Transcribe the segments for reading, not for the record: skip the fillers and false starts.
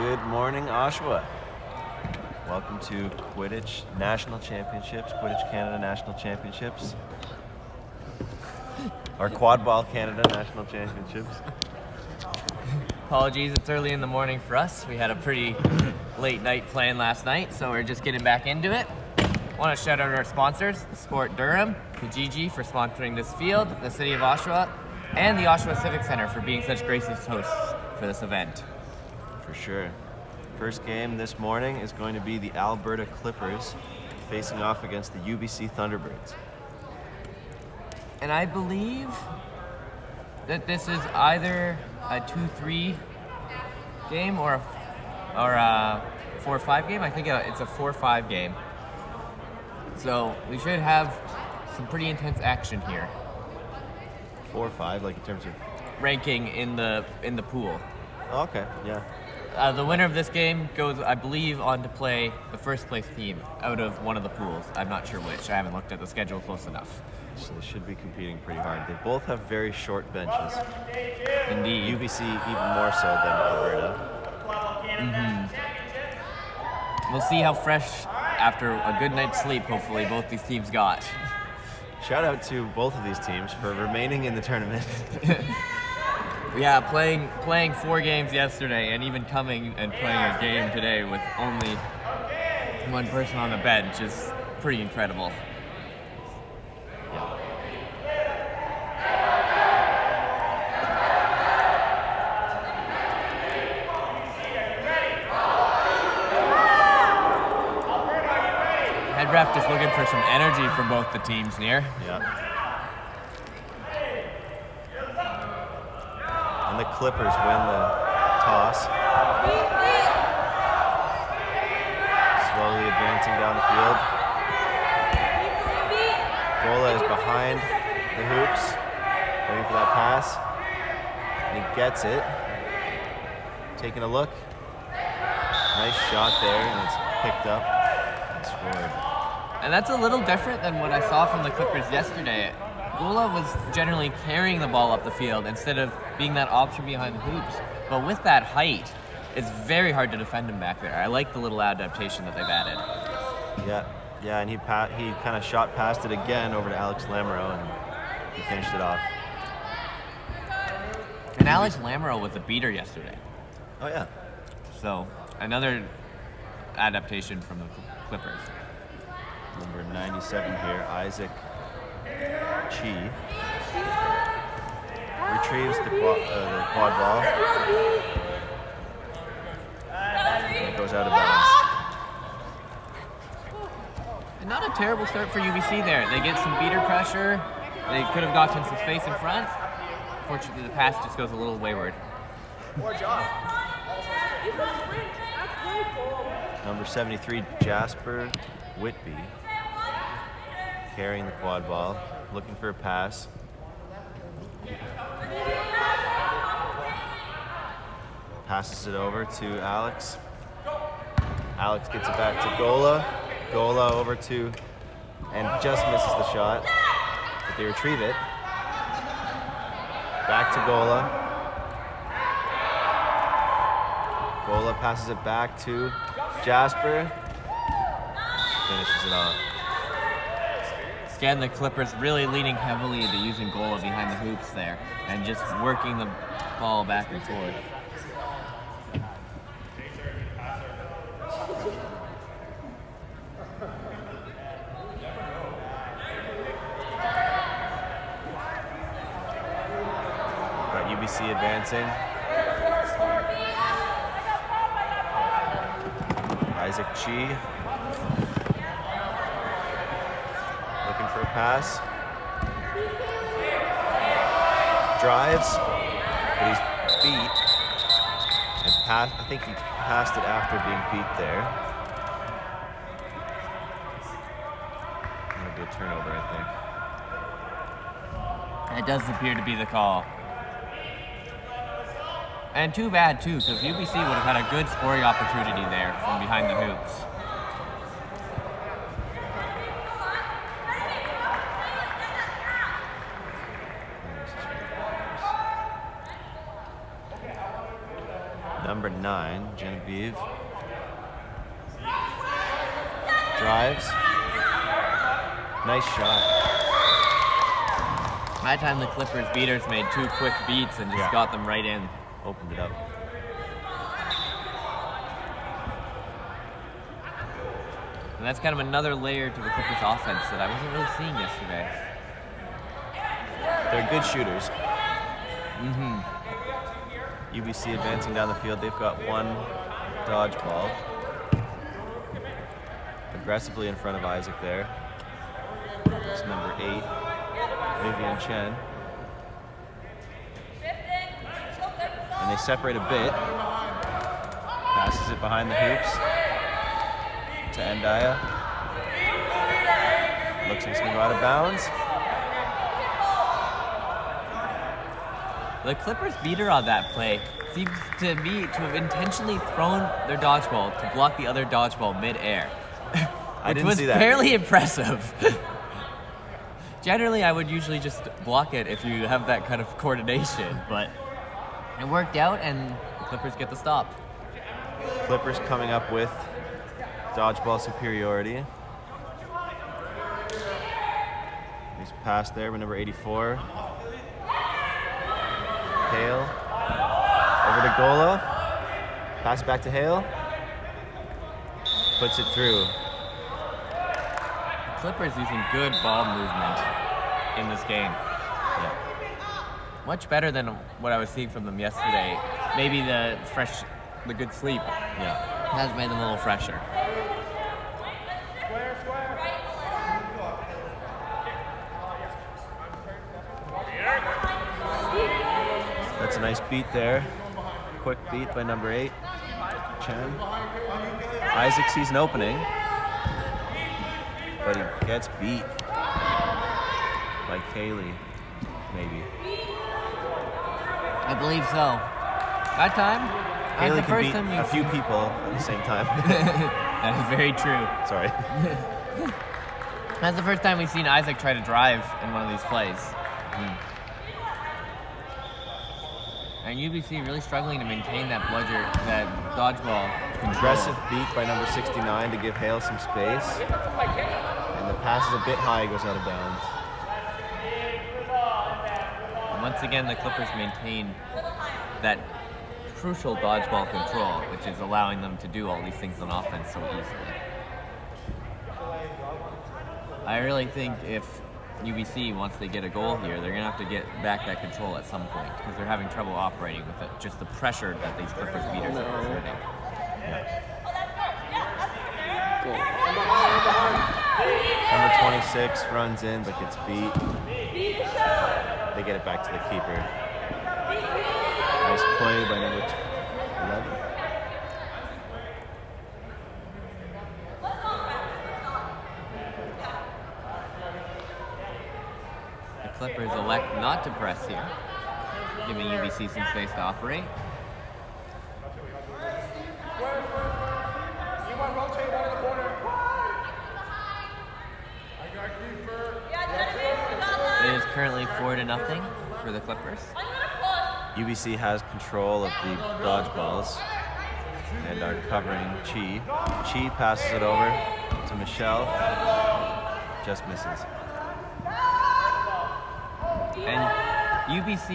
Good morning, Oshawa. Welcome to Quidditch National Championships, Quidditch Canada National Championships, or Quad Ball Canada National Championships. Apologies, it's early in the morning for us. We had a pretty late night plan last night, so we're just getting back into it. I want to shout out our sponsors, Sport Durham, Kijiji for sponsoring this field, the City of Oshawa, and the Oshawa Civic Center for being such gracious hosts for this event. For sure. First game this morning is going to be the Alberta Clippers facing off against the UBC Thunderbirds. And I believe that this is either a 2-3 game or a 4-5 game. I think it's a 4-5 game. So we should have some pretty intense action here. 4-5, like in terms of ranking in the pool. Oh, okay, yeah. The winner of this game goes, I believe, on to play the first place team out of one of the pools. I'm not sure which. I haven't looked at the schedule close enough. So they should be competing pretty hard. They both have very short benches. Indeed. UBC even more so than Alberta. Mm-hmm. We'll see how fresh, after a good night's sleep, hopefully, both these teams got. Shout out to both of these teams for remaining in the tournament. Yeah, playing 4 games yesterday and even coming and playing a game today with only one person on the bench is pretty incredible. Yeah. Head ref just looking for some energy from both the teams here. Yeah. And the Clippers win the toss. Slowly advancing down the field. Gola is behind the hoops, waiting for that pass. And he gets it. Taking a look. Nice shot there, and it's picked up and scored. And that's a little different than what I saw from the Clippers yesterday. Gola was generally carrying the ball up the field instead of being that option behind the hoops. But with that height, it's very hard to defend him back there. I like the little adaptation that they've added. Yeah, and he kind of shot past it again over to Alex Lamoureux, and he finished it off. And Alex Lamoureux was a beater yesterday. Oh, yeah. So, another adaptation from the Clippers. Number 97 here, Isaac Chi retrieves the quad ball. And it goes out of bounds. And not a terrible start for UBC there. They get some beater pressure. They could have gotten some space in front. Fortunately, the pass just goes a little wayward. Number 73, Jasper Whitby, carrying the quad ball, looking for a pass. Passes it over to Alex. Alex gets it back to Gola. Gola over to, and just misses the shot, but they retrieve it. Back to Gola. Gola passes it back to Jasper. Finishes it off. Again, the Clippers really leaning heavily into using Gola behind the hoops there and just working the ball back and forth. Got UBC advancing. Isaac Chi. Looking for a pass. Drives, but he's beat. And I think he passed it after being beat there. That'll be a turnover, I think. It does appear to be the call. And too bad, too, because UBC would have had a good scoring opportunity there from behind the hoops. number 9, Genevieve. Drives. Nice shot. That time the Clippers beaters made 2 quick beats and just got them right in. Opened it up. And that's kind of another layer to the Clippers offense that I wasn't really seeing yesterday. They're good shooters. Mm-hmm. UBC advancing down the field. They've got 1 dodgeball. Aggressively in front of Isaac there. It's number 8, Vivian Chen. And they separate a bit. Passes it behind the hoops to Endaya. Looks like it's going to go out of bounds. The Clippers beater on that play seems to me to have intentionally thrown their dodgeball to block the other dodgeball mid-air. I didn't see that. Which was fairly impressive. Generally, I would usually just block it if you have that kind of coordination, but it worked out and the Clippers get the stop. Clippers coming up with dodgeball superiority. Nice pass there by number 84. Hale. Over to Gola. Pass back to Hale. Puts it through. Clippers using good ball movement in this game. Yeah. Much better than what I was seeing from them yesterday. Maybe the good sleep has made them a little fresher. That's a nice beat there. Quick beat by number 8, Chen. Isaac sees an opening, but he gets beat by Kaylee, maybe. I believe so. That time, Kaylee the can first beat time a few people at the same time. That is very true. Sorry. That's the first time we've seen Isaac try to drive in one of these plays. And UBC really struggling to maintain that dodgeball control. Aggressive beat by number 69 to give Hale some space. And the pass is a bit high, goes out of bounds. And once again, the Clippers maintain that crucial dodgeball control, which is allowing them to do all these things on offense so easily. I really think if UBC, once they get a goal here, they're going to have to get back that control at some point because they're having trouble operating with it, just the pressure that these Clippers beaters are exerting. Number 26 runs in but gets beat. They get it back to the keeper. Nice play by number 11. The Clippers elect not to press here, giving UBC some space to operate. It is currently 4-0 for the Clippers. UBC has control of the dodgeballs and are covering Chi. Chi passes it over to Michelle. Just misses. And UBC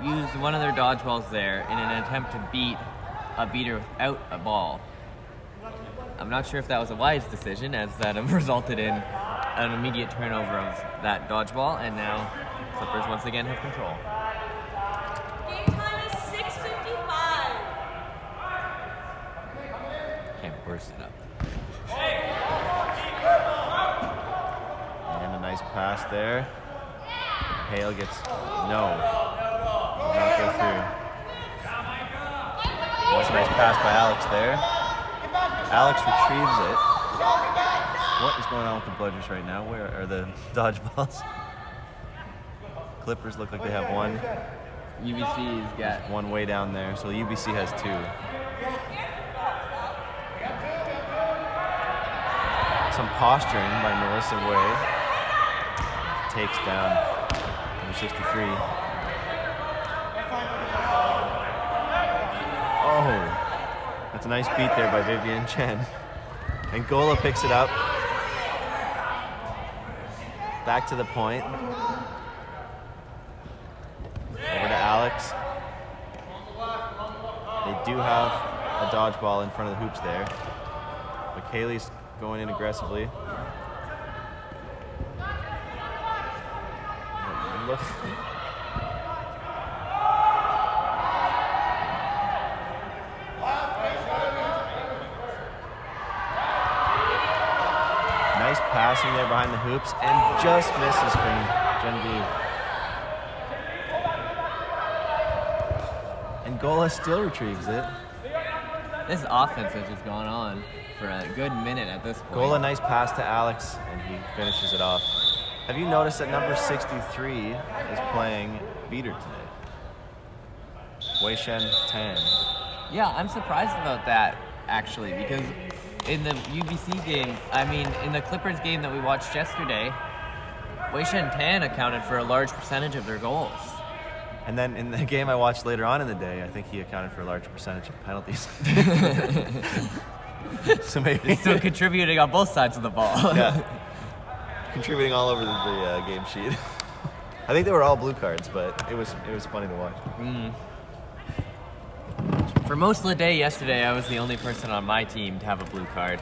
used one of their dodgeballs there in an attempt to beat a beater without a ball. I'm not sure if that was a wise decision, as that resulted in an immediate turnover of that dodgeball, and now Clippers once again have control. Game time is 6:55. Can't burst it up. And a nice pass there. Hale gets no. Did not go through. That's a nice pass by Alex there. Alex retrieves it. What is going on with the Bludgers right now? Where are the dodgeballs? Clippers look like they have one. UBC's got One way down there, so UBC has 2. Some posturing by Melissa Way. Takes down number 63. Oh, That's a nice beat there by Vivian Chen. Angola picks it up. Back to the point. Over to Alex. They do have a dodgeball in front of the hoops there. But Kaylee's going in aggressively. Look. Nice passing there behind the hoops and just misses from Genevieve. Angola still retrieves it. This offense has just gone on for a good minute at this point. Angola, nice pass to Alex, and he finishes it off. Have you noticed that number 63 is playing beater today? Wei Shen Tan. Yeah, I'm surprised about that, actually, because in the UBC game, in the Clippers game that we watched yesterday, Wei Shen Tan accounted for a large percentage of their goals. And then in the game I watched later on in the day, I think he accounted for a large percentage of penalties. So maybe He's still contributing on both sides of the ball. Yeah, contributing all over the game sheet. I think they were all blue cards, but it was funny to watch. For most of the day yesterday, I was the only person on my team to have a blue card.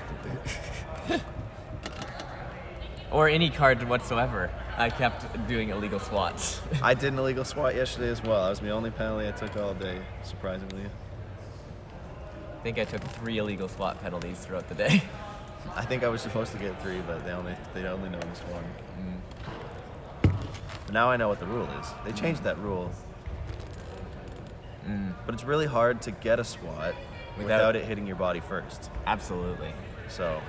Or any card whatsoever. I kept doing illegal swats. I did an illegal swat yesterday as well. That was the only penalty I took all day, surprisingly. I think I took 3 illegal swat penalties throughout the day. I think I was supposed to get 3, but they only noticed 1. But now I know what the rule is. They changed that rule. But it's really hard to get a swat without it hitting your body first. Absolutely. So,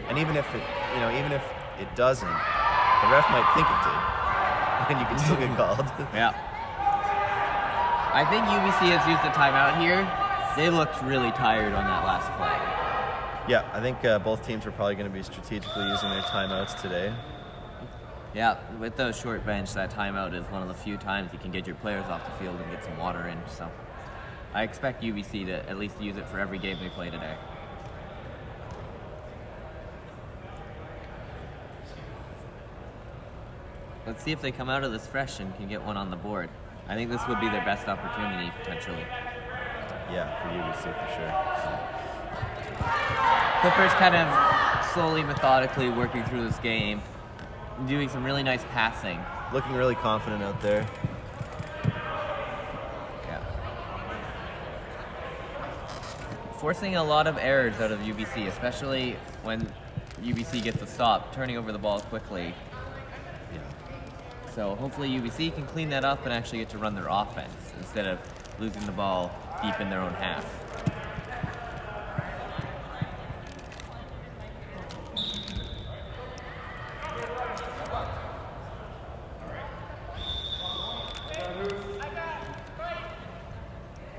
and even if it doesn't, the ref might think it did, and you can still get called. Yeah. I think UBC has used the timeout here. They looked really tired on that last play. Yeah, I think both teams are probably going to be strategically using their timeouts today. Yeah, with the short bench, that timeout is one of the few times you can get your players off the field and get some water in. So I expect UBC to at least use it for every game they play today. Let's see if they come out of this fresh and can get one on the board. I think this would be their best opportunity, potentially. Yeah, for UBC for sure. Clippers kind of slowly, methodically working through this game, doing some really nice passing. Looking really confident out there. Yeah. Forcing a lot of errors out of UBC, especially when UBC gets a stop, turning over the ball quickly. Yeah. So hopefully UBC can clean that up and actually get to run their offense instead of losing the ball deep in their own half.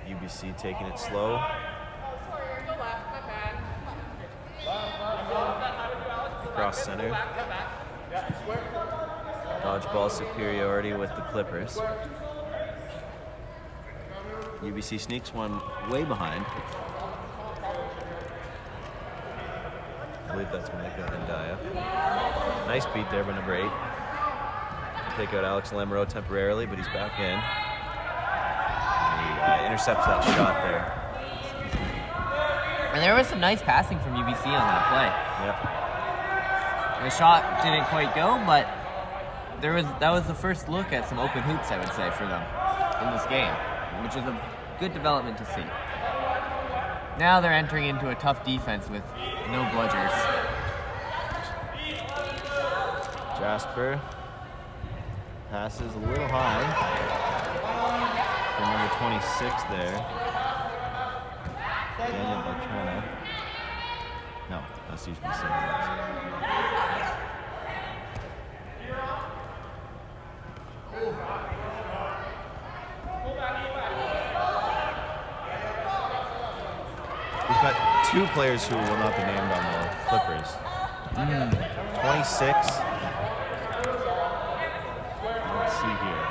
UBC taking it slow. Across center. Dodgeball superiority with the Clippers. UBC sneaks one way behind. I believe that's Micah Ndaya. Nice beat there by number 8. Take out Alex Lamoureux temporarily, but he's back in. And he intercepts that shot there. And there was some nice passing from UBC on that play. Yep. The shot didn't quite go, but that was the first look at some open hoops, I would say, for them in this game, which is a good development to see. Now they're entering into a tough defense with no bludgers. Jasper passes a little high for number 26 there. Daniel Beltrana. No, that's usually someone else. We've got 2 players who will not be named on the Clippers. 26. Let's see here.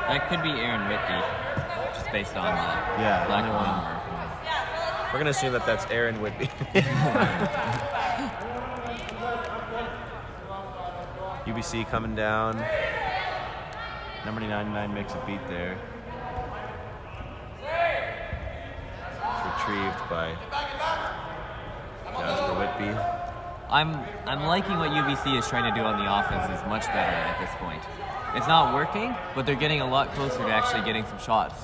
That could be Aaron Whitney, just based on the Yeah, black only one. number. We're gonna assume that that's Aaron Whitby. UBC coming down. Number 99 makes a beat there. It's retrieved by Jasper Whitby. I'm liking what UBC is trying to do on the offense. Is much better at this point. It's not working, but they're getting a lot closer to actually getting some shots,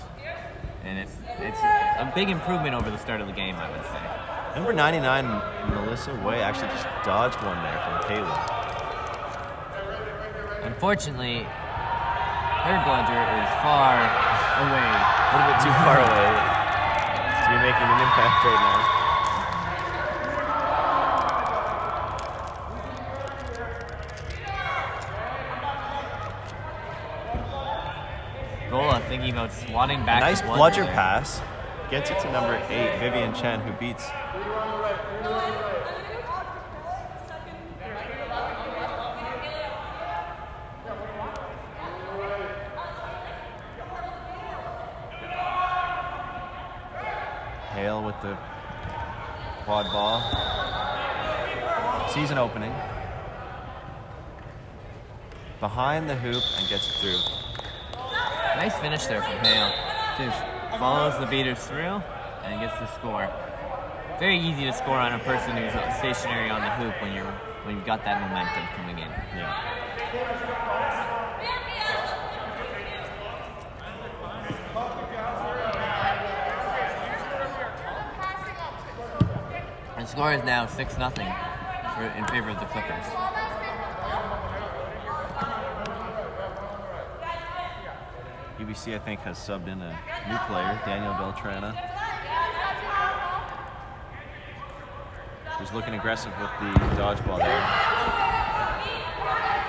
and it's a big improvement over the start of the game, I would say. Number 99, Melissa Way, actually just dodged one there from Taylor. Unfortunately, her bludger is far away. A little bit too far away to be making an impact right now. Gola thinking about swatting back. Nice to bludger there. pass. Gets it to number 8, Vivian Chen, who beats Hale with the quad ball. Season opening. Behind the hoop and gets it through. Nice finish there from Hale. Just follows the beaters through and gets the score. Very easy to score on a person who's stationary on the hoop when you've got that momentum coming in. Yeah. And the score is now 6-0 in favor of the Clippers. UBC, I think, has subbed in a new player, Daniel Beltrana. He's looking aggressive with the dodgeball there.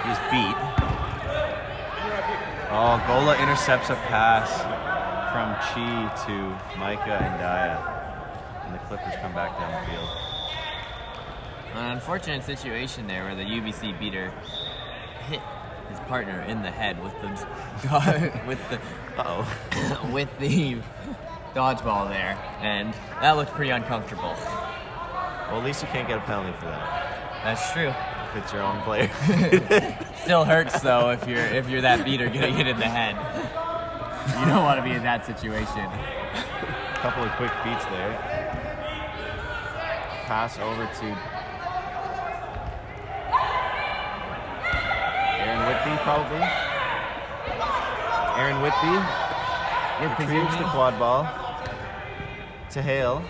He's beat. Oh, Gola intercepts a pass from Chi to Micah and Daya. And the Clippers come back down the field. An unfortunate situation there where the UBC beater hit his partner in the head with the with the dodgeball there, and that looked pretty uncomfortable. Well, at least you can't get a penalty for that. That's true. If it's your own player. Still hurts though if you're that beater getting hit in the head. You don't want to be in that situation. A couple of quick beats there. Pass over to Aaron Whitby, probably. Aaron Whitby retrieves the quad ball to Hale.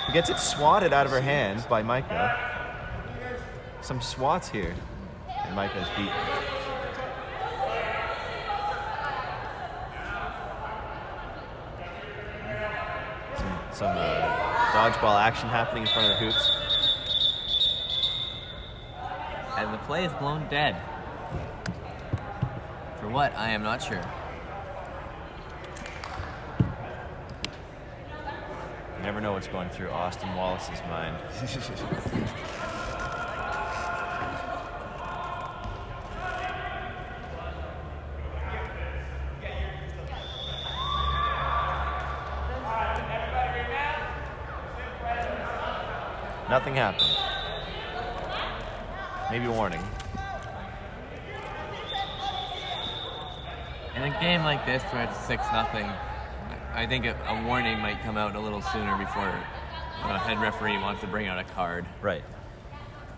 He gets it swatted out of her hands by Micah. Some swats here, and Micah's beat. Some dodgeball action happening in front of the hoops. And the play is blown dead. For what? I am not sure. You never know what's going through Austin Wallace's mind. Nothing happened. Maybe a warning. In a game like this where it's 6-0, I think a warning might come out a little sooner before a head referee wants to bring out a card. Right.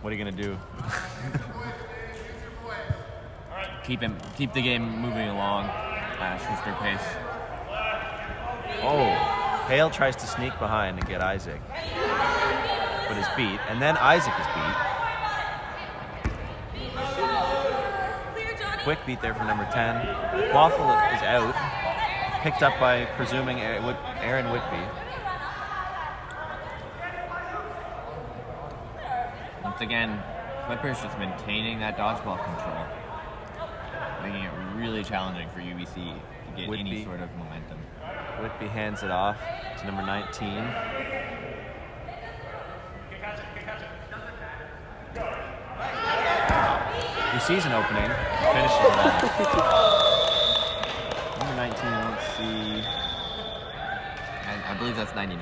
What are you gonna do? Keep the game moving along at a swifter pace. Oh, Hale tries to sneak behind and get Isaac, but is beat, and then Isaac is beat. Quick beat there from number 10. Waffle is out, picked up by, presuming, Aaron Whitby. Once again, Clippers just maintaining that dodgeball control, making it really challenging for UBC to get Whitby. any sort of momentum. Whitby hands it off to number 19. New season opening, finishes it off. Number 19, let's see. I believe that's 99.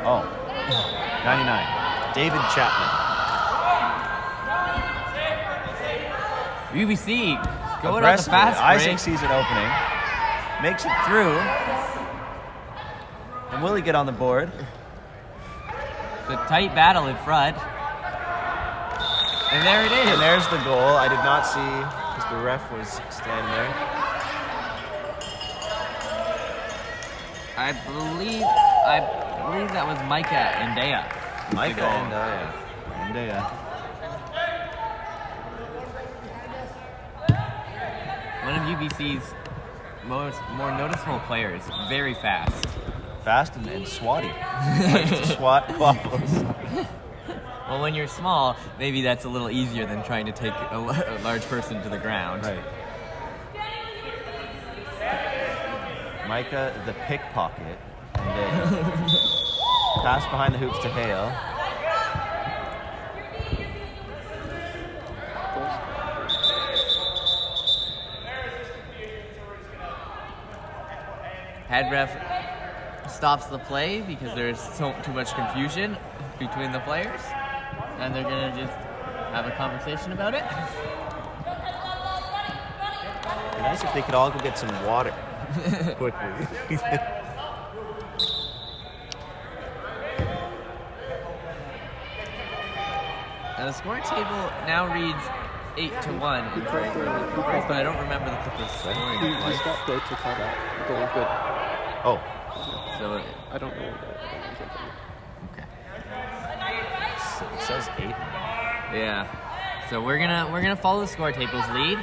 Oh, 99. David Chapman. UBC going on the Aggressively. fast break. Isaac sees an opening, makes it through. And will he get on the board? It's a tight battle in front. And there it is. And there's the goal. I did not see because the ref was standing there. I believe that was Micah and Dea. Micah and Dea. One of UBC's more noticeable players. Very fast. Fast and swatty. Likes to swat waffles. Well, when you're small, maybe that's a little easier than trying to take a large person to the ground. Right. Micah, the pickpocket. And pass behind the hoops to Hale. Head ref stops the play because there's too much confusion between the players, and they're gonna just have a conversation about it. It'd be nice if they could all go get some water quickly. And the score table now reads 8-1 in favor of the Clippers, but I don't remember the Clippers scoring. He's got go to call that. Going good. Oh, So I don't know. okay, it says 8. yeah. So we're gonna follow the score table's lead.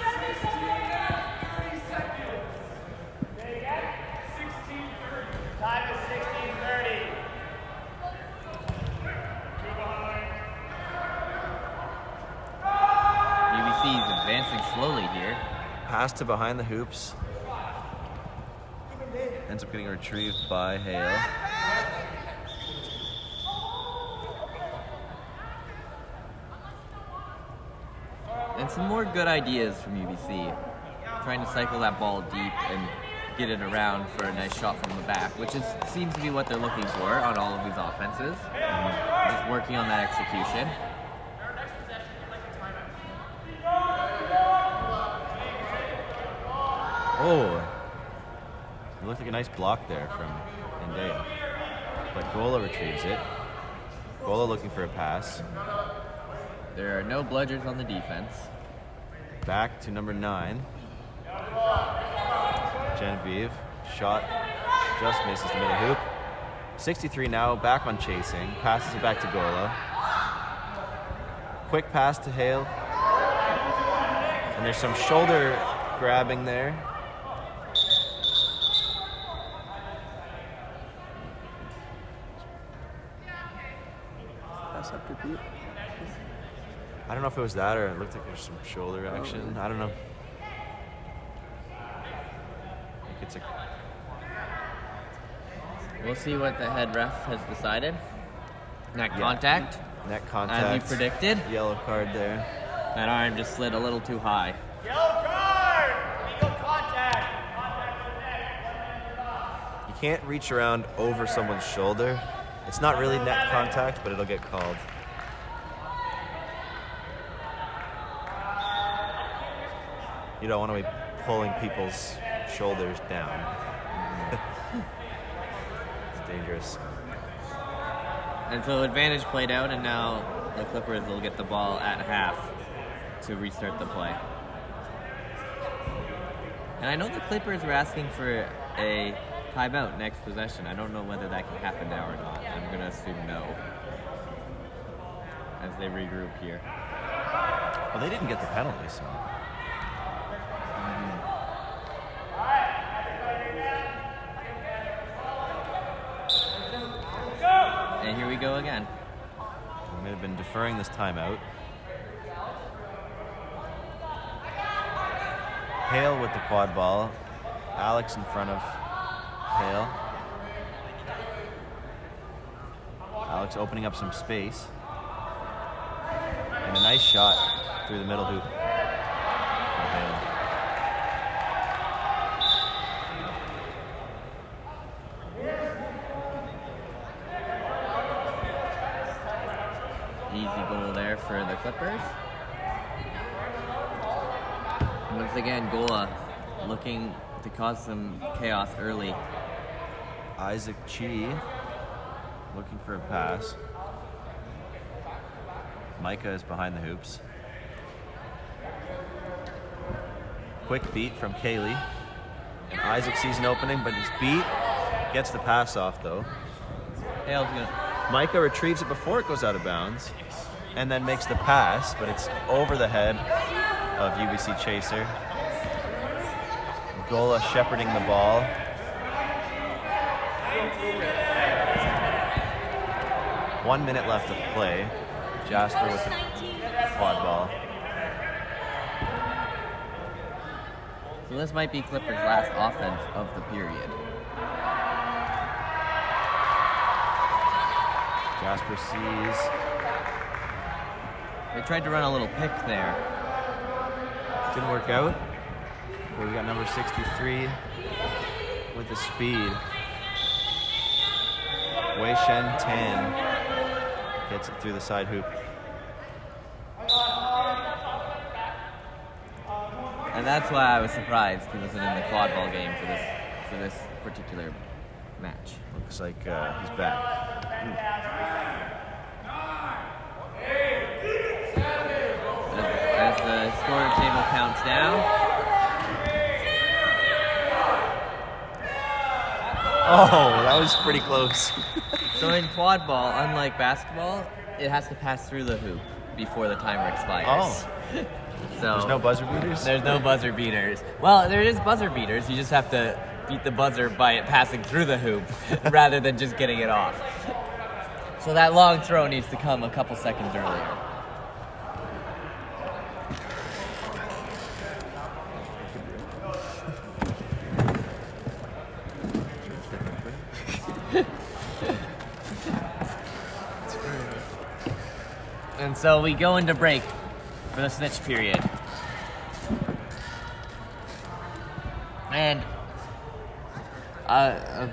UBC is advancing slowly here. Pass to behind the hoops. Ends up getting retrieved by Hale. And some more good ideas from UBC. Trying to cycle that ball deep and get it around for a nice shot from the back, which seems to be what they're looking for on all of these offenses. Just working on that execution. Oh, it looked like a nice block there from Ndea. But Gola retrieves it. Gola looking for a pass. There are no bludgers on the defense. Back to number 9. Genevieve. Shot just misses the middle hoop. 63 now, back on chasing. Passes it back to Gola. Quick pass to Hale. And there's some shoulder grabbing there. Pass after beat. I don't know if it was that or it looked like there's some shoulder action. I don't know. I think it's a... We'll see what the head ref has decided. Net contact, Net contact. as you predicted. Yellow card there. That arm just slid a little too high. Yellow card! Legal contact! You can't reach around over someone's shoulder. It's not really net contact, but it'll get called. You don't want to be pulling people's shoulders down. It's dangerous. And so advantage played out, and now the Clippers will get the ball at half to restart the play. And I know the Clippers were asking for a timeout next possession. I don't know whether that can happen now or not. I'm going to assume no, as they regroup here. Well, they didn't get the penalty, so... And here we go again. We may have been deferring this timeout. Hale with the quad ball. Alex in front of Hale. Alex opening up some space. And a nice shot through the middle hoop for Hale. Easy goal there for the Clippers. Once again, Gola looking to cause some chaos early. Isaac Chi looking for a pass. Micah is behind the hoops. Quick beat from Kaylee. And Isaac sees an opening, but he's beat. Gets the pass off, though. Hale's gonna... Micah retrieves it before it goes out of bounds, and then makes the pass, but it's over the head of UBC Chaser. Gola shepherding the ball. One minute left of play. Jasper with the quad ball. So this might be Clippers' last offense of the period. Jasper sees. They tried to run a little pick there. Didn't work out. But we got number 63 with the speed. Wei Shen 10 gets it through the side hoop. And that's why I was surprised he wasn't in the quad ball game for this particular match. Looks like he's back. As the scoring table counts down. Oh, that was pretty close. So in quad ball, unlike basketball, it has to pass through the hoop before the timer expires. Oh. So There's no buzzer beaters? There's no buzzer beaters. Well, there is buzzer beaters. You just have to beat the buzzer by it passing through the hoop rather than just getting it off. So that long throw needs to come a couple seconds earlier. And so we go into break for the snitch period. And a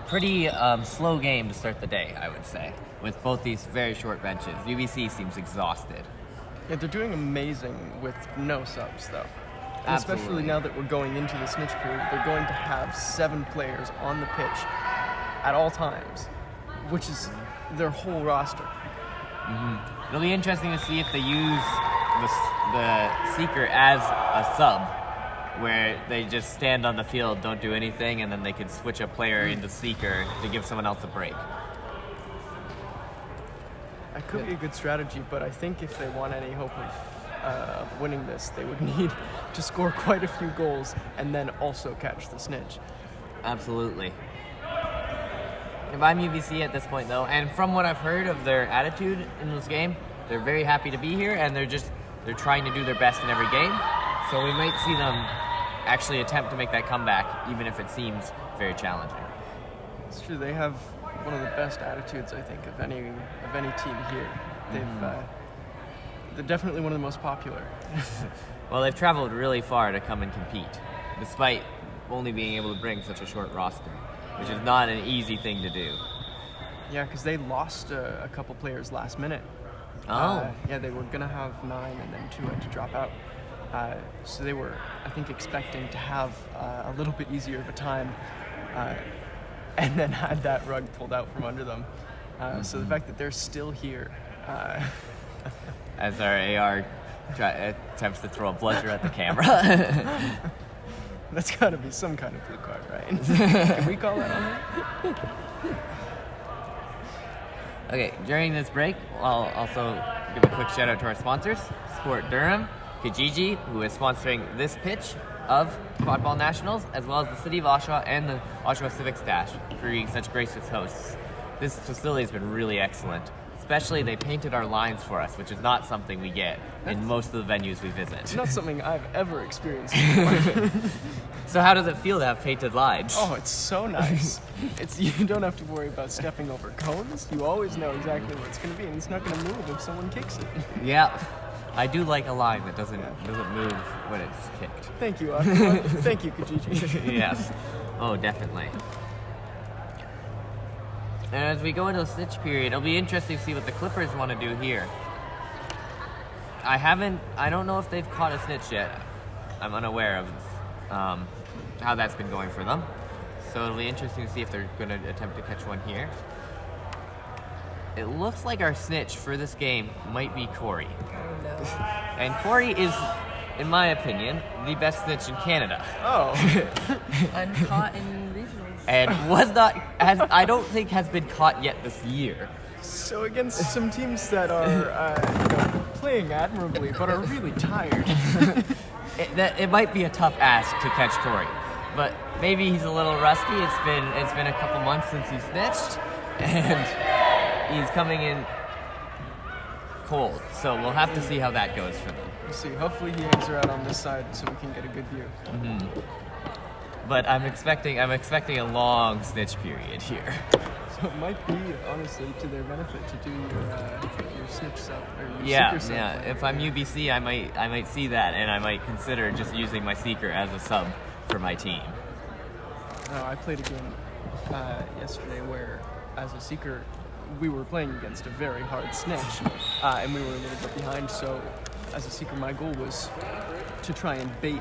pretty slow game to start the day, I would say, with both these very short benches. UBC seems exhausted. Yeah, they're doing amazing with no subs, though. And Absolutely. especially now that we're going into the snitch period, they're going to have 7 players on the pitch at all times, which is their whole roster. Mm-hmm. It'll be interesting to see if they use the seeker as a sub, where they just stand on the field, don't do anything, and then they can switch a player into seeker to give someone else a break. That could be a good strategy, but I think if they want any hope of winning this, they would need to score quite a few goals and then also catch the snitch. Absolutely. If I'm UBC at this point, though, and from what I've heard of their attitude in this game, they're very happy to be here, and they're trying to do their best in every game. So we might see them actually attempt to make that comeback, even if it seems very challenging. It's true. They have one of the best attitudes, I think, of any team here. They're definitely one of the most popular. Well, they've traveled really far to come and compete, despite only being able to bring such a short roster, which is not an easy thing to do. Yeah, because they lost a couple players last minute. Oh. Yeah, they were going to have 9 and then 2 had to drop out. So they were, I think, expecting to have a little bit easier of a time and then had that rug pulled out from under them. So the fact that they're still here. As our AR attempts to throw a bludger at the camera. That's got to be some kind of blue card, right? Can we call that on there? Okay, during this break, I'll also give a quick shout out to our sponsors, Sport Durham, Kijiji, who is sponsoring this pitch of Quad Ball Nationals, as well as the City of Oshawa and the Oshawa Civic Stash for being such gracious hosts. This facility has been really excellent. Especially they painted our lines for us, which is not something we get in most of the venues we visit. It's not something I've ever experienced before. So how does it feel to have painted lines? Oh, it's so nice. You don't have to worry about stepping over cones. You always know exactly where it's going to be, and it's not going to move if someone kicks it. Yeah, I do like a line that doesn't move when it's kicked. Thank you, Oshawa. Thank you, Kijiji. Yes. Oh, definitely. And as we go into the Snitch period, it'll be interesting to see what the Clippers want to do here. I don't know if they've caught a snitch yet. I'm unaware of how that's been going for them. So it'll be interesting to see if they're going to attempt to catch one here. It looks like our snitch for this game might be Corey. Oh, no. And Corey is, in my opinion, the best snitch in Canada. Oh. Uncaught in regionals. And I don't think has been caught yet this year. So against some teams that are playing admirably but are really tired. It might be a tough ask to catch Corey, but maybe he's a little rusty. It's been a couple months since he snitched, and he's coming in cold. So we'll have to see how that goes for them. We'll see. Hopefully he hangs around on this side so we can get a good view. Mm-hmm. But I'm expecting a long snitch period here. So it might be, honestly, to their benefit to do your snitch sub or your Yeah, seeker sub. yeah. If I'm UBC, I might see that, and I might consider just using my seeker as a sub for my team. I played a game yesterday where, as a seeker, we were playing against a very hard snitch, and we were a little bit behind. So, as a seeker, my goal was to try and bait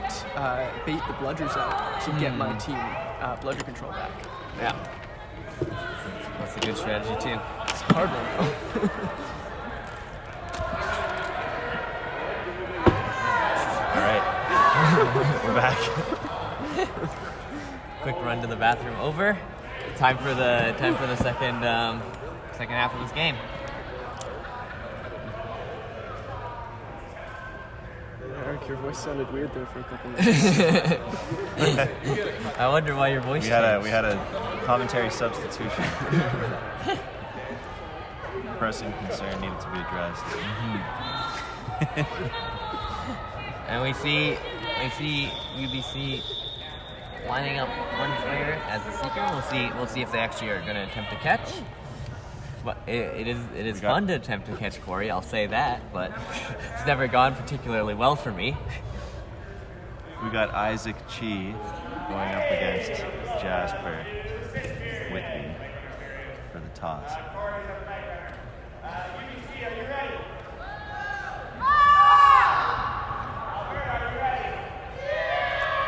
the bludgers out to get my team bludger control back. Yeah. That's a good strategy too. It's a hard one. All right, we're back. Quick run to the bathroom over. Time for the second half of this game. Eric, your voice sounded weird there for a couple minutes. I wonder why your voice We changed. had a commentary substitution. Pressing concern needed to be addressed. And we see UBC lining up one player as a seeker. We'll see if they actually are going to attempt to catch. But it is fun to attempt to catch Corey, I'll say that, but it's never gone particularly well for me. We got Isaac Chi going up against Jasper Whitby for the toss.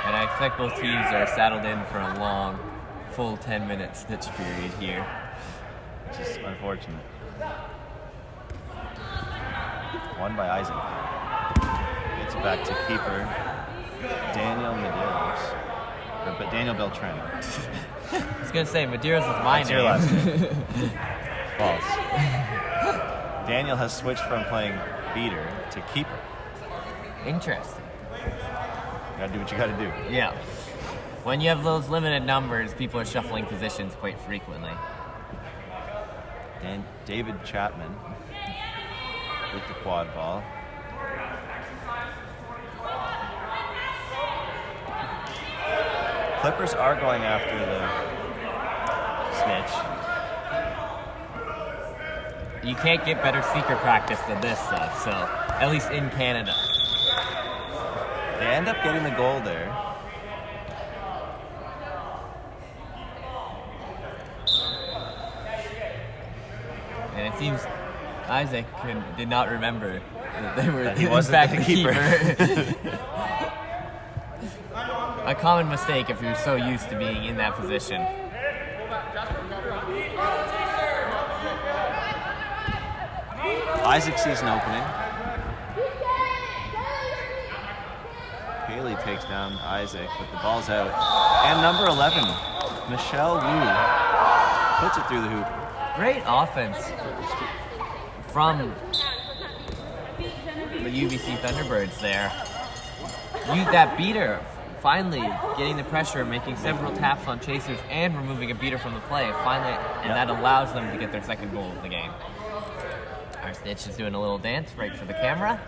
And I expect both teams are saddled in for a long, full 10-minute snitch period here. Which is unfortunate. Won by Isaac. Gets it back to keeper Daniel Medeiros. But Daniel Beltran. I was going to say, Medeiros is my That's your name. last name. False. Daniel has switched from playing beater to keeper. Interesting. You gotta do what you gotta do. Yeah. When you have those limited numbers, people are shuffling positions quite frequently. And David Chapman with the quad ball. Clippers are going after the snitch. You can't get better seeker practice than this, though, so at least in Canada. They end up getting the goal there. And it seems Isaac did not remember that they were He in wasn't fact the the keeper. A common mistake if you're so used to being in that position. Isaac sees an opening. Haley takes down Isaac, but the ball's out. And number 11, Michelle Wu, puts it through the hoop. Great offense from the UBC Thunderbirds there. Use that beater, finally getting the pressure, making several taps on chasers and removing a beater from the play. Finally, and that allows them to get their second goal of the game. Our Snitch is doing a little dance right for the camera.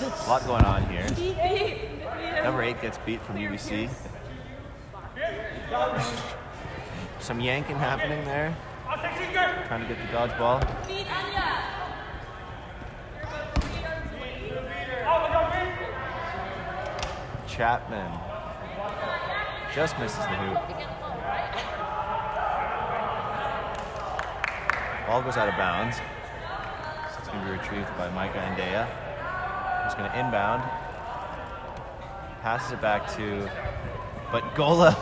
A lot going on here. Number 8 gets beat from UBC. Some yanking happening there. Trying to get the dodgeball. Chapman Just misses the hoop. Ball goes out of bounds. So it's going to be retrieved by Micah and Dea. He's going to inbound. Passes it back to, but Gola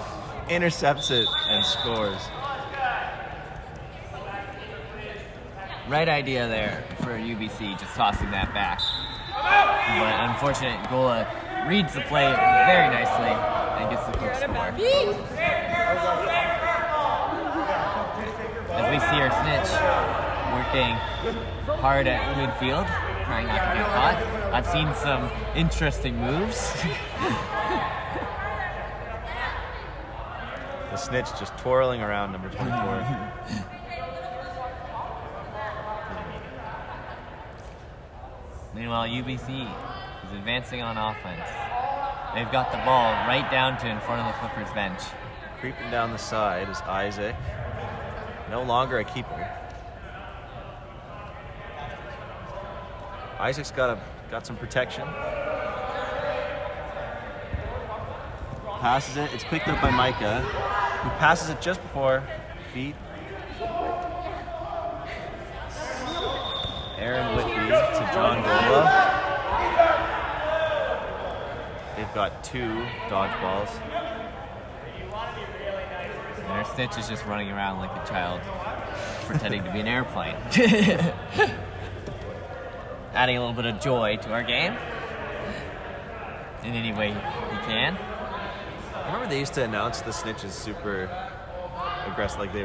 intercepts it and scores. Right idea there for UBC, just tossing that back. But unfortunate, Gola reads the play very nicely and gets the quick score. As we see our Snitch working hard at midfield, trying not to get caught. I've seen some interesting moves. The Snitch just twirling around number 24. Meanwhile, UBC is advancing on offense. They've got the ball right down to in front of the Clippers bench. Creeping down the side is Isaac. No longer a keeper. Isaac's got some protection. Passes it. It's picked up by Micah, who passes it just before beat. Aaron Whitby to John Gola. They've got 2 dodgeballs. And our Snitch is just running around like a child, pretending to be an airplane. Adding a little bit of joy to our game in any way he can. I remember they used to announce the Snitch is super aggressive, like they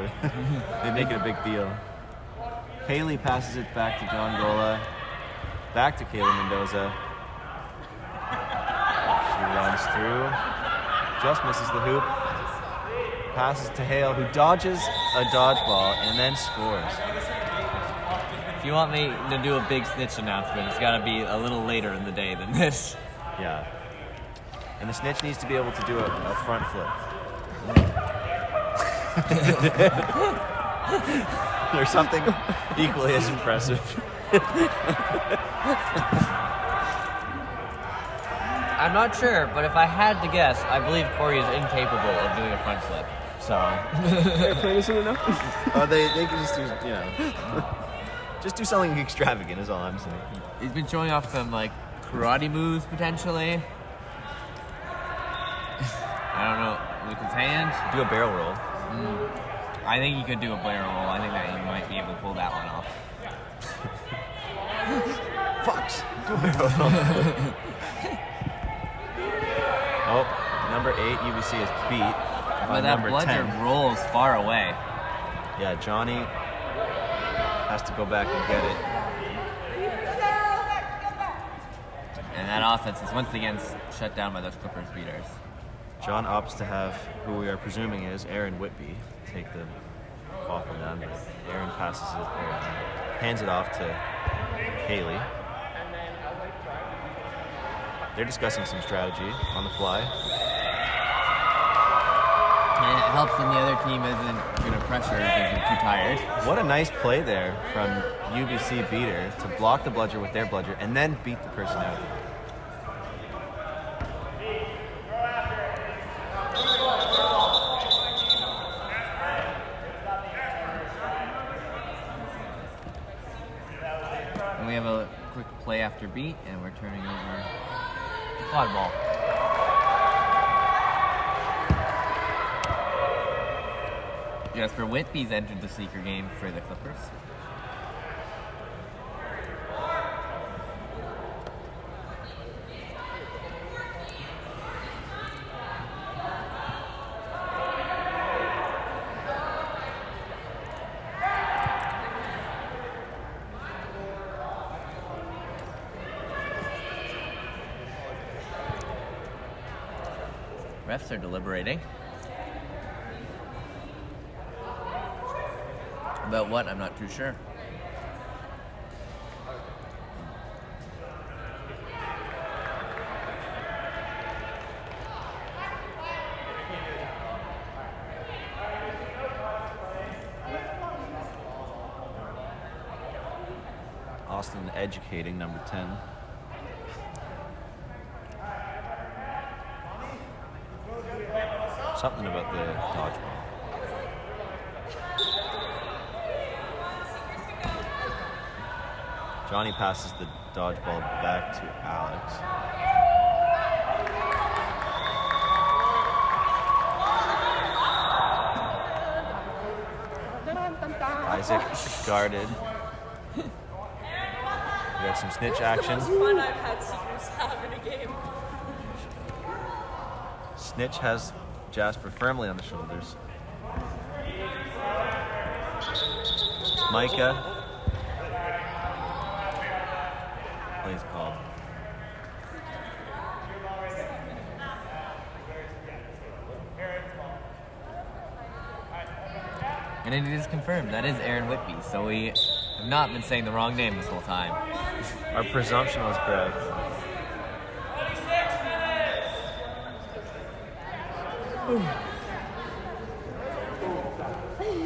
make it a big deal. Haley passes it back to John Gola, back to Kayla Mendoza. She runs through, just misses the hoop, passes to Hale, who dodges a dodgeball and then scores. If you want me to do a big Snitch announcement, it's got to be a little later in the day than this. Yeah. And the Snitch needs to be able to do a front flip. There's something equally as impressive. I'm not sure, but if I had to guess, I believe Corey is incapable of doing a front flip. So. Airplane isn't enough? They can just do, just do something extravagant is all I'm saying. He's been showing off some like karate moves potentially. I don't know, with his hand. Do a barrel roll. I think he could do a barrel roll. I think that he might be able to pull that one off. Fox, do a barrel roll. Oh, number 8 UBC is beat by But that number bludger 10. rolls far away. Yeah, Johnny has to go back and get it. And that offense is once again shut down by those Clippers beaters. John opts to have who we are presuming is Aaron Whitby take the waffle down, but Aaron passes it, or hands it off to Haley. They're discussing some strategy on the fly. And it helps when the other team isn't going to pressure because they're too tired. What a nice play there from UBC beater to block the bludger with their bludger and then beat the person out. And we have a quick play after beat, and we're turning over the quad ball. Jasper Whitby's entered the sneaker game for the Clippers. Refs are deliberating. About what? I'm not too sure. Austin educating number 10. something about the dodgeball. Johnny passes the dodgeball back to Alex. Isaac guarded. We got some snitch action. Most fun I've had Seekers have in a game. Snitch has Jasper firmly on the shoulders. Micah. Plays called. And it is confirmed. That is Aaron Whitby. So we have not been saying the wrong name this whole time. Our presumption was correct.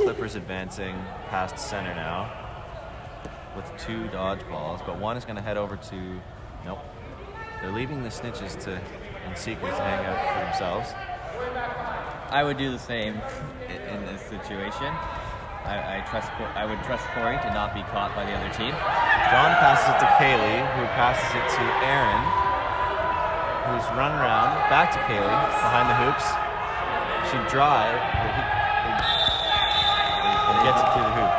Clippers advancing past center now with 2 dodgeballs, but one is going to head over to. Nope. They're leaving the snitches and seekers to hang out for themselves. I would do the same in this situation. I would trust Corey to not be caught by the other team. John passes it to Kaylee, who passes it to Aaron, who's run around back to Kaylee behind the hoops. She drive, and gets it through the hoop.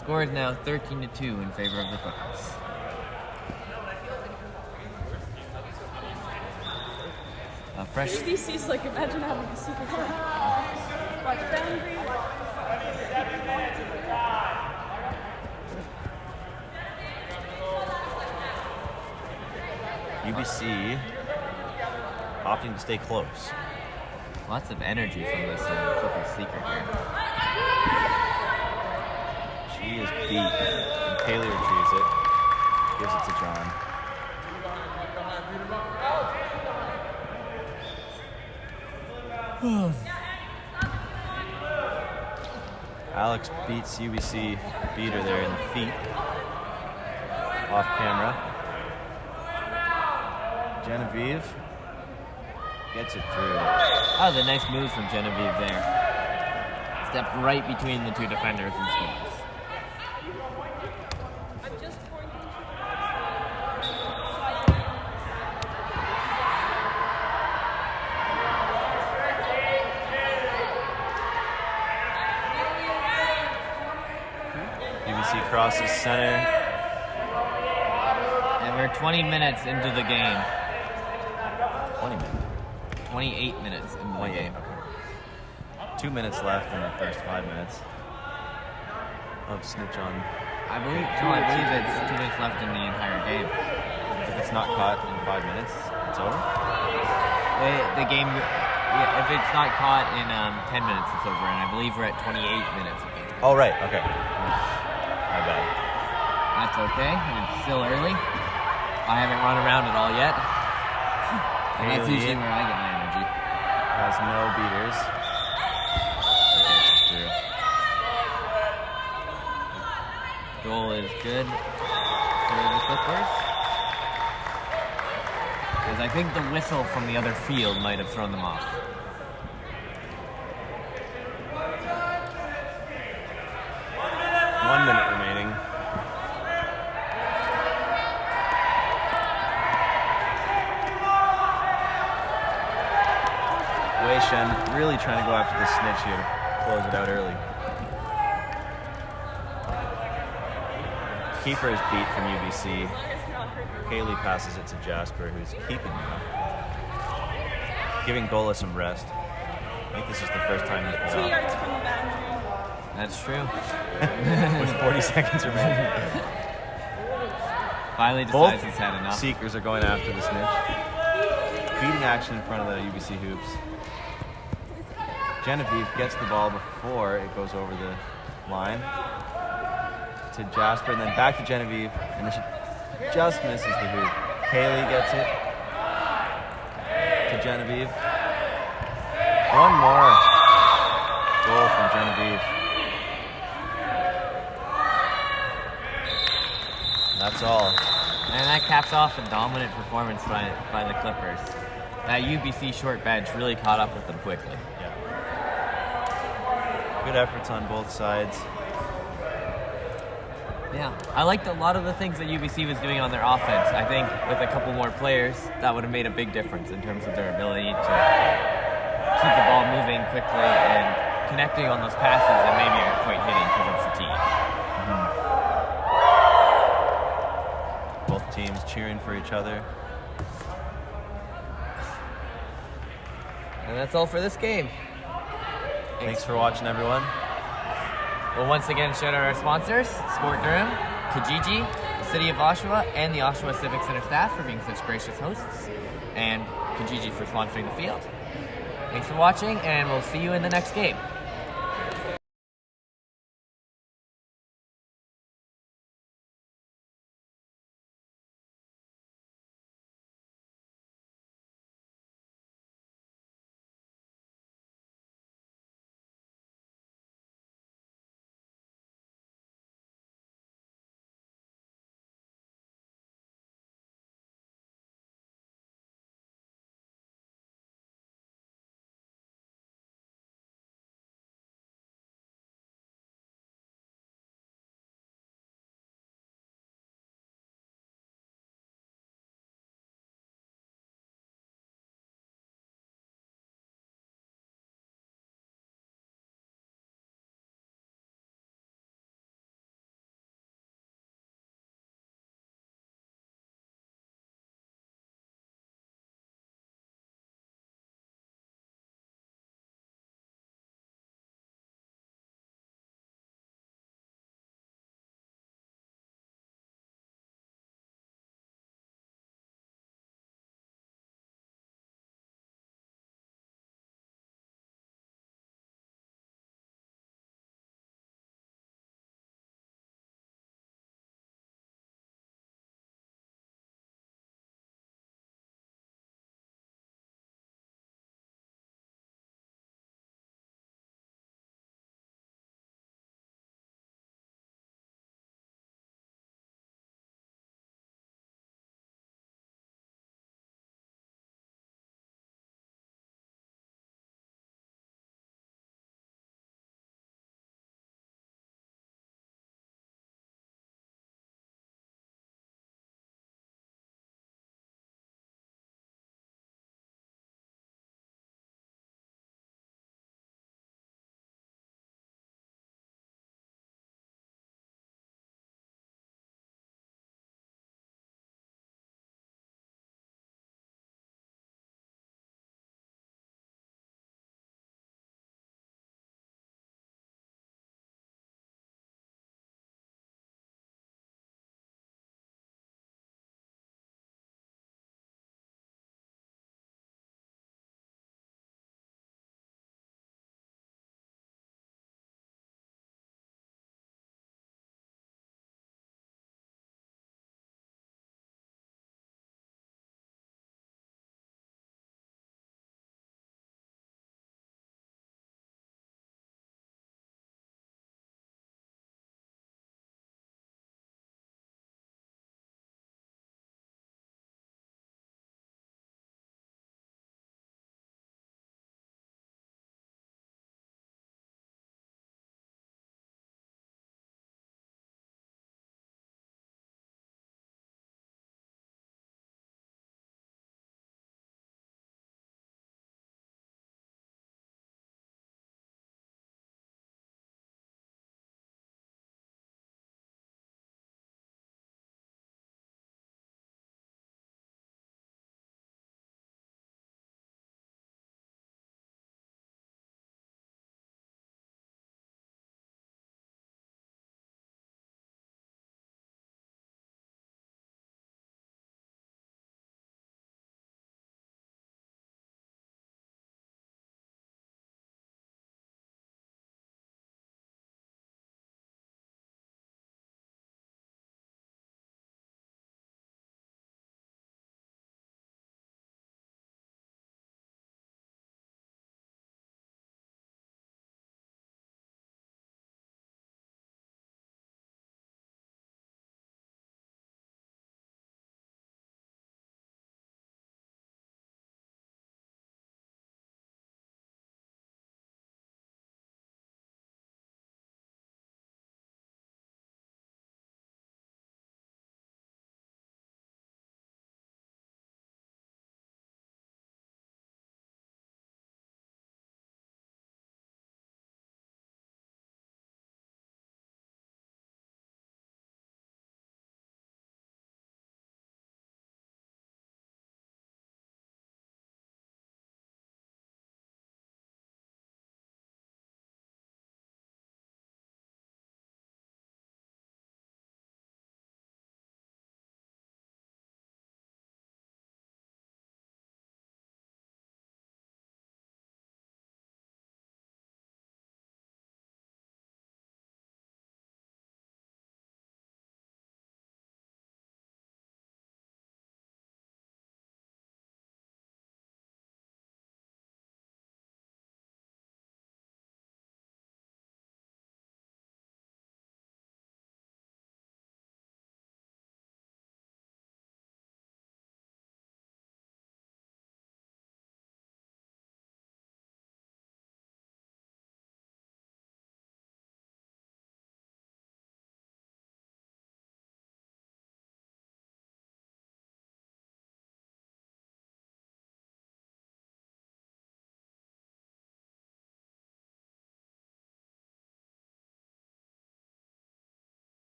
Score is now 13-2 in favor of the Clippers. A fresh. HBC's like, imagine having a secret friend. Watch boundary. UBC opting to stay close. Lots of energy from this Clippers seeker here. She is beat, and Kaylee retrieves it, gives it to John. Alex beats UBC beater there in the feet, off camera. Genevieve gets it through. Oh, the nice moves from Genevieve there. Stepped right between the 2 defenders and scores. UBC crosses center. And we're 20 minutes into the game. 20 minutes. 28 minutes into the game. Okay. 2 minutes left in the first 5 minutes of Snitch on. I believe it's 2 minutes left in the entire game. If it's not caught in 5 minutes, it's over. The game, if it's not caught in 10 minutes, it's over. And I believe we're at 28 minutes of game. Oh, right. Okay. My bad. That's okay. It's still early. I haven't run around at all yet. And that's usually where I get my energy. Has no beaters. Goal is good for the Clippers. Because I think the whistle from the other field might have thrown them off. One minute remaining. Wei Shen really trying to go after the snitch here. Close it out early. Keeper is beat from UBC. Kaylee passes it to Jasper, who's keeping now. Giving Gola some rest. I think this is the first time he's been 2 up. yards from the boundary. That's true. With 40 seconds remaining. Finally Both decides he's had enough. seekers are going after the snitch. Beating action in front of the UBC hoops. Genevieve gets the ball before it goes over the line to Jasper, and then back to Genevieve, and then she just misses the hoop. Kaylee gets it to Genevieve. One more goal from Genevieve. That's all. And that caps off a dominant performance by the Clippers. That UBC short bench really caught up with them quickly. Yeah. Good efforts on both sides. Yeah, I liked a lot of the things that UBC was doing on their offense. I think with a couple more players, that would have made a big difference in terms of their ability to keep the ball moving quickly and connecting on those passes that maybe aren't quite hitting because of fatigue. Both teams cheering for each other. And that's all for this game. Thanks for watching, everyone. We'll once again shout out our sponsors, Sport Durham, Kijiji, the City of Oshawa, and the Oshawa Civic Center staff for being such gracious hosts, and Kijiji for sponsoring the field. Thanks for watching, and we'll see you in the next game.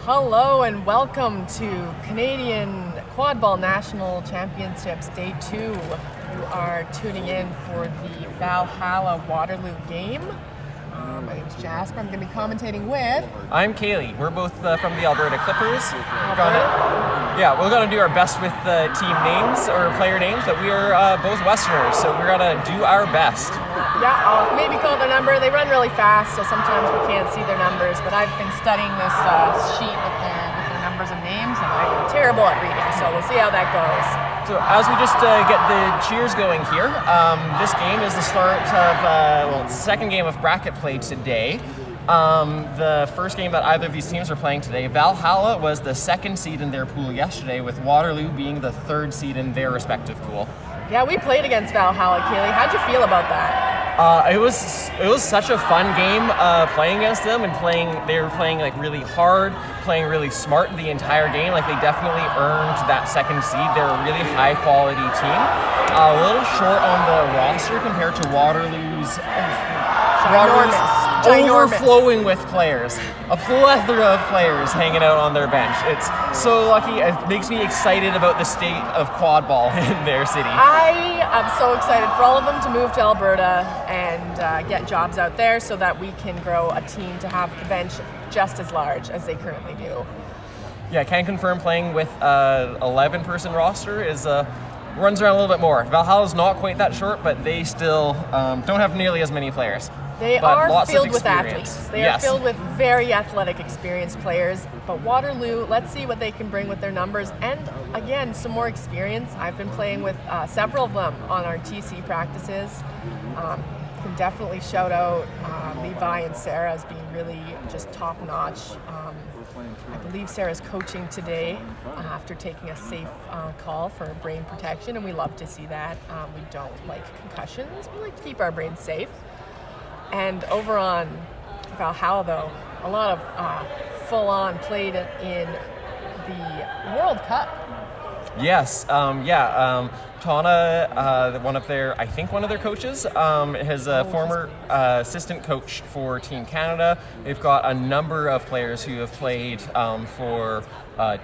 Hello and welcome to Canadian Quad Ball National Championships Day 2. You are tuning in for the Valhalla Waterloo game. My name is Jasper. I'm going to be commentating with... I'm Kaylee. We're both from the Alberta Clippers. Alberta? We're going to do our best with team names or player names, but we are both Westerners, so we're going to do our best. Yeah, I'll maybe call their number. They run really fast, so sometimes we can't see their numbers, but I've been studying this sheet with their numbers and names, and I'm terrible at reading, so we'll see how that goes. So as we just get the cheers going here, this game is the start of, it's the second game of bracket play today. The first game that either of these teams are playing today, Valhalla was the second seed in their pool yesterday, with Waterloo being the third seed in their respective pool. Yeah, we played against Valhalla, Kaylee. How'd you feel about that? It was such a fun game playing against them, and they were playing like really hard, playing really smart the entire game. Like, they definitely earned that second seed. They're a really high quality team. A little short on the roster compared to Waterloo's overflowing with players. A plethora of players hanging out on their bench. It's so lucky. It makes me excited about the state of quad ball in their city. I am so excited for all of them to move to Alberta and get jobs out there so that we can grow a team to have the bench just as large as they currently do. Yeah, I can confirm playing with 11-person roster is runs around a little bit more. Valhalla's not quite that short, but they still don't have nearly as many players. They but are filled with experience. athletes. They are filled with very athletic, experienced players. But Waterloo, let's see what they can bring with their numbers. And again, some more experience. I've been playing with several of them on our TC practices. Can definitely shout out Levi and Sarah as being really just top notch. I believe Sarah's coaching today after taking a safe call for brain protection, and we love to see that. We don't like concussions. We like to keep our brains safe. And over on Valhalla, though, a lot of full-on played in the World Cup. Yes, Tana, one of their coaches, is a former assistant coach for Team Canada. They've got a number of players who have played for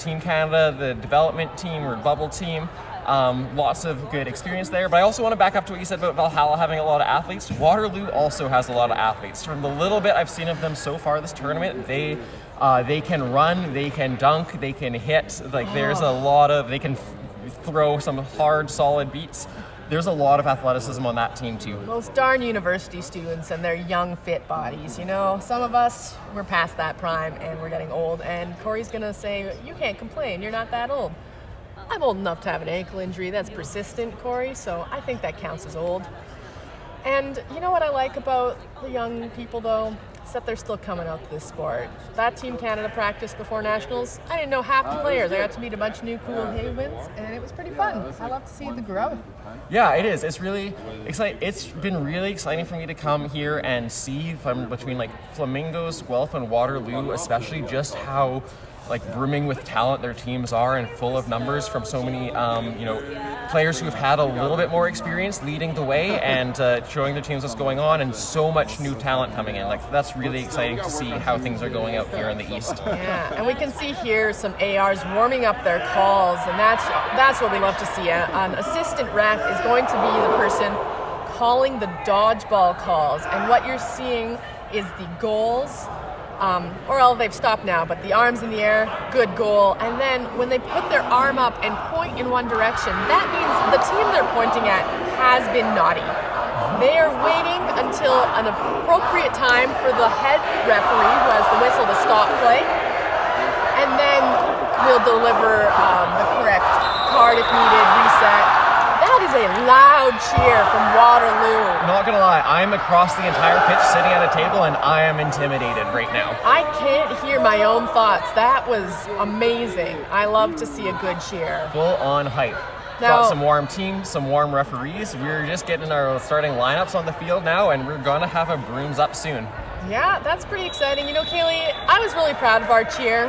Team Canada, the development team or bubble team. Lots of good experience there, but I also want to back up to what you said about Valhalla having a lot of athletes. Waterloo also has a lot of athletes. From the little bit I've seen of them so far this tournament, they can run, they can dunk, they can hit. Like, there's a lot of, they can throw some hard, solid beats. There's a lot of athleticism on that team too. Those darn university students and their young, fit bodies. You know, some of us, we're past that prime and we're getting old. And Corey's gonna say, "You can't complain. You're not that old." I'm old enough to have an ankle injury that's persistent, Corey, so I think that counts as old. And you know what I like about the young people, though? Is that they're still coming out to this sport. That Team Canada practice before Nationals, I didn't know half the players. I got to meet a bunch of new cool humans, and it was pretty fun. I love to see the growth. Yeah, it is. It's really exciting. It's been really exciting for me to come here and see from between like Flamingos, Guelph, and Waterloo, especially just how brimming with talent their teams are, and full of numbers from so many players who have had a little bit more experience leading the way and showing their teams what's going on, and so much new talent coming in. That's really exciting to see how things are going out here in the East. Yeah, and we can see here some ARs warming up their calls, and that's what we love to see. An assistant ref is going to be the person calling the dodgeball calls, and what you're seeing is the goals. They've stopped now, but the arms in the air, good goal. And then when they put their arm up and point in one direction, that means the team they're pointing at has been naughty. They are waiting until an appropriate time for the head referee, who has the whistle, to stop play. And then we'll deliver the correct card if needed, reset. That is a loud cheer from Waterloo. Not gonna lie, I'm across the entire pitch sitting at a table and I am intimidated right now. I can't hear my own thoughts. That was amazing. I love to see a good cheer. Full on hype. Got some warm teams, some warm referees. We're just getting our starting lineups on the field now, and we're gonna have a brooms up soon. Yeah, that's pretty exciting. You know, Kaylee, I was really proud of our cheer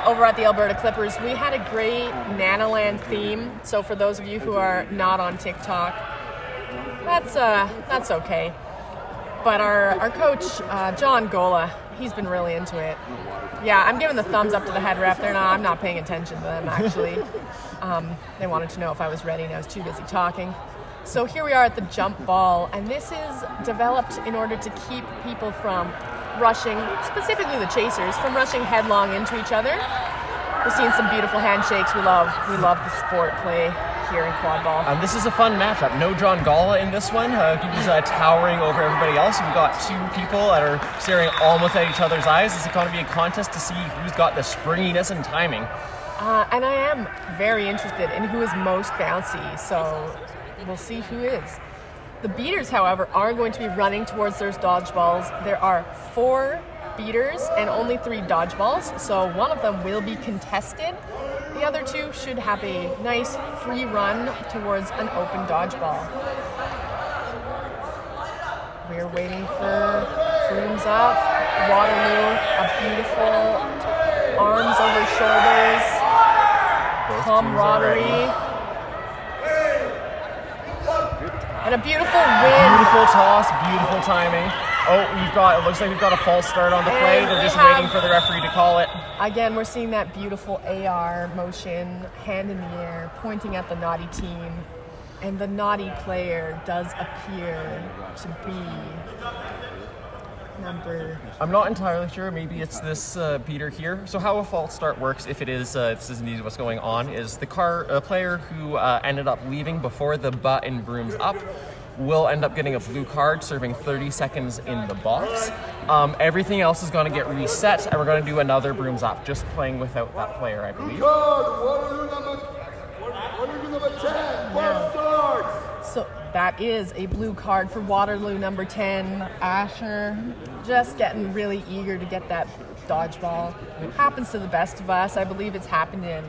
over at the Alberta Clippers. We had a great Nanaland theme. So for those of you who are not on TikTok, that's okay. But our coach, John Gola, He's been really into it. Yeah, I'm giving the thumbs up to the head ref. I'm not paying attention to them, actually. They wanted to know if I was ready, and I was too busy talking. So here we are at the jump ball, and this is developed in order to keep people from rushing, specifically the chasers, from rushing headlong into each other. We're seeing some beautiful handshakes. We love the sport play here in quad ball. This is a fun matchup. No John Galla in this one. He's towering over everybody else. We've got two people that are staring almost at each other's eyes. It's going to be a contest to see who's got the springiness and timing. And I am very interested in who is most bouncy, so we'll see who is. The beaters, however, are going to be running towards their dodgeballs. There are 4 beaters and only 3 dodgeballs, so one of them will be contested. The other 2 should have a nice free run towards an open dodgeball. We're waiting for brooms up. Waterloo, a beautiful arms over shoulders, camaraderie, and a beautiful win. Beautiful toss, beautiful timing. Oh, it looks like we've got a false start on the play. They're just waiting for the referee to call it. Again, we're seeing that beautiful AR motion, hand in the air, pointing at the naughty team. And the naughty player does appear to be number... I'm not entirely sure. Maybe it's this beater here. So how a false start works, if it is, this is indeed what's going on, is the player who ended up leaving before the button brooms up will end up getting a blue card, serving 30 seconds in the box. Everything else is going to get reset, and we're going to do another brooms up, just playing without that player, I believe. So that is a blue card for Waterloo number 10. Asher just getting really eager to get that dodgeball. Happens to the best of us. I believe it's happened in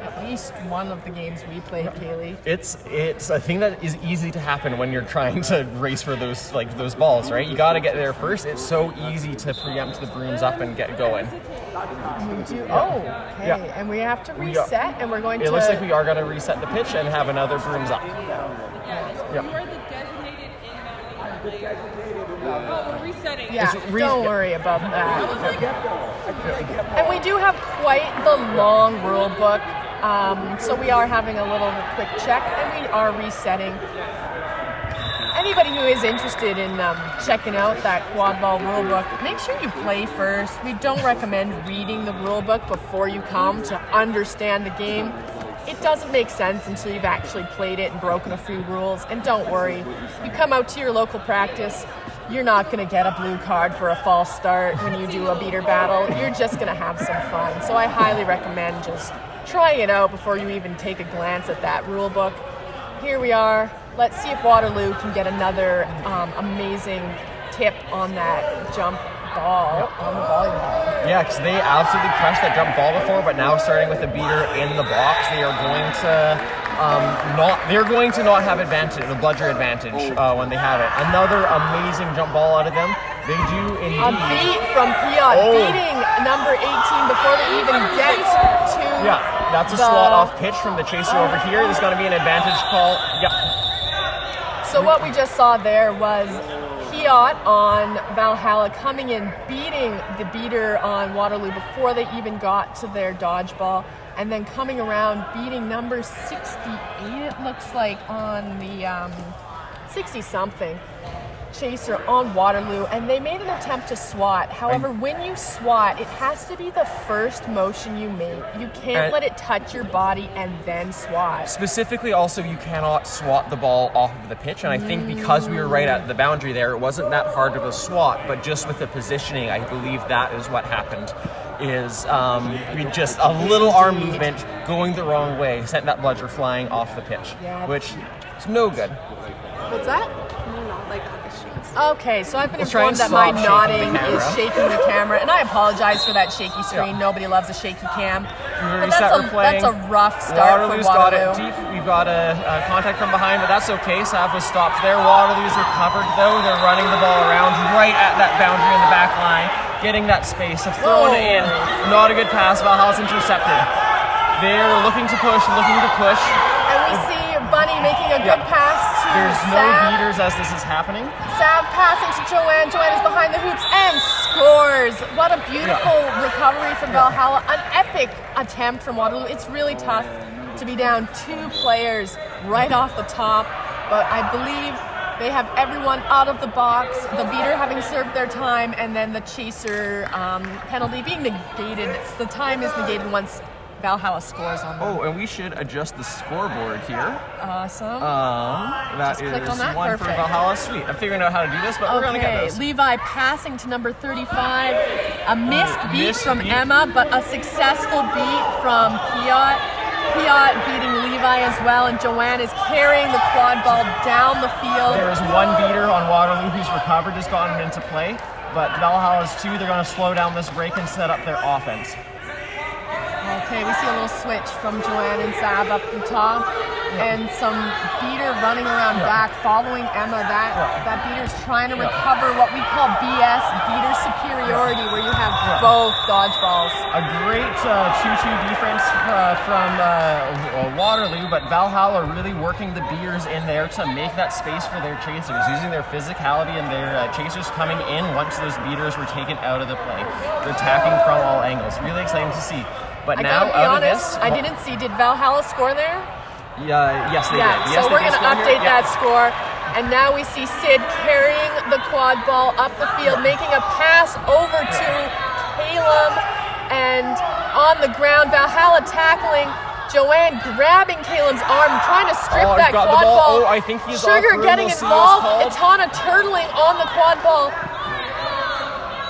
at least one of the games we played, Kaylee. It's a thing that is easy to happen when you're trying to race for those balls, right? You got to get there first. It's so easy to preempt the brooms up and get going. We do. Oh, okay. Yeah. And we have to reset, and we're going to. It looks like we are going to reset the pitch and have another brooms up. Yeah. You are the designated inbound. Oh, we're resetting. Yeah. Don't worry about that. And we do have quite the long rule book. So we are having a little quick check, and we are resetting. Anybody who is interested in checking out that quad ball rulebook, make sure you play first. We don't recommend reading the rulebook before you come to understand the game. It doesn't make sense until you've actually played it and broken a few rules. And don't worry, you come out to your local practice, you're not going to get a blue card for a false start when you do a beater battle. You're just going to have some fun. So I highly recommend just trying it out before you even take a glance at that rule book. Here we are. Let's see if Waterloo can get another amazing tip on that jump ball on the volleyball. Yeah, because they absolutely crushed that jump ball before, but now starting with a beater in the box, they are going to not have advantage, the bludger advantage when they have it. Another amazing jump ball out of them. They do indeed. A beat from Piot, beating number 18 before they even get to. Yeah, that's a slot off pitch from the chaser over here. There's going to be an advantage call. Yep. So what we just saw there was Piot on Valhalla coming in, beating the beater on Waterloo before they even got to their dodgeball, and then coming around beating number 68, it looks like, on the 60-something chaser on Waterloo, and they made an attempt to swat. However, when you swat, it has to be the first motion you make. You can't let it touch your body and then swat. Specifically, also, you cannot swat the ball off of the pitch, and I think because we were right at the boundary there, it wasn't that hard of a swat, but just with the positioning, I believe that is what happened. Is just a little arm movement going the wrong way sent that bludger flying off the pitch, which is no good. What's that? No, like Okay, so I've been informed that my nodding is shaking the camera, and I apologize for that shaky screen. Nobody loves a shaky cam. But that's a rough start Waterloo's for Waterloo. Got it deep. We've got a contact from behind, but that's okay. Sav was stopped there. Waterloo's recovered, though. They're running the ball around right at that boundary in the back line, getting that space. Have thrown it in. Not a good pass. Valhalla's intercepted. They're looking to push, And we see Bunny making a good pass to There's no Sav. beaters as this is happening. Sav passing to Joanne. Joanne is behind the hoops and scores. What a beautiful recovery from Valhalla. An epic attempt from Waterloo. It's really tough to be down 2 players right off the top, but I believe they have everyone out of the box, the beater having served their time, and then the chaser penalty being negated. The time is negated once Valhalla scores on them. Oh, and we should adjust the scoreboard here. Awesome. That Just click is on that. one for Perfect. Valhalla. Sweet. I'm figuring out how to do this, but we're going to get Okay, this. Levi passing to number 35. A missed beat Missed from beat. Emma, but a successful beat from Piot. Piot beating Levi as well, and Joanne is carrying the quad ball down the field. There is one beater on Waterloo who's recovered, has gotten into play, but Valhalla's 2. They're going to slow down this break and set up their offense. Okay, we see a little switch from Joanne and Sav up the top, and some beater running around back, following Emma. That beater's trying to recover what we call BS, beater superiority, where you have both dodgeballs. A great 2-2 defense from Waterloo, but Valhalla really working the beaters in there to make that space for their chasers, using their physicality and their chasers coming in once those beaters were taken out of the play. They're attacking from all angles. Really exciting to see. But I now, gotta be out honest, of this, I didn't see. Did Valhalla score there? yes, they Yeah, did. Yes, so they we're did going to score here. update Yeah. that score. And now we see Sid carrying the quad ball up the field, making a pass over to Caleb. And on the ground, Valhalla tackling. Joanne grabbing Caleb's arm, trying to strip Oh, that got the quad ball. ball. Oh, I think he's Sugar off. getting We'll see involved. what's called. Etana turtling on the quad ball.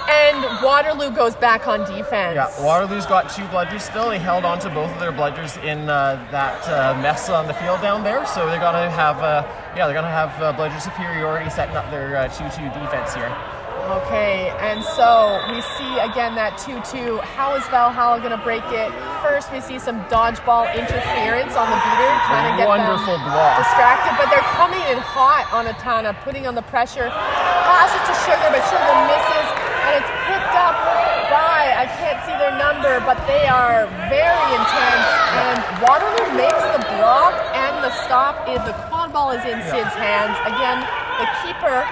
And Waterloo goes back on defense. Yeah, Waterloo's got 2 bludgers still. They held on to both of their bludgers in that mess on the field down there. So they're gonna have, bludger superiority, setting up their 2-2 defense here. Okay, and so we see again that 2-2. How is Valhalla going to break it? First, we see some dodgeball interference on the beater, trying to get Wonderful them block. distracted, but they're coming in hot on Etana, putting on the pressure. Passes to Sugar, but Sugar misses, and it's picked up by, I can't see their number, but they are very intense, and Waterloo makes the block and the stop. The quad ball is in Sid's hands. Again, the keeper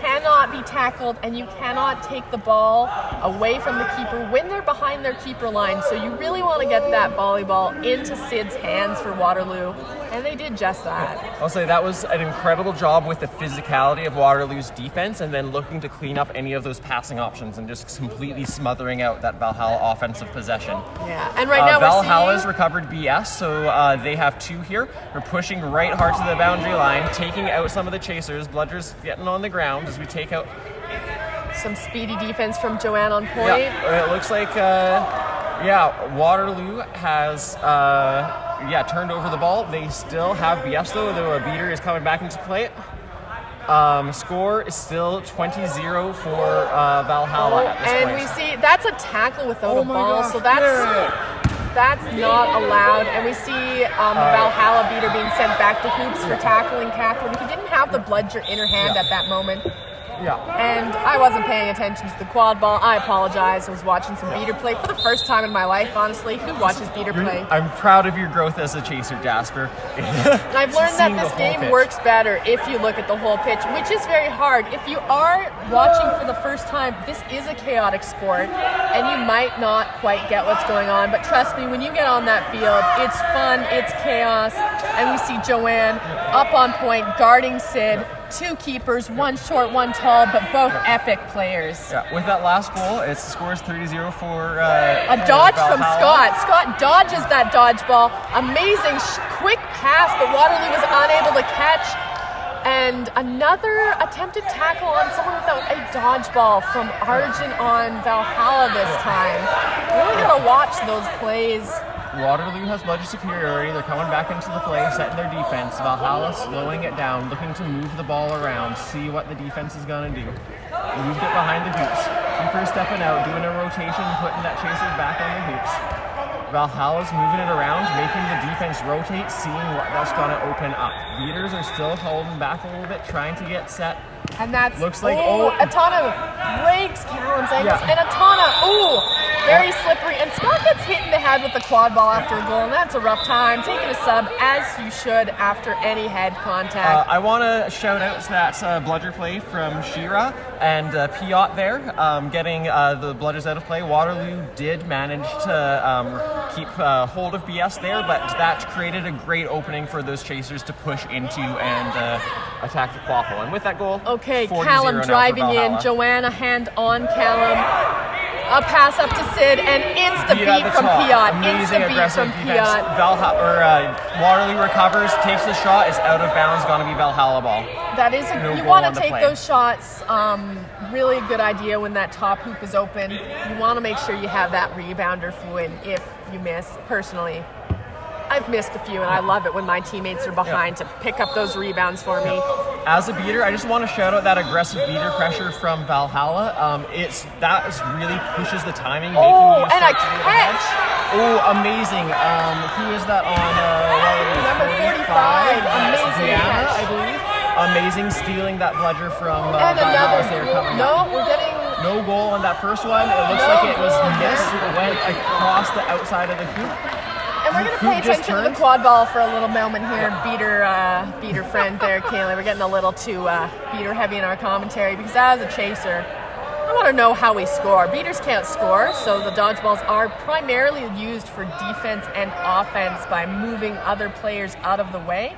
cannot be tackled, and you cannot take the ball away from the keeper when they're behind their keeper line. So you really want to get that volleyball into Sid's hands for Waterloo, and they did just that. I'll say that was an incredible job with the physicality of Waterloo's defense, and then looking to clean up any of those passing options and just completely smothering out that Valhalla offensive possession. Yeah, and right now Valhalla's we're seeing recovered BS, so they have 2 here. They're pushing right hard to the boundary line, taking out some of the chasers. Bludger's getting on the ground as we take out. some speedy defense from Joanne on point. Yeah, it looks like Waterloo has turned over the ball. They still have BS though a beater is coming back into play. Score is still 20-0 for Valhalla at this And point. we see that's a tackle without a my ball, gosh, so that's not allowed. And we see the Valhalla beater being sent back to hoops for tackling Catherine. He didn't have the bludger in her hand at that moment. Yeah. And I wasn't paying attention to the quad ball. I apologize. I was watching some beater play for the first time in my life, honestly. Who watches beater play? I'm proud of your growth as a chaser, Jasper. I've learned that Seeing the this whole game pitch. works better if you look at the whole pitch, which is very hard. If you are watching for the first time, this is a chaotic sport, and you might not quite get what's going on. But trust me, when you get on that field, it's fun, it's chaos, and we see Joanne up on point, guarding Sid. 2 keepers, 1 short, 1 tall, but both epic players. Yeah, with that last goal, it scores 30-0 for A dodge from Valhalla. Scott. Scott dodges that dodgeball. Amazing, quick pass, but Waterloo was unable to catch. And another attempted tackle on someone without a dodgeball from Arjun on Valhalla this time. Really gotta watch those plays. Waterloo has bludger superiority. They're coming back into the play, setting their defense. Valhalla slowing it down, looking to move the ball around, see what the defense is going to do. Moved it behind the hoops. Keeper stepping out, doing a rotation, putting that chaser back on the hoops. Valhalla's moving it around, making the defense rotate, seeing what's going to open up. Beaters are still holding back a little bit, trying to get set. And that's Looks like- Etana breaks Callum's ankles, Yeah. and Etana Very slippery, and Scott gets hit in the head with the quad ball after a goal, and that's a rough time. Taking a sub, as you should, after any head contact. I want to shout out that bludger play from Shira and Piot there, getting the bludgers out of play. Waterloo did manage to keep hold of BS there, but that created a great opening for those chasers to push into and attack the quaffle. And with that goal, Okay, 40-0 Callum now for driving in. Valhalla. Joanna hand on Callum. A pass up to Sid, and insta Beat at beat the from top. Piot. Amazing Insta beat aggressive from defense. Piot. Waterloo recovers, takes the shot, is out of bounds, going to be Valhalla ball. That is, No you goal want on to the take play. those shots. Really a good idea when that top hoop is open. You want to make sure you have that rebounder when if you miss. Personally, I've missed a few, and I love it when my teammates are behind to pick up those rebounds for me. As a beater, I just want to shout out that aggressive beater pressure from Valhalla. That really pushes the timing, making Oh, you and a start to get ahead. catch! Oh, amazing! Who is that on? Number 45. Amazing Diana, catch. I believe. Amazing stealing that bludger from And Valhalla another. as they were coming up. No, we're getting. No goal on that first one. It looks No like it was goal. missed. It went across the outside of the hoop. And we're going to Who pay just attention to the turned? quad ball for a little moment here. Beater friend there, Kaylee. We're getting a little too beater heavy in our commentary because as a chaser, I want to know how we score. Beaters can't score, so the dodgeballs are primarily used for defense and offense by moving other players out of the way,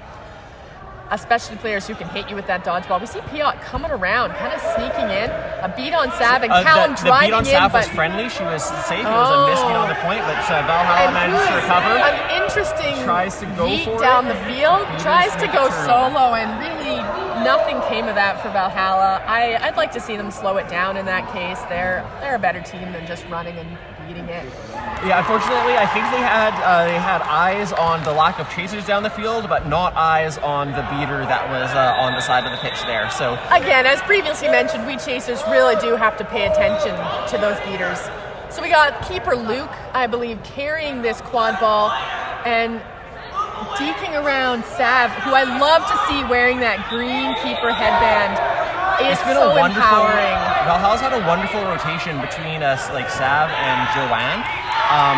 especially players who can hit you with that dodgeball. We see Piot coming around, kind of sneaking in. A beat on Sav and Callum The driving beat on in, Sav but was friendly. She was safe. It was a miss beat on the point, but Valhalla managed to recover. An interesting Tries to go beat for down it. the field, Beaters tries to make go a turn. solo, and really nothing came of that for Valhalla. I'd like to see them slow it down in that case. They're a better team than just running and beating it. Yeah, unfortunately, I think they had eyes on the lack of chasers down the field, but not eyes on the beater that was on the side of the pitch there. So Again, as previously mentioned, we chasers really do have to pay attention to those beaters. So we got keeper Luke, I believe, carrying this quad ball and deking around Sav, who I love to see wearing that green keeper headband. It's been so a wonderful. empowering. Valhalla's had a wonderful rotation between us, like Sav and Joanne,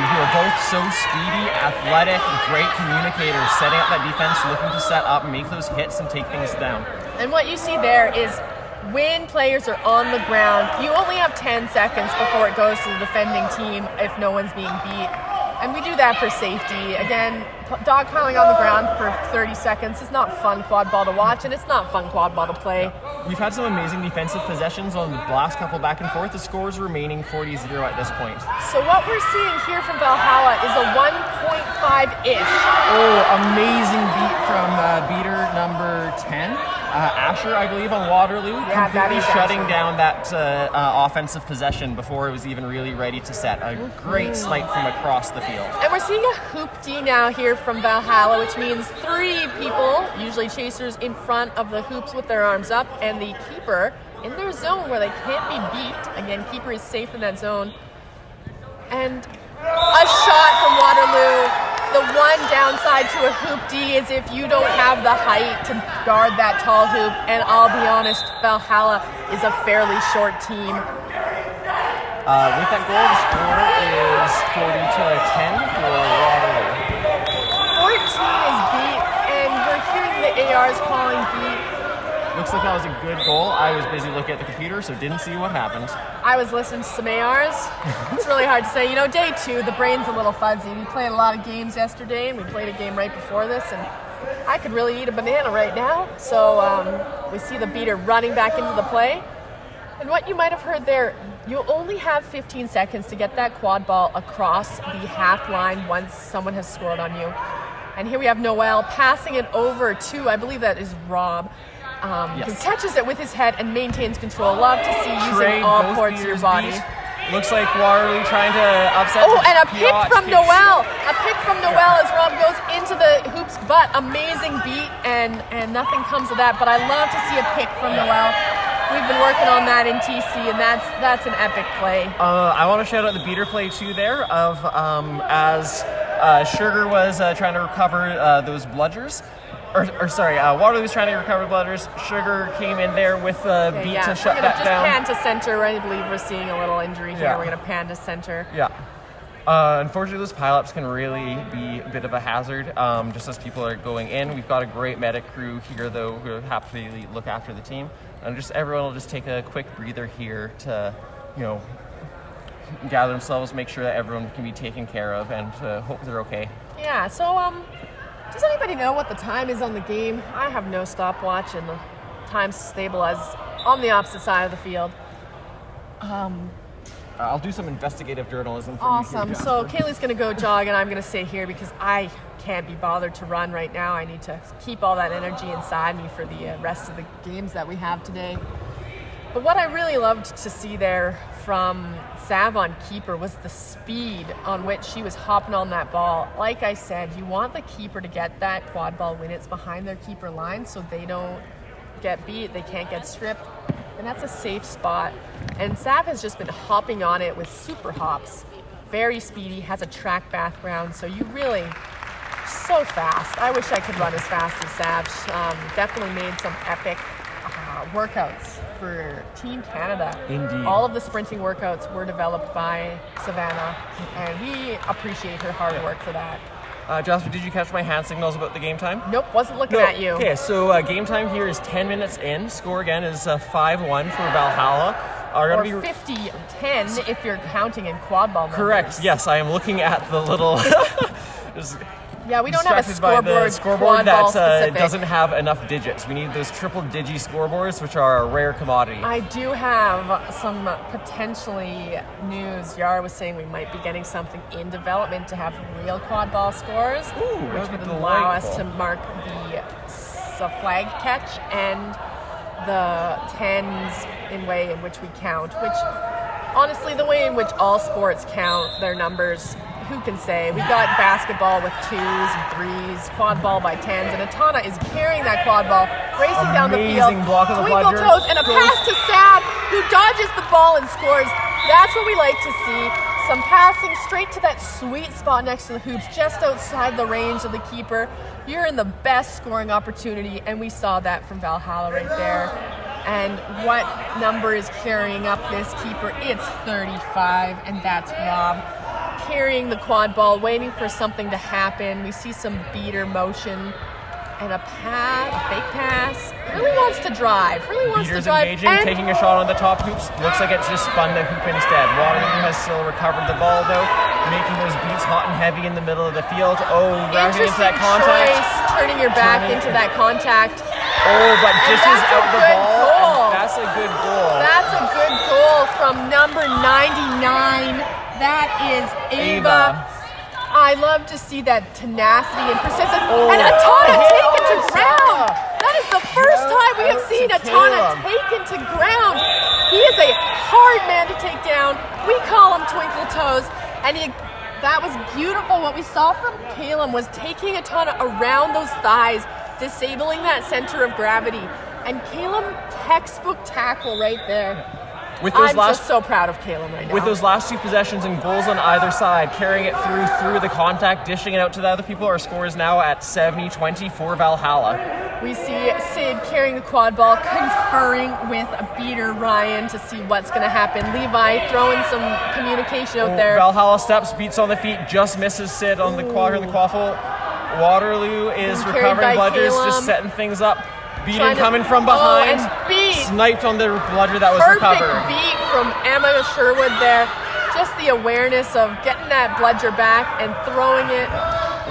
who are both so speedy, athletic, great communicators, setting up that defense, looking to set up, make those hits, and take things down. And what you see there is when players are on the ground, you only have 10 seconds before it goes to the defending team if no one's being beat. And we do that for safety. Again, dogpiling on the ground for 30 seconds is not fun quad ball to watch, and it's not fun quad ball to play. We've had some amazing defensive possessions on the last couple back and forth. The score's remaining 40-0 at this point. So what we're seeing here from Valhalla is a 1.5-ish. Oh, amazing beat from beater number 10. Asher, I believe, on Waterloo, Yeah, that completely is shutting Asher. down that offensive possession before it was even really ready to set. A great snipe from across the field. And we're seeing a hoop D now here from Valhalla, which means 3 people, usually chasers, in front of the hoops with their arms up, and the keeper in their zone where they can't be beat. Again, keeper is safe in that zone. And a shot from Waterloo. The one downside to a hoop D is if you don't have the height to guard that tall hoop, and I'll be honest, Valhalla is a fairly short team. With that goal, the score is 40-10 for Waterloo. 14 is beat, and we're hearing the ARs calling beat. Looks like that was a good goal. I was busy looking at the computer, so didn't see what happened. I was listening to some ARs. It's really hard to say. You know, day 2, the brain's a little fuzzy. We played a lot of games yesterday, and we played a game right before this, and I could really eat a banana right now. So we see the beater running back into the play. And what you might have heard there, you only have 15 seconds to get that quad ball across the half line once someone has scored on you. And here we have Noel passing it over to, I believe that is Rob, who Yes. catches it with his head and maintains control. Love to see using Trade all both parts of your beaters body. beat. Looks like Waterloo trying to upset. Oh, the and a pick Piot from kicks. Noel. A pick from Noel as Rob goes into the hoops, but amazing beat, and nothing comes of that. But I love to see a pick from Noel. We've been working on that in TC, and that's an epic play. I want to shout out the beater play too there of as Sugar was trying to recover those bludgers. Waterloo's trying to recover blunders. Sugar came in there with beat to shut that just down. Pan to center. I believe we're seeing a little injury here. Yeah. We're going to pan to center. Yeah. Unfortunately, those pileups can really be a bit of a hazard just as people are going in. We've got a great medic crew here, though, who happily look after the team. And just everyone will just take a quick breather here to, gather themselves, make sure that everyone can be taken care of, and hope they're okay. Yeah, so does anybody know what the time is on the game? I have no stopwatch, and the time's stable as on the opposite side of the field. I'll do some investigative journalism for Awesome. you. So Kaylee's going to go jog, and I'm going to stay here because I can't be bothered to run right now. I need to keep all that energy inside me for the rest of the games that we have today. But what I really loved to see there from Sav on keeper was the speed on which she was hopping on that ball. Like I said, you want the keeper to get that quad ball when it's behind their keeper line so they don't get beat, they can't get stripped. And that's a safe spot. And Sav has just been hopping on it with super hops. Very speedy, has a track background, so you really, so fast. I wish I could run as fast as Sav. Definitely made some epic workouts for Team Canada. Indeed. All of the sprinting workouts were developed by Savannah, and we appreciate her hard work for that. Jasper, did you catch my hand signals about the game time? Nope, wasn't looking at you. Okay, so game time here is 10 minutes in. Score again is 5-1 for Valhalla. Or 50-10 if you're counting in quad ball numbers. Correct, yes, I am looking at the little... Yeah, we don't have a distracted by the scoreboard quad ball that specific. doesn't have enough digits. We need those triple digi scoreboards, which are a rare commodity. I do have some potentially news. Yara was saying we might be getting something in development to have real quad ball scores, which would allow us to mark the flag catch and the 10s in way in which we count, which honestly, the way in which all sports count their numbers, who can say? We got basketball with 2s and 3s, quad ball by 10s, and Atana is carrying that quad ball, racing down the field, block of the twinkle bludger. toes, and a pass to Sav, who dodges the ball and scores. That's what we like to see. Some passing straight to that sweet spot next to the hoops, just outside the range of the keeper. You're in the best scoring opportunity, and we saw that from Valhalla right there. And what number is carrying up this keeper? It's 35, and that's Rob. Carrying the quad ball, waiting for something to happen. We see some beater motion and a fake pass. Really wants to drive. Beater's engaging, taking a shot on the top hoops. Looks like it's just spun the hoop instead. Waterloo has still recovered the ball though, making those beats hot and heavy in the middle of the field. Oh, rounding into that contact. Choice, turning your back into that contact. Oh, but dishes out the ball. Goal. And that's a good goal. That's a good goal from number 99. That is Ava. I love to see that tenacity and persistence. And Atana taken to ground. That is the first time we have seen Atana taken to ground. He is a hard man to take down. We call him Twinkle Toes. And that was beautiful. What we saw from Caleb was taking Atana around those thighs, disabling that center of gravity. And Caleb, textbook tackle right there. I'm just so proud of Caleb right now. With those last two possessions and goals on either side, carrying it through the contact, dishing it out to the other people, our score is now at 70-20 for Valhalla. We see Sid carrying the quad ball, conferring with a beater Ryan to see what's going to happen. Levi throwing some communication out there. Valhalla steps, beats on the feet, just misses Sid on the quaffle. Waterloo is recovering bludgers, just setting things up. Beating coming from behind, sniped on the bludger that was recovered. Perfect beat from Emma Sherwood there. Just the awareness of getting that bludger back and throwing it.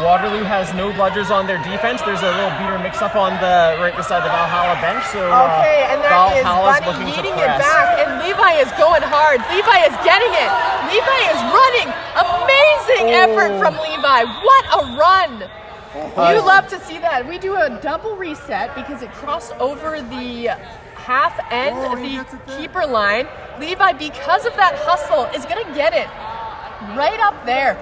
Waterloo has no bludgers on their defense. There's a little beater mix-up on the right beside the Valhalla bench. So okay, and that is Valhalla's Bunny looking eating to it press. back, and Levi is going hard. Levi is getting it. Levi is running. Amazing effort from Levi. What a run. You love to see that. We do a double reset because it crossed over the half end, the keeper line. Levi, because of that hustle, is going to get it right up there.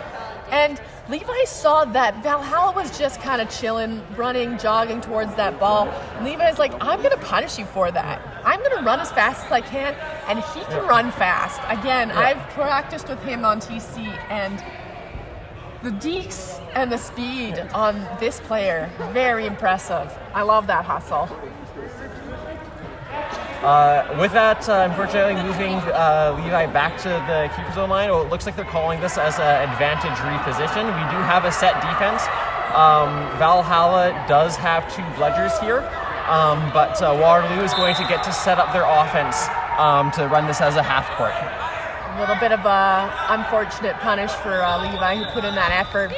And Levi saw that Valhalla was just kind of chilling, running, jogging towards that ball. Levi's like, I'm going to punish you for that. I'm going to run as fast as I can, and he can run fast. Again, I've practiced with him on TC, and The dekes and the speed on this player, very impressive. I love that hustle. With that, unfortunately, moving Levi back to the keeper zone line. It looks like they're calling this as an advantage reposition. We do have a set defense. Valhalla does have 2 bludgers here, but Waterloo is going to get to set up their offense to run this as a half court. A little bit of a unfortunate punish for Levi, who put in that effort,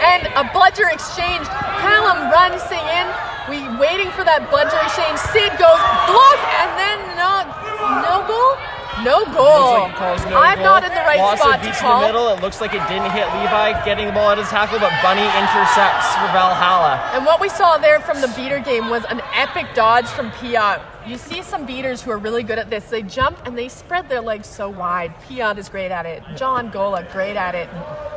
and a bludger exchange. Callum racing in. We waiting for that bludger exchange. Sid goes block, and then no goal. No goal. I'm not in the right spot to call. In the middle. It looks like it didn't hit Levi getting the ball at his tackle, but Bunny intercepts for Valhalla. And what we saw there from the beater game was an epic dodge from Piot. You see some beaters who are really good at this. They jump and they spread their legs so wide. Piot is great at it. John Gola, great at it.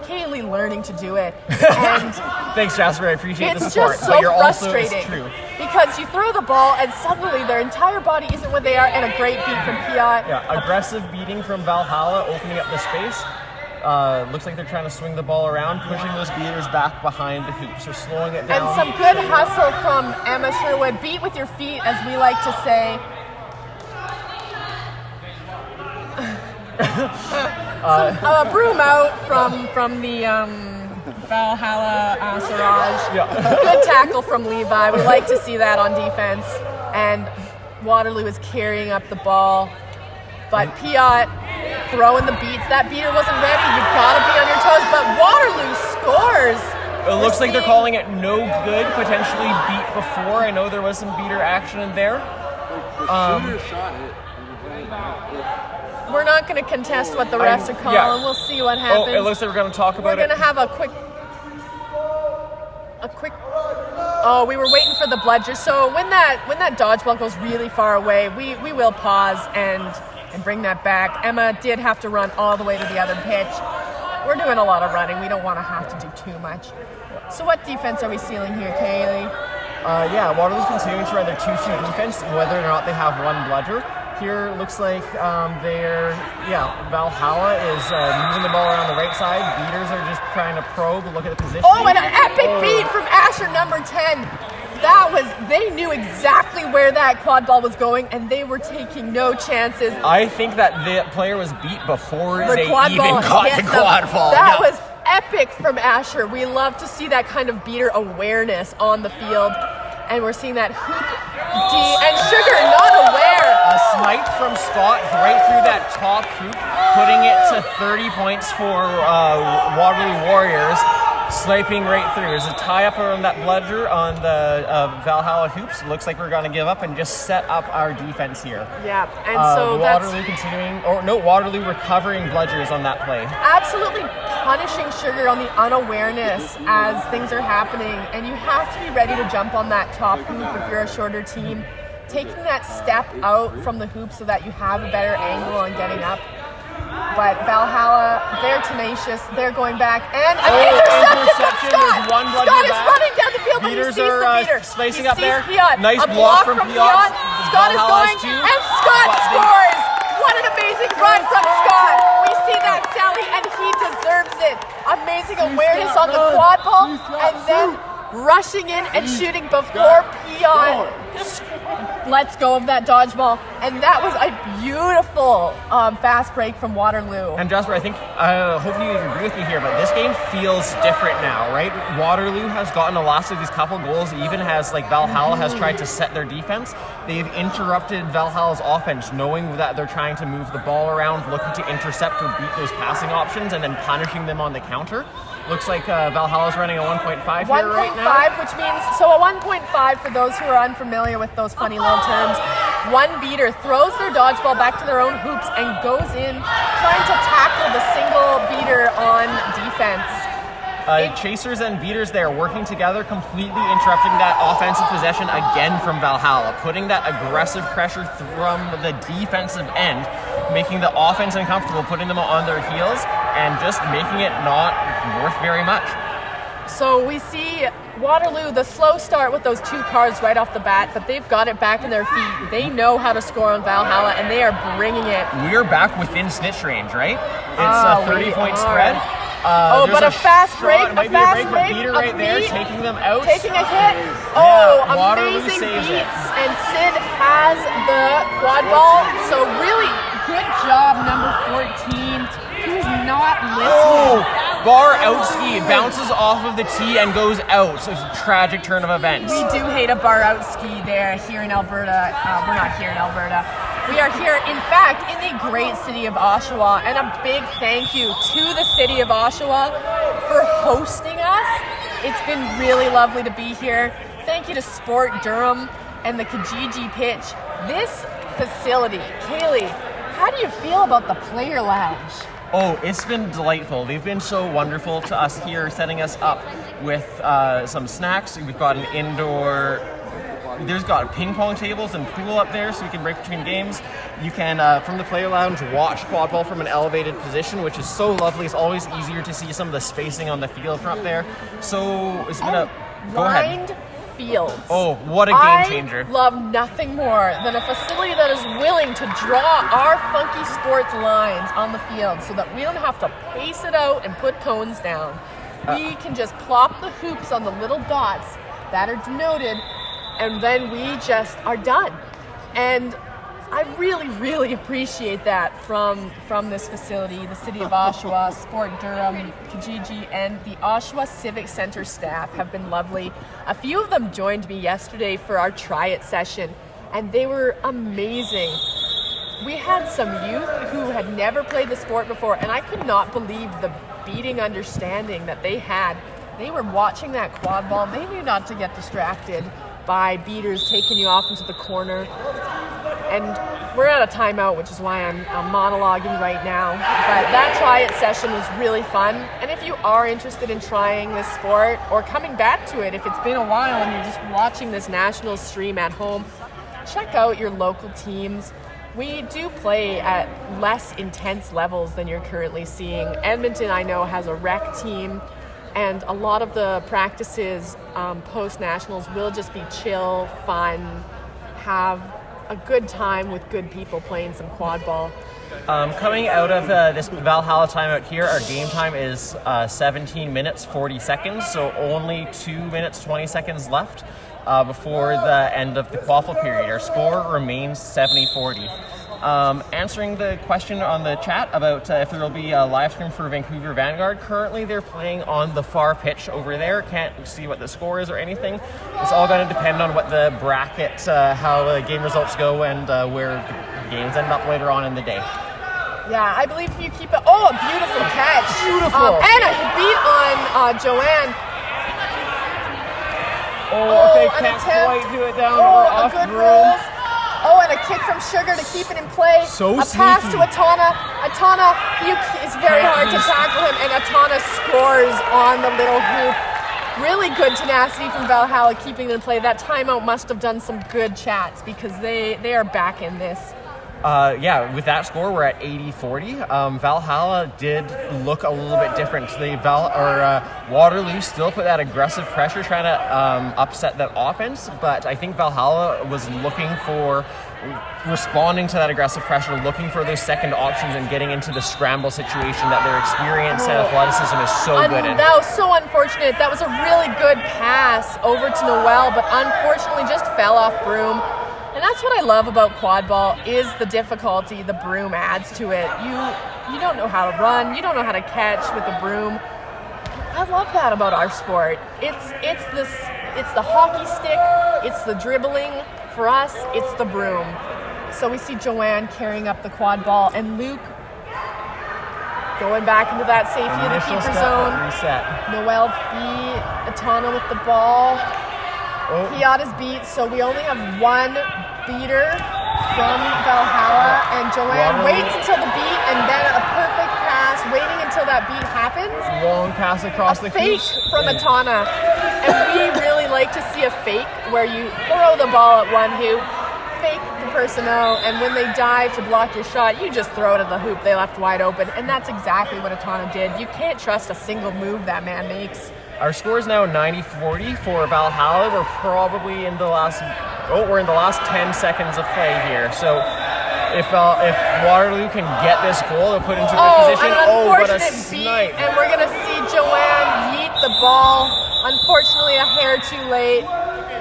Kaylee learning to do it. And thanks, Jasper. I appreciate the it's support. just so But frustrating it's true. because you throw the ball and suddenly their entire body isn't where they are, and a great beat from Piot. Yeah, aggressive beating from Valhalla, opening up the space. Looks like they're trying to swing the ball around, pushing those beaters back behind the hoops, so slowing it down. And some good hustle from Emma Sherwood. Beat with your feet, as we like to say. Broom out from the Valhalla Siraj. Yeah. Good tackle from Levi. We like to see that on defense. And Waterloo is carrying up the ball. But Piot throwing the beats. That beater wasn't ready. You've got to be on your toes. But Waterloo scores. It looks like they're calling it no good, potentially beat before. I know there was some beater action in there. We're not going to contest what the refs are calling. Yeah. We'll see what happens. Oh, it looks like we're going to talk about We're going to have a quick. Oh, we were waiting for the bludger. So when that dodgeball goes really far away, we will pause and bring that back. Emma did have to run all the way to the other pitch. We're doing a lot of running. We don't want to have to do too much. So what defense are we sealing here, Kaylee? Waterloo's continuing to run their 2-2 defense, whether or not they have one bludger. Here looks like Valhalla is moving the ball around the right side. Beaters are just trying to probe, look at the position. Oh, and an epic beat from Asher, number 10. They knew exactly where that quad ball was going, and they were taking no chances. I think that the player was beat before they quad even ball caught hit the quad ball. That was epic from Asher. We love to see that kind of beater awareness on the field. And we're seeing that hoop D, and Sugar not aware. A snipe from Scott right through that top hoop, putting it to 30 points for Waterloo Warriors. Sniping right through. There's a tie-up around that bludger on the Valhalla hoops. Looks like we're going to give up and just set up our defense here. Yeah, and so Waterloo Waterloo recovering bludgers on that play. Absolutely punishing Sugar on the unawareness as things are happening, and you have to be ready to jump on that top hoop if you're a shorter team. Taking that step out from the hoop so that you have a better angle on getting up. But Valhalla, they're tenacious. They're going back, and an interception from Scott. Scott is running down the field, but he sees the beater. Spacing he up there. Piot. Nice a block from Piot. Scott is going, and Scott scores. What an amazing run from Scott. We see that, Sally, and he deserves it. Amazing awareness on the quad ball, and then rushing in and shooting before Piot lets go of that dodgeball. And that was a beautiful fast break from Waterloo. And Jasper, I think, hopefully you agree with me here, but this game feels different now, right? Waterloo has gotten the last of these couple goals, even as Valhalla has tried to set their defense. They've interrupted Valhalla's offense, knowing that they're trying to move the ball around, looking to intercept or beat those passing options, and then punishing them on the counter. Looks like Valhalla's running a 1.5 here right now. 1.5, which means, so a 1.5 for those who are unfamiliar with those funny little terms. One beater throws their dodgeball back to their own hoops and goes in trying to tackle the single beater on defense. Chasers and beaters there working together, completely interrupting that offensive possession again from Valhalla, putting that aggressive pressure from the defensive end, making the offense uncomfortable, putting them on their heels, and just making it not worth very much. So we see Waterloo, the slow start with those 2 cards right off the bat, but they've got it back in their feet. They know how to score on Valhalla, and they are bringing it. We're back within snitch range, right? It's a 30-point spread. There's but a fast shot, break, it might a be a fast break, break, but Beater a right there, beat, taking them out. taking a hit. Waterloo Amazing saves it. beats, and Sid has the quad ball. So really good job, number 14. He was not listening. Bar out ski, bounces off of the tee and goes out. So it's a tragic turn of events. We do hate a bar out ski there here in Alberta. We're not here in Alberta. We are here, in fact, in the great city of Oshawa, and a big thank you to the city of Oshawa for hosting us. It's been really lovely to be here. Thank you to Sport Durham and the Kijiji Pitch. This facility, Kaylee, how do you feel about the player lounge? Oh, it's been delightful. They've been so wonderful to us here, setting us up with some snacks. We've got an indoor, there's got ping pong tables and pool up there so we can break between games. You can, from the player lounge, watch quad ball from an elevated position, which is so lovely. It's always easier to see some of the spacing on the field from up there. So it's been go ahead. Fields. Oh, what a game changer. I love nothing more than a facility that is willing to draw our funky sports lines on the field so that we don't have to pace it out and put cones down. We can just plop the hoops on the little dots that are denoted, and then we just are done. And I really, really appreciate that from this facility, the City of Oshawa, Sport Durham, Kijiji, and the Oshawa Civic Center staff have been lovely. A few of them joined me yesterday for our Try It session, and they were amazing. We had some youth who had never played the sport before, and I could not believe the beating understanding that they had. They were watching that quad ball. They knew not to get distracted by beaters taking you off into the corner. And we're at a timeout, which is why I'm monologuing right now. But that Try It session was really fun. And if you are interested in trying this sport or coming back to it, if it's been a while and you're just watching this national stream at home, check out your local teams. We do play at less intense levels than you're currently seeing. Edmonton, I know, has a rec team. And a lot of the practices post-nationals will just be chill, fun, have a good time with good people playing some quad ball. Coming out of this Valhalla timeout here, our game time is 17 minutes 40 seconds, so only 2 minutes 20 seconds left before the end of the quaffle period. Our score remains 70-40. Answering the question on the chat about if there will be a live stream for Vancouver Vanguard, currently they're playing on the far pitch over there. Can't see what the score is or anything. It's all going to depend on what the bracket, how the game results go, and where the games end up later on in the day. Yeah, I believe if you keep it. Oh, a beautiful catch. Beautiful. And a beat on Joanne. Oh, they can't attempt. quite do it down or A off good room. rolls. Oh, and a kick from Sugar to keep it in play. So a pass sneaky. to Atana. Atana, it's very hard to tackle him, and Atana scores on the little hoop. Really good tenacity from Valhalla, keeping it in play. That timeout must have done some good chats because they are back in this. Yeah, with that score, we're at 80-40. Valhalla did look a little bit different. Waterloo still put that aggressive pressure, trying to upset that offense, but I think Valhalla was looking for responding to that aggressive pressure, looking for those second options and getting into the scramble situation that their experience and athleticism is so good in. That was so unfortunate. That was a really good pass over to Noel, but unfortunately just fell off broom. And that's what I love about quad ball is the difficulty the broom adds to it. You don't know how to run, you don't know how to catch with the broom. I love that about our sport. It's the hockey stick, it's the dribbling. For us, it's the broom. So we see Joanne carrying up the quad ball and Luke going back into that safety of the keeper zone. Reset. Noel beat Atana with the ball. Piata's beat, so we only have one beater from Valhalla, and Joanne waits until the beat, and then a perfect pass, waiting until that beat happens. Long pass across the fake crease. from Atana, and we really like to see a fake where you throw the ball at one hoop, fake the person out, and when they dive to block your shot, you just throw it at the hoop they left wide open, and that's exactly what Atana did. You can't trust a single move that man makes. Our score is now 90-40 for Valhalla. We're probably in the last 10 seconds of play here. So if Waterloo can get this goal, they'll put into good position. An What a unfortunate beat, snipe. and we're going to see Joanne yeet the ball. Unfortunately, a hair too late,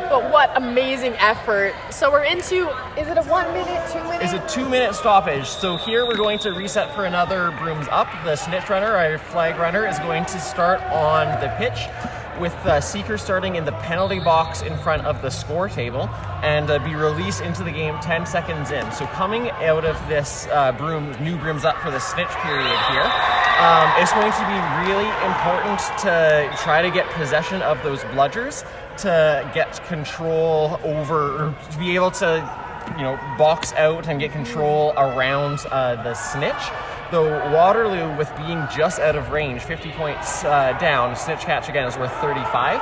but what amazing effort. So we're into, is it a 1 minute, 2 minute? Is a 2-minute stoppage. So here we're going to reset for another brooms up. The snitch runner, our flag runner, is going to start on the pitch with Seeker starting in the penalty box in front of the score table and be released into the game 10 seconds in. So coming out of this new brooms up for the snitch period here, it's going to be really important to try to get possession of those bludgers to get control over, or to be able to box out and get control around the snitch. Though Waterloo, with being just out of range, 50 points down, snitch catch again is worth 35.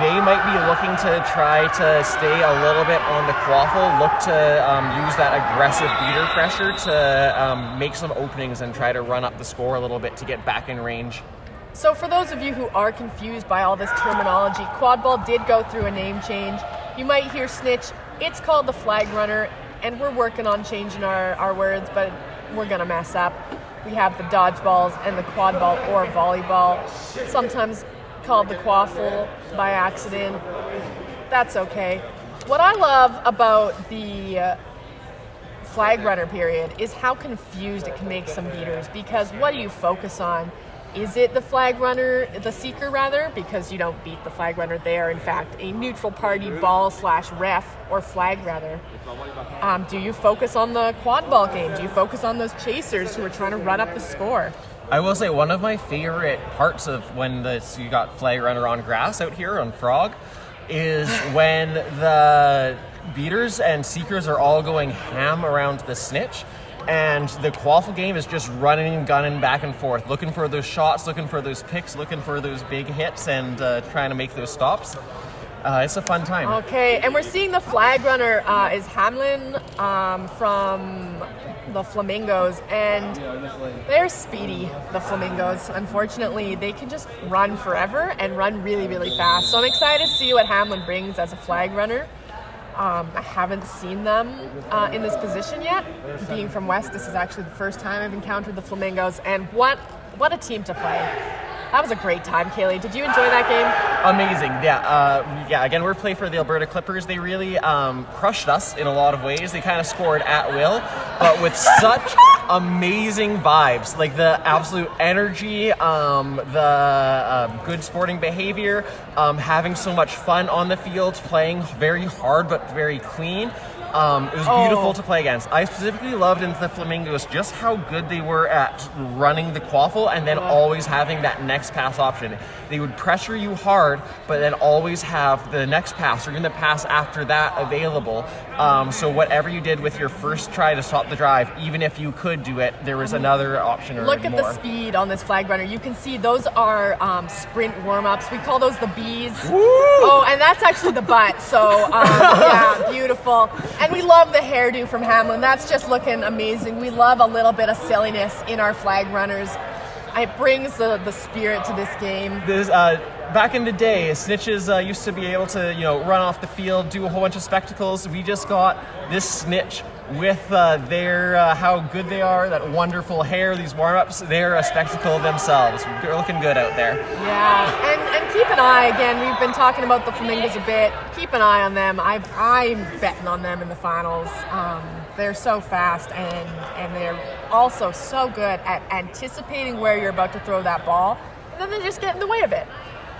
They might be looking to try to stay a little bit on the quaffle, look to use that aggressive beater pressure to make some openings and try to run up the score a little bit to get back in range. So for those of you who are confused by all this terminology, quad ball did go through a name change. You might hear snitch. It's called the flag runner, and we're working on changing our words, but we're gonna mess up. We have the dodgeballs and the quad ball or volleyball, sometimes called the quaffle by accident. That's okay. What I love about the flag runner period is how confused it can make some beaters, because what do you focus on? Is it the flag runner, the seeker rather? Because you don't beat the flag runner. They are in fact a neutral party ball/ref or flag rather. Do you focus on the quad ball game? Do you focus on those chasers who are trying to run up the score? I will say one of my favorite parts of when you got flag runner on grass out here on Frog is when the beaters and seekers are all going ham around the snitch. And the quaffle game is just running and gunning back and forth, looking for those shots, looking for those picks, looking for those big hits, and trying to make those stops. It's a fun time. Okay, and we're seeing the flag runner is Hamlin from the Flamingos, and they're speedy, the Flamingos. Unfortunately, they can just run forever and run really, really fast. So I'm excited to see what Hamlin brings as a flag runner. I haven't seen them in this position yet. Being from West, this is actually the first time I've encountered the Flamingos, and what a team to play. That was a great time, Kaylee. Did you enjoy that game? Amazing, yeah. Again, we're playing for the Alberta Clippers. They really crushed us in a lot of ways. They kind of scored at will, but with such amazing vibes, like the absolute energy, the good sporting behavior, having so much fun on the field, playing very hard but very clean. It was beautiful to play against. I specifically loved in the Flamingos just how good they were at running the quaffle and then always having that next pass option. They would pressure you hard, but then always have the next pass or even the pass after that available. So whatever you did with your first try to stop the drive, even if you could do it, there was another option or Look more. at the speed on this flag runner. You can see those are sprint warm-ups. We call those the bees. Woo! Oh, and that's actually the butt. So, yeah, beautiful. And we love the hairdo from Hamlin. That's just looking amazing. We love a little bit of silliness in our flag runners. It brings the spirit to this game. Back in the day, snitches used to be able to, run off the field, do a whole bunch of spectacles. We just got this snitch with their how good they are, that wonderful hair, these warm-ups. They're a spectacle themselves. They're looking good out there. Yeah, and keep an eye. Again, we've been talking about the Flamingos a bit. Keep an eye on them. I'm betting on them in the finals. They're so fast, and they're also so good at anticipating where you're about to throw that ball, and then they just get in the way of it,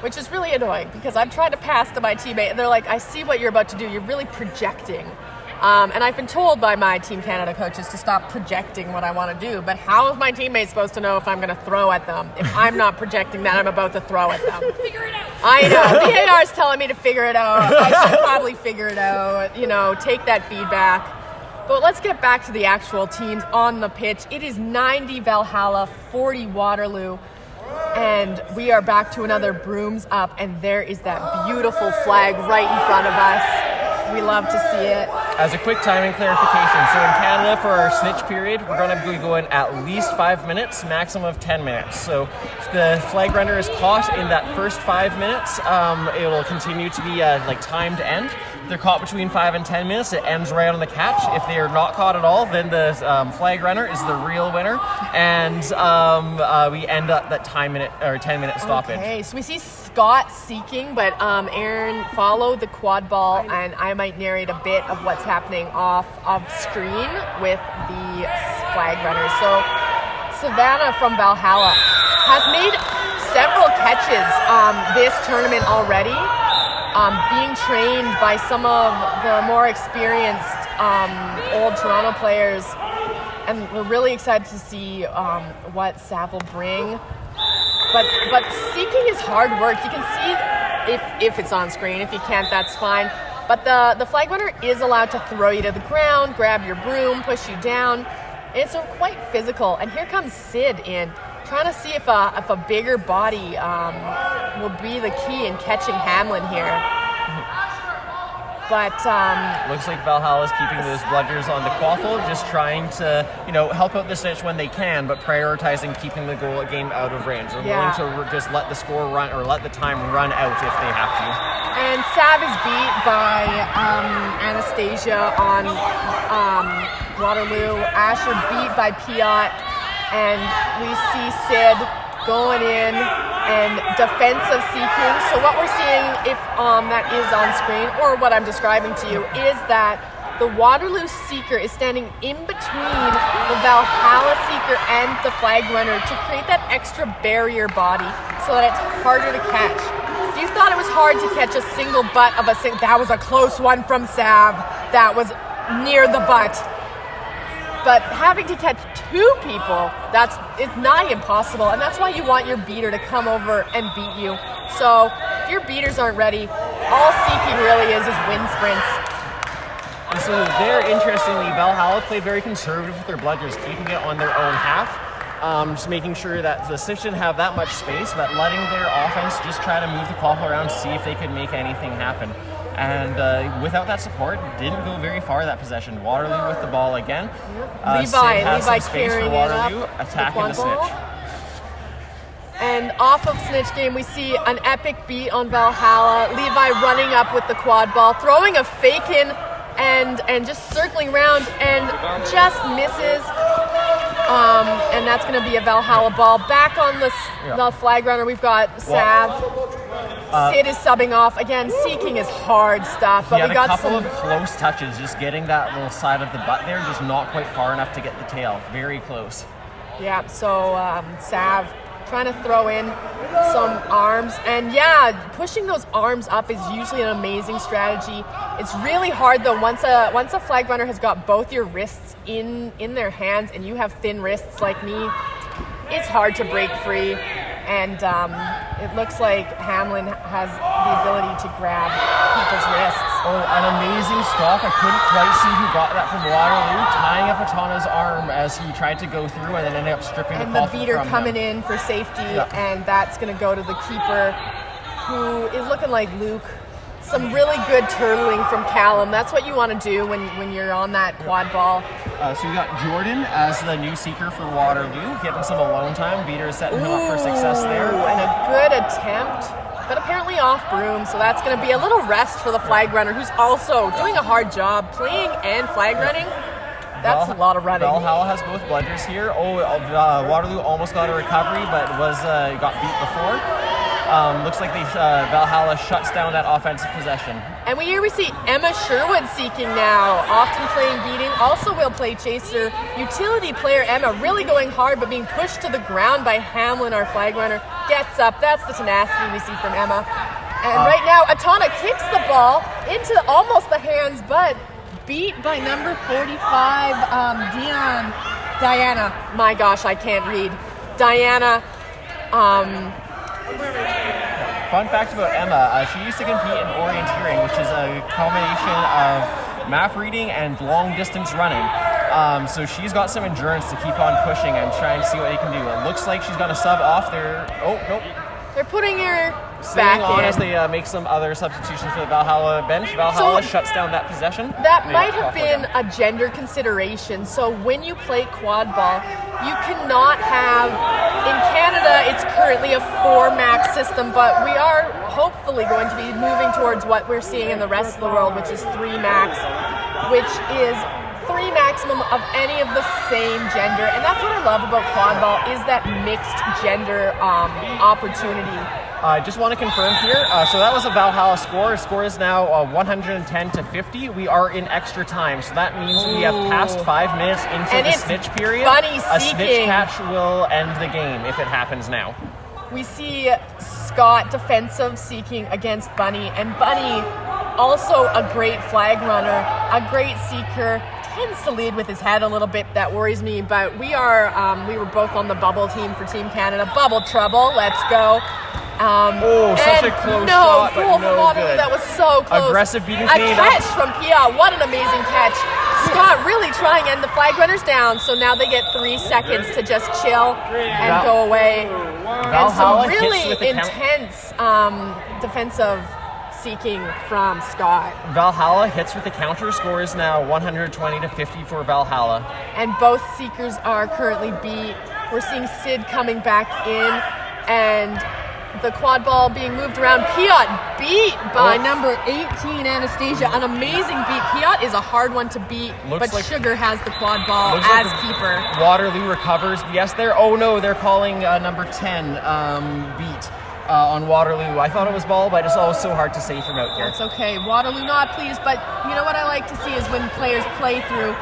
which is really annoying because I've tried to pass to my teammate, and they're like, I see what you're about to do. You're really projecting. And I've been told by my Team Canada coaches to stop projecting what I want to do, but how is my teammate supposed to know if I'm going to throw at them if I'm not projecting that I'm about to throw at them? Figure it out. I know. VAR is telling me to figure it out. I should probably figure it out, take that feedback. But let's get back to the actual teams on the pitch. It is 90 Valhalla, 40 Waterloo, and we are back to another brooms up, and there is that beautiful flag right in front of us. We love to see it. As a quick timing clarification, so in Canada for our snitch period, we're going to be going at least 5 minutes, maximum of 10 minutes. So if the flag runner is caught in that first 5 minutes, it will continue to be a timed end. If they're caught between 5 and 10 minutes, it ends right on the catch. If they are not caught at all, then the flag runner is the real winner, and we end up that 10-minute stoppage. Okay, so we see Scott seeking, but Aaron followed the quad ball, and I might narrate a bit of what's happening off of screen with the flag runners. So Savannah from Valhalla has made several catches this tournament already, being trained by some of the more experienced old Toronto players, and we're really excited to see what Sav will bring. But seeking is hard work. You can see if it's on screen. If you can't, that's fine. But the flag runner is allowed to throw you to the ground, grab your broom, push you down. And it's quite physical. And here comes Sid in, trying to see if a bigger body will be the key in catching Hamlin here. But looks like Valhalla is keeping those bludgers on the quaffle, just trying to help out the snitch when they can, but prioritizing keeping the goal game out of range. They're willing to just let the score run or let the time run out if they have to. And Sav is beat by Anastasia on Waterloo. Asher beat by Piot, and we see Sid going in and defensive seeking. So what we're seeing, if that is on screen, or what I'm describing to you, is that the Waterloo seeker is standing in between the Valhalla seeker and the flag runner to create that extra barrier body so that it's harder to catch. If you thought it was hard to catch a single butt of that was a close one from Sav. That was near the butt. But having to catch two people, it's nigh impossible, and that's why you want your beater to come over and beat you. So if your beaters aren't ready, all seeking really is wind sprints. And so there, interestingly, Valhalla played very conservative with their bludgers, keeping it on their own half, just making sure that the Snitch didn't have that much space, but letting their offense just try to move the quaffle around, see if they could make anything happen. And without that support, didn't go very far that possession. Waterloo with the ball again. Levi carrying it up, attacking the Snitch. And off of Snitch game, we see an epic beat on Valhalla. Levi running up with the quad ball, throwing a fake in, and just circling around and just misses. And that's going to be a Valhalla ball. Back on the flag runner, we've got Sav. Sid is subbing off. Again, seeking is hard stuff. But we got a couple of close touches, just getting that little side of the butt there, just not quite far enough to get the tail. Very close. Yeah, so Sav trying to throw in some arms. And pushing those arms up is usually an amazing strategy. It's really hard though, once a flag runner has got both your wrists in their hands and you have thin wrists like me, it's hard to break free. And it looks like Hamlin has the ability to grab people's wrists. Oh, an amazing stop. I couldn't quite see who got that from Waterloo, tying up Atana's arm as he tried to go through and then ended up stripping the quaffle from him. And the beater coming in for safety, and that's going to go to the keeper, who is looking like Luke. Some really good turtling from Callum. That's what you want to do when you're on that quad ball. So we got Jordan as the new seeker for Waterloo, getting some alone time. Beater is setting him up for success there. And a good attempt, but apparently off broom. So that's going to be a little rest for the flag runner, who's also doing a hard job playing and flag running. That's a lot of running. Valhalla has both bludgers here. Waterloo almost got a recovery, but got beat before. Looks like Valhalla shuts down that offensive possession. And here we see Emma Sherwood seeking now, often playing beating, also will play chaser. Utility player Emma really going hard, but being pushed to the ground by Hamlin, our flag runner. Gets up, that's the tenacity we see from Emma. And right now, Atana kicks the ball into almost the hands, but beat by number 45, Diana. My gosh, I can't read. Diana. Fun fact about Emma, she used to compete in orienteering, which is a combination of map reading and long distance running. So she's got some endurance to keep on pushing and trying to see what they can do. It looks like she's got a sub off there. Oh, nope. They're putting her Staying back on in. as they make some other substitutions for the Valhalla bench. Valhalla shuts down that possession. That They might got have Koffler been down. a gender consideration. So when you play quad ball, you cannot have, in Canada, it's currently a 4-max system, but we are hopefully going to be moving towards what we're seeing in the rest of the world, which is 3-max, which is 3 maximum of any of the same gender. And that's what I love about quad ball, is that mixed gender opportunity. I just want to confirm here. So that was a Valhalla score. Score is now 110 to 50. We are in extra time, so that means we have passed 5 minutes into And the it's snitch period. bunny A snitch seeking. catch will end the game if it happens now. We see Scott defensive seeking against Bunny, and Bunny, also a great flag runner, a great seeker, tends to lead with his head a little bit. That worries me, but we were both on the bubble team for Team Canada. Bubble trouble, let's go. Such a close shot, but goal no from Waterloo. good. That was so close. Aggressive beating A Canadian. catch from Pia. What an amazing catch. Scott really trying, and the flag runner's down, so now they get 3 seconds to just chill and go away. Valhalla And some really hits with the count. intense defensive seeking from Scott. Valhalla hits with the counter. Score is now 120 to 50 for Valhalla. And both seekers are currently beat. We're seeing Sid coming back in, and the quad ball being moved around. Piot beat by number 18, Anastasia. An amazing beat. Piot is a hard one to beat, Looks but like- Sugar has the quad ball Looks as like keeper. Waterloo recovers. Yes, they're calling number 10 beat on Waterloo. I thought it was ball, but it's always so hard to say from out here. It's okay. Waterloo not pleased, but you know what I like to see is when players play through.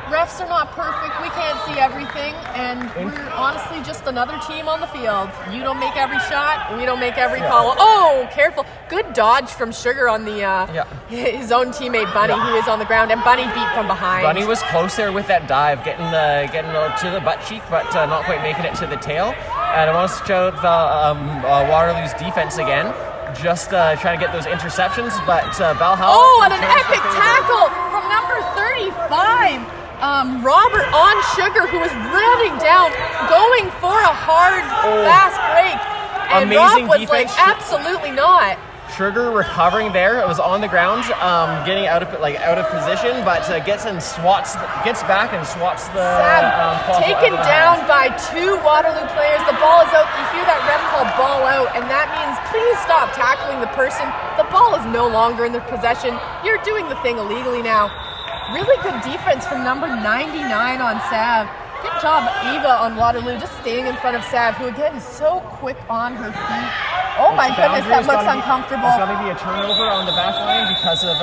Refs are not perfect. We can't see everything, and we're honestly just another team on the field. You don't make every shot, we don't make every call. Oh, careful. Good dodge from Sugar on the his own teammate Bunny, who is on the ground, and Bunny beat from behind. Bunny was close there with that dive, getting to the butt cheek, but not quite making it to the tail. And I want to shout out Waterloo's defense again. Just trying to get those interceptions, but Valhalla. Oh, and an epic tackle from number 35. Robert on Sugar, who was running down, going for a hard, fast break. And Amazing Rob was defense. like, absolutely not. Sugar recovering there. It was on the ground, getting out of position, but gets back and swats the Sav taken down by 2 Waterloo players. The ball is out. You hear that ref call ball out, and that means please stop tackling the person. The ball is no longer in their possession. You're doing the thing illegally now. Really good defense from number 99 on Sav. Good job, Eva, on Waterloo, just staying in front of Sav, who again is so quick on her feet. Oh my goodness, that looks uncomfortable. It's going to be a turnover on the back line because of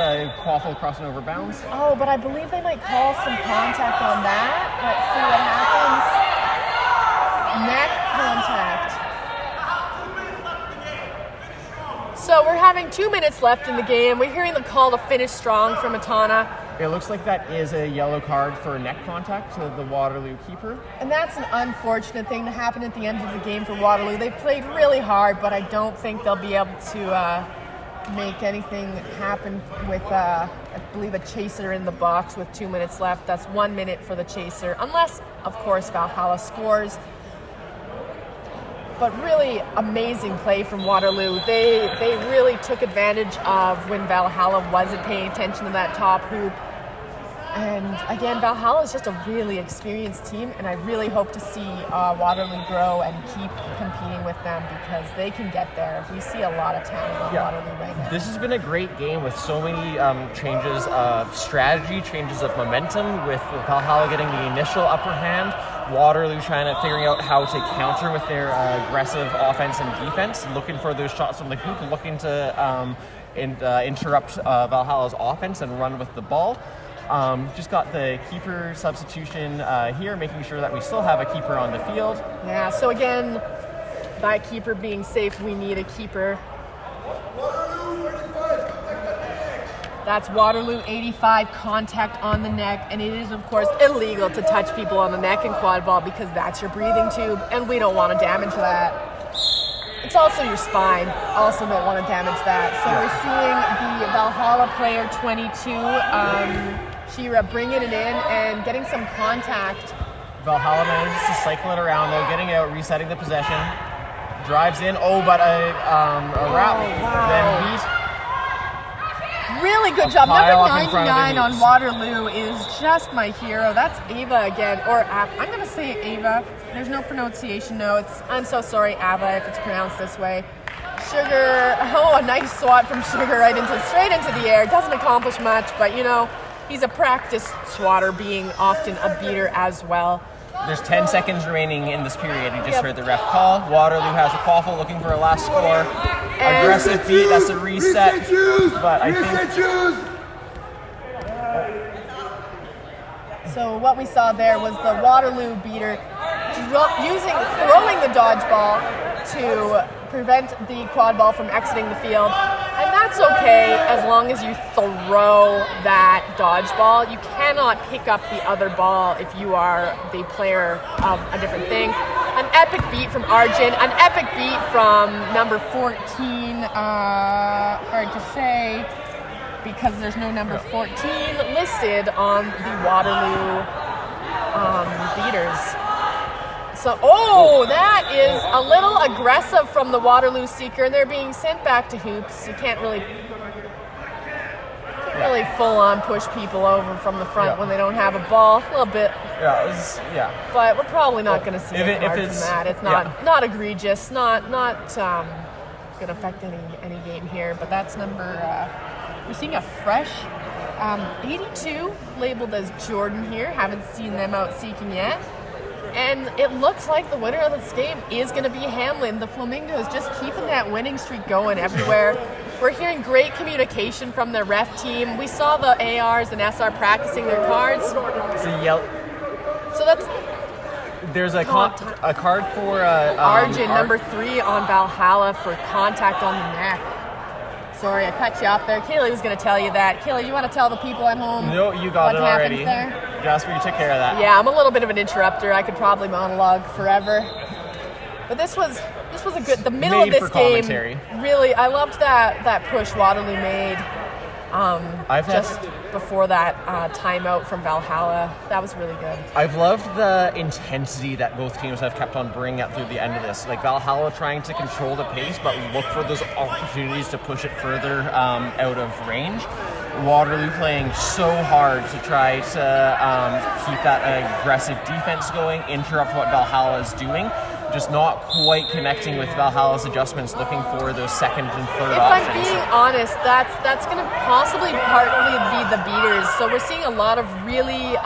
Quaffle crossing over bounds. Oh, but I believe they might call some contact on that. Let's see what happens. Neck contact. So we're having 2 minutes left in the game. We're hearing the call to finish strong from Atana. It looks like that is a yellow card for neck contact to the Waterloo keeper. And that's an unfortunate thing to happen at the end of the game for Waterloo. They've played really hard, but I don't think they'll be able to make anything happen with, I believe, a chaser in the box with 2 minutes left. That's 1 minute for the chaser, unless, of course, Valhalla scores. But really amazing play from Waterloo. They really took advantage of when Valhalla wasn't paying attention to that top hoop. And again, Valhalla is just a really experienced team, and I really hope to see Waterloo grow and keep competing with them because they can get there. We see a lot of talent on Waterloo right now. This has been a great game with so many changes of strategy, changes of momentum, with Valhalla getting the initial upper hand, Waterloo figuring out how to counter with their aggressive offense and defense, looking for those shots from the hoop, looking to interrupt Valhalla's offense and run with the ball. Just got the keeper substitution here, making sure that we still have a keeper on the field. Yeah, so again, by keeper being safe, we need a keeper. That's Waterloo 85, contact on the neck, and it is, of course, illegal to touch people on the neck in quad ball because that's your breathing tube, and we don't want to damage that. It's also your spine. Also don't want to damage that. So we're seeing the Valhalla player 22, Shira, bringing it in and getting some contact. Valhalla manages to cycle it around, though, getting out, resetting the possession. drives in. Oh, but a wrap then beat. Really good job. pile Number up in front of the 99 on hoops. Waterloo is just my hero. That's Ava again, or I'm going to say Ava. There's no pronunciation notes. I'm so sorry, Ava, if it's pronounced this way. Sugar, a nice swat from Sugar straight into the air. Doesn't accomplish much, but he's a practiced swatter, being often a beater as well. There's 10 seconds remaining in this period. You just heard the ref call. Waterloo has a quaffle looking for a last score. Aggressive beat, that's a reset. But I think So what we saw there was the Waterloo beater throwing the dodgeball to prevent the quad ball from exiting the field. And that's okay as long as you throw that dodgeball. You cannot pick up the other ball if you are the player of a different thing. An epic beat from Arjun, an epic beat from number 14, hard to say, because there's no number 14 listed on the Waterloo beaters. So, that is a little aggressive from the Waterloo seeker, and they're being sent back to hoops. You can't really full-on push people over from the front when they don't have a ball. A little bit. But we're probably not going to see a card from that. It's not egregious, not going to affect any game here. But that's number. We're seeing a fresh 82 labeled as Jordan here. Haven't seen them out seeking yet. And it looks like the winner of this game is going to be Hamlin. The Flamingos just keeping that winning streak going everywhere. We're hearing great communication from their ref team. We saw the ARs and SR practicing their cards. So that's... There's a card for... Arjun, number 3 on Valhalla for contact on the neck. Sorry, I cut you off there. Kaylee was going to tell you that. Kaylee, you want to tell the people at home? No, you got it already. There? Jasper, you took care of that. Yeah, I'm a little bit of an interrupter. I could probably monologue forever. But this was a good. The middle Made of this for game, commentary. really, I loved that push Waterloo made. Before that timeout from Valhalla, that was really good. I've loved the intensity that both teams have kept on bringing up through the end of this. Like Valhalla trying to control the pace, but look for those opportunities to push it further out of range. Waterloo playing so hard to try to keep that aggressive defense going, interrupt what Valhalla is doing. Just not quite connecting with Valhalla's adjustments, looking for those second and third options. If I'm being honest, that's going to possibly partly be the beaters. So we're seeing a lot of really...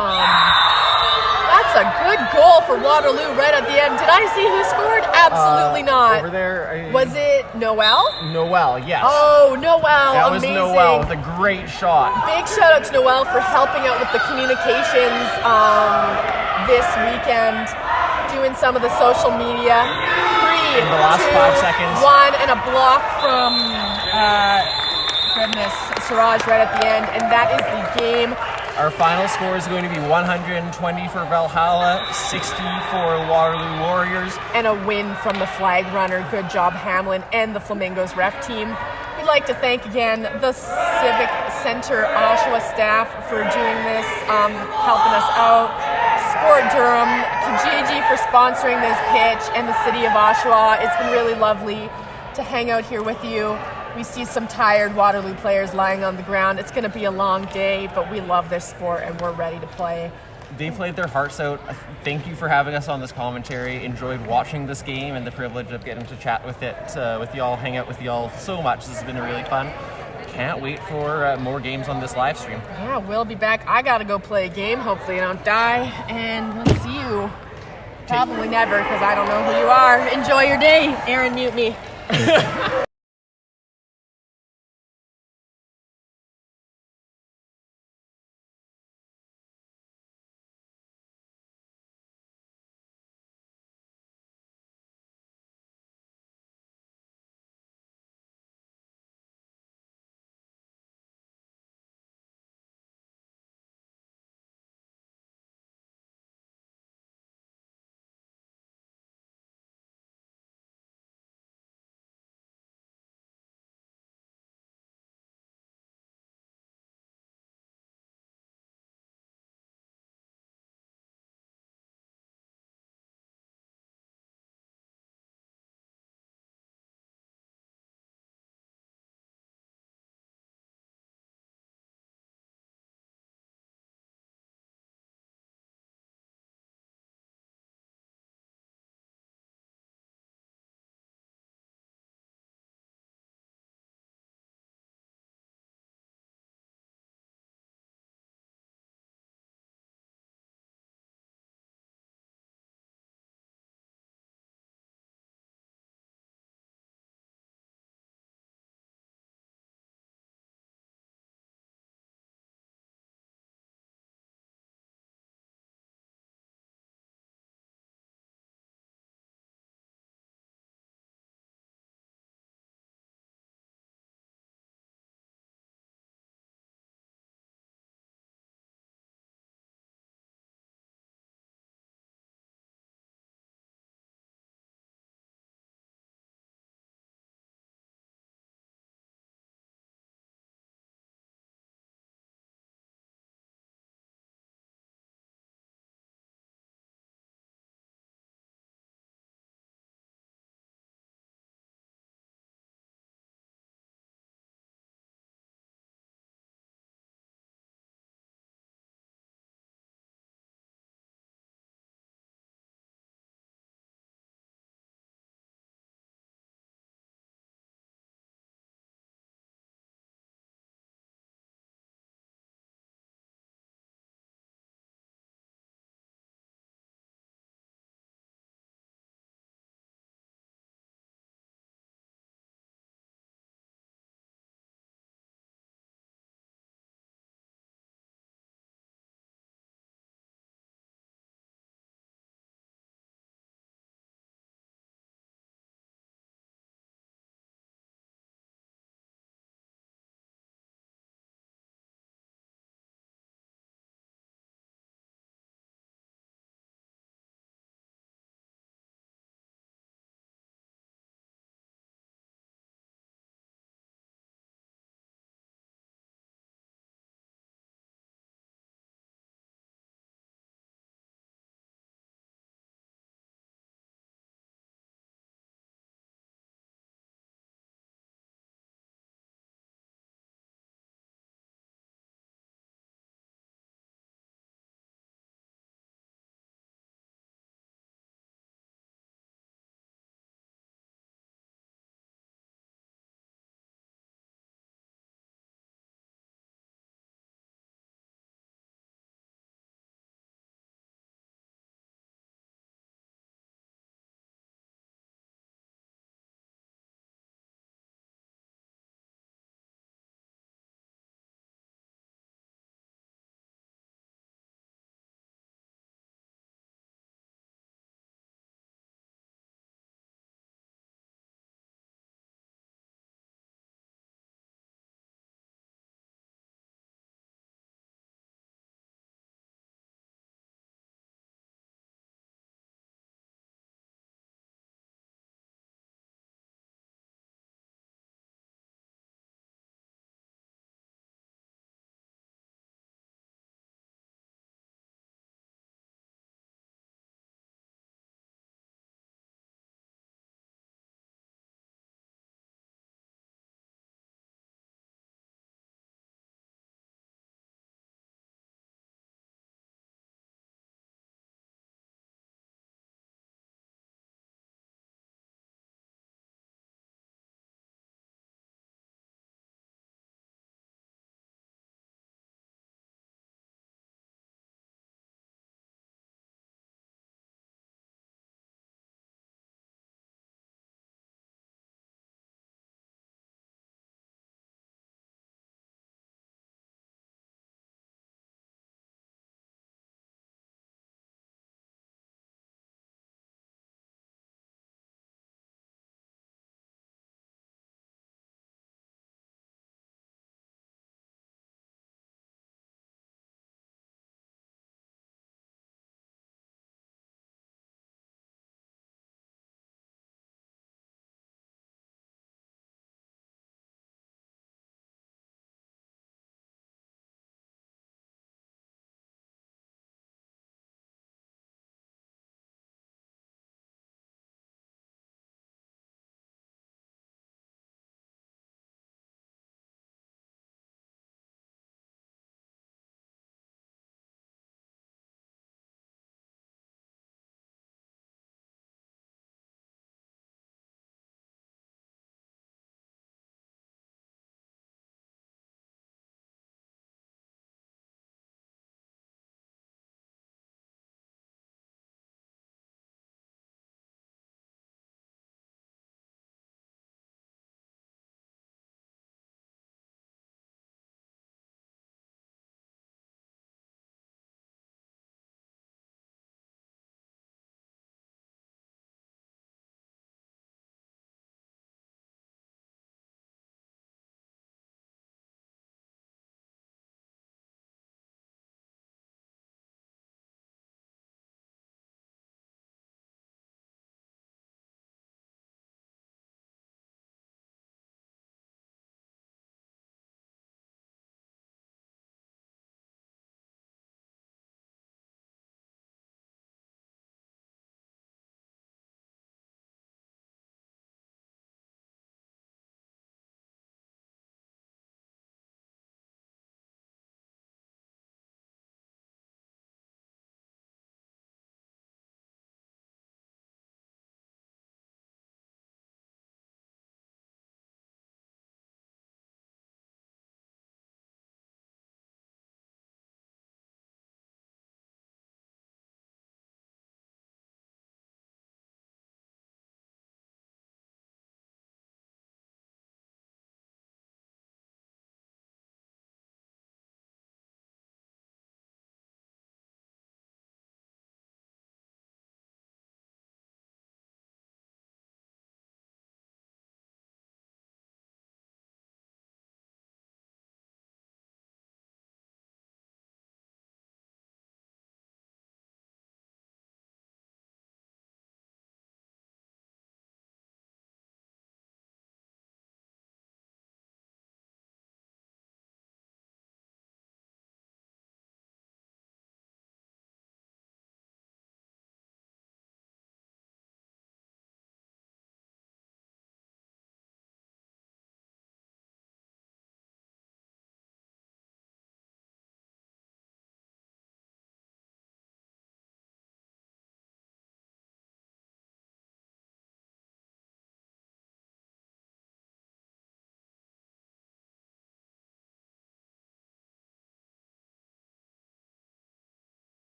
that's a good goal for Waterloo right at the end. Did I see who scored? Absolutely not. Over there... Was it Noel? Noel, yes. Oh, Noel, that amazing. That was Noel with a great shot. Big shout out to Noel for helping out with the communications this weekend. Doing some of the social media. 3, in the last 5 seconds. 1, and a block from Siraj right at the end, and that is the game. Our final score is going to be 120 for Valhalla, 60 for Waterloo Warriors. And a win from the flag runner. Good job, Hamlin, and the Flamingos ref team. We'd like to thank again the Civic Center Oshawa staff for doing this, helping us out. Sport Durham, Kijiji for sponsoring this pitch, and the city of Oshawa. It's been really lovely to hang out here with you. We see some tired Waterloo players lying on the ground. It's going to be a long day, but we love this sport and we're ready to play. They played their hearts out. Thank you for having us on this commentary. Enjoyed watching this game and the privilege of getting to chat with y'all, hang out with y'all so much. This has been really fun. Can't wait for more games on this live stream. Yeah, we'll be back. I gotta go play a game. Hopefully I don't die. And we'll see you. Probably never, because I don't know who you are. Enjoy your day. Aaron, mute me.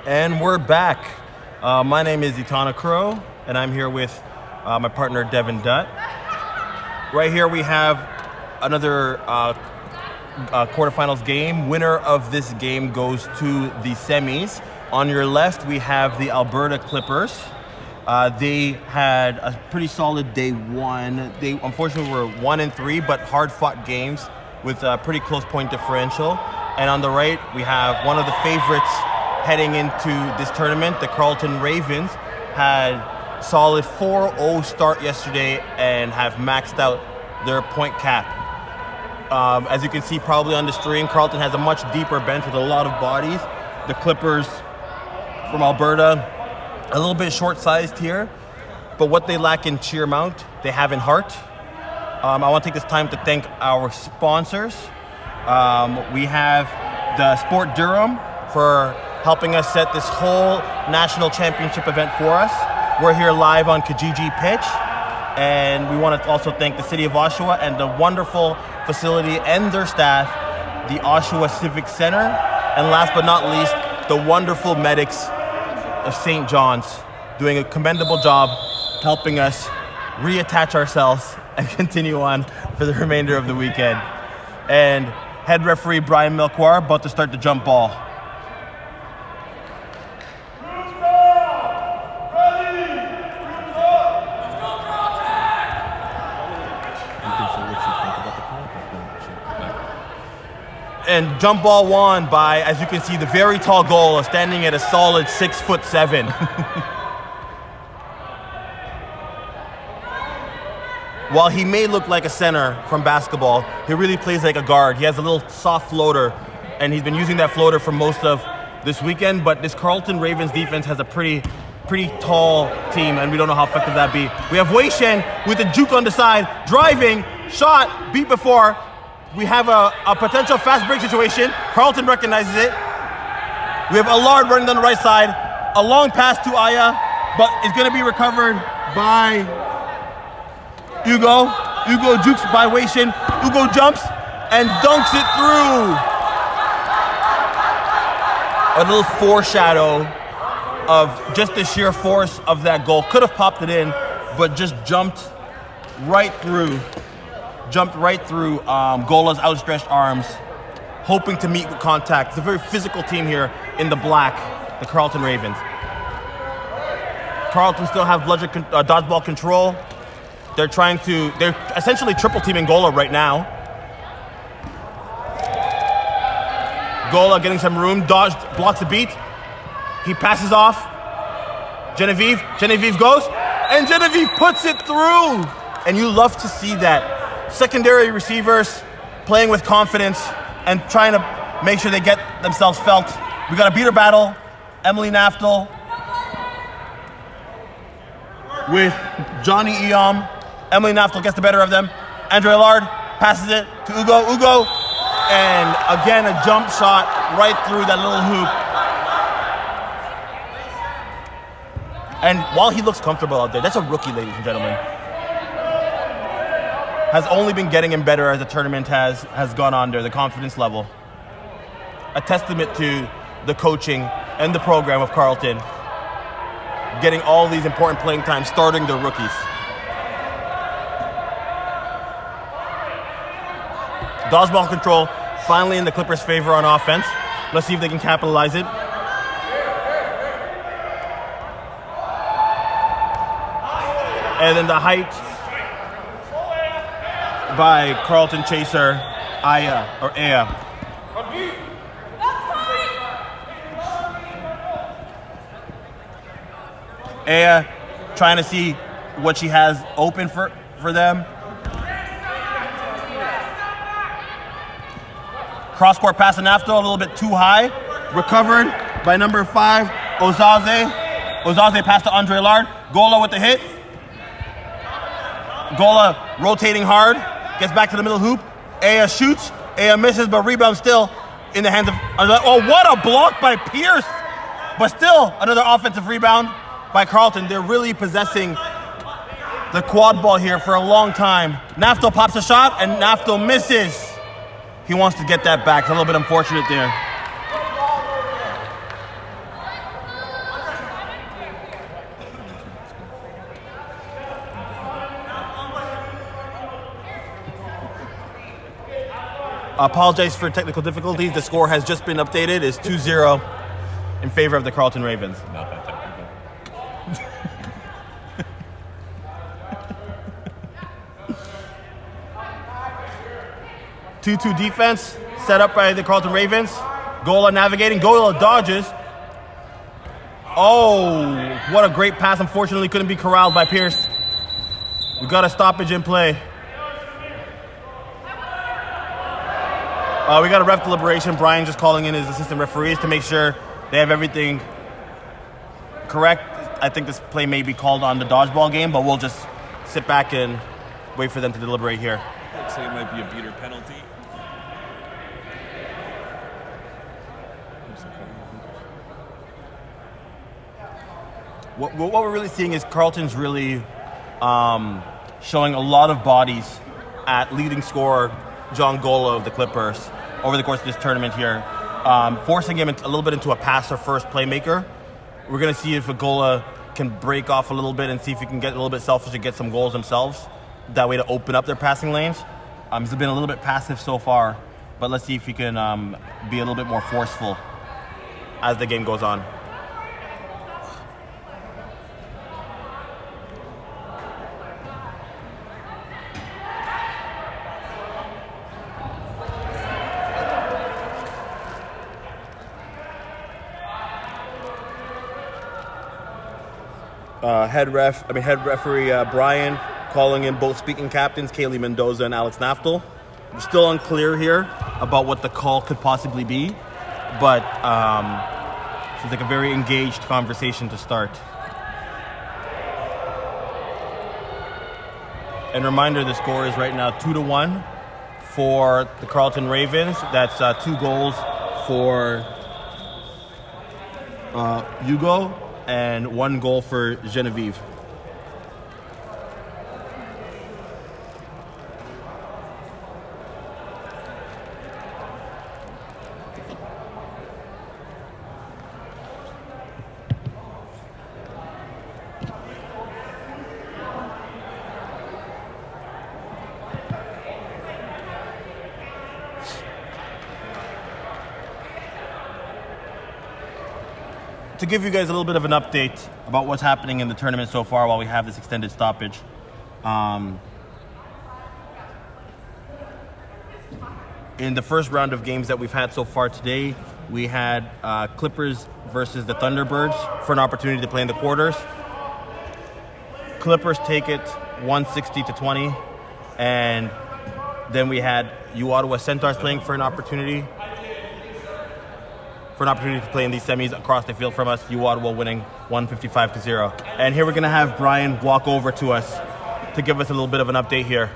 And we're back. My name is Itana Crow, and I'm here with my partner Devin Dutt. Right here we have another quarterfinals game. Winner of this game goes to the semis. On your left, we have the Alberta Clippers. They had a pretty solid day one. They unfortunately were 1-3, but hard-fought games with a pretty close point differential. And on the right, we have one of the favorites heading into this tournament. The Carleton Ravens had solid 4-0 start yesterday and have maxed out their point cap. As you can see probably on the stream, Carleton has a much deeper bench with a lot of bodies. The Clippers from Alberta, a little bit short-sized here, but what they lack in sheer amount, they have in heart. I want to take this time to thank our sponsors. We have the Sport Durham for helping us set this whole national championship event for us. We're here live on Kijiji Pitch, and we want to also thank the City of Oshawa and the wonderful facility and their staff, the Oshawa Civic Center, and last but not least, the wonderful medics of St. John's, doing a commendable job helping us reattach ourselves and continue on for the remainder of the weekend. And head referee Brian Melchior about to start the jump ball. And jump ball won by, as you can see, the very tall goalie standing at a solid 6'7". While he may look like a center from basketball, he really plays like a guard. He has a little soft floater, and he's been using that floater for most of this weekend. But this Carleton Ravens defense has a pretty tall team, and we don't know how effective that be. We have Wei Shen with a juke on the side, driving, shot, beat before. We have a potential fast break situation. Carleton recognizes it. We have Allard running down the right side. A long pass to Aya, but it's going to be recovered by Ugo. Ugo jukes by Wei Shen. Ugo jumps and dunks it through. A little foreshadow of just the sheer force of that goal. Could have popped it in, but just jumped right through Gola's outstretched arms, hoping to meet with contact. It's a very physical team here in the black, the Carleton Ravens. Carleton still have dodgeball control. They're essentially triple teaming Gola right now. Gola getting some room, dodged, blocks a beat. He passes off. Genevieve goes, and Genevieve puts it through. And you love to see that. Secondary receivers playing with confidence and trying to make sure they get themselves felt. We got a beater battle. Emily Naftel with Johnny Eom. Emily Naftel gets the better of them. Andre Allard passes it to Ugo. Ugo, and again a jump shot right through that little hoop. And while he looks comfortable out there, that's a rookie, ladies and gentlemen. Has only been getting him better as the tournament has gone on there, the confidence level. A testament to the coaching and the program of Carleton, getting all these important playing times, starting their rookies. Dodgeball control finally in the Clippers' favor on offense. Let's see if they can capitalize it. And then the height by Carleton chaser Aya. Aya trying to see what she has open for them. Cross-court pass to Naftel, a little bit too high. Recovered by number 5, Ozaze. Ozaze pass to Andre Allard. Gola with the hit. Gola rotating hard. Gets back to the middle hoop. Aya shoots. Aya misses, but rebound still in the hands of... Oh, what a block by Pierce! But still, another offensive rebound by Carleton. They're really possessing the quad ball here for a long time. Naftel pops a shot, and Naftel misses. He wants to get that back. It's a little bit unfortunate there. Apologize for technical difficulties. The score has just been updated. It's 2-0 in favor of the Carleton Ravens. Not that technical. 2-2 defense set up by the Carleton Ravens. Gola navigating. Gola dodges. Oh, what a great pass. Unfortunately, couldn't be corralled by Pierce. We got a stoppage in play. We got a ref deliberation. Brian just calling in his assistant referees to make sure they have everything correct. I think this play may be called on the dodgeball game, but we'll just sit back and wait for them to deliberate here. Looks like it might be a beater penalty. What we're really seeing is Carleton's really showing a lot of bodies at leading scorer John Gola of the Clippers over the course of this tournament here, forcing him a little bit into a passer-first playmaker. We're going to see if Gola can break off a little bit and see if he can get a little bit selfish and get some goals themselves. That way to open up their passing lanes. He's been a little bit passive so far, but let's see if he can be a little bit more forceful as the game goes on. Head referee Brian calling in both speaking captains, Kaylee Mendoza and Alex Naftel. We're still unclear here about what the call could possibly be, but seems like a very engaged conversation to start. And reminder, the score is right now 2-1 for the Carleton Ravens. That's 2 goals for Hugo and 1 goal for Genevieve. To give you guys a little bit of an update about what's happening in the tournament so far while we have this extended stoppage. In the first round of games that we've had so far today, we had Clippers versus the Thunderbirds for an opportunity to play in the quarters. Clippers take it 160-20, and then we had U Ottawa Centaurs playing for an opportunity to play in these semis across the field from us. U Ottawa winning 155-0. And here we're going to have Brian walk over to us to give us a little bit of an update here.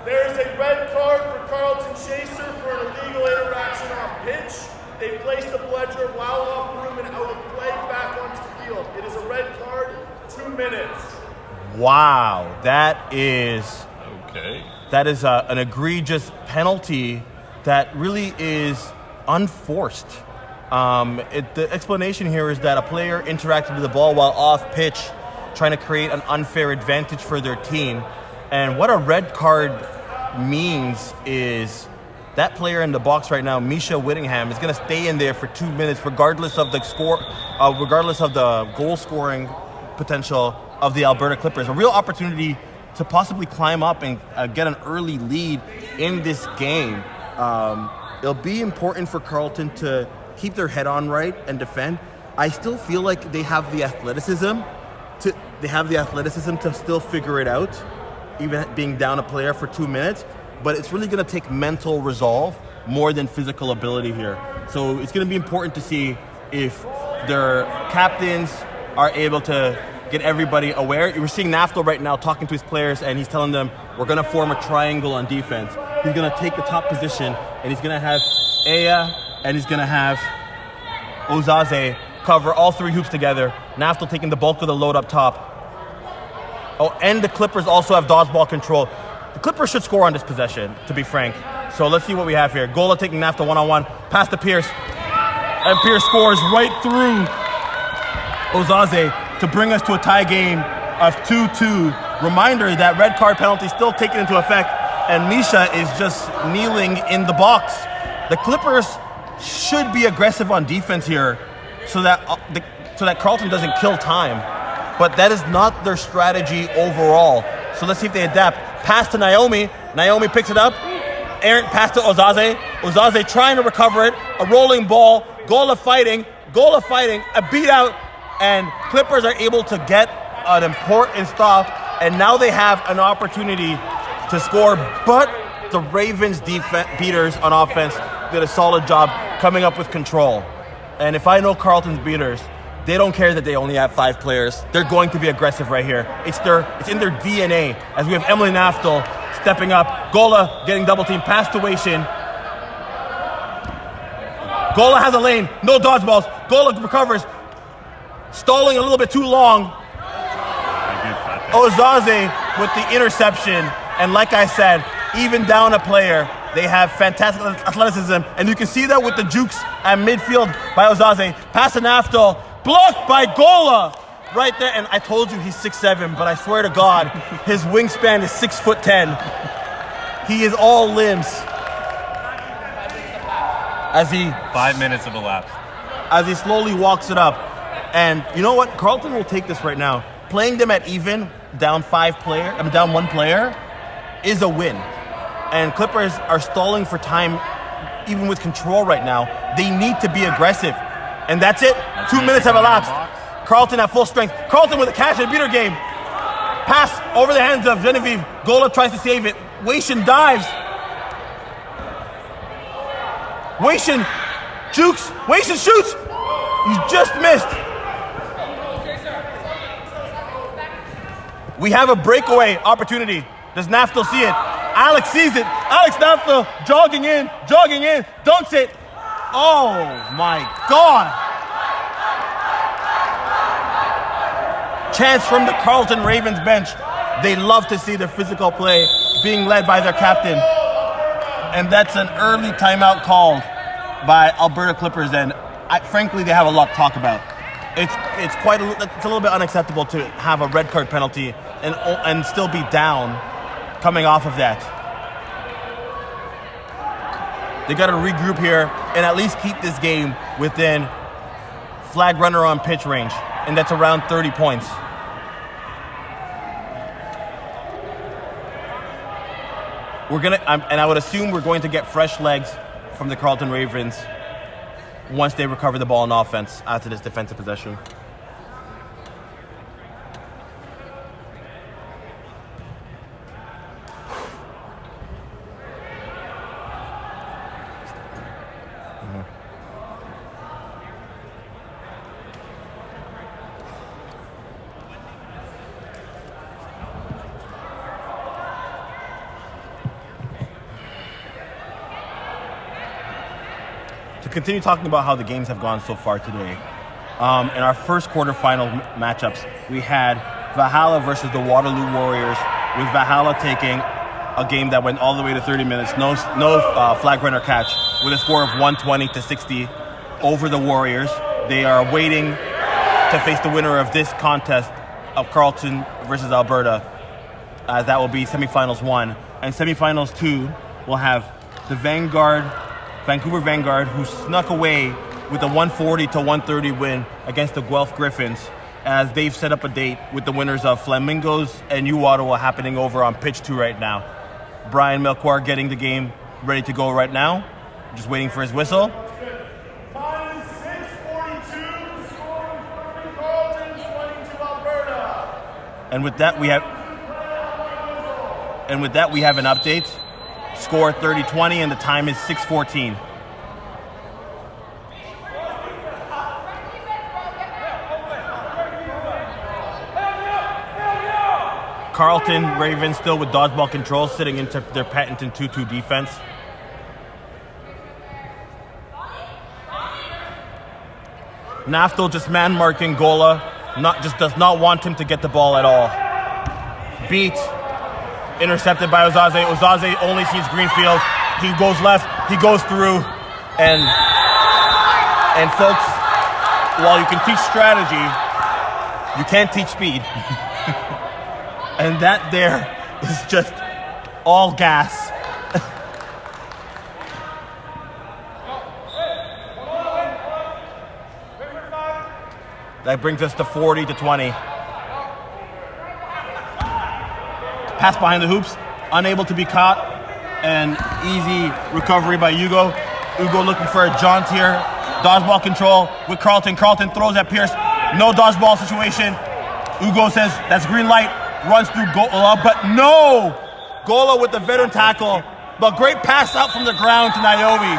There's a red card for Carleton Chaser for an illegal interaction off pitch. They placed the Bledger while off room and out of play back onto the field. It is a red card, 2 minutes. Wow, that is an egregious penalty that really is unforced. The explanation here is that a player interacted with the ball while off pitch, trying to create an unfair advantage for their team. And what a red card means is that player in the box right now, Misha Whittingham, is going to stay in there for 2 minutes, regardless of the score, regardless of the goal scoring potential of the Alberta Clippers. A real opportunity to possibly climb up and get an early lead in this game. It'll be important for Carleton to keep their head on right and defend. I still feel like they have the athleticism to still figure it out, even being down a player for 2 minutes. But it's really going to take mental resolve more than physical ability here. So it's going to be important to see if their captains are able to get everybody aware. We're seeing Naftel right now talking to his players, and he's telling them we're going to form a triangle on defense. He's going to take the top position, and he's going to have Aya, and he's going to have Ozaze cover all 3 hoops together. Naftel taking the bulk of the load up top. Oh, and the Clippers also have dodgeball control. The Clippers should score on this possession, to be frank. So let's see what we have here. Gola taking Naftel one-on-one, pass to Pierce. And Pierce scores right through Ozaze to bring us to a tie game of 2-2. Reminder that red card penalty still taken into effect and Misha is just kneeling in the box. The Clippers should be aggressive on defense here so that Carleton doesn't kill time. But that is not their strategy overall. So let's see if they adapt. Pass to Naomi. Naomi picks it up. Errant pass to Ozaze. Ozaze trying to recover it. A rolling ball. Gola fighting. A beat out. And Clippers are able to get an important stop. And now they have an opportunity to score. But the Ravens beaters on offense did a solid job coming up with control. And if I know Carleton's beaters, they don't care that they only have 5 players. They're going to be aggressive right here. It's in their DNA. As we have Emily Naftel stepping up. Gola getting double team. Pass to Wei-Shin. Gola has a lane. No dodgeballs. Gola recovers. Stalling a little bit too long. Ozaze with the interception. And like I said, even down a player, they have fantastic athleticism. And you can see that with the jukes at midfield by Ozaze. Pass to Naftel. Blocked by Gola right there. And I told you he's 6'7", but I swear to God, his wingspan is 6'10". He is all limbs. As he 5 minutes of elapsed. As he slowly walks it up. And you know what? Carleton will take this right now. Playing them at even, down one player, is a win. And Clippers are stalling for time, even with control right now. They need to be aggressive. And that's it. 2 minutes have elapsed. Carleton at full strength. Carleton with a catch and beater game. Pass over the hands of Genevieve. Gola tries to save it. Wei-Shin dives. Wei-Shin jukes. Wei-Shin shoots. You just missed. We have a breakaway opportunity. Does Naftel see it? Alex sees it. Alex Naftel jogging in, dunks it. Oh my God. Chance from the Carleton Ravens bench. They love to see their physical play being led by their captain. And that's an early timeout called by Alberta Clippers, and frankly, they have a lot to talk about. It's a little bit unacceptable to have a red card penalty and still be down coming off of that. They got to regroup here and at least keep this game within flag runner on pitch range, and that's around 30 points. And I would assume we're going to get fresh legs from the Carleton Ravens once they recover the ball in offense after this defensive possession. Continue talking about how the games have gone so far today. In our first quarterfinal matchups, we had Valhalla versus the Waterloo Warriors, with Valhalla taking a game that went all the way to 30 minutes, no flag runner catch, with a score of 120-60 over the Warriors. They are waiting to face the winner of this contest of Carleton versus Alberta, as that will be semifinals 1. And semifinals 2 will have the Vancouver Vanguard, who snuck away with a 140-130 win against the Guelph Griffins, as they've set up a date with the winners of Flamingos and U Ottawa happening over on pitch 2 right now. Brian Melchior getting the game ready to go right now, just waiting for his whistle. Time is 6:42, score from Carleton, 22 Alberta. And with that we have an update. Score 30-20 and the time is 6:14. Carleton Ravens still with dodgeball control, sitting into their patented 2-2 defense. Naftel just man marking Gola, does not want him to get the ball at all. Beat. Intercepted by Ozaze. Ozaze only sees Greenfield. He goes left. He goes through. And folks, while you can teach strategy, you can't teach speed. And that there is just all gas. That brings us to 40-20. Pass behind the hoops, unable to be caught, and easy recovery by Hugo. Hugo looking for a jaunt here. Dodgeball control with Carlton. Carlton throws at Pierce. No dodgeball situation. Hugo says that's green light. Runs through Gola, but no! Gola with the veteran tackle, but great pass out from the ground to Naomi.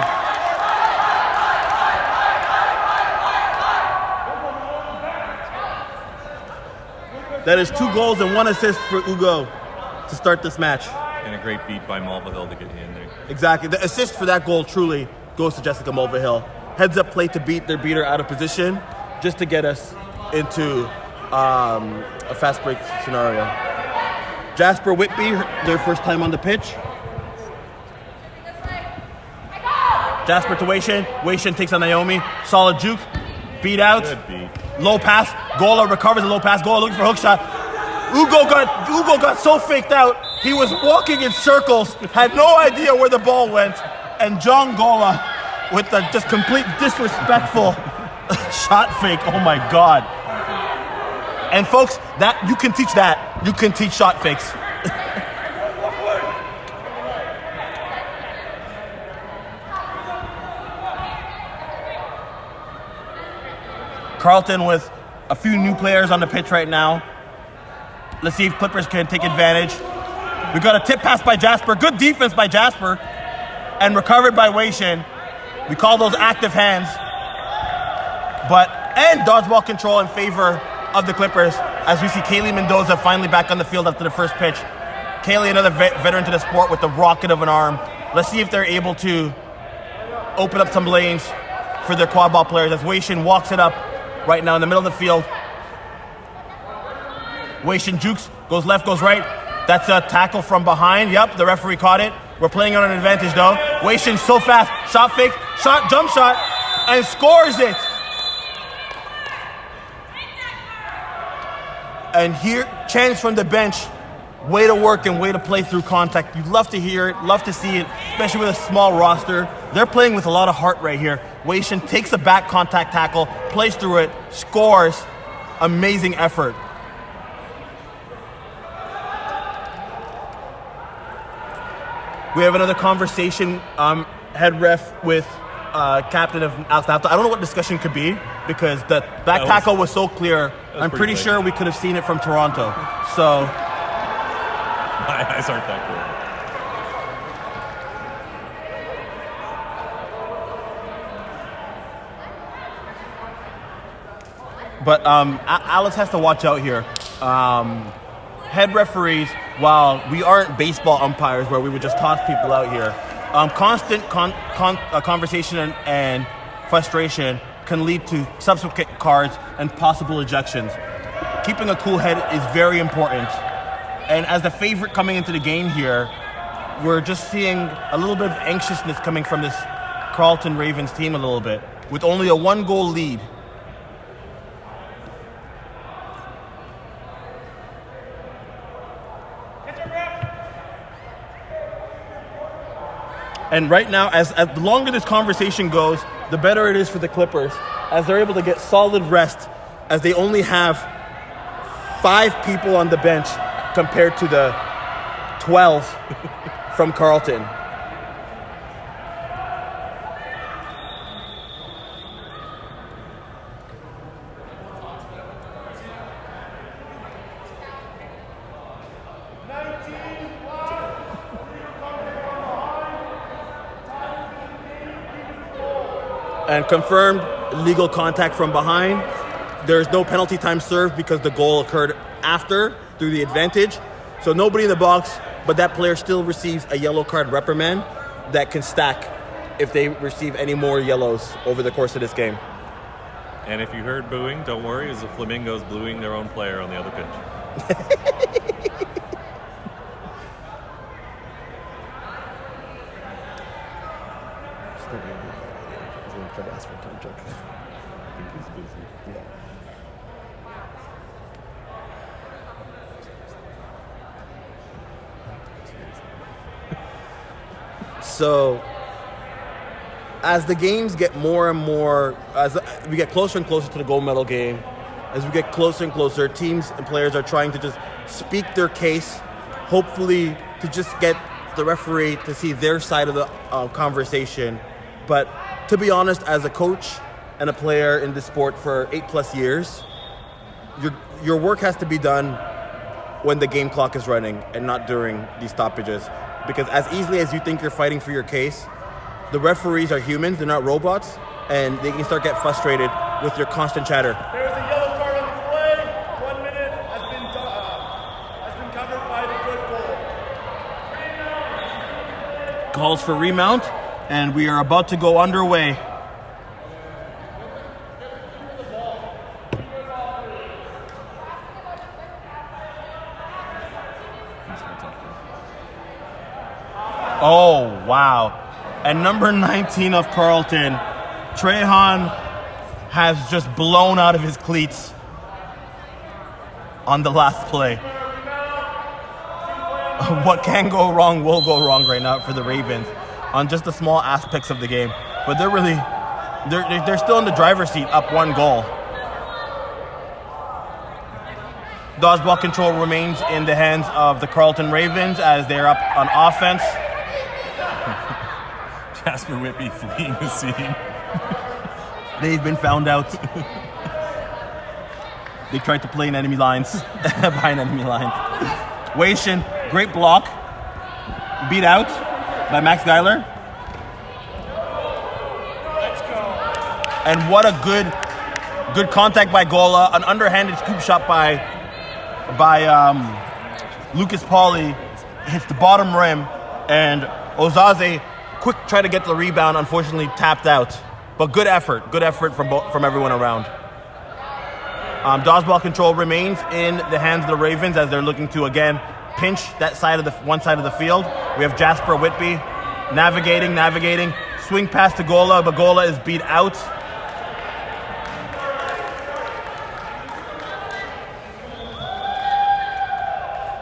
That is 2 goals and 1 assist for Hugo to start this match. And a great beat by Mulvihill to get you in there. Exactly. The assist for that goal truly goes to Jessica Mulvihill. Heads up play to beat their beater out of position just to get us into a fast break scenario. Jasper Whitby, their first time on the pitch. Jasper to Waishin. Waishin takes on Naomi. Solid juke. Beat out. Good beat. Low pass. Gola recovers a low pass. Gola looking for a hook shot. Hugo got so faked out, he was walking in circles, had no idea where the ball went, and John Gola with the just complete disrespectful shot fake. Oh my God. And folks, that you can teach that. You can teach shot fakes. Carlton with a few new players on the pitch right now. Let's see if Clippers can take advantage. We got a tip pass by Jasper. Good defense by Jasper. And recovered by Waishin. We call those active hands. And dodgeball control in favor of the Clippers as we see Kaylee Mendoza finally back on the field after the first pitch. Kaylee, another veteran to the sport with the rocket of an arm. Let's see if they're able to open up some lanes for their quad ball players as Waishin walks it up right now in the middle of the field. Waishin jukes, goes left, goes right. That's a tackle from behind. Yep, the referee caught it. We're playing on an advantage though. Waishin so fast, shot fake, shot, jump shot, and scores it. And here, chance from the bench. Way to work and way to play through contact. You'd love to hear it, love to see it, especially with a small roster. They're playing with a lot of heart right here. Waishin takes a back contact tackle, plays through it, scores. Amazing effort. We have another conversation, head ref with captain of Southampton. I don't know what discussion could be because the back tackle was so clear. I'm pretty sure we could have seen it from Toronto. So My eyes aren't that good. But Alice has to watch out here. Head referees, while we aren't baseball umpires where we would just toss people out here, constant conversation and frustration can lead to subsequent cards and possible ejections. Keeping a cool head is very important. And as the favorite coming into the game here, we're just seeing a little bit of anxiousness coming from this Carleton Ravens team a little bit, with only a 1-goal lead. And right now, as the longer this conversation goes, the better it is for the Clippers, as they're able to get solid rest, as they only have 5 people on the bench compared to the 12 from Carleton. And confirmed legal contact from behind. There's no penalty time served because the goal occurred after through the advantage. So nobody in the box, but that player still receives a yellow card reprimand that can stack if they receive any more yellows over the course of this game. And if you heard booing, don't worry, it's the Flamingos booing their own player on the other pitch. Try to ask for a time check. I think he's busy. Yeah. So as the games get more and more, as we get closer and closer to the gold medal game, as we get closer and closer, teams and players are trying to just speak their case, hopefully to just get the referee to see their side of the conversation. But to be honest, as a coach and a player in this sport for 8+ years, your work has to be done when the game clock is running and not during these stoppages. Because as easily as you think you're fighting for your case, the referees are humans, they're not robots, and they can start get frustrated with your constant chatter. There's a yellow card on the play. 1 minute has been covered by the good goal. Calls for remount, and we are about to go underway. Oh, wow. And number 19 of Carleton, Trehan, has just blown out of his cleats on the last play. What can go wrong will go wrong right now for the Ravens on just the small aspects of the game. But they're still in the driver's seat, up 1 goal. Dodgeball control remains in the hands of the Carleton Ravens as they're up on offense. Jasper Whitby fleeing the scene. They've been found out. They tried to play in enemy lines, behind enemy lines. Waishin, great block. Beat out by Max Geiler. Let's go. And what a good contact by Gola. An underhanded scoop shot by Lucas Pauly. Hits the bottom rim. And Ozaze, quick try to get the rebound, unfortunately tapped out. But good effort from everyone around. Dodgeball control remains in the hands of the Ravens as they're looking to again pinch that one side of the field. We have Jasper Whitby navigating, swing pass to Gola, but Gola is beat out.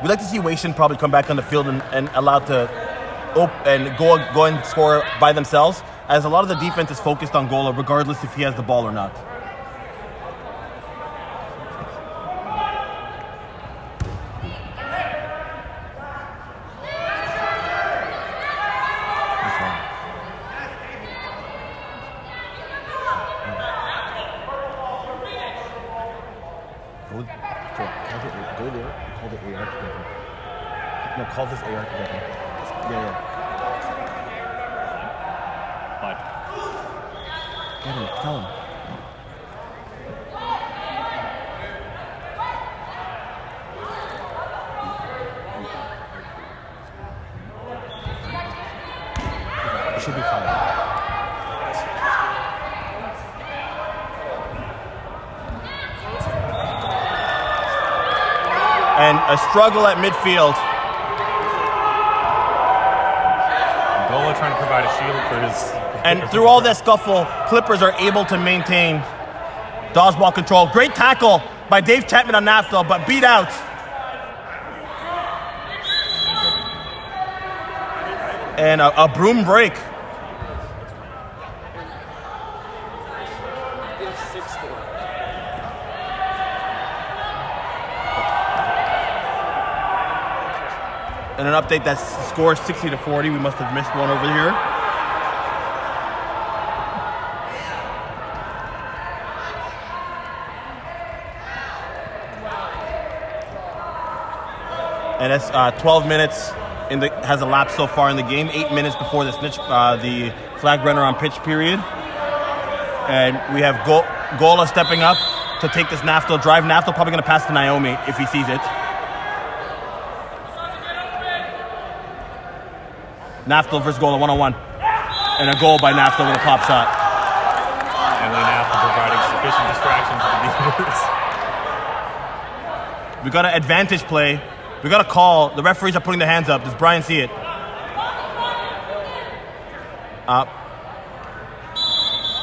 We'd like to see Waishin probably come back on the field and allowed to go and score by themselves, as a lot of the defense is focused on Gola regardless if he has the ball or not. Go there, call the AR together. No, call this AR together. Yeah. What? Get him, tell him. It should be fine. And a struggle at midfield. Gola trying to provide a shield for his... And through all that scuffle, Clippers are able to maintain dodgeball control. Great tackle by Dave Chapman on Naftal, but beat out. And a broom break. And an update that scores 60-40. We must have missed one over here. And that's 12 minutes has elapsed so far in the game. 8 minutes before the Snitch, the flag runner on pitch period. And we have Gola stepping up to take this Naftal drive. Naftal probably going to pass to Naomi if he sees it. Naftal versus Gola, 1-on-1. And a goal by Naftal with a pop shot. Emily Naftal providing sufficient distraction for the defense. We got an advantage play. We got a call. The referees are putting their hands up. Does Brian see it? Up.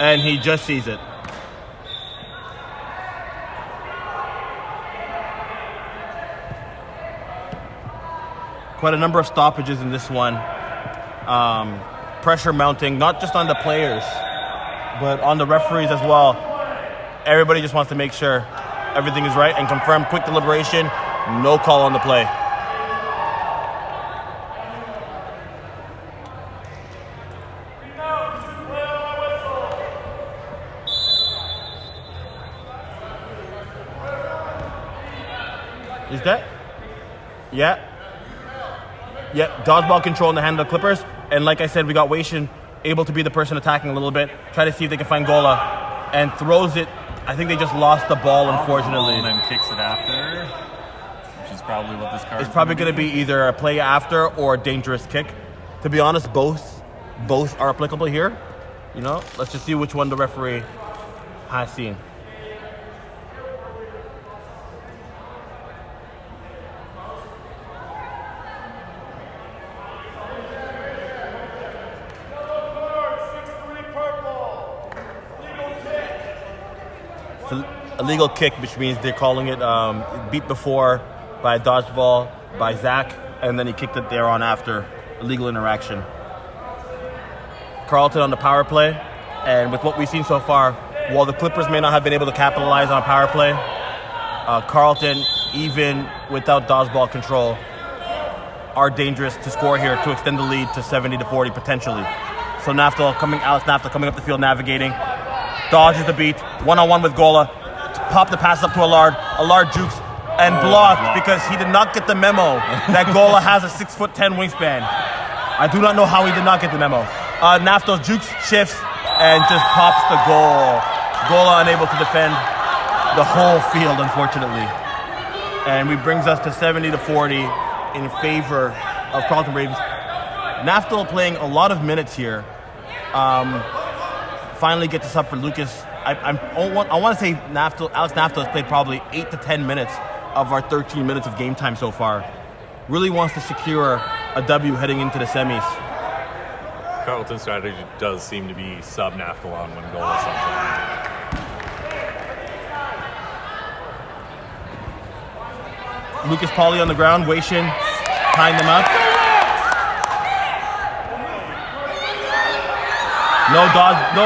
And he just sees it. Quite a number of stoppages in this one. pressure mounting, not just on the players, but on the referees as well. Everybody just wants to make sure everything is right and confirm quick deliberation, no call on the play. Is that? Yeah. Yeah, dodgeball control in the hand of the Clippers. And like I said, we got Waishin able to be the person attacking a little bit, try to see if they can find Gola, and throws it. I think they just lost the ball, unfortunately. And then kicks it after, which is probably what this card is. It's probably going to be either a play after or a dangerous kick. To be honest, both are applicable here. You know, let's just see which one the referee has seen. A legal kick, which means they're calling it beat before by a dodgeball by Zach, and then he kicked it there on after. Illegal interaction. Carleton on the power play, and with what we've seen so far, while the Clippers may not have been able to capitalize on power play, Carleton, even without dodgeball control, are dangerous to score here to extend the lead to 70-40 potentially. So Alex Naftel coming up the field navigating, dodges the beat, one-on-one with Gola, pop the pass up to Allard jukes and blocked because he did not get the memo that Gola has a 6'10" wingspan. I do not know how he did not get the memo. Naftel jukes, shifts, and just pops the goal. Gola unable to defend the whole field, unfortunately. And we brings us to 70-40 in favor of Carleton Ravens. Naftel playing a lot of minutes here. Finally gets us up for Lucas. I want to say Alex Naftel has played probably 8 to 10 minutes of our 13 minutes of game time so far. Really wants to secure a W heading into the semis. Carleton's strategy does seem to be sub Naftel on when goal is something. Lucas Pauly on the ground, Waishin tying them up. No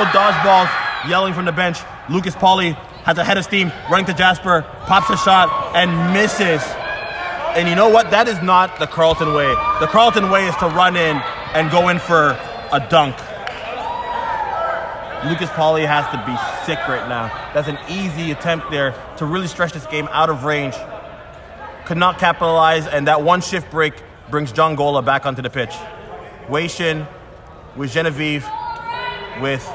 dodgeballs, yelling from the bench. Lucas Pauly has a head of steam, running to Jasper, pops a shot, and misses. And you know what? That is not the Carleton way. The Carleton way is to run in and go in for a dunk. Lucas Pauly has to be sick right now. That's an easy attempt there to really stretch this game out of range. Could not capitalize, and that one shift break brings John Gola back onto the pitch. Waishin with Genevieve, with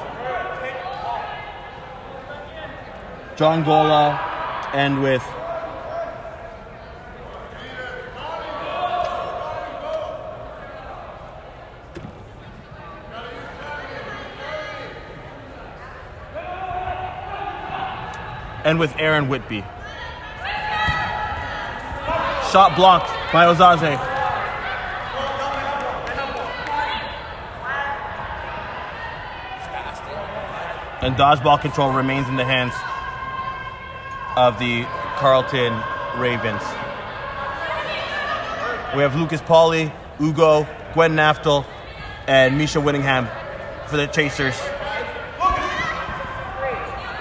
John Gola, and with Aaron Whitby. Shot blocked by Ozaze. And dodgeball control remains in the hands of the Carleton Ravens. We have Lucas Pauly, Ugo, Gwen Naftel, and Misha Whittingham for the Chasers.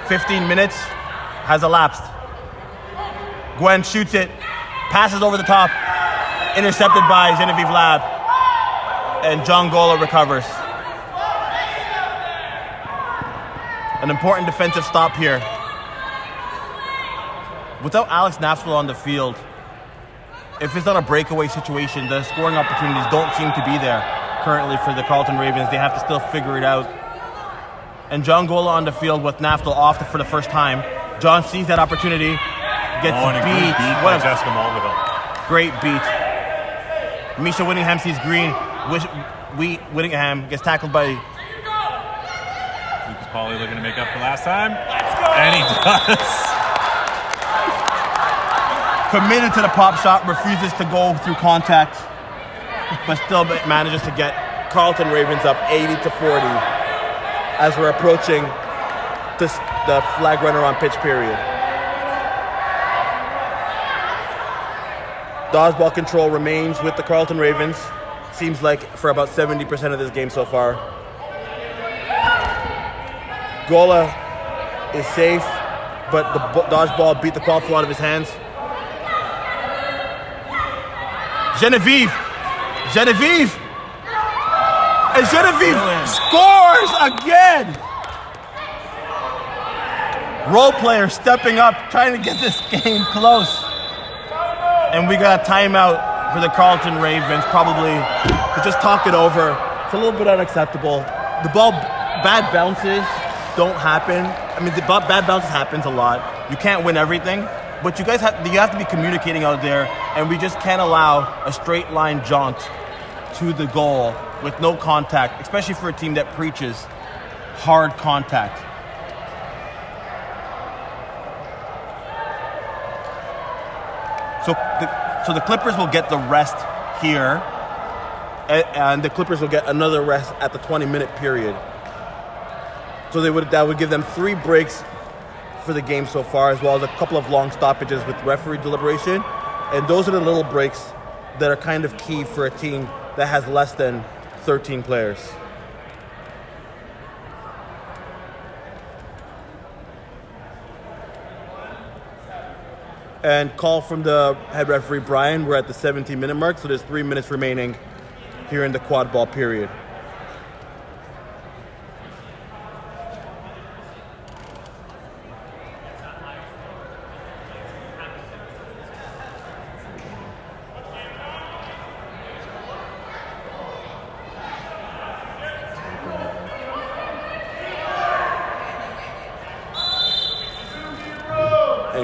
15 minutes has elapsed. Gwen shoots it, passes over the top, intercepted by Genevieve Lab, and John Gola recovers. An important defensive stop here. Without Alex Naftel on the field, if it's not a breakaway situation, the scoring opportunities don't seem to be there currently for the Carleton Ravens. They have to still figure it out. And John Gola on the field with Naftel off for the first time. John sees that opportunity, gets beat. What a Jessica Mulvihill. Great beat. Misha Whittingham sees green. Whittingham gets tackled by Lucas Pauly looking to make up for last time. And he does. Committed to the pop shot, refuses to go through contact, but still manages to get Carleton Ravens up 80-40 as we're approaching the flag runner on pitch period. Dodgeball control remains with the Carleton Ravens. Seems like for about 70% of this game so far. Gola is safe, but the dodgeball beat the quad flow out of his hands. Genevieve! And Genevieve scores again! Role player stepping up, trying to get this game close. And we got a timeout for the Carleton Ravens, probably to just talk it over. It's a little bit unacceptable. The ball, bad bounces don't happen. I mean, the bad bounces happens a lot. You can't win everything, but you have to be communicating out there, and we just can't allow a straight line jaunt to the goal with no contact, especially for a team that preaches hard contact. So the Clippers will get the rest here, and the Clippers will get another rest at the 20-minute period. So that would give them 3 breaks for the game so far, as well as a couple of long stoppages with referee deliberation. And those are the little breaks that are kind of key for a team that has less than 13 players. And call from the head referee, Brian. We're at the 17-minute mark, so there's 3 minutes remaining here in the quad ball period.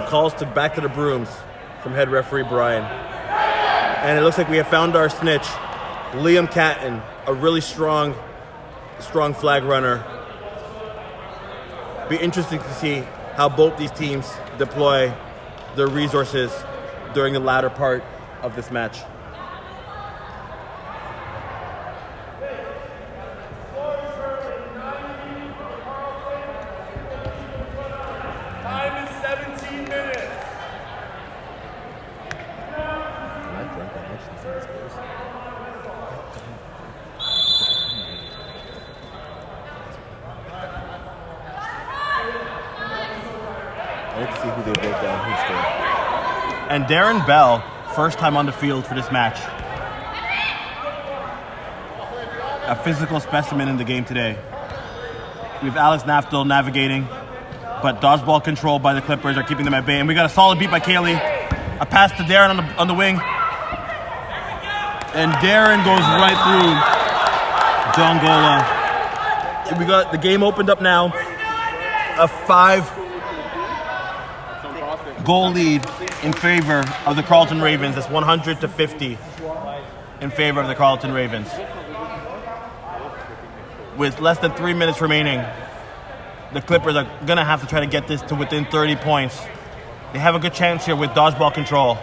Calls back to the brooms from head referee Brian. And it looks like we have found our snitch, Liam Catton, a really strong flag runner. Be interesting to see how both these teams deploy their resources during the latter part of this match. And Darren Bell, first time on the field for this match. A physical specimen in the game today. We have Alex Naftel navigating, but dodgeball control by the Clippers are keeping them at bay. And we got a solid beat by Kaylee. A pass to Darren on the wing. And Darren goes right through John Gola. We got the game opened up now. A 5-goal lead in favor of the Carleton Ravens. That's 100-50 in favor of the Carleton Ravens. With less than 3 minutes remaining, the Clippers are going to have to try to get this to within 30 points. They have a good chance here with dodgeball control.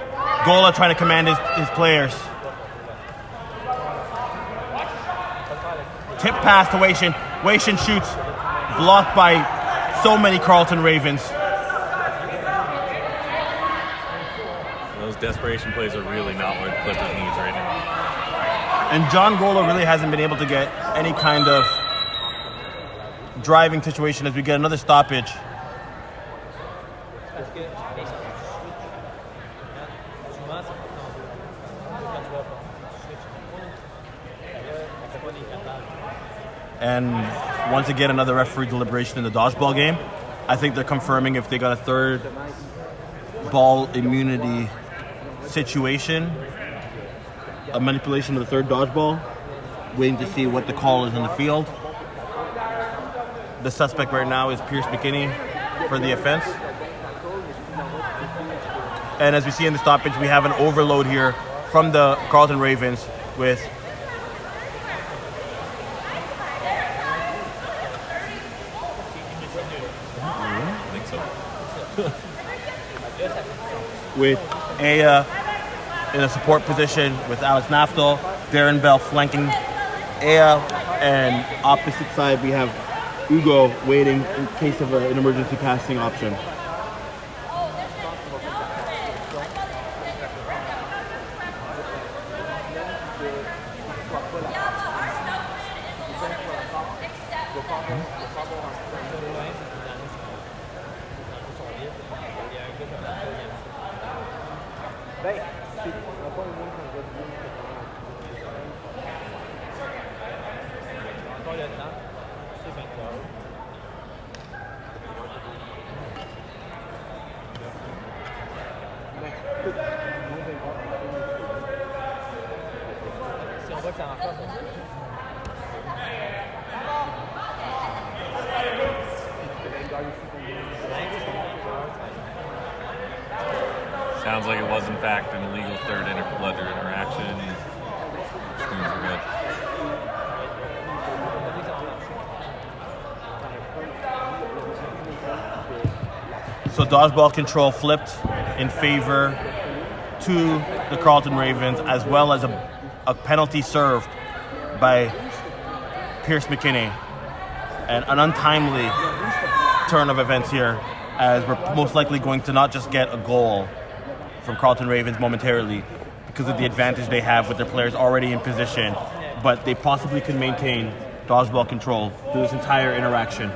Gola trying to command his players. Tip pass to Waishin. Waishin shoots. Blocked by so many Carleton Ravens. Those desperation plays are really not what Clippers needs right now. And John Gola really hasn't been able to get any kind of driving situation as we get another stoppage. And once again, another referee deliberation in the dodgeball game. I think they're confirming if they got a third ball immunity situation, a manipulation of the third dodgeball, waiting to see what the call is in the field. The suspect right now is Pierce McKinney for the offense. And as we see in the stoppage, we have an overload here from the Carleton Ravens with Aya in a support position with Alex Naftel, Darren Bell flanking Aya, and opposite side we have Ugo waiting in case of an emergency passing option. Sounds like it was in fact an illegal third bludger interaction. Screens are good. So dodgeball control flipped in favor to the Carleton Ravens, as well as a penalty served by Pierce McKinney, and an untimely turn of events here, as we're most likely going to not just get a goal from Carleton Ravens momentarily because of the advantage they have with their players already in position, but they possibly could maintain dodgeball control through this entire interaction.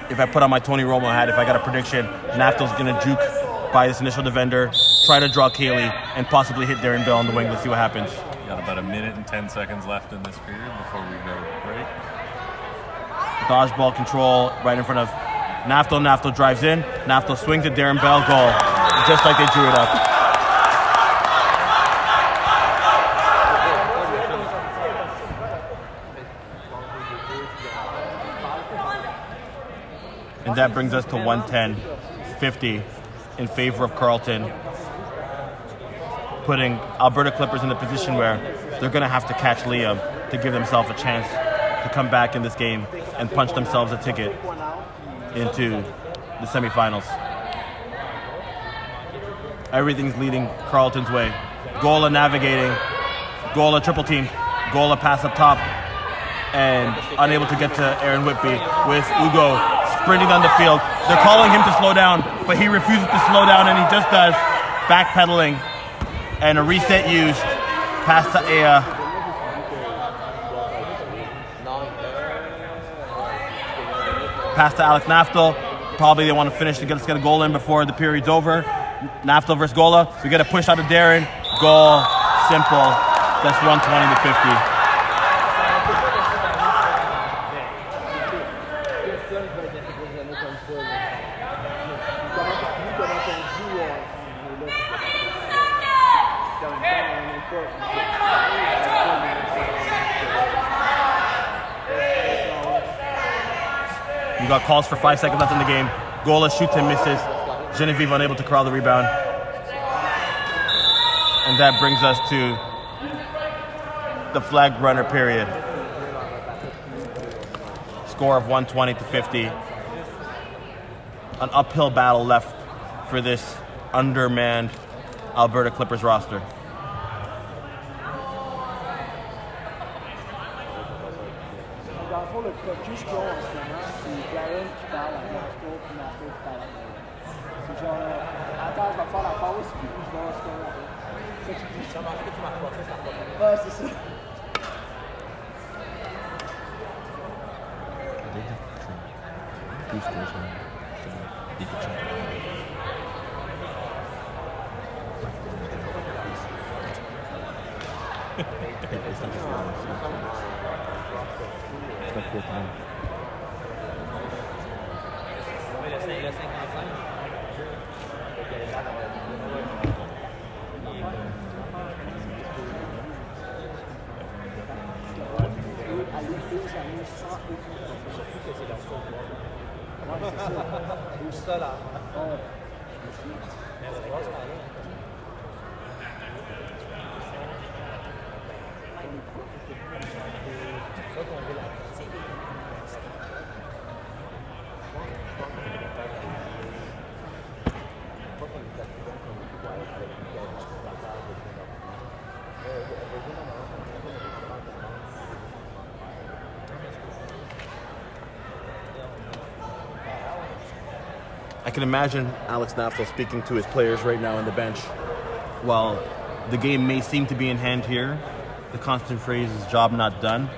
If I put on my Tony Romo hat, if I got a prediction, Naftal's going to juke by this initial defender, try to draw Cayley, and possibly hit Darren Bell on the wing. Let's see what happens. Got about 1 minute and 10 seconds left in this period before we go break. Dodgeball control right in front of Naftal. Naftal drives in. Naftal swings at Darren Bell. Goal. Just like they drew it up. And that brings us to 110-50 in favor of Carleton, putting Alberta Clippers in a position where they're going to have to catch Liam to give themselves a chance to come back in this game and punch themselves a ticket into the semifinals. Everything's leading Carleton's way. Gola navigating, Gola triple team, Gola pass up top, and unable to get to Aaron Whitby with Ugo sprinting down the field. They're calling him to slow down, but he refuses to slow down, and he just does. Backpedaling, and a reset used. Pass to Aya. Pass to Alex Naftal. Probably they want to finish to get a goal in before the period's over. Naftal versus Gola. We get a push out of Darren. Goal. Simple. That's 120-50. You got calls for 5 seconds left in the game. Gola shoots and misses. Genevieve unable to corral the rebound. And that brings us to the flag runner period. Score of 120-50. An uphill battle left for this undermanned Alberta Clippers roster. I can imagine Alex Naftal speaking to his players right now on the bench while the game may seem to be in hand here. The constant phrase is job not done.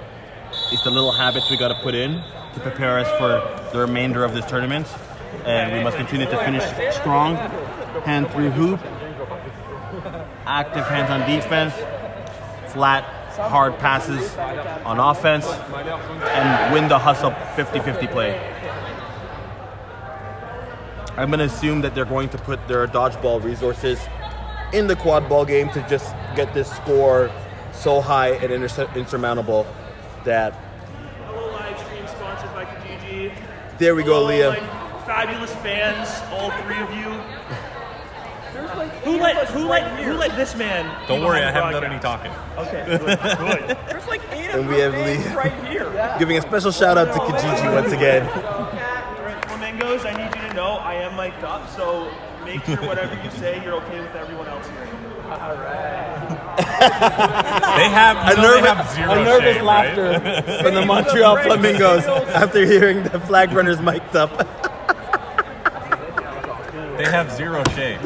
It's the little habits we got to put in to prepare us for the remainder of this tournament. And we must continue to finish strong, hand through hoop, active hands on defense, flat, hard passes on offense, and win the hustle 50-50 play. I'm going to assume that they're going to put their dodgeball resources in the quad ball game to just get this score so high and insurmountable that... Hello, live stream sponsored by Kijiji. There we go, Liam. Fabulous fans, all three of you. Who let this man? Don't worry, I haven't done any talking. Okay, good. There's like 8 And we have Lee right here. giving a special shout out to Kijiji once again. Flamingos, I need you to know I am mic'd up, so make sure whatever you say, you're okay with everyone else hearing. All right. They have zero a nervous shame, laughter right? from the Montreal Flamingos after hearing the flag runners mic'd up. They have zero shame.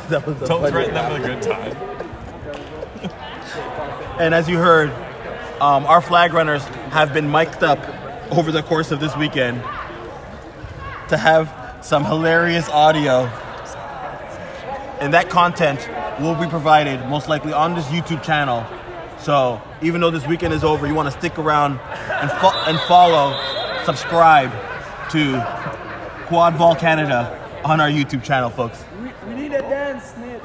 That was the Don't funny. threaten them with a good time. And as you heard, our flag runners have been mic'd up over the course of this weekend to have some hilarious audio. And that content will be provided most likely on this YouTube channel. So even though this weekend is over, you want to stick around and follow, subscribe to Quad Ball Canada on our YouTube channel, folks. We need a dance, Snitch.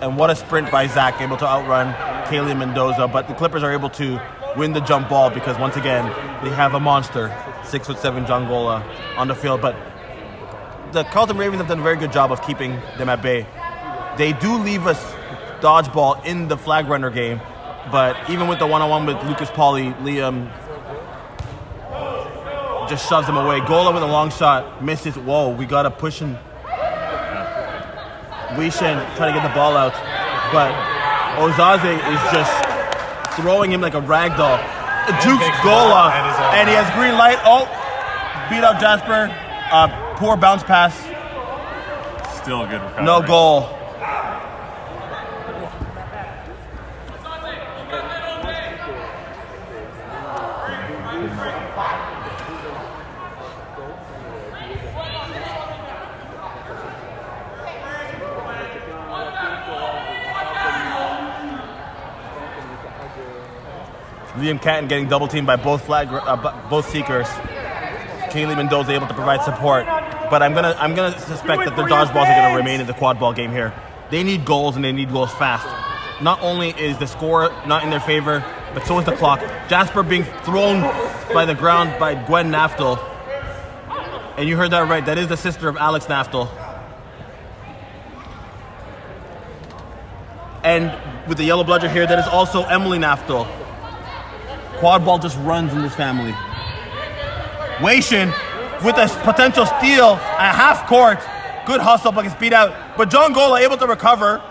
And what a sprint by Zach, able to outrun Kaylee Mendoza. But the Clippers are able to win the jump ball because, once again, they have a monster, 6'7" John Gola on the field. But the Carleton Ravens have done a very good job of keeping them at bay. They do leave us dodgeball in the flag runner game, but even with the one-on-one with Lucas Pauly, Liam just shoves him away. Gola with a long shot, misses. Whoa, we got to push him. Weishen trying to get the ball out, but Ozaze is just throwing him like a rag doll. Jukes Gola, and he has green light. Oh, beat out Jasper. Poor bounce pass. Still a good recovery. No goal. Liam Catton getting double teamed by both seekers. Kaylee Mendoza able to provide support, but I'm gonna suspect that their dodgeballs are gonna remain in the quad ball game here. They need goals and they need goals fast. Not only is the score not in their favor, but so is the clock. Jasper being thrown by the ground by Gwen Naftel, and you heard that right. That is the sister of Alex Naftel. And with the yellow bludger here, that is also Emily Naftel. Quad ball just runs in this family. Weishen with a potential steal at half court. Good hustle, but gets beat out. But John Gola able to recover.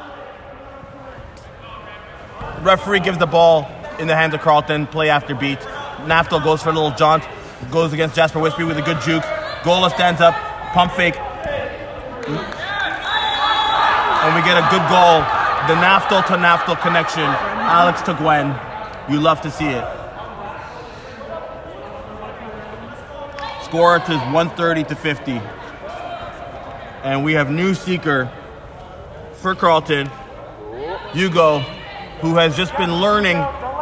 Referee gives the ball in the hands of Carleton. Play after beat. Naftel goes for a little jaunt. Goes against Jasper Wispy with a good juke. Gola stands up. Pump fake. And we get a good goal. The Naftel to Naftel connection. Alex to Gwen. You love to see it. Score to 130-50. And we have new seeker for Carleton, Hugo, who has just been learning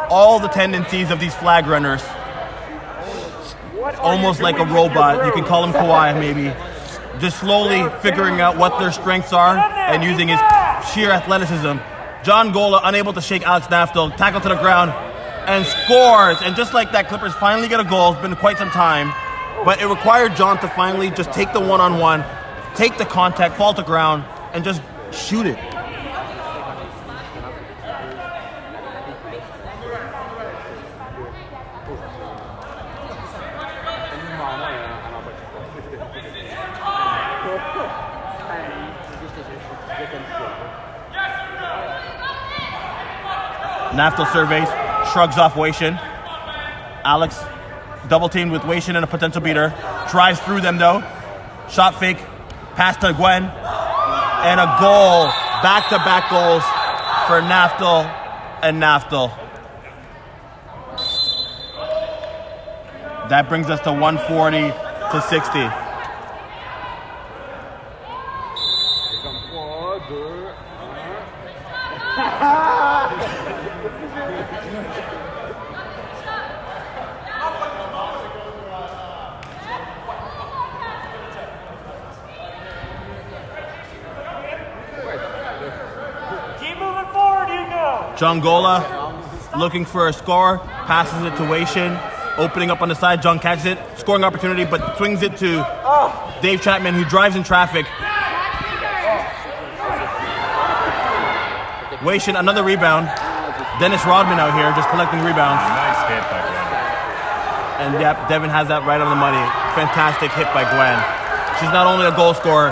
all the tendencies of these flag runners. Almost like a robot. You can call him Kawhi maybe. Just slowly figuring out what their strengths are and using his sheer athleticism. John Gola unable to shake Alex Naftel, tackle to the ground, and scores. And just like that, Clippers finally get a goal. It's been quite some time. But it required John to finally just take the one-on-one, take the contact, fall to ground, and just shoot it. Naftel surveys, shrugs off Weishen. Alex double teamed with Weishen and a potential beater. Drives through them though. Shot fake, pass to Gwen, and a goal. Back-to-back goals for Naftal and Naftal. That brings us to 140 to 60. John Gola looking for a score, passes it to Waishin, opening up on the side. John catches it, scoring opportunity, but swings it to Dave Chapman, who drives in traffic. Waishin, another rebound. Dennis Rodman out here just collecting rebounds. Nice hit by Gwen. And yep, Devin has that right on the money. Fantastic hit by Gwen. She's not only a goal scorer,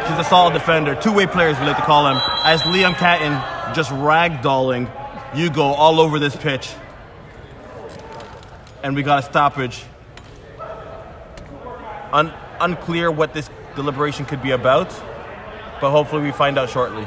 she's a solid defender. Two-way players, we like to call him. As Liam Catton just ragdolling Hugo all over this pitch. And we got a stoppage. Unclear what this deliberation could be about, but hopefully we find out shortly.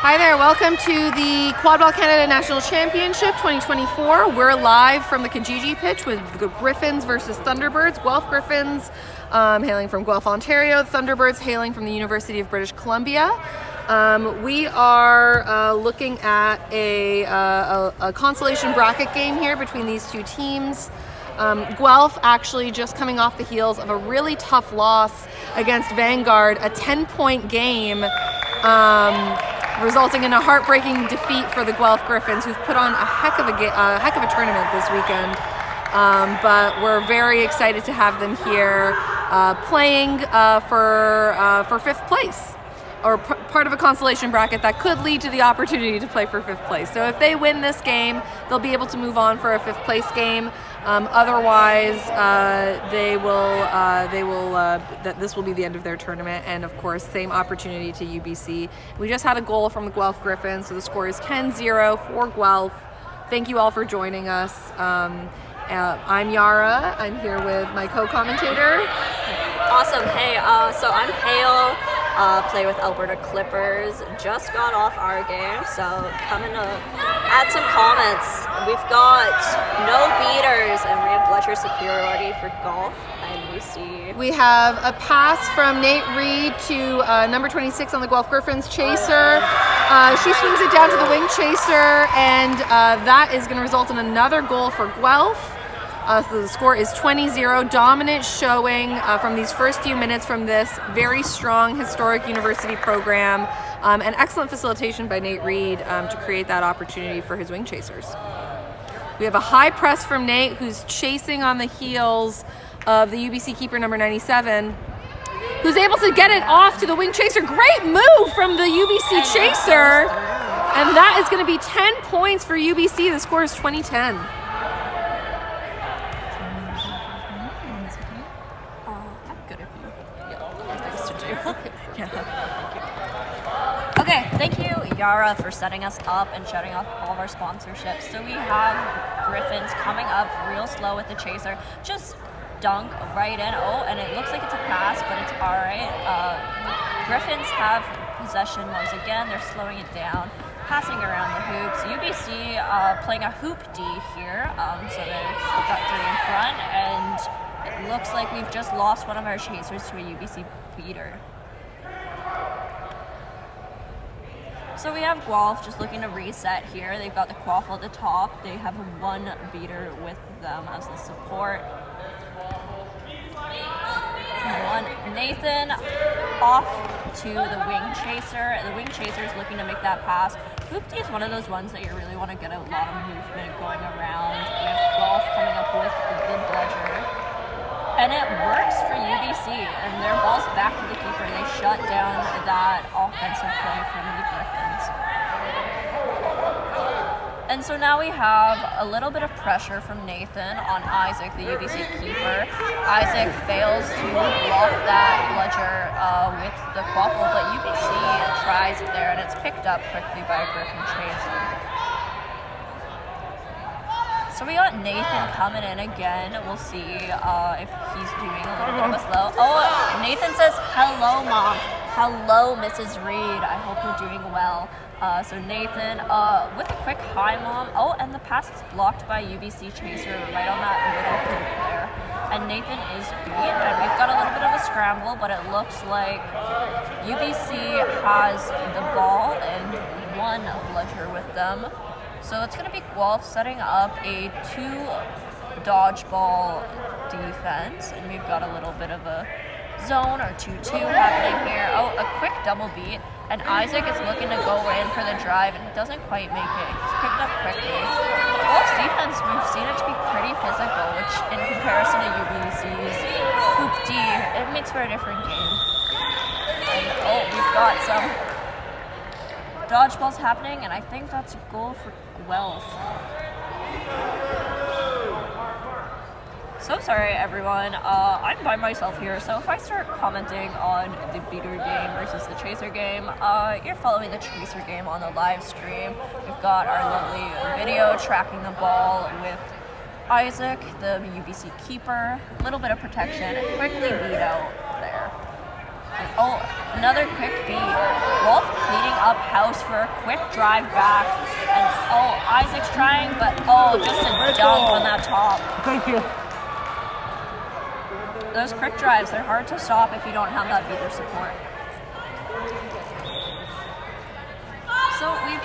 Hi there, welcome to the Quadball Canada National Championship 2024. We're live from the Kijiji Pitch with the Griffins versus Thunderbirds. Guelph Griffins hailing from Guelph, Ontario. Thunderbirds hailing from the University of British Columbia. We are looking at a consolation bracket game here between these two teams. Guelph actually just coming off the heels of a really tough loss against Vanguard, a 10-point game, resulting in a heartbreaking defeat for the Guelph Griffins, who've put on a heck of a tournament this weekend. But we're very excited to have them here playing for fifth place, or part of a consolation bracket that could lead to the opportunity to play for fifth place. So if they win this game, they'll be able to move on for a fifth place game. Otherwise, this will be the end of their tournament, and of course, same opportunity to UBC. We just had a goal from the Guelph Griffins, so the score is 10-0 for Guelph. Thank you all for joining us. I'm Yara. I'm here with my co-commentator. Awesome. Hey, so I'm Hale. Play with Alberta Clippers. Just got off our game, so coming to add some comments. We've got no beaters, and we have Bletcher superiority for golf. And we have a pass from Nate Reed to number 26 on the Guelph Griffins, Chaser. She swings it down to the wing chaser, and that is going to result in another goal for Guelph. So the score is 20-0, dominant showing from these first few minutes from this very strong historic university program, and excellent facilitation by Nate Reed to create that opportunity for his wing chasers. We have a high press from Nate, who's chasing on the heels of the UBC keeper number 97, who's able to get it off to the wing chaser. Great move from the UBC chaser, and that is going to be 10 points for UBC. The score is 20-10. Okay, thank you, Yara, for setting us up and shutting off all of our sponsorships. So we have Griffins coming up real slow with the chaser. Just dunk right in. Oh, and it looks like it's a pass, but it's all right. Griffins have possession once again. They're slowing it down, passing around the hoops. UBC playing a hoop D here, so they've got three in front, and it looks like we've just lost one of our chasers to a UBC beater. So we have Guelph just looking to reset here. They've got the quaffle at the top. They have one beater with them as the support. Nathan off to the wing chaser. The wing chaser is looking to make that pass. Hoop D is one of those ones that you really want to get a lot of movement going around. We have Guelph coming up with the Bledger. And it works for UBC, and their ball's back to the keeper. They shut down that offensive play from the Griffins. And so now we have a little bit of pressure from Nathan on Isaac, the UBC keeper. Isaac fails to block that Bledger with the quaffle, but UBC tries it there, and it's picked up quickly by a Griffin chaser. So we got Nathan coming in again. We'll see if he's doing a little bit of a slow. Oh, Nathan says, "Hello, Mom. Hello, Mrs. Reed. I hope you're doing well." So Nathan with a quick hi, Mom. Oh, and the pass is blocked by UBC chaser right on that little hoop there. And Nathan is beat, and we've got a little bit of a scramble, but it looks like UBC has the ball and one Bledger with them. So it's going to be Guelph setting up a 2 dodgeball defense, and we've got a little bit of a zone or 2-2 happening here. Oh, a quick double beat, and Isaac is looking to go in for the drive, and he doesn't quite make it. He's picked up quickly. Guelph's defense, we've seen it to be pretty physical, which in comparison to UBC's hoop D, it makes for a different game. And oh, we've got some dodgeballs happening, and I think that's a goal for Guelph. So sorry, everyone. I'm by myself here, so if I start commenting on the beater game versus the chaser game, you're following the chaser game on the live stream. We've got our lovely video tracking the ball with Isaac, the UBC keeper. A little bit of protection, quickly beat out there. Oh, another quick beat. Wolf cleaning up house for a quick drive back. And oh, Isaac's trying, but oh, just a dunk on that top. Thank you. Those quick drives, they're hard to stop if you don't have that beater support. So we've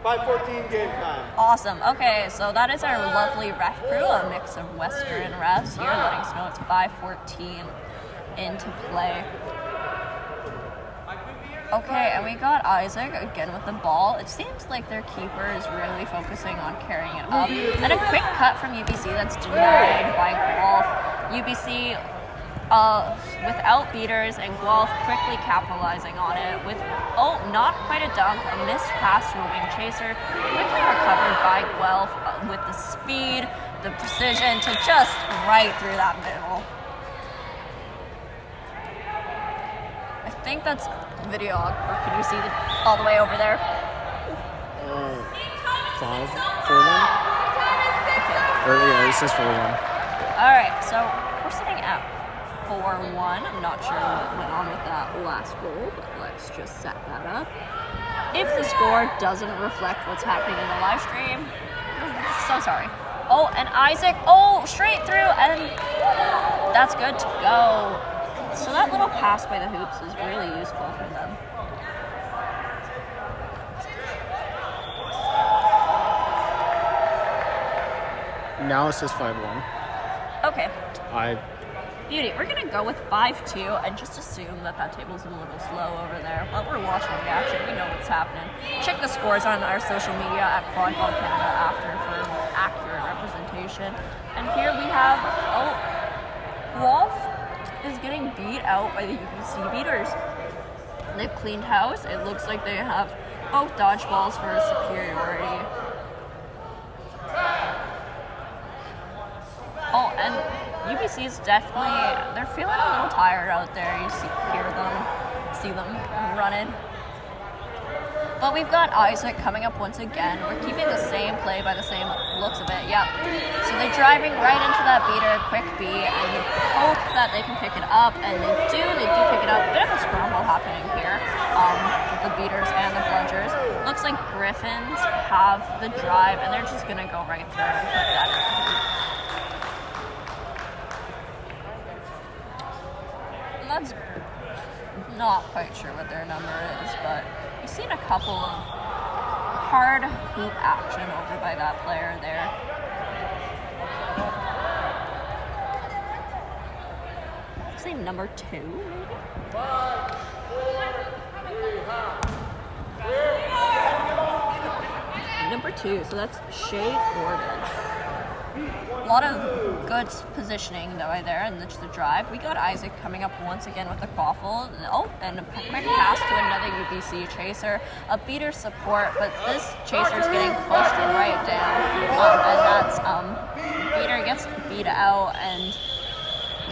5:14 game time. Awesome. Okay, so that is our lovely ref crew, a mix of Western refs here, letting us know it's 5:14 into play. Okay, and we got Isaac again with the ball. It seems like their keeper is really focusing on carrying it up. And a quick cut from UBC that's denied by Guelph. UBC without beaters, and Guelph quickly capitalizing on it with, oh, not quite a dunk, a missed pass to a wing chaser, quickly recovered by Guelph with the speed, the precision to just right through that middle. I think that's videographer. Can you see all the way over there? 5, 4-1. Yeah, it says 4-1. All right, so we're sitting at 4-1. I'm not sure what went on with that last goal, but let's just set that up. If the score doesn't reflect what's happening in the live stream, so sorry. Oh, and Isaac, oh, straight through, and that's good to go. So that little pass by the hoops is really useful for them. Now it says 5-1. Okay. Beauty. We're going to go with 5-2 and just assume that that table's a little slow over there. While we're watching the action, we know what's happening. Check the scores on our social media at Quadball Canada after for accurate representation. And here we have, Wolf is getting beat out by the UBC beaters. They've cleaned house. It looks like they have both dodgeballs for superiority. Oh, and UBC is definitely, they're feeling a little tired out there. You see them running. But we've got Isaac coming up once again. We're keeping the same play by the same looks of it, yep. So they're driving right into that beater, quick B, and you hope that they can pick it up, and they do pick it up. A bit of a scramble happening here with the beaters and the bludgers. Looks like Griffins have the drive, and they're just gonna go right through and put that in. That's not quite sure what their number is, but we've seen a couple of hard hoop action over by that player there. Say number 2, maybe? Number 2, so that's Shay Gordon. A lot of good positioning though there, and just the drive. We got Isaac coming up once again with the quaffle. Oh, and a quick pass to another UBC chaser. A beater support, but this chaser's getting pushed right down. And that's beater gets beat out, and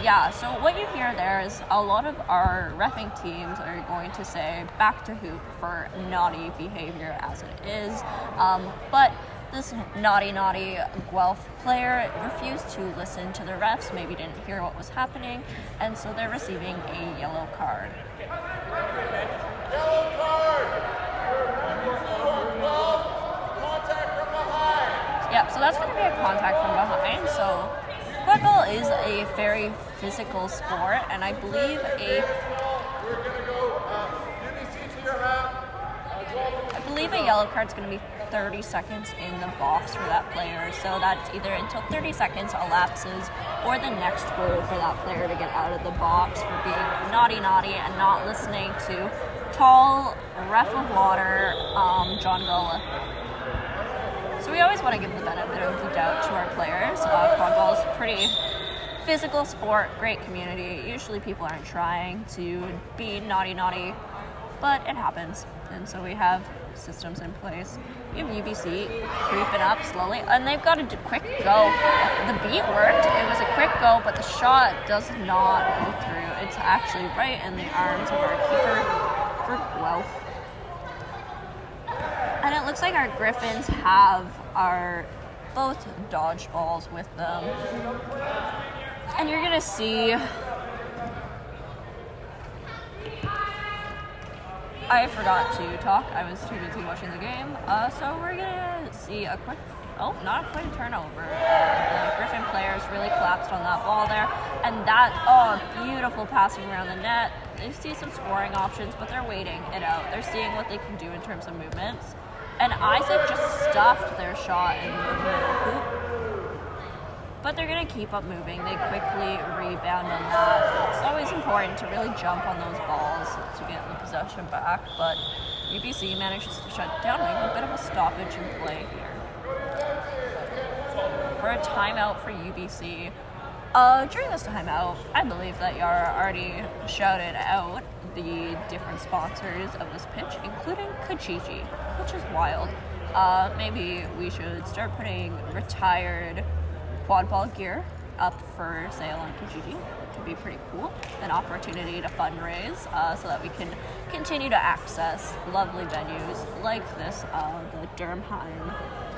yeah, so what you hear there is a lot of our reffing teams are going to say back to hoop for naughty behavior as it is. But this naughty Guelph player refused to listen to the refs, maybe didn't hear what was happening, and so they're receiving a yellow card. Yellow card! Contact from behind! Yep, so that's going to be a contact from behind, so football is a very physical sport, and I believe a yellow card's going to be 30 seconds in the box for that player, so that's either until 30 seconds elapses or the next goal for that player to get out of the box for being naughty and not listening to tall ref of water John Gola. So we always want to give the benefit of the doubt to our players. Quadball is a pretty physical sport, great community. Usually people aren't trying to be naughty, but it happens. And so we have systems in place. We have UBC creeping up slowly, and they've got a quick go. The beat worked. It was a quick go, but the shot does not go through. It's actually right in the arms of our keeper for Guelph. And it looks like our Griffins have our both dodgeballs with them. And you're gonna see, I forgot to talk. I was too busy watching the game. So we're gonna see a quick, not a quick turnover. The Griffin players really collapsed on that ball there. And that, beautiful passing around the net. They see some scoring options, but they're waiting it out. They're seeing what they can do in terms of movements. And Isaac just stuffed their shot in the middle hoop. But they're going to keep up moving. They quickly rebound on that. It's always important to really jump on those balls to get the possession back. But UBC manages to shut down, maybe a bit of a stoppage in play here. For a timeout for UBC. During this timeout, I believe that Yara already shouted out the different sponsors of this pitch, including Kijiji, which is wild. Maybe we should start putting retired quad ball gear up for sale on Kijiji. It would be pretty cool. An opportunity to fundraise so that we can continue to access lovely venues like this, the Durham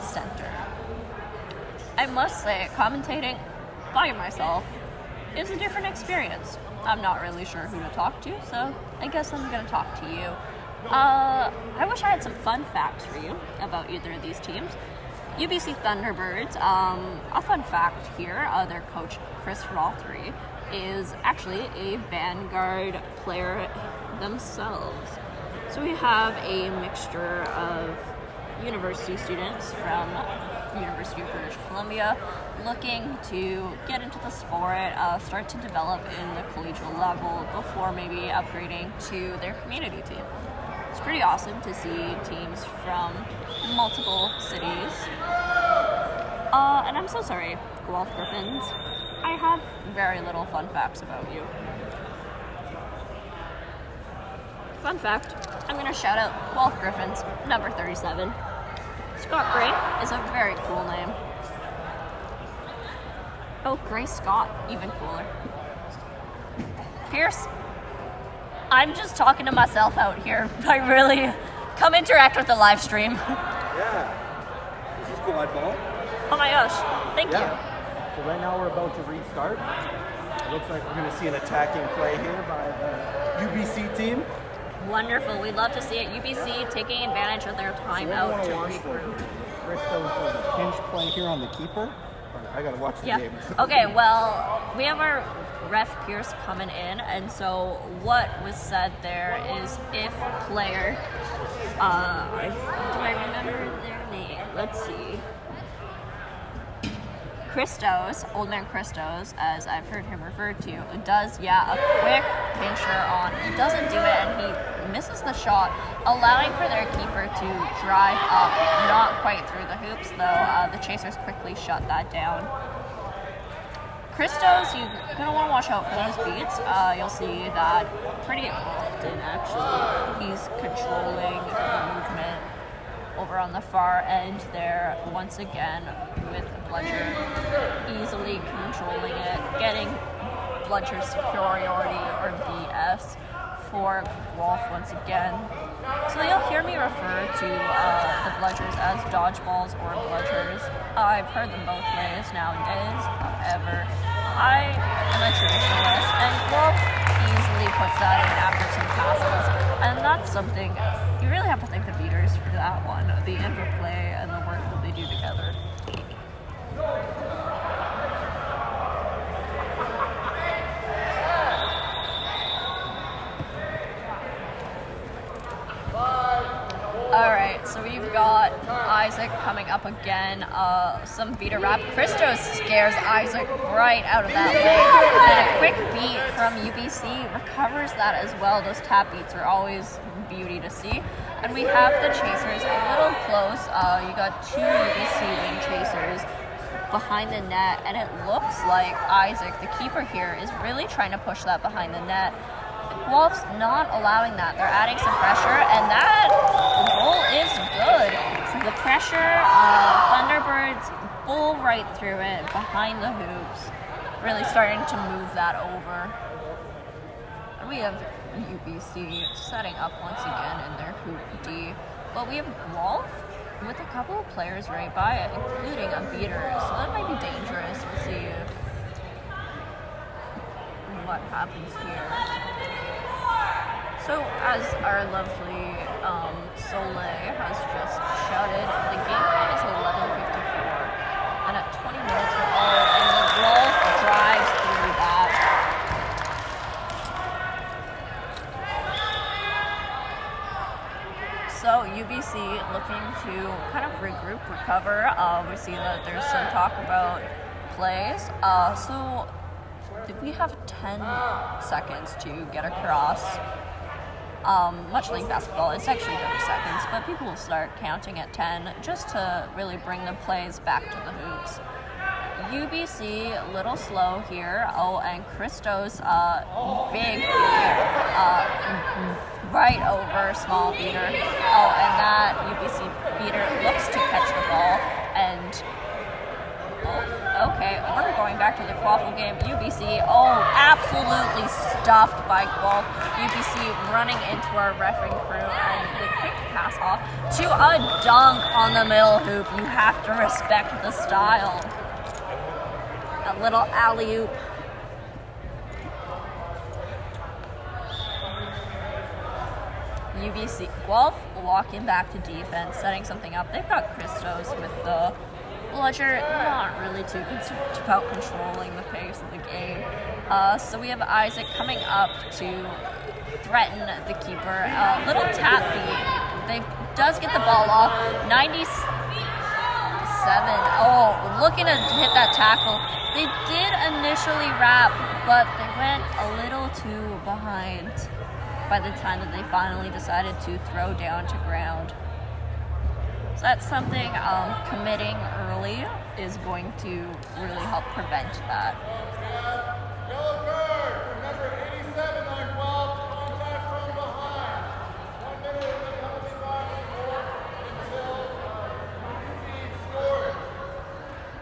Center. I must say, commentating by myself is a different experience. I'm not really sure who to talk to, so I guess I'm going to talk to you. I wish I had some fun facts for you about either of these teams. UBC Thunderbirds, a fun fact here, their coach Chris Rothery is actually a Vanguard player themselves. So we have a mixture of university students from University of British Columbia looking to get into the sport, start to develop in the collegial level before maybe upgrading to their community team. It's pretty awesome to see teams from multiple cities. And I'm so sorry, Guelph Griffins. I have very little fun facts about you. Fun fact, I'm going to shout out Guelph Griffins, number 37. Scott Gray is a very cool name. Oh, Gray Scott, even cooler. Pierce, I'm just talking to myself out here. I really come interact with the live stream. Yeah. This is quad ball. Oh my gosh, thank you. So right now we're about to restart. It looks like we're going to see an attacking play here by the UBC team. Wonderful. We'd love to see it. UBC taking advantage of their timeout to regroup. Christo's a pinch play here on the keeper. I got to watch the game. Okay, well, we have our ref Pierce coming in, and so what was said there is if player, do I remember their name? Let's see. Christos, Old Man Christos, as I've heard him referred to, does, a quick pincher on. He doesn't do it, and he misses the shot, allowing for their keeper to drive up, not quite through the hoops, though the Chasers quickly shut that down. Christos, you're going to want to watch out for those beats. You'll see that pretty often, actually. He's controlling the movement over on the far end there, once again, with Bludger easily controlling it, getting Bludger's superiority or BS for Wolf once again. So you'll hear me refer to the Bludgers as dodgeballs or Bludgers. I've heard them both ways nowadays. However, I am a traditionalist, and Wolf easily puts that in after some passes, and that's something you really have to thank the beaters for that one, the interplay and the work that they do together. Alright, so we've got Isaac coming up again. Some beater rap. Christos scares Isaac right out of that lane. And a quick beat from UBC recovers that as well. Those tap beats are always beauty to see. And we have the Chasers a little close. You got two UBC wing Chasers behind the net, and it looks like Isaac, the keeper here, is really trying to push that behind the net. Wolf's not allowing that. They're adding some pressure, and that goal is good. So the pressure, Thunderbirds bull right through it, behind the hoops, really starting to move that over. And we have UBC setting up once again in their hoop D. But we have Wolf with a couple of players right by it, including a beater. So that might be dangerous. We'll see what happens here. So as our lovely Soleil has just shouted, the game time is 11:54, and at 20 minutes we're all, and the Wolf drives through that. So UBC looking to kind of regroup, recover. We see that there's some talk about plays. So we have 10 seconds to get across. Much like basketball, it's actually 30 seconds, but people will start counting at 10 just to really bring the plays back to the hoops. UBC a little slow here. Oh, and Christos big right over small beater. Oh, and that UBC beater looks to catch the ball, and okay, we're going back to the Quaffle game. UBC, absolutely stuffed by Guelph. UBC running into our reffing crew, and the quick pass off to a dunk on the middle hoop. You have to respect the style. A little alley-oop. UBC, Guelph walking back to defense, setting something up. They've got Christos with the bludger, not really too concerned about controlling the pace of the game. So we have Isaac coming up to threaten the keeper. Little tap beat. They does get the ball off. 97. Oh, looking to hit that tackle. They did initially wrap, but they went a little too behind by the time that they finally decided to throw down to ground. So that's something committing early is going to really help prevent that. Yellow card for number 87 on 12, contact from behind. 1 minute of the penalty box until scores.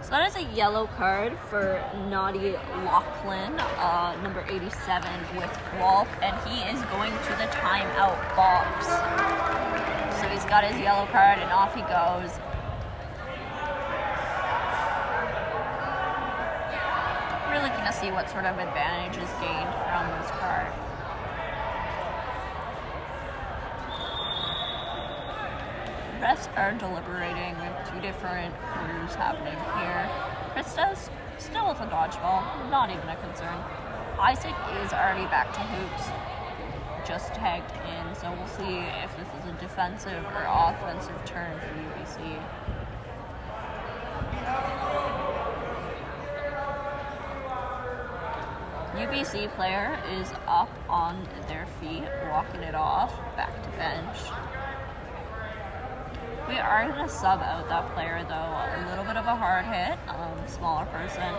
So that is a yellow card for Naughty Lachlan, number 87 with Wolf, and he is going to the timeout box. So he's got his yellow card and off he goes. We're looking to see what sort of advantage is gained from this card. Refs are deliberating with two different crews happening here. Christos still with a dodgeball, not even a concern. Isaac is already back to hoops, just tagged in, so we'll see if this is a defensive or offensive turn for UBC. UBC player is up on their feet, walking it off, back to bench. We are going to sub out that player though, a little bit of a hard hit, smaller person.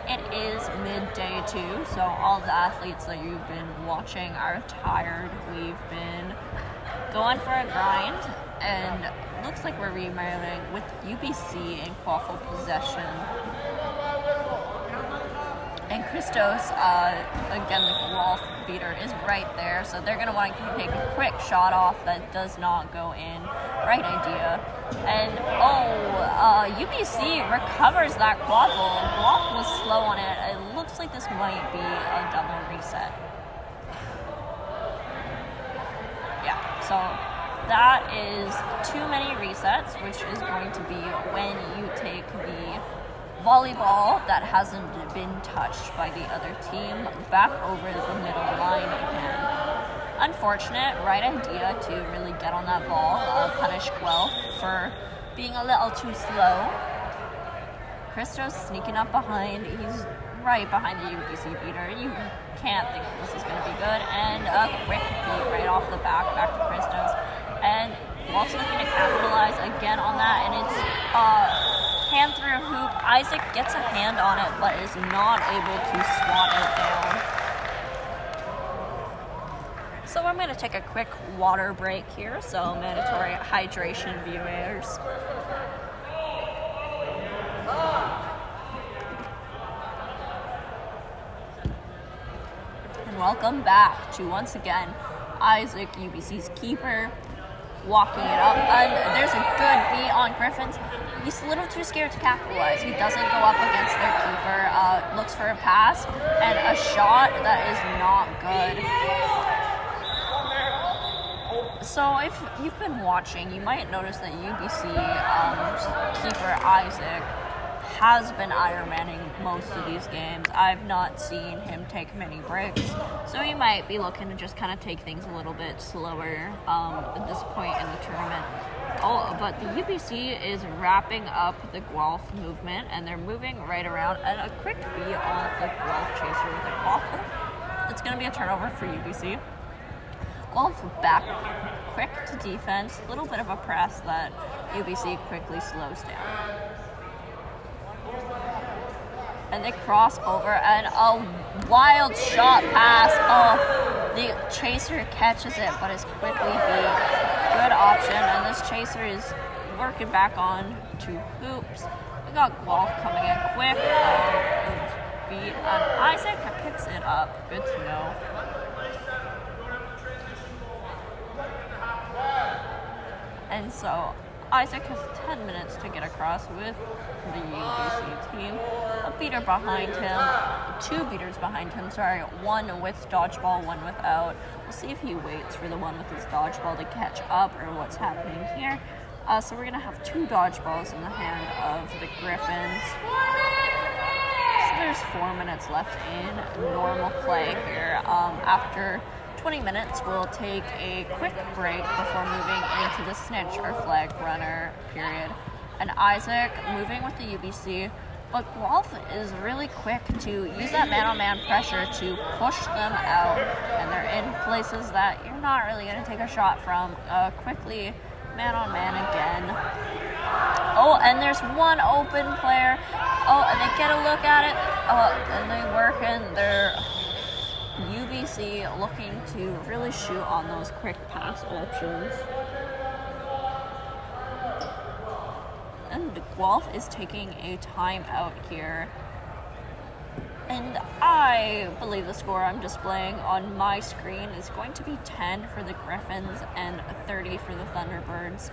It is midday too, so all the athletes that you've been watching are tired. We've been going for a grind, and looks like we're remounting with UBC in Quaffle possession. And Christos, again, the Wolf beater is right there, so they're going to want to take a quick shot off that does not go in. Right idea. And, UBC recovers that Quaffle. Quaffle was slow on it. It looks like this might be a double reset. Yeah, so that is too many resets, which is going to be when you take the volleyball that hasn't been touched by the other team back over the middle line again. Unfortunate, right idea to really get on that ball, punish Guelph for being a little too slow. Christos sneaking up behind, he's right behind the UBC beater. You can't think this is going to be good, and a quick beat right off the back to Christos. And Guelph's looking to capitalize again on that, and it's hand through a hoop. Isaac gets a hand on it, but is not able to swat it down. So I'm going to take a quick water break here, so mandatory hydration, viewers. And welcome back to, once again, Isaac, UBC's keeper. walking it up. And there's a good beat on Griffins. He's a little too scared to capitalize. He doesn't go up against their keeper, looks for a pass, and a shot that is not good. So if you've been watching, you might notice that UBC keeper Isaac has been Ironmanning most of these games. I've not seen him take many breaks, so he might be looking to just kind of take things a little bit slower at this point in the tournament. Oh, but the UBC is wrapping up the Guelph movement, and they're moving right around, and a quick beat on the Guelph chaser with a waffle. It's going to be a turnover for UBC. Guelph back quick to defense, a little bit of a press that UBC quickly slows down. And they cross over, and a wild shot pass. Oh, the chaser catches it, but is quickly beat. Good option, and this chaser is working back on to hoops. We got Guelph coming in quick. Beat, and Isaac picks it up. Good to know. And so Isaac has 10 minutes to get across with the UBC team. A beater behind him, 2 beaters behind him, one with dodgeball, one without. We'll see if he waits for the one with his dodgeball to catch up or what's happening here. So we're gonna have 2 dodgeballs in the hand of the Griffins. So there's 4 minutes left in normal play here. After 20 minutes, we'll take a quick break before moving into the snitch or flag runner period. And Isaac moving with the UBC, but Guelph is really quick to use that man-on-man pressure to push them out, and they're in places that you're not really going to take a shot from. Quickly, man-on-man again. Oh, and there's one open player. Oh, and they get a look at it. And they work in their UBC looking to really shoot on those quick pass options. And Guelph is taking a timeout here. And I believe the score I'm displaying on my screen is going to be 10 for the Griffins and 30 for the Thunderbirds.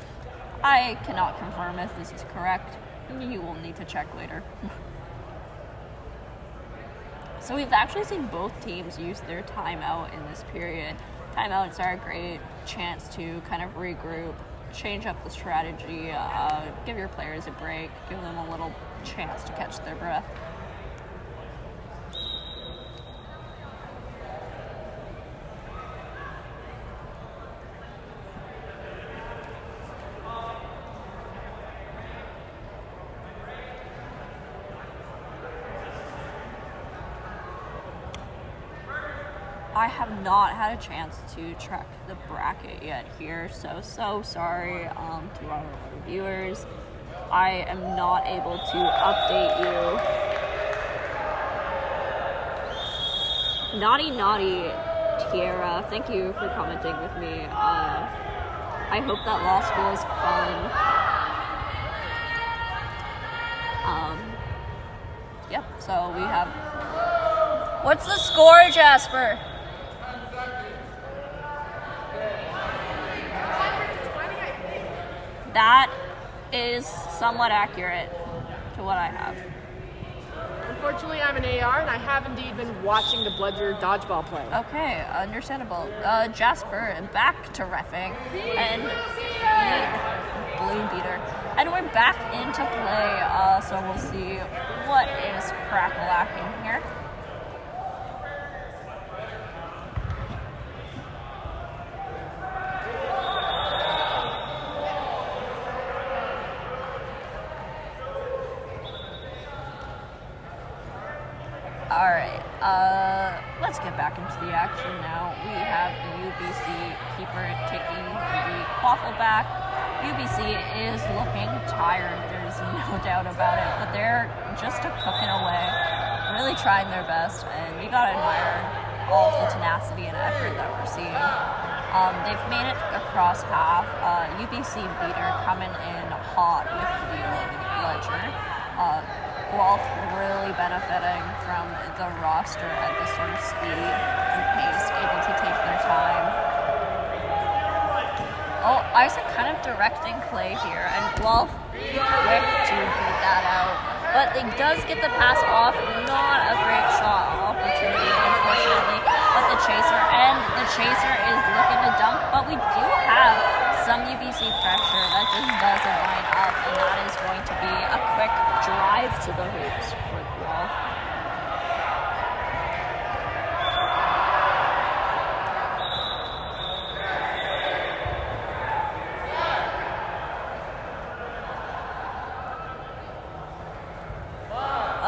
I cannot confirm if this is correct. You will need to check later. So we've actually seen both teams use their timeout in this period. Timeouts are a great chance to kind of regroup, change up the strategy, give your players a break, give them a little chance to catch their breath. I have not had a chance to check the bracket yet here, so sorry to our viewers. I am not able to update you. Naughty Tiara, thank you for commenting with me. I hope that law school is fun. Yep, so we have... What's the score, Jasper? That is somewhat accurate to what I have. Unfortunately, I'm an AR, and I have indeed been watching the Bludger dodgeball play. Okay, understandable. Jasper, back to reffing, and Balloon Beater. And we're back into play, so we'll see what is crack-a-lacking here. Alright, let's get back into the action now. We have the UBC keeper taking the quaffle back. UBC is looking tired, there's no doubt about it, but they're just cooking away, really trying their best, and we gotta admire all of the tenacity and effort that we're seeing. They've made it across half. UBC beater coming in hot with the Ledger. Guelph really benefiting from the roster at this sort of speed and pace, able to take their time. Oh, Isaac kind of directing play here, and Guelph quick to beat that out. But they does get the pass off, not a great shot opportunity, unfortunately. But the chaser is looking to dunk, but we do have some UBC pressure that just doesn't line up, and that is going to be a quick drive to the hoops for Guelph.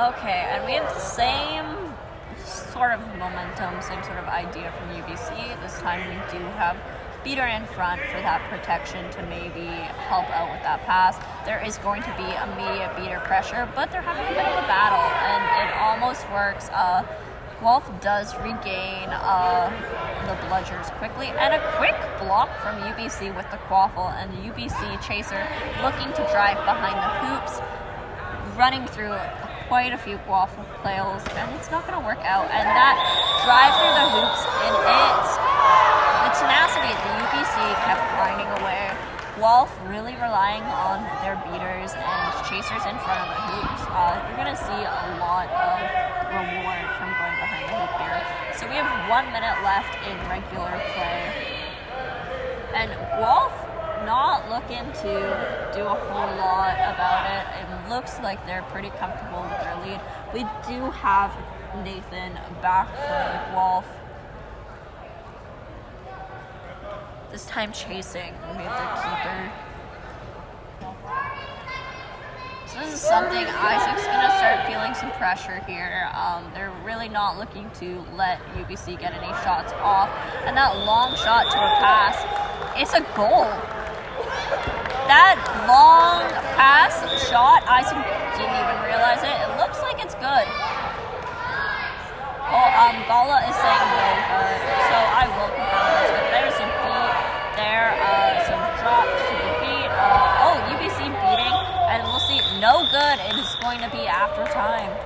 Okay, and we have the same sort of momentum, same sort of idea from UBC. This time we do have beater in front for that protection to maybe help out with that pass. There is going to be immediate beater pressure, but they're having a bit of a battle, and it almost works. Guelph does regain the bludgers quickly, and a quick block from UBC with the quaffle, and the UBC chaser looking to drive behind the hoops, running through quite a few quaffle players, and it's not going to work out. And that drive through the hoops, and the tenacity of the UBC kept grinding away. Guelph really relying on their beaters and chasers in front of the hoops. You're going to see a lot of reward from going behind the hoop here. So we have 1 minute left in regular play, and Guelph not looking to do a whole lot about it. It looks like they're pretty comfortable with their lead. We do have Nathan back for Guelph. This time chasing. We have their keeper. So this is something Isaac's going to start feeling some pressure here. They're really not looking to let UBC get any shots off. And that long shot to a pass, it's a goal. That long pass shot, Isaac didn't even realize it. It looks like it's good. Oh, Gala is saying no good, so I will confirm it's good. There's some beat there, some drop to the beat. UBC beating, and we'll see. No good. It is going to be after time.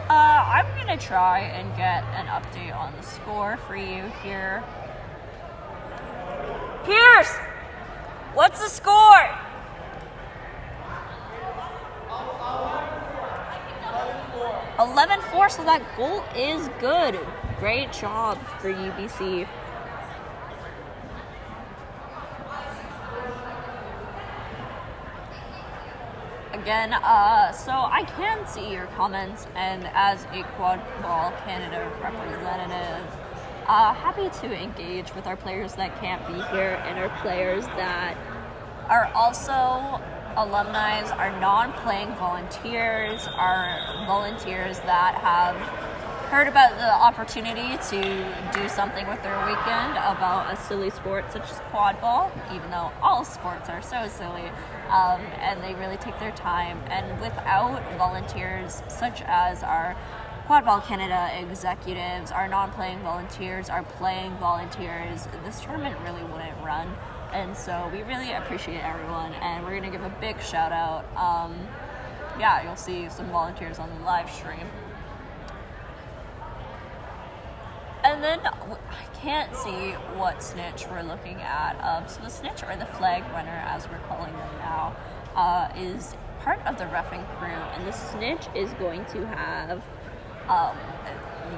I'm going to try and get an update on the score for you here. Pierce! What's the score? 11-4, so that goal is good. Great job for UBC. Again, so I can see your comments, and as a Quad Ball Canada representative, happy to engage with our players that can't be here and our players that are also alumni, our non-playing volunteers, our volunteers that have heard about the opportunity to do something with their weekend about a silly sport such as quad ball, even though all sports are so silly, and they really take their time. And without volunteers such as our Quad Ball Canada executives, our non-playing volunteers, our playing volunteers, this tournament really wouldn't run. And so we really appreciate everyone, and we're going to give a big shout out. Yeah, you'll see some volunteers on the live stream. And then I can't see what Snitch we're looking at. So the Snitch, or the flag runner as we're calling them now, is part of the reffing crew. And the Snitch is going to have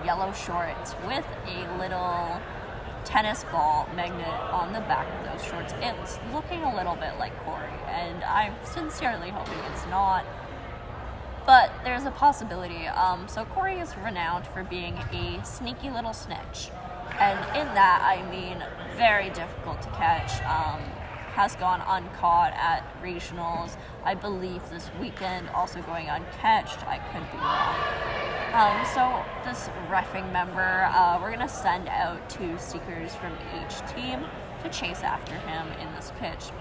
yellow shorts with a little tennis ball magnet on the back of those shorts. It's looking a little bit like Corey, and I'm sincerely hoping it's not. But there's a possibility. So Corey is renowned for being a sneaky little snitch. And in that, I mean very difficult to catch. Has gone uncaught at regionals. I believe this weekend also going uncatched. I could be wrong. So this reffing member, we're going to send out 2 seekers from each team to chase after him in this pitch.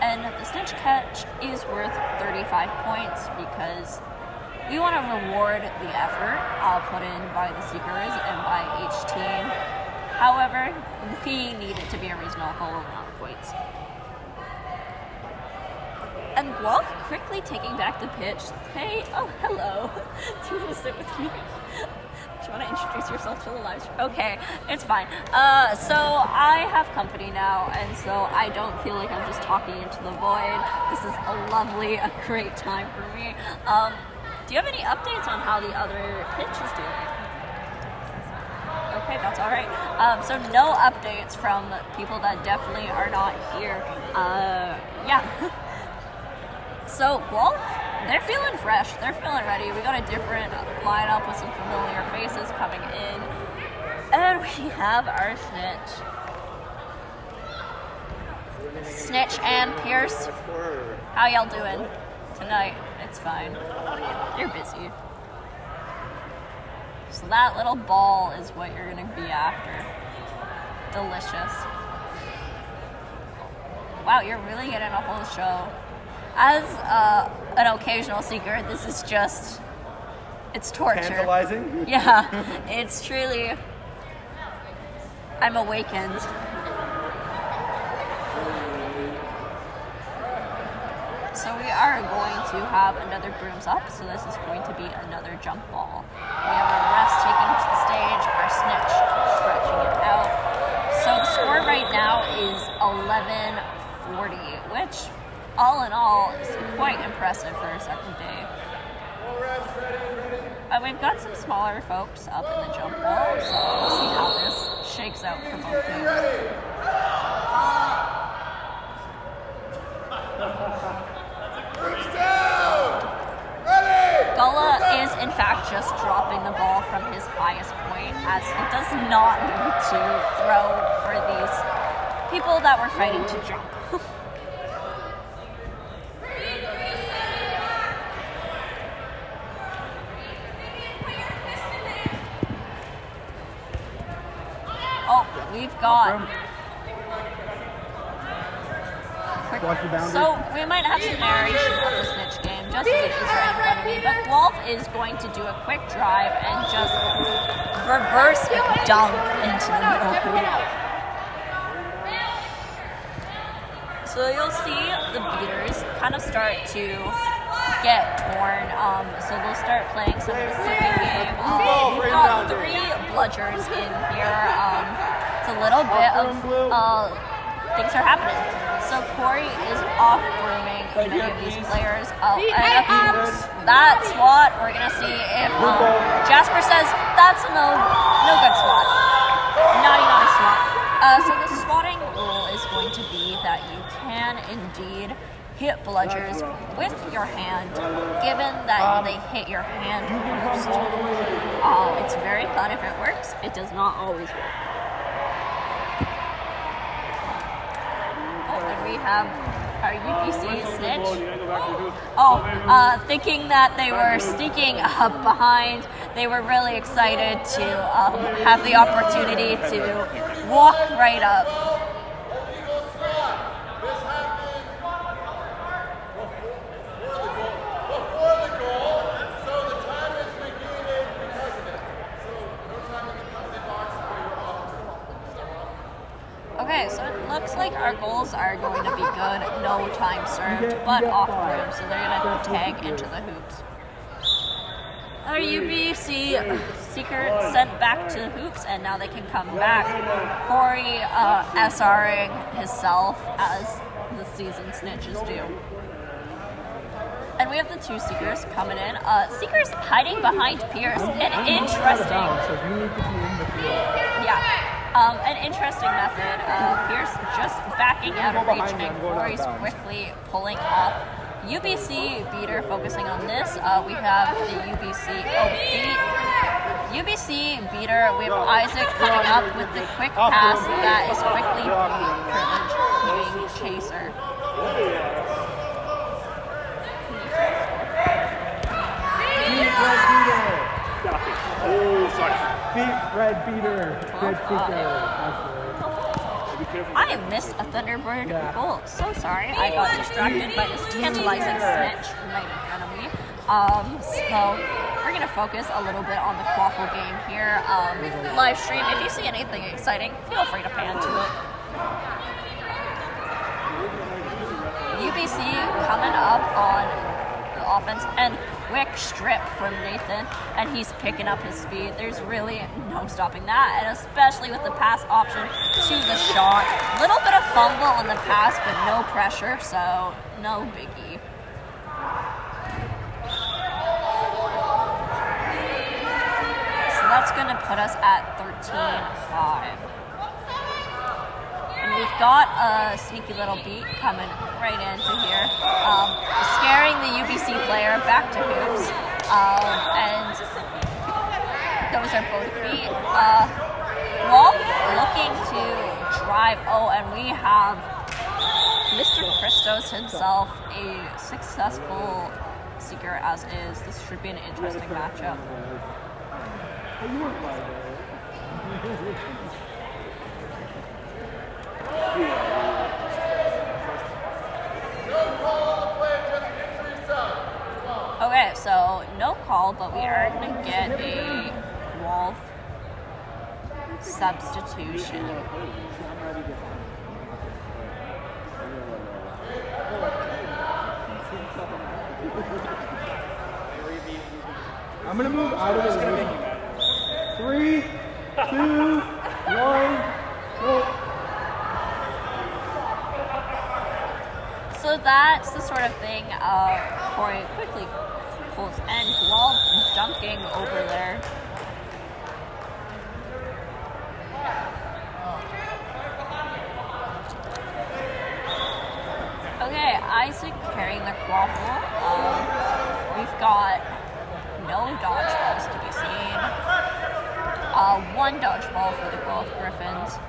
And the snitch catch is worth 35 points because we want to reward the effort put in by the seekers and by each team. However, we need it to be a reasonable amount of points. And Guelph quickly taking back the pitch. Hey, oh, hello. Do you want to sit with me? Do you want to introduce introduce yourself to the live stream. Okay, it's fine. So I have company now, and so I don't feel like I'm just talking into the void. This is a great time for me. Do you have any updates on how the other pitch is doing? Okay, that's all right. So no updates from people that definitely are not here. Yeah. So Guelph, they're feeling fresh. They're feeling ready. We got a different lineup with some familiar faces coming in. And we have our Snitch and Pierce. How y'all doing tonight? It's fine. You're busy. So that little ball is what you're gonna be after. Delicious. Wow, you're really getting a whole show. As an occasional seeker, this is just, it's torture. Tantalizing? Yeah, it's truly, I'm awakened. So we are going to have another brooms up, so this is going to be another jump ball. We have our refs taking to the stage, our Snitch stretching it out. So the score right now is 11-40, which all in all is quite impressive for a second day. We've got some smaller folks up in the jump ball, so we'll see how this shakes out for both teams. Gullah is in fact just dropping the ball from his highest point, as he does not need to throw for these people that were fighting to jump. Oh, we've got... So we might have some narration of the Snitch game, just as it is right in front of me. But Wolf is going to do a quick drive and just reverse dunk into the middle hoop. So you'll see the beaters kind of start to get torn. So they'll start playing some of the slipping game. We've got 3 bludgers in here. It's a little bit of things are happening. So Corey is off grooming many of these players. That's what we're gonna see if Jasper says that's no good swat. Naughty swat. So the swatting rule is going to be that you can indeed hit bludgers with your hand, given that they hit your hand first. It's very fun if it works. It does not always work. And we have our UPC Snitch. Thinking that they were sneaking up behind. They were really excited to have the opportunity to walk right up. Okay, so it looks like our goals are going to be good. No time served, but off room, so they're going to tag into the hoops. Our UBC seeker sent back to the hoops, and now they can come back. Corey SRing himself as the season snitches do. And we have the 2 seekers coming in. Seekers hiding behind Pierce. An interesting... Yeah. An interesting method. Pierce just backing out of reach, and Corey's quickly pulling off. UBC beater focusing on this. We have the UBC UBC beater. We have Isaac coming up with the quick pass that is quickly being chaser. Red beater. Red seeker. I have missed a Thunderbird goal. So sorry. I got distracted by this tantalizing Snitch right in front of me. So we're going to focus a little bit on the quaffle game here. Live stream, if you see anything exciting, feel free to pan to it. UBC coming up on the offense, and quick strip from Nathan, and he's picking up his speed. There's really no stopping that, and especially with the pass option to the shot. Little bit of fumble on the pass, but no pressure, so no biggie. So that's going to put us at 13-5. And we've got a sneaky little beat coming right into here, scaring the UBC player back to hoops, and those are both beat. Wolf looking to drive. Oh, and we have Mr. Christos himself, a successful seeker as is. This should be an interesting matchup. Okay, so no call, but we are going to get a Wolf substitution. I'm gonna move out of the way. 3, 2, 1, go. So that's the sort of thing Corey quickly pulls and Wolf dunking over there. Okay, Isaac carrying the quaffle. We've got no dodgeballs to be seen. One dodgeball for the Guelph Griffins.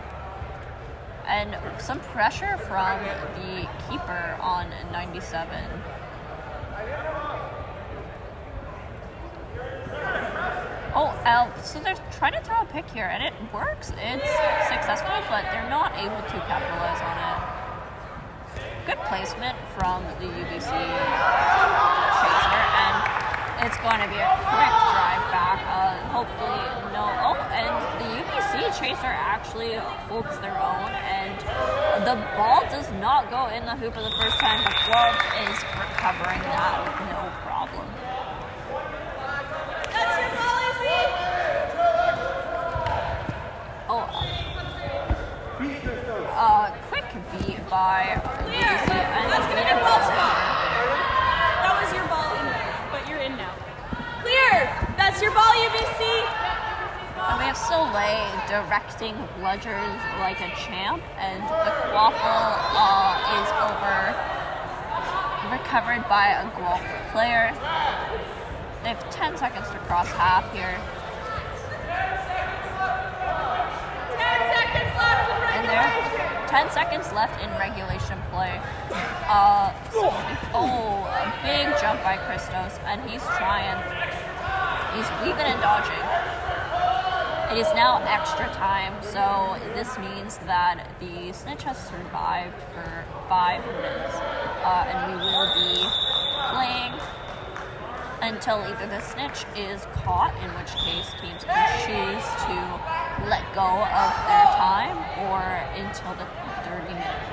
And some pressure from the keeper on 97. Oh, so they're trying to throw a pick here, and it works. It's successful, but they're not able to capitalize on it. Good placement from the UBC chaser, and it's going to be a quick drive back. Hopefully, no. Oh, and the UBC chaser actually holds their own, and the ball does not go in the hoop for the first time, but Glove is recovering that with no problem. That's your ball, Izzy! Quick beat by Clear! UBC. That's going to be a ball spot. That was your ball in there, but you're in now. Clear! That's your ball, UBC! And we have Soleil directing Bludgers like a champ, and the quaffle is recovered by a Guelph player. They have 10 seconds to cross half here. 10 seconds left in And there, regulation. 10 seconds left in regulation play. A big jump by Christos, and he's weaving and dodging. It is now extra time, so this means that the Snitch has survived for 5 minutes, and we will be playing until either the Snitch is caught, in which case teams can choose to let go of their time, or until the 30 minutes.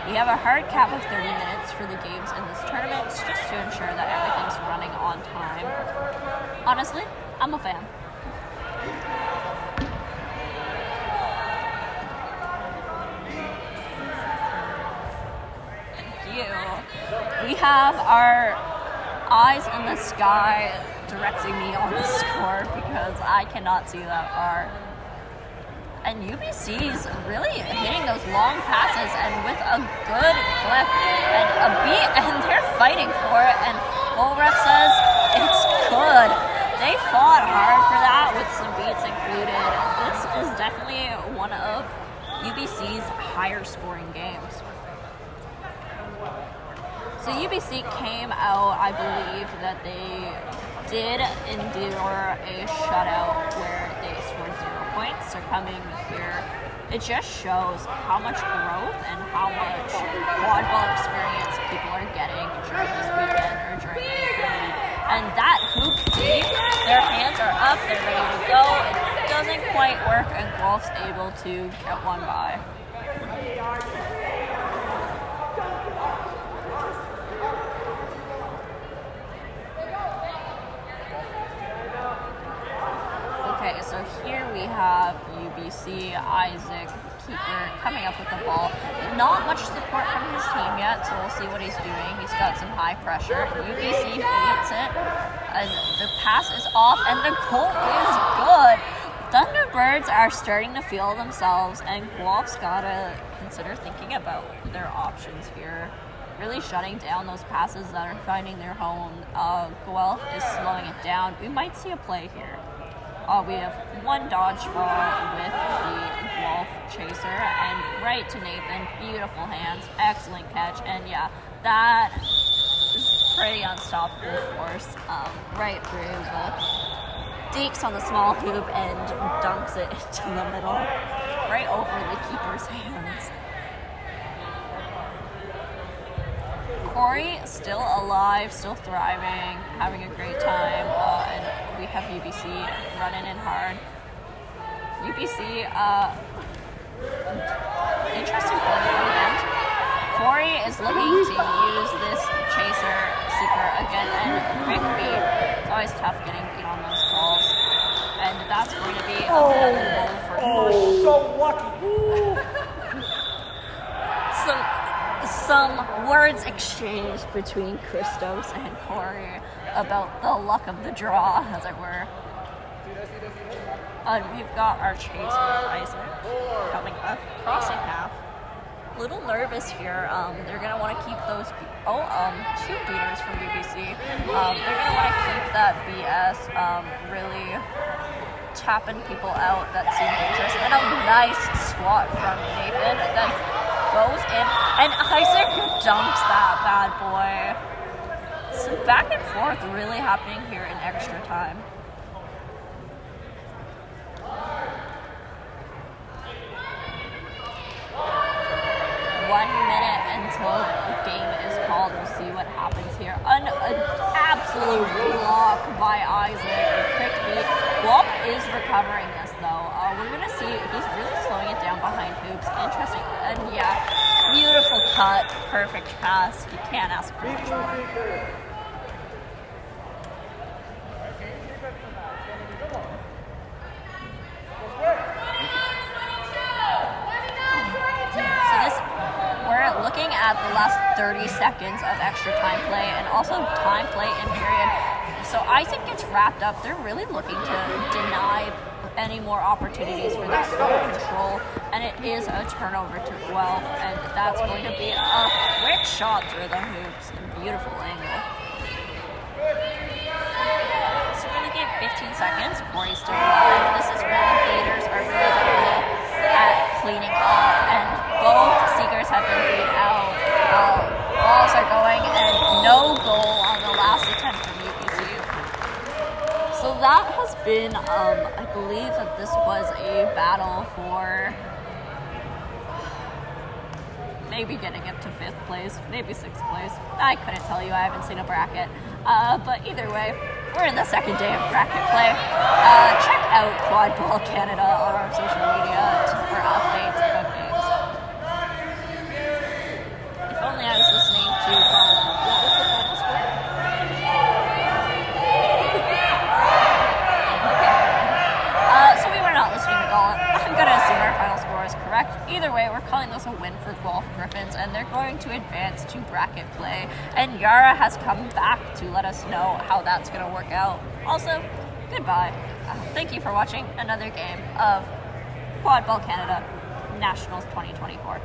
We have a hard cap of 30 minutes for the games in this tournament, just to ensure that everything's running on time. Honestly, I'm a fan. We have our eyes in the sky directing me on the score because I cannot see that far. And UBC's really hitting those long passes and with a good clip and a beat, and they're fighting for it, and goal ref says it's good. They fought hard for that with some beats included. This is definitely one of UBC's higher scoring games. So UBC came out, I believe, that they did endure a shutout where they scored 0 points. So coming here, it just shows how much growth and how much quad ball experience people are getting during this weekend or during the tournament. And that hoop deep, their hands are up, they're ready to go. It doesn't quite work, and Guelph's able to get one by. Okay, so here we have UBC, Isaac, keeper, coming up with the ball. Not much support from his team yet, so we'll see what he's doing. He's got some high pressure. UBC beats it, and the pass is off, and the goal is good. Thunderbirds are starting to feel themselves, and Guelph's gotta consider thinking about their options here. Really shutting down those passes that are finding their home. Guelph is slowing it down. We might see a play here. We have one dodgeball with the Guelph chaser, and right to Nathan. Beautiful hands, excellent catch, and yeah, that is pretty unstoppable force. Right through the dekes on the small hoop and dunks it into the middle, right over the keeper's hands. Corey still alive, still thriving, having a great time, and we have UBC running in hard. UBC, interesting play at the end. Corey is looking to use this chaser seeker again, and quick beat. It's always tough getting beat on those calls, and that's going to be a goal for Corey. So lucky. Some words exchanged between Christos and Corey about the luck of the draw, as it were. We've got our chaser, Isaac, coming up, crossing half. A little nervous here. They're going to want to keep those... two beaters from BBC. They're going to want to keep that BS, really tapping people out that seem dangerous. And a nice swat from Nathan that goes in, and Isaac dumps that bad boy. So back and forth really happening here in extra time. Until the game is called, we'll see what happens here. An absolute block by Isaac. A quick beat. Guelph is recovering this though. We're gonna see he's really slowing it down behind hoops. Interesting. And yeah, beautiful cut, perfect pass. You can't ask for much more. Looking at the last 30 seconds of extra time play and also time play in period. So Isaac gets wrapped up. They're really looking to deny any more opportunities for this ball control, and it is a turnover to Guelph, and that's going to be a quick shot through the hoops. A beautiful angle. So we're looking at 15 seconds. Corey's still alive. This is where the leaders are really going to look at cleaning up, and both seekers have been beat out. Balls are going, and no goal on the last attempt from UPC. So that has been, I believe that this was a battle for maybe getting up to 5th place, maybe 6th place. I couldn't tell you, I haven't seen a bracket. But either way, we're in the second day of bracket play. Check out Quad Ball Canada on our social media for updates about games. If only I was listening to Valhalla. What was the final score? So we were not listening to Gala. I'm going to assume our final score is correct. Either way, we're calling this a win for Guelph Griffins, and they're going to advance to bracket play. And Yara has come back to let us know how that's going to work out. Also, goodbye. Thank you for watching another game of Quad Ball Canada Nationals 2024.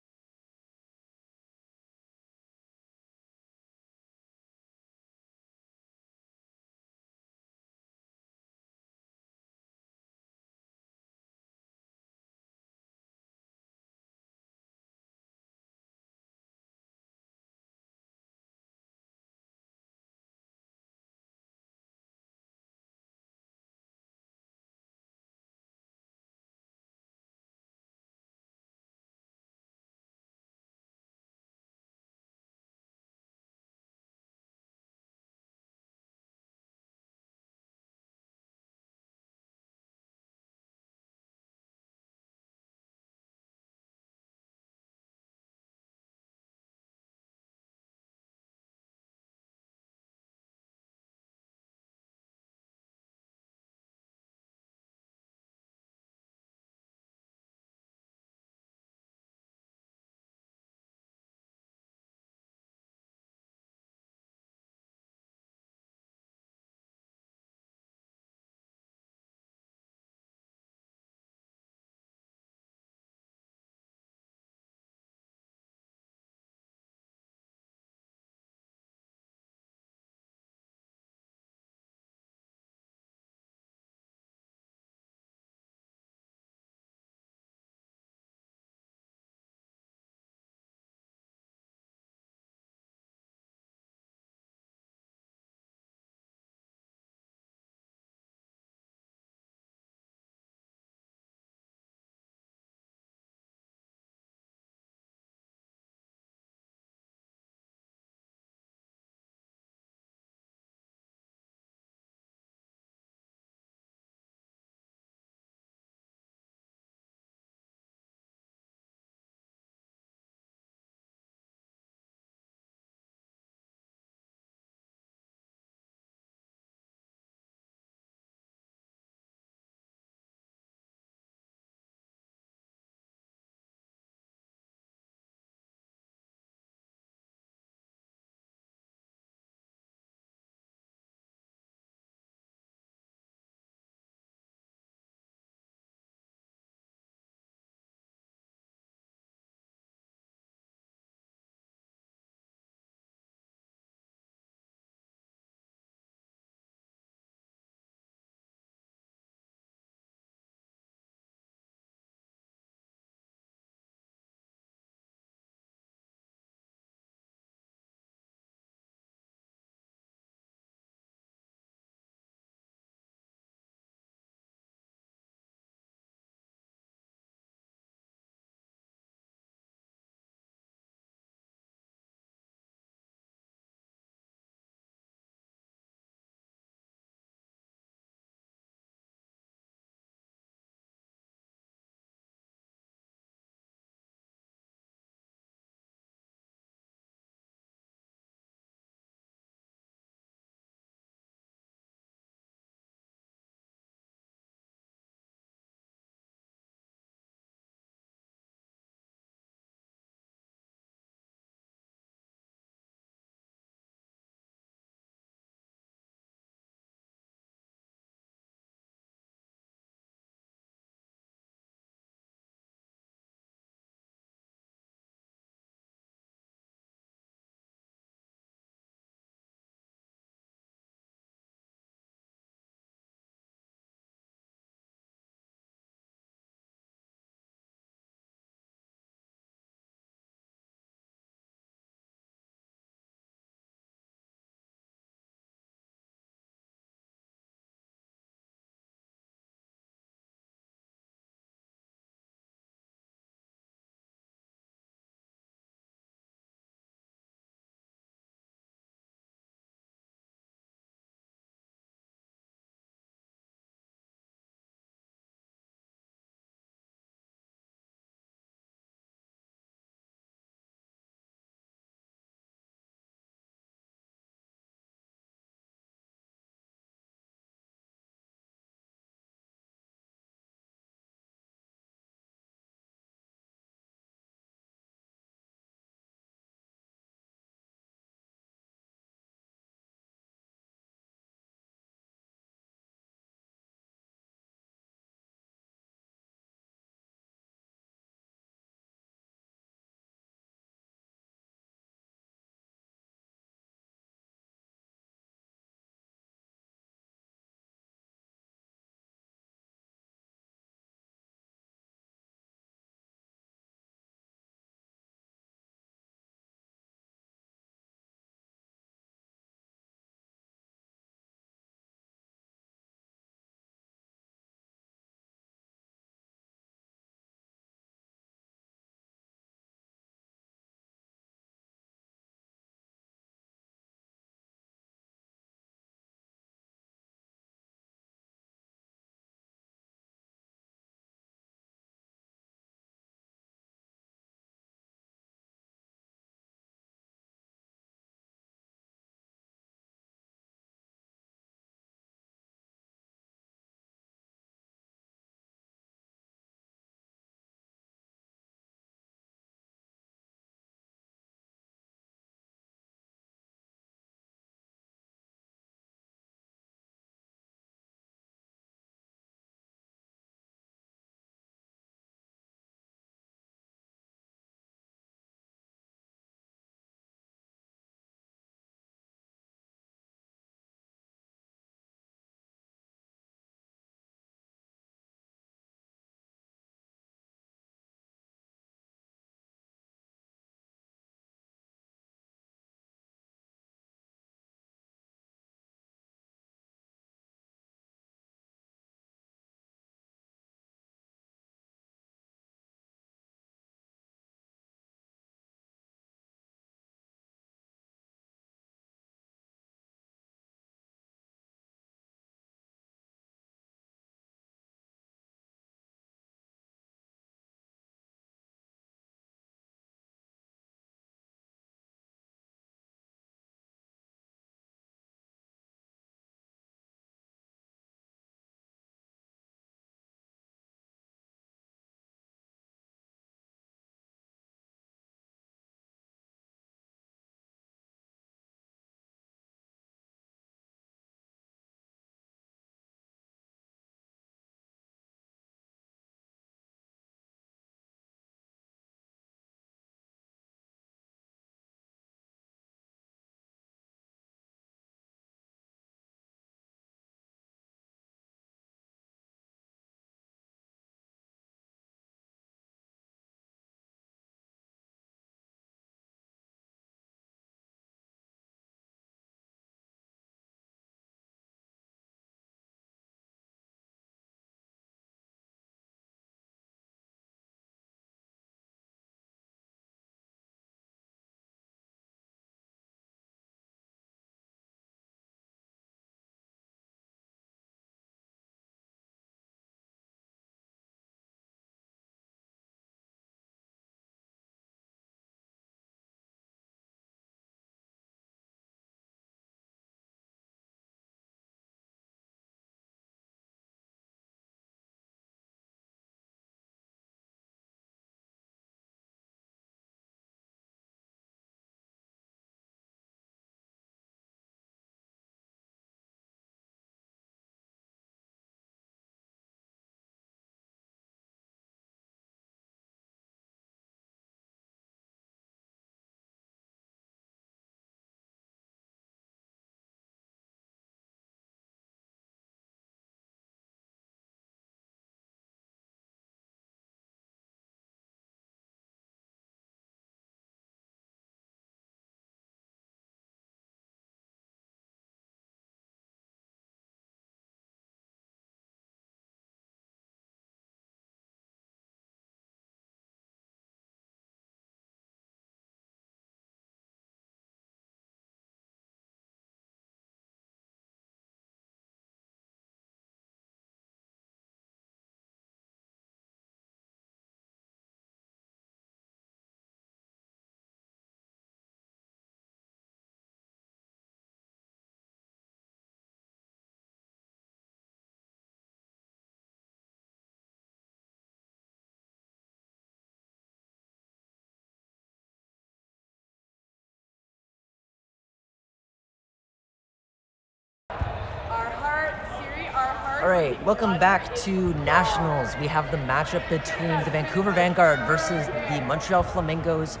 right, welcome back to Nationals. We have the matchup between the Vancouver Vanguard versus the Montreal Flamingos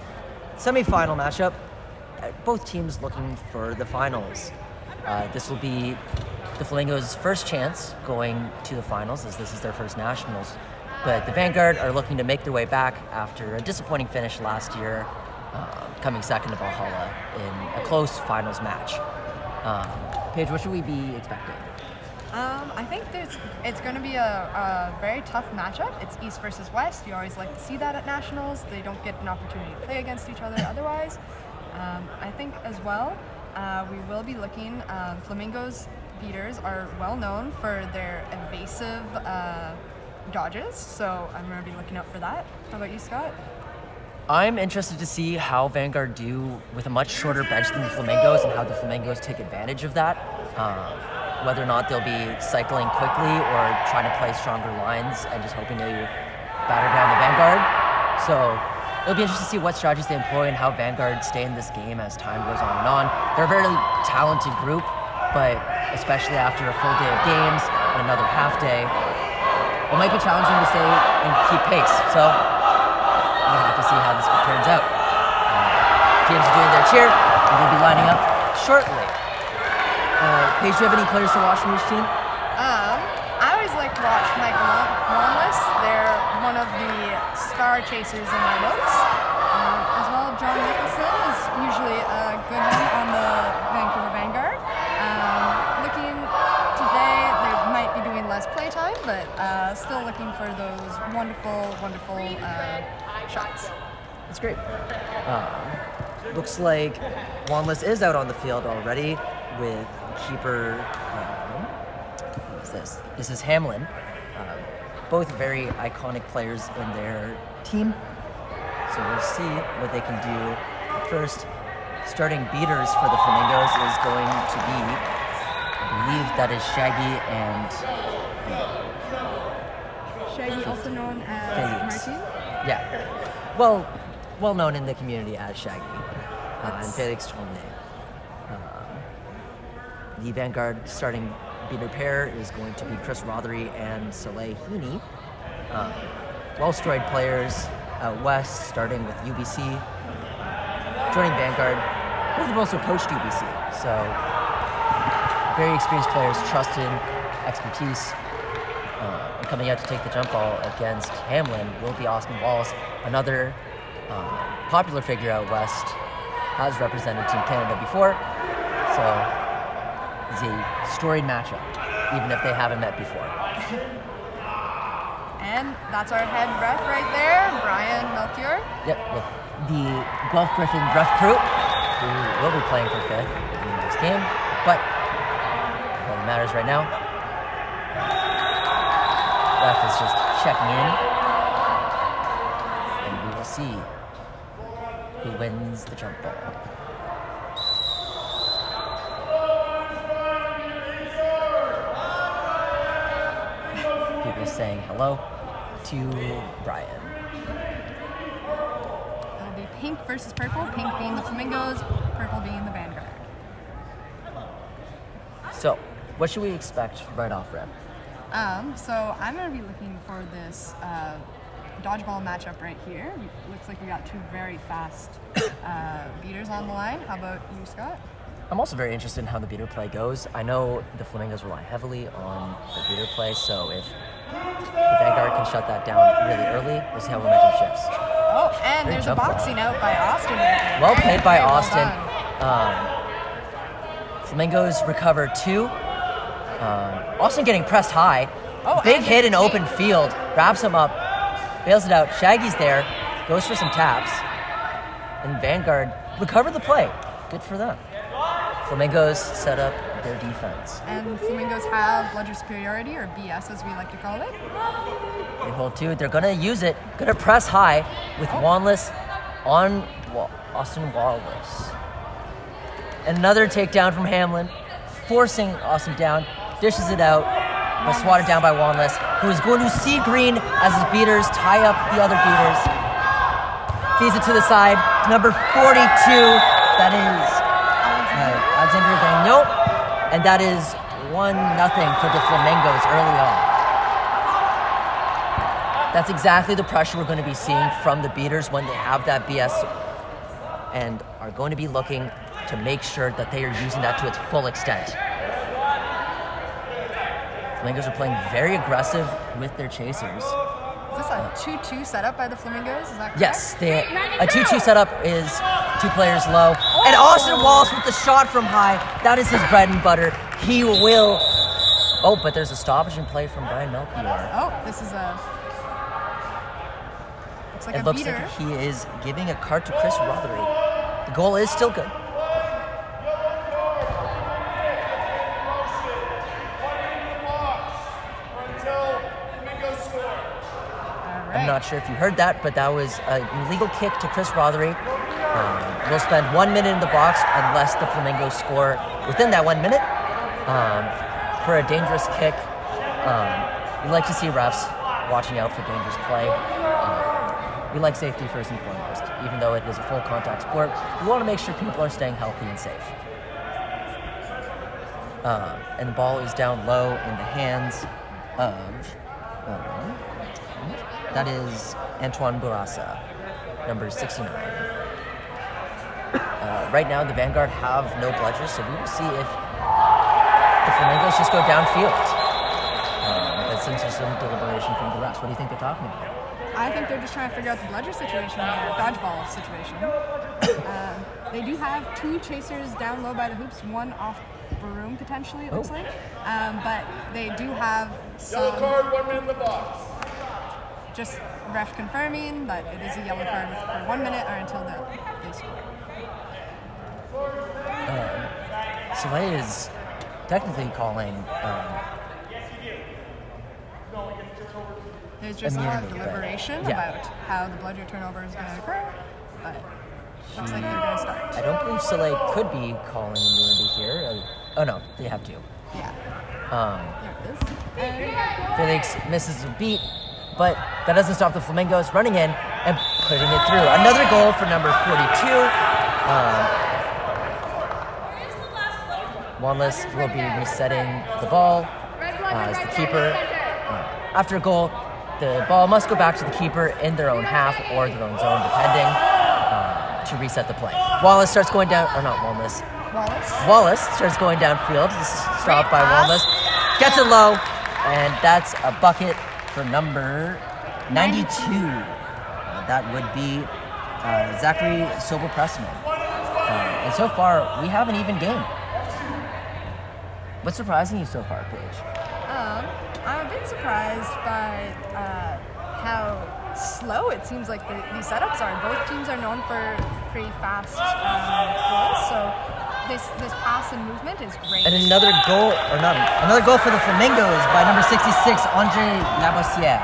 semifinal matchup. Both teams looking for the finals. This will be the Flamingos' first chance going to the finals, as this is their first Nationals. But the Vanguard are looking to make their way back after a disappointing finish last year, coming second to Valhalla in a close finals match. Paige, what should we be expecting? I think it's going to be a very tough matchup. It's East versus West. You always like to see that at Nationals. They don't get an opportunity to play against each other otherwise. I think as well, we will be looking, Flamingos beaters are well known for their evasive dodges, so I'm going to be looking out for that. How about you, Scott? I'm interested to see how Vanguard do with a much shorter bench than the Flamingos and how the Flamingos take advantage of that. Whether or not they'll be cycling quickly or trying to play stronger lines and just hoping to batter down the Vanguard. So it'll be interesting to see what strategies they employ and how Vanguard stay in this game as time goes on and on. They're a very talented group, but especially after a full day of games and another half day, it might be challenging to stay and keep pace. So we'll have to see how this turns out. Teams are doing their cheer and they'll be lining up shortly. Paige, do you have any players to watch from each team? I always like to watch Michael Wanless. They're one of the star chasers in my books. As well, John Nicholson is usually a good one on the Vancouver Vanguard. Looking today, they might be doing less playtime, but still looking for those wonderful shots. That's great. Looks like Wanless is out on the field already with keeper, what is this? This is Hamlin. Both very iconic players in their team. So we'll see what they can do. First, starting beaters for the Flamingos is going to be, I believe that is Shaggy and... Shaggy, also known as Martin? Yeah. Well known in the community as Shaggy. And Felix Tremblay. The Vanguard starting beater pair is going to be Chris Rothery and Soleil Heaney. Well-storied players out west, starting with UBC. Joining Vanguard, both have also coached UBC, so very experienced players, trusted, expertise. And coming out to take the jump ball against Hamlin will be Austin Wallace, another popular figure out west, has represented Team Canada before, so it's a storied matchup, even if they haven't met before. And that's our head ref right there, Brian Melchior. Yep, with the Guelph Griffin ref crew, who will be playing for fifth in the next game, but what matters right now, ref is just checking in, and we will see who wins the jump ball. People saying hello to Brian. It'll be pink versus purple, pink being the Flamingos, purple being the Vanguard. So, what should we expect right off rip? So I'm going to be looking for this dodgeball matchup right here. Looks like we got two very fast beaters on the line. How about you, Scott? I'm also very interested in how the beater play goes. I know the Flamingos rely heavily on the beater play, so if the Vanguard can shut that down really early, we'll see how momentum shifts. Oh, and there's a boxing out by Austin. Well played by Austin. Flamingos recover two. Austin getting pressed high. Big hit in open field. Wraps him up. Bails it out. Shaggy's there. Goes for some taps. And Vanguard recovered the play. Good for them. Flamingos set up their defense. And Flamingos have bludger superiority, or BS as we like to call it. They hold two. They're going to use it. Going to press high with Wanless on Austin Wallace. And another takedown from Hamlin, forcing Austin down. Dishes it out, but swatted down by Wanless, who is going to see green as his beaters tie up the other beaters. Feeds it to the side. Number 42, that is Alexander Gagnon, and that is for the Flamingos early on. That's exactly the pressure we're going to be seeing from the beaters when they have that BS and are going to be looking to make sure that they are using that to its full extent. Flamingos are playing very aggressive with their chasers. Is this a 2-2 setup by the Flamingos? Is that correct? Yes, a 2-2 setup is 2 players low. And Austin Wallace with the shot from high. That is his bread and butter. He will... Oh, but there's a stoppage in play from Brian Melchior. Oh, this is a... Looks like It a looks beater. like he is giving a card to Chris Rothery. The goal is still good. I'm not sure if you heard that, but that was an illegal kick to Chris Rothery. We'll spend 1 minute in the box unless the Flamingos score within that 1 minute for a dangerous kick. We like to see refs watching out for dangerous play. We like safety first and foremost. Even though it is a full contact sport, we want to make sure people are staying healthy and safe. And the ball is down low in the hands of... that is Antoine Bourassa, number 69. Right now, the Vanguard have no bludgers, so we will see if the Flamingos just go downfield. But since there's some deliberation from the refs, what do you think they're talking about? I think they're just trying to figure out the bludger situation here, dodgeball situation. They do have 2 chasers down low by the hoops, 1 off Baroom potentially, it looks like. But they do have some... Yellow card, 1 minute in the box. Just ref confirming that it is a yellow card for 1 minute or until they score. Soleil is technically calling... There's just a lot of immunity, deliberation but, yeah. about how the bludger turnover is going to occur, but looks like they're going to start. I don't believe Soleil could be calling immunity here. Oh no, they have to. Yeah. There it is. Felix misses a beat, but that doesn't stop the Flamingos running in and putting it through. Another goal for number 42. Wanless will be resetting the ball as the keeper. After a goal, the ball must go back to the keeper in their own half or their own zone, depending, to reset the play. Wallace starts going down, or not Wallace. Wallace starts going downfield. Stopped by Wallace. Gets it low, and that's a bucket for number 92. That would be Zachary Sobel-Pressman. And so far, we have an even game. What's surprising you so far, Paige? I'm a bit surprised by how slow it seems like these setups are. Both teams are known for pretty fast goals, so this pass and movement is great. And another goal for the Flamingos by number 66, Andre Labossiere.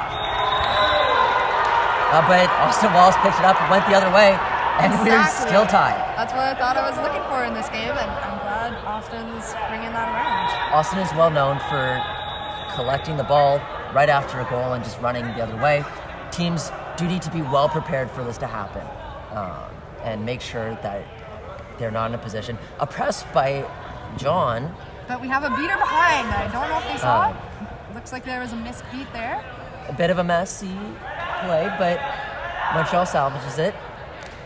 But Austin Wallace picked it up and went the other way, and we're still tied. That's what I thought I was looking for in this game, and I'm glad Austin's bringing that around. Austin is well known for collecting the ball right after a goal and just running the other way. Teams do need to be well prepared for this to happen and make sure that they're not in a position. A press by John. But we have a beater behind. I don't know if they saw it. Looks like there was a missed beat there. A bit of a messy play, but Montreal salvages it.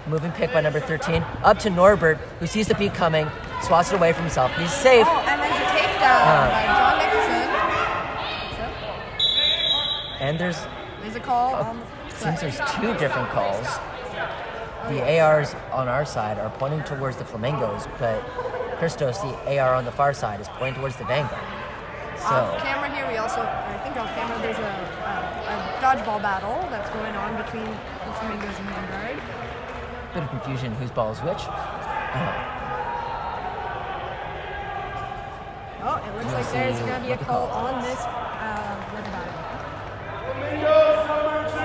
Moving pick by number 13. Up to Norbert, who sees the beat coming, swats it away from himself. He's safe. Oh, and there's a takedown by John Nicholson. And there's a call on the seems there's 2 different calls. The ARs on our side are pointing towards the Flamingos, but Christos, the AR on the far side, is pointing towards the Vanguard. So off camera here, I think off camera there's a dodgeball battle that's going on between the Flamingos and the Vanguard. Bit of confusion whose ball is which. Oh, it looks like there's going to be a call on this red battle. Flamingos, number 2,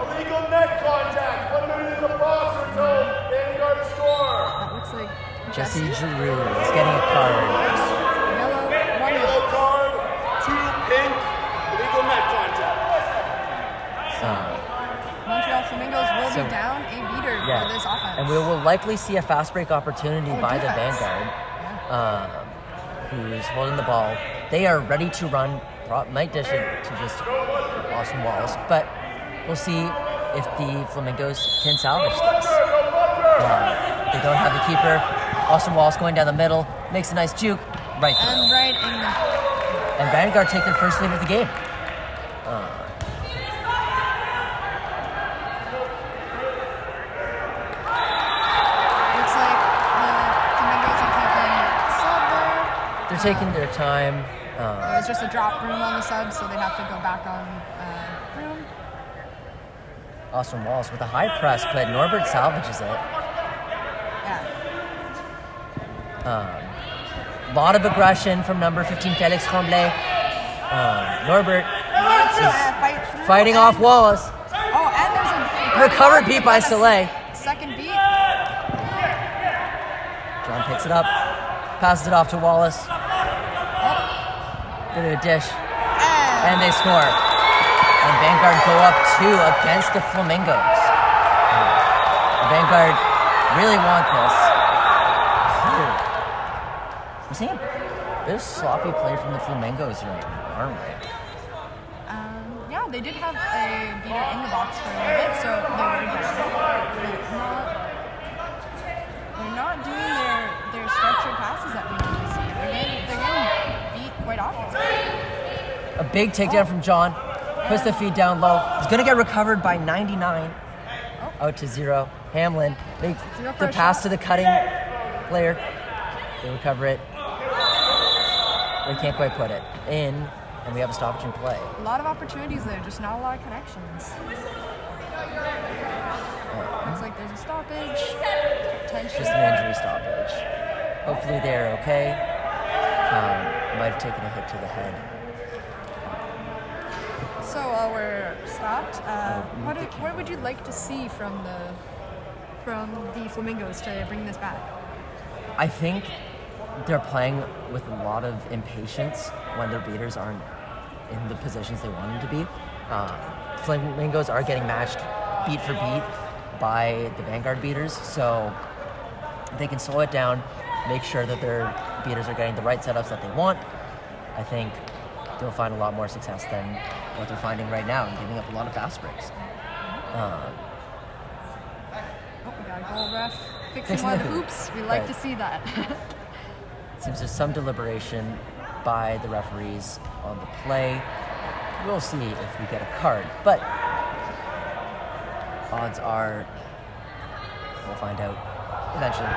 illegal net contact. 1 minute in the box until Vanguard score. That looks like Jesse Giroux is getting a card. Yellow card, 2 pink, illegal net contact. Montreal Flamingos will be down a beater for this offense. And we will likely see a fast break opportunity by the Vanguard, who's holding the ball. They are ready to run. Might dish it to just Austin Walls, but we'll see if the Flamingos can salvage this. They don't have the keeper. Austin Walls going down the middle, makes a nice juke, right through. And right in the... And Vanguard take their first lead of the game. Looks like the Flamingos are taking sub there. They're taking their time. It was just a drop room on the sub, so they have to go back on room. Austin Walls with a high press, but Norbert salvages it. Yeah. Lot of aggression from number 15, Felix Tremblay. Norbert is fighting off Wallace. Oh, and there's a recovered beat by Soleil. Second beat. John picks it up, passes it off to Wallace. Bit of a dish, and they score. And Vanguard go up 2 against the Flamingos. Vanguard really want this. We're seeing a bit of sloppy play from the Flamingos right now, aren't we? Yeah, they did have a beater in the box for a little bit, so they were they're not doing their structured passes that we need to see. They're getting beat quite often. A big takedown from John. Puts the feet down low. He's going to get recovered by 99. Out to 0. Hamlin makes the pass to the cutting player. They recover it. They can't quite put it in, and we have a stoppage in play. A lot of opportunities there, just not a lot of connections. Looks like there's a stoppage. Tension. Just an injury stoppage. Hopefully they're okay. Might have taken a hit to the head. So we're stopped. What would you like to see from the Flamingos to bring this back? I think they're playing with a lot of impatience when their beaters aren't in the positions they want them to be. Flamingos are getting matched beat for beat by the Vanguard beaters, so they can slow it down, make sure that their beaters are getting the right setups that they want. I think they'll find a lot more success than what they're finding right now and giving up a lot of fast breaks. We got a goal ref fixing one of the hoops. We like to see that. Seems there's some deliberation by the referees on the play. We'll see if we get a card, but odds are we'll find out eventually.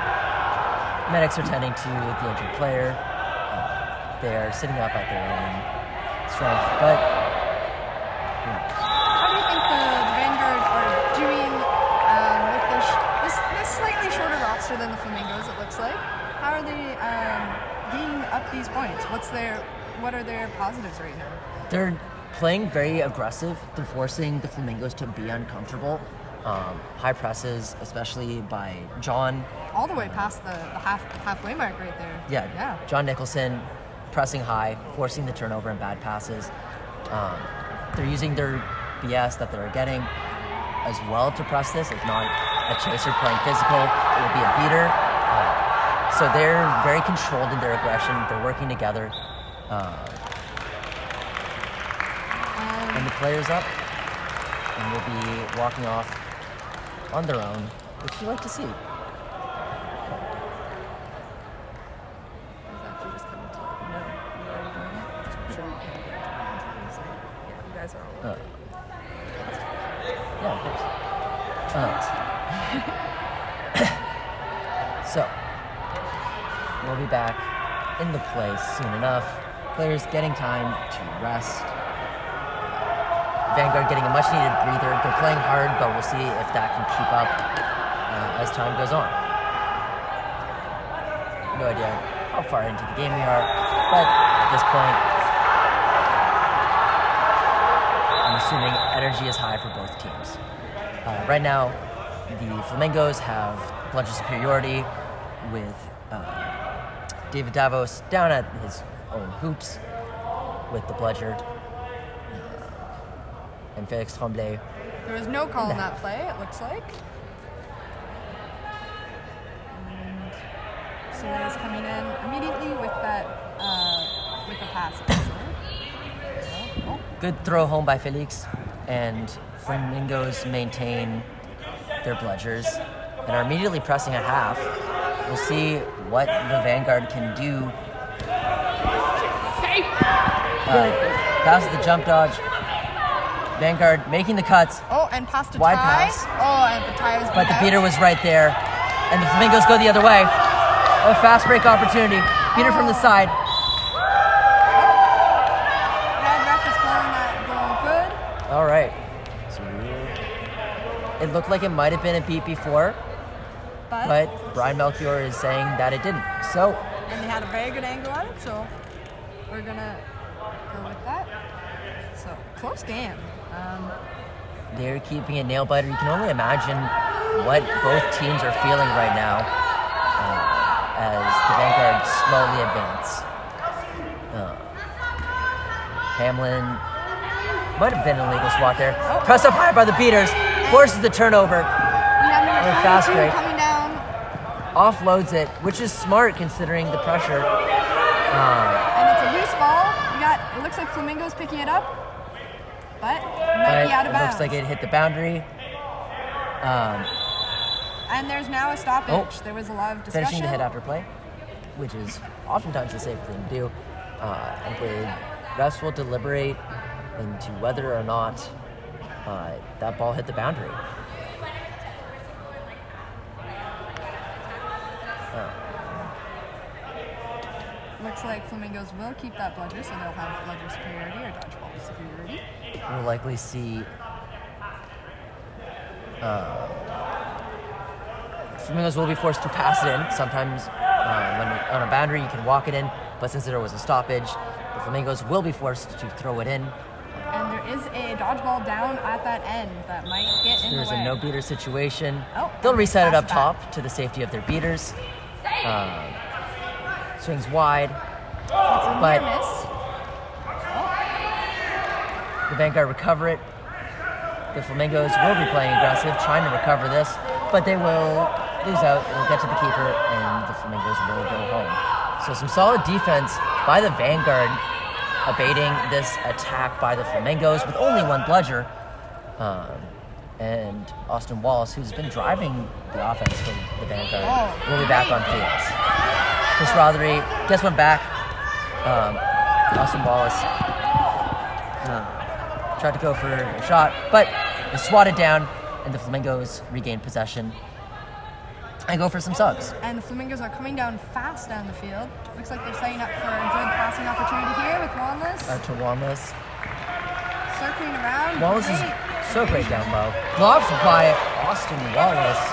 Medics are tending to the injured player. They're sitting up at their own strength, but how do you think the Vanguard are doing with this slightly shorter roster than the Flamingos, it looks like? How are they beating up these points? What are their positives right now? They're playing very aggressive. They're forcing the Flamingos to be uncomfortable. High presses, especially by John. All the way past the halfway mark right there. Yeah. John Nicholson pressing high, forcing the turnover and bad passes. They're using their BS that they're getting as well to press this. If not a chaser playing physical, it will be a beater. So they're very controlled in their aggression. They're working together. And the player's up and will be walking off on their own, which you like to see. Yeah, of course. So, we'll be back in the play soon enough. Players getting time to rest. Vanguard getting a much needed breather. They're playing hard, but we'll see if that can keep up as time goes on. No idea how far into the game we are, but at this point, I'm assuming energy is high for both teams. Right now, the Flamingos have bludger superiority with David Davos down at his own hoops with the bludger. And Felix Tremblay. There was no call in that play, it looks like. And Soleil is coming in immediately with that with the passes. Good throw home by Felix, and Flamingos maintain their bludgers and are immediately pressing a half. We'll see what the Vanguard can do. Passes the jump dodge. Vanguard making the cuts. Oh, and past a Wide tie. pass. Oh, and the tie was But the beater was right there. And the Flamingos go the other way. A fast break opportunity. Beater from the side. Red ref is calling that goal good. All right. So it looked like it might have been a beat before, but Brian Melchior is saying that it didn't. So. And they had a very good angle on it, so we're gonna go with that. So close game. They're keeping it nail biter. You can only imagine what both teams are feeling right now as the Vanguard slowly advance. Hamlin might have been an illegal swat there. Press up high by the beaters, forces the turnover. We have number Fast 42 break. coming down. Offloads it, which is smart considering the pressure. And it's a loose ball. It looks like Flamingos picking it up, but might be out of it bounds. looks like it hit the boundary. And there's now a stoppage. There was a lot of discussion. Finishing the hit after play, which is oftentimes the safe thing to do. And the refs will deliberate into whether or not that ball hit the boundary. Looks like Flamingos will keep that bludger, so they'll have bludger superiority or dodgeball superiority. We'll likely see Flamingos will be forced to pass it in. Sometimes when on a boundary you can walk it in, but since there was a stoppage, the Flamingos will be forced to throw it in. And there is a dodgeball down at that end that might get in the way. There's a no-beater situation. Oh, They'll reset it up pass top to the safety of their beaters. Swings wide, but the Vanguard recover it. The Flamingos will be playing aggressive, trying to recover this, but they will lose out. It will get to the keeper, and the Flamingos will go home. So some solid defense by the Vanguard, abating this attack by the Flamingos with only one bludger. And Austin Wallace, who's been driving the offense for the Vanguard, will be back on field. Chris Rothery just went back. Austin Wallace tried to go for a shot, but is swatted down, and the Flamingos regain possession and go for some subs. And the Flamingos are coming down fast down the field. Looks like they're setting up for a good passing opportunity here with Wanless. To Wanless. Circling around. Wallace is so great down low. Blocked by Austin Wallace.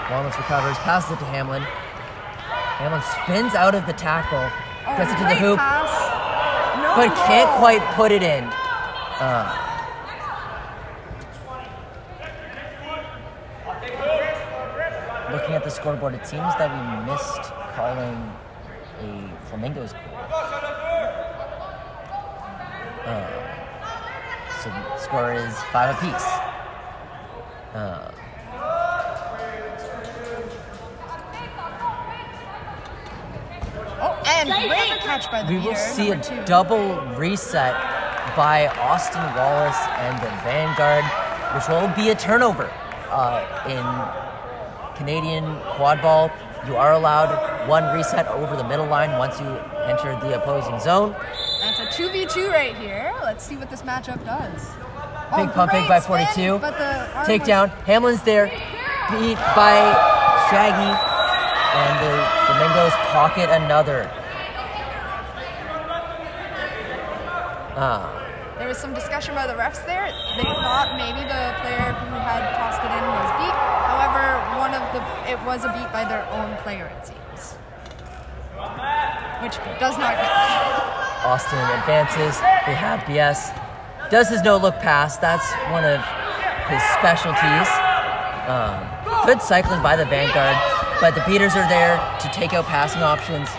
Wallace recovers, passes it to Hamlin. Hamlin spins out of the tackle, gets it to the hoop, but can't quite put it in. Looking at the scoreboard, it seems that we missed calling a Flamingos goal. So the score is 5 apiece. And great catch by the We will see a double reset by Austin Wallace and the Vanguard, which will be a turnover. In Canadian quad ball, you are allowed one reset over the middle line once you enter the opposing zone. That's a 2v2 right here. Let's see what this matchup does. Big pump fake by 42. Spin, but the takedown. Hamlin's there. Beat by Shaggy. And the Flamingos pocket another. There was some discussion by the refs there. They thought maybe the player who had tossed it in was beat. However, it was a beat by their own player, it seems. Which does not count. Austin advances. They have BS. Does his no-look pass. That's one of his specialties. Good cycling by the Vanguard, but the beaters are there to take out passing options.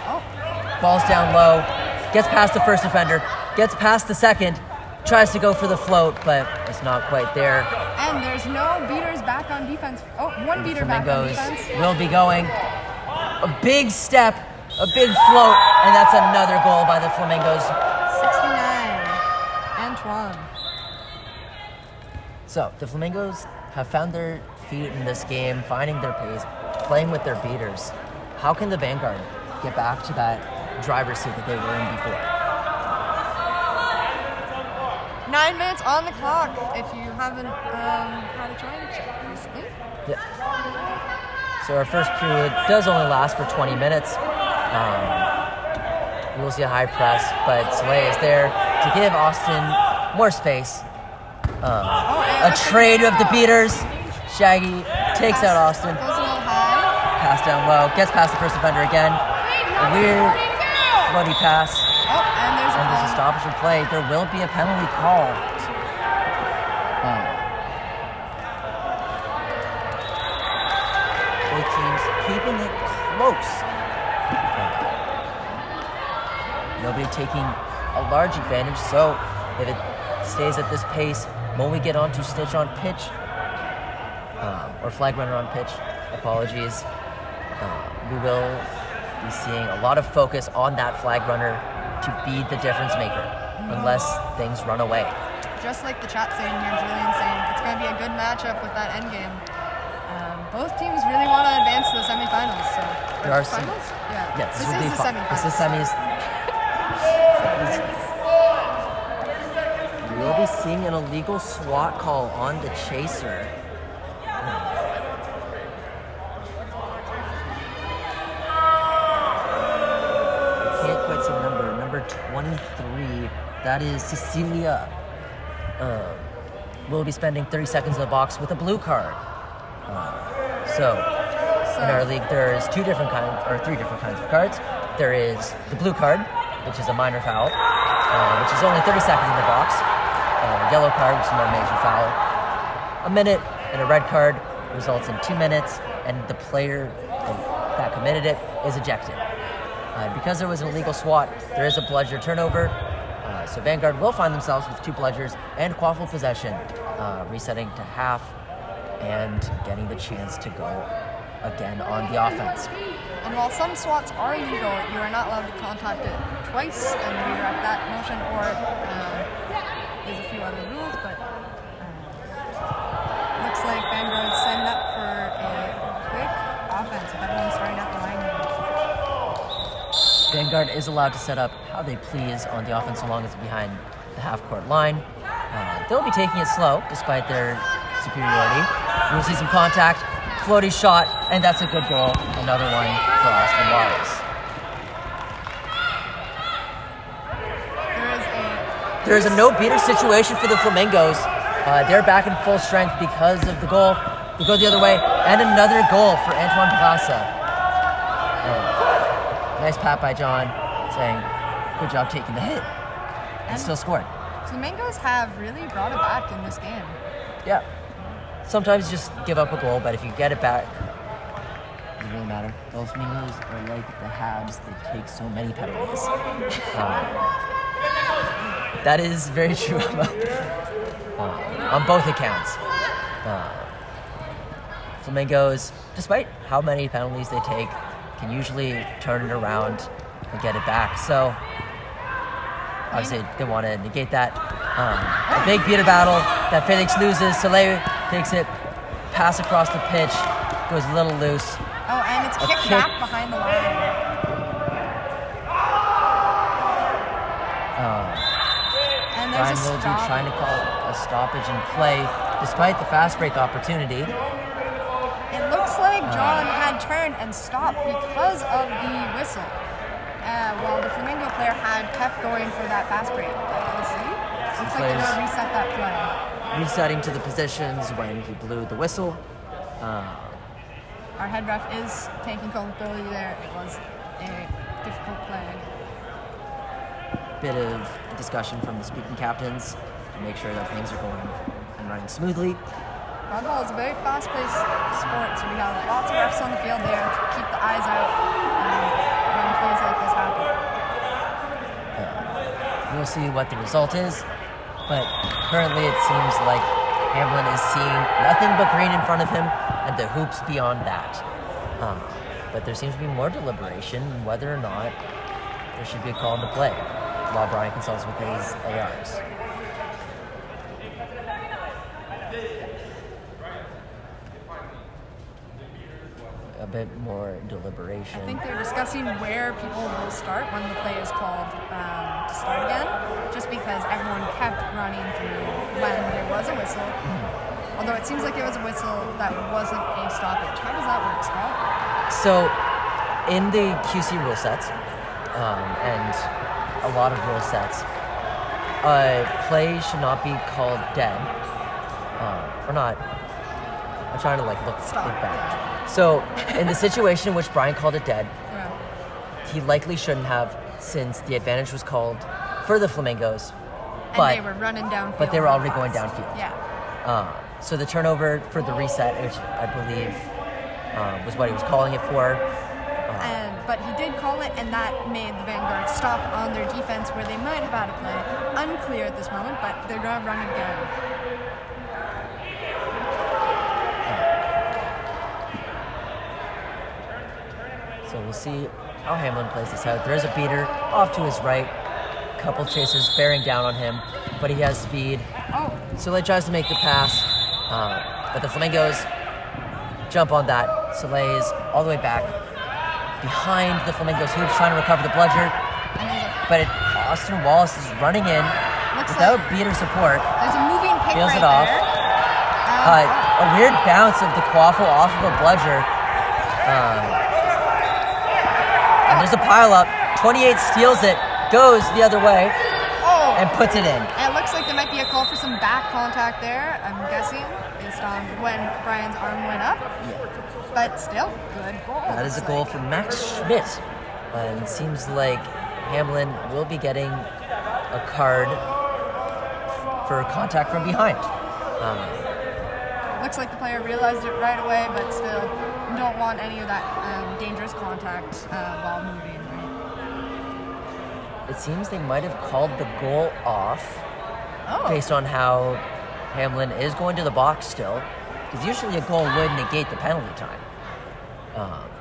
Ball's down low. Gets past the first defender. Gets past the second. Tries to go for the float, but it's not quite there. And there's no beaters back on defense. Oh, one beater back on defense. Will be going. A big step A big float, and that's another goal by the Flamingos. 69. Antoine. So the Flamingos have found their feet in this game, finding their pace, playing with their beaters. How can the Vanguard get back to that driver's seat that they were in before? 9 minutes on the clock if you haven't had a time check recently. Yeah. So our first period does only last for 20 minutes. We will see a high press, but Soleil is there to give Austin more space. A trade of the beaters. Shaggy takes out Austin. Goes a little high. Pass down low. Gets past the first defender again. A weird floaty pass. And there's a stoppage in play. There will be a penalty call. Both teams keeping it close. Nobody taking a large advantage, so if it stays at this pace, when we get on to Snitch on pitch, or flag runner on pitch, apologies, we will be seeing a lot of focus on that flag runner to be the difference maker, unless things run away. Just like the chat saying here, Julian saying, it's going to be a good matchup with that end game. Both teams really want to advance to the semifinals. So There are some. finals? Yeah. Yeah, this is the semifinals. This is semis. We will be seeing an illegal SWAT call on the chaser. I can't quite see the number. Number 23. That is Cecilia. Will be spending 30 seconds in the box with a blue card. So in our league, there's three different kinds of cards. There is the blue card, which is a minor foul, which is only 30 seconds in the box. Yellow card, which is a more major foul. A minute, and a red card results in 2 minutes, and the player that committed it is ejected. Because there was an illegal SWAT, there is a bludger turnover. So Vanguard will find themselves with 2 bludgers and quaffle possession, resetting to half and getting the chance to go again on the offense. And while some SWATs are legal, you are not allowed to contact it twice and redirect that motion, or there's a few other rules, but looks like Vanguard signed up for a quick offense if everyone's starting at the line. Vanguard is allowed to set up how they please on the offense so long as it's behind the half-court line. They'll be taking it slow despite their superiority. We'll see some contact, floaty shot, and that's a good goal. Another one for Austin Wallace. There is a no-beater situation for the Flamingos. They're back in full strength because of the goal. They go the other way, and another goal for Antoine Plaza. Nice pat by John, saying, good job taking the hit. And still scored. Flamingos have really brought it back in this game. Yeah. Sometimes you just give up a goal, but if you get it back, it doesn't really matter. Those Flamingos are like the Habs that take so many penalties. That is very true on both accounts. Flamingos, despite how many penalties they take, can usually turn it around and get it back. So obviously they want to negate that. A big beater battle that Felix loses. Soleil takes it, pass across the pitch, goes a little loose. Oh, and it's kicked back behind the line. And there's Ryan will be trying to call a stoppage in play despite the fast break opportunity. It looks like John had turned and stopped because of the whistle. While the Flamingo player had kept going for that fast break. Let's see. Looks like they're going to reset that play. Resetting to the positions when he blew the whistle. Our head ref is taking culpability there. It was a difficult play. Bit of discussion from the speaking captains to make sure that things are going and running smoothly. Volleyball is a very fast-paced sport, so we have lots of refs on the field there to keep the eyes out when plays like this happen. We'll see what the result is, but currently it seems like Hamlin is seeing nothing but green in front of him and the hoops beyond that. but there seems to be more deliberation in whether or not there should be a call in the play while Brian consults with his ARs. A bit more deliberation. I think they're discussing where people will start when the play is called to start again, just because everyone kept running through when there was a whistle. Although it seems like it was a whistle that wasn't a stoppage. How does that work, Scott? So, in the QC rule sets, and a lot of rule sets, a play should not be called dead. Or not. I'm trying to look back. So, in the situation in which Brian called it dead, he likely shouldn't have, since the advantage was called for the Flamingos. But they were running downfield. But they were already going downfield. Yeah. So the turnover for the reset, which I believe was what he was calling it for. But he did call it, and that made the Vanguard stop on their defense where they might have had a play. Unclear at this moment, but they're going to run it again. So we'll see how Hamlin plays this out. There's a beater off to his right. Couple chasers bearing down on him, but he has speed. Soleil tries to make the pass, but the Flamingos jump on that. Soleil is all the way back behind the Flamingos hoops, trying to recover the bludger. But Austin Wallace is running in without beater support. There's a moving pick Feels right it off. there. A weird bounce of the quaffle off of a bludger. And there's a pile up. 28 steals it, goes the other way, and puts it in. And it looks like there might be a call for some back contact there, I'm guessing, based on when Brian's arm went up. But still, good goal. That is a goal for Max Schmidt. And it seems like Hamlin will be getting a card for contact from behind. Looks like the player realized it right away, but still don't want any of that dangerous contact while moving. It seems they might have called the goal off based on how Hamlin is going to the box still, because usually a goal would negate the penalty time.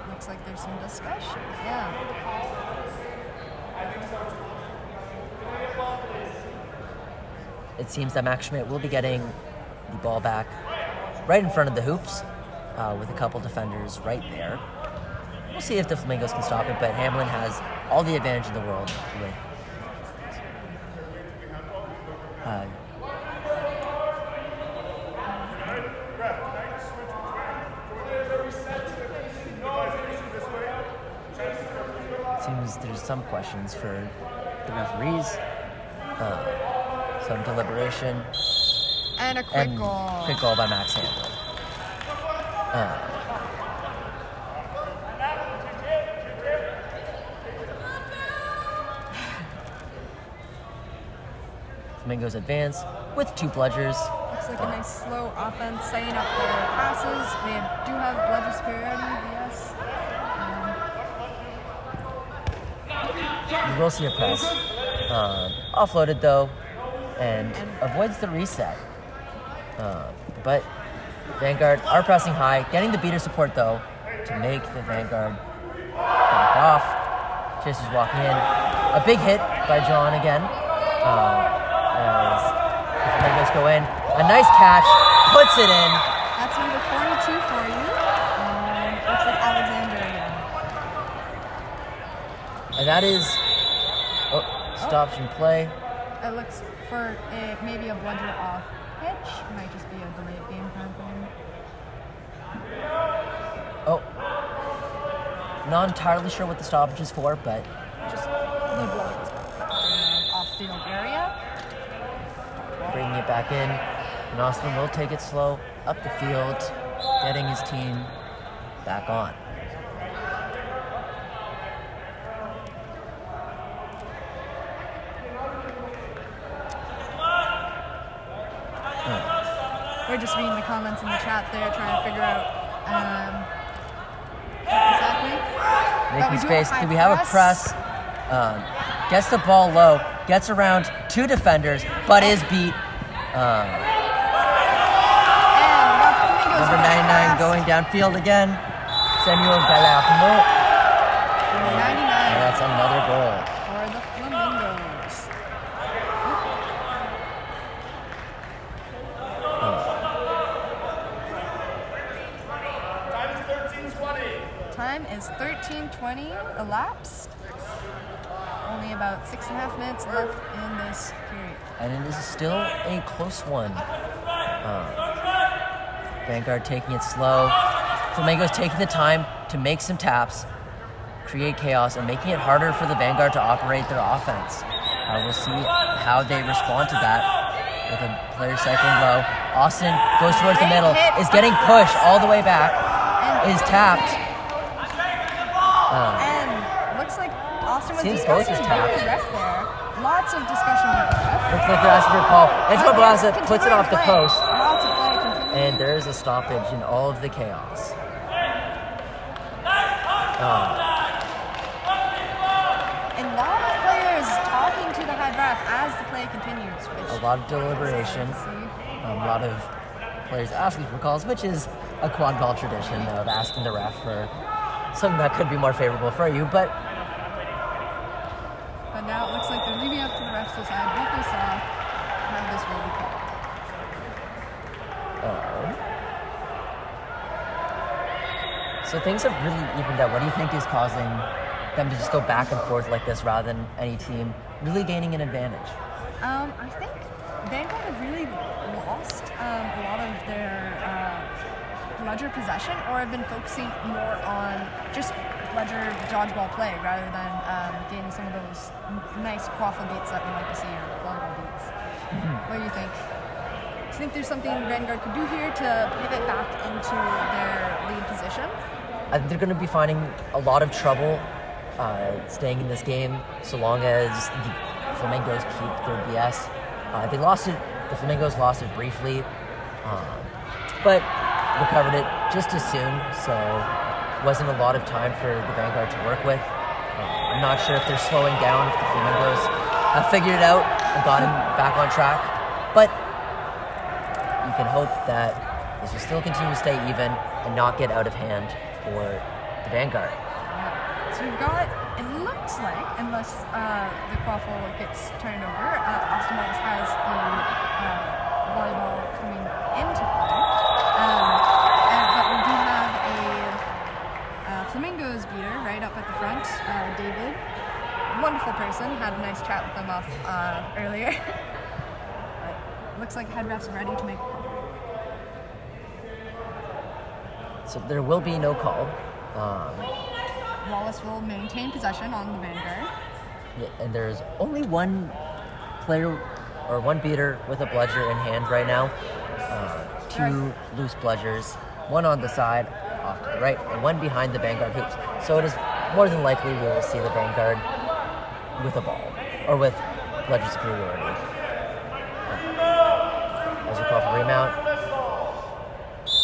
Looks like there's some discussion, yeah. It seems that Max Schmidt will be getting the ball back right in front of the hoops with a couple defenders right there. We'll see if the Flamingos can stop it, but Hamlin has all the advantage in the world with seems there's some questions for the referees, some deliberation, and a quick goal. Quick goal by Max Hamlin. Flamingos advance with two bludgers. Looks like a nice slow offense, setting up their passes. They do have bludger superiority, yes. You will see a press. Offloaded though, and avoids the reset. But Vanguard are pressing high, getting the beater support though to make the Vanguard back off. Chasers walking in. A big hit by John again. As the Flamingos go in. A nice catch, puts it in. That's number 42 for you. Looks like Alexander again. And that is stops in play. It looks for maybe a bludger off pitch. Might just be a delayed game time for him. Not entirely sure what the stoppage is for, but just the bludgers off-field area. Bringing it back in. And Austin will take it slow up the field, getting his team back on. We're just reading the comments in the chat there, trying to figure out exactly. Making space. Do we have a press? Gets the ball low, gets around two defenders, but is beat. Number 99 going downfield again. Samuel Gallardo. Number 99. And that's another goal. For the Flamingos. Time is 13:20 elapsed. Only about 6.5 minutes left in this period. And it is still a close one. Vanguard taking it slow. Flamingos taking the time to make some taps, create chaos, and making it harder for the Vanguard to operate their offense. We'll see how they respond to that with a player cycling low. Austin goes towards the middle, is getting pushed all the way back, is tapped. And looks like Austin was Seems both discussing is tapped. with the ref there. Lots of discussion with the ref. Looks like they're asking for a call. Antoine Blaza puts it off the Play. post. Lots of play continuing. And there is a stoppage in all of the chaos. And a lot of players talking to the head ref as the play continues. A lot of deliberation. A lot of players asking for calls, which is a quad ball tradition of asking the ref for something that could be more favorable for you. But now it looks like they're leaving up to the refs to decide what they saw, how this will be called. So things have really evened out. What do you think is causing them to just go back and forth like this rather than any team really gaining an advantage? I think Vanguard have really lost a lot of their bludger possession, or have been focusing more on just bludger dodgeball play rather than gaining some of those nice quaffle beats that we like to see, or volleyball beats. What do you think? Do you think there's something Vanguard could do here to pivot back into their lead position? I think they're going to be finding a lot of trouble staying in this game so long as the Flamingos keep their BS. They lost it. The Flamingos lost it briefly, but recovered it just as soon. So wasn't a lot of time for the Vanguard to work with. I'm not sure if they're slowing down, if the Flamingos have figured it out and gotten back on track, but you can hope that this will still continue to stay even and not get out of hand for the Vanguard. So we've got, it looks like, unless the quaffle gets turned over, Austin Wallace has the volleyball coming into play. But we do have a Flamingos beater right up at the front, David. Wonderful person, had a nice chat with them off earlier. But looks like head ref's ready to make a call. So there will be no call. Wallace will maintain possession on the Vanguard. Yeah, and there's only one player or one beater with a bludger in hand right now. Two loose bludgers, one on the side off to the right, and one behind the Vanguard hoops. So it is more than likely we will see the Vanguard with a ball, or with bludger superiority. As we call for remount,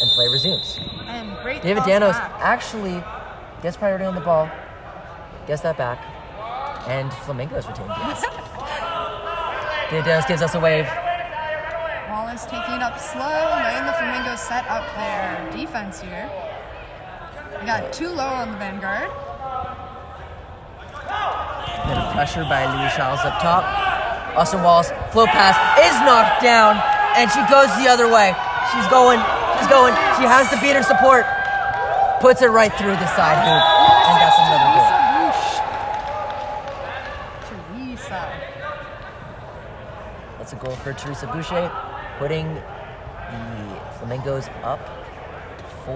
and play resumes. And great David toss Danos back. actually gets priority on the ball, gets that back, and Flamingos retain DS. David Danos gives us a wave. Wallace taking it up slow, letting the Flamingos set up their defense here. We got too low on the Vanguard. Bit of pressure by Louis Charles up top. Austin Wallace, flow pass is knocked down, and she goes the other way. She's going. She has the beater support. Puts it right through the side hoop, and that's another goal. Teresa. That's a goal for Teresa Boucher, putting the Flamingos up 4.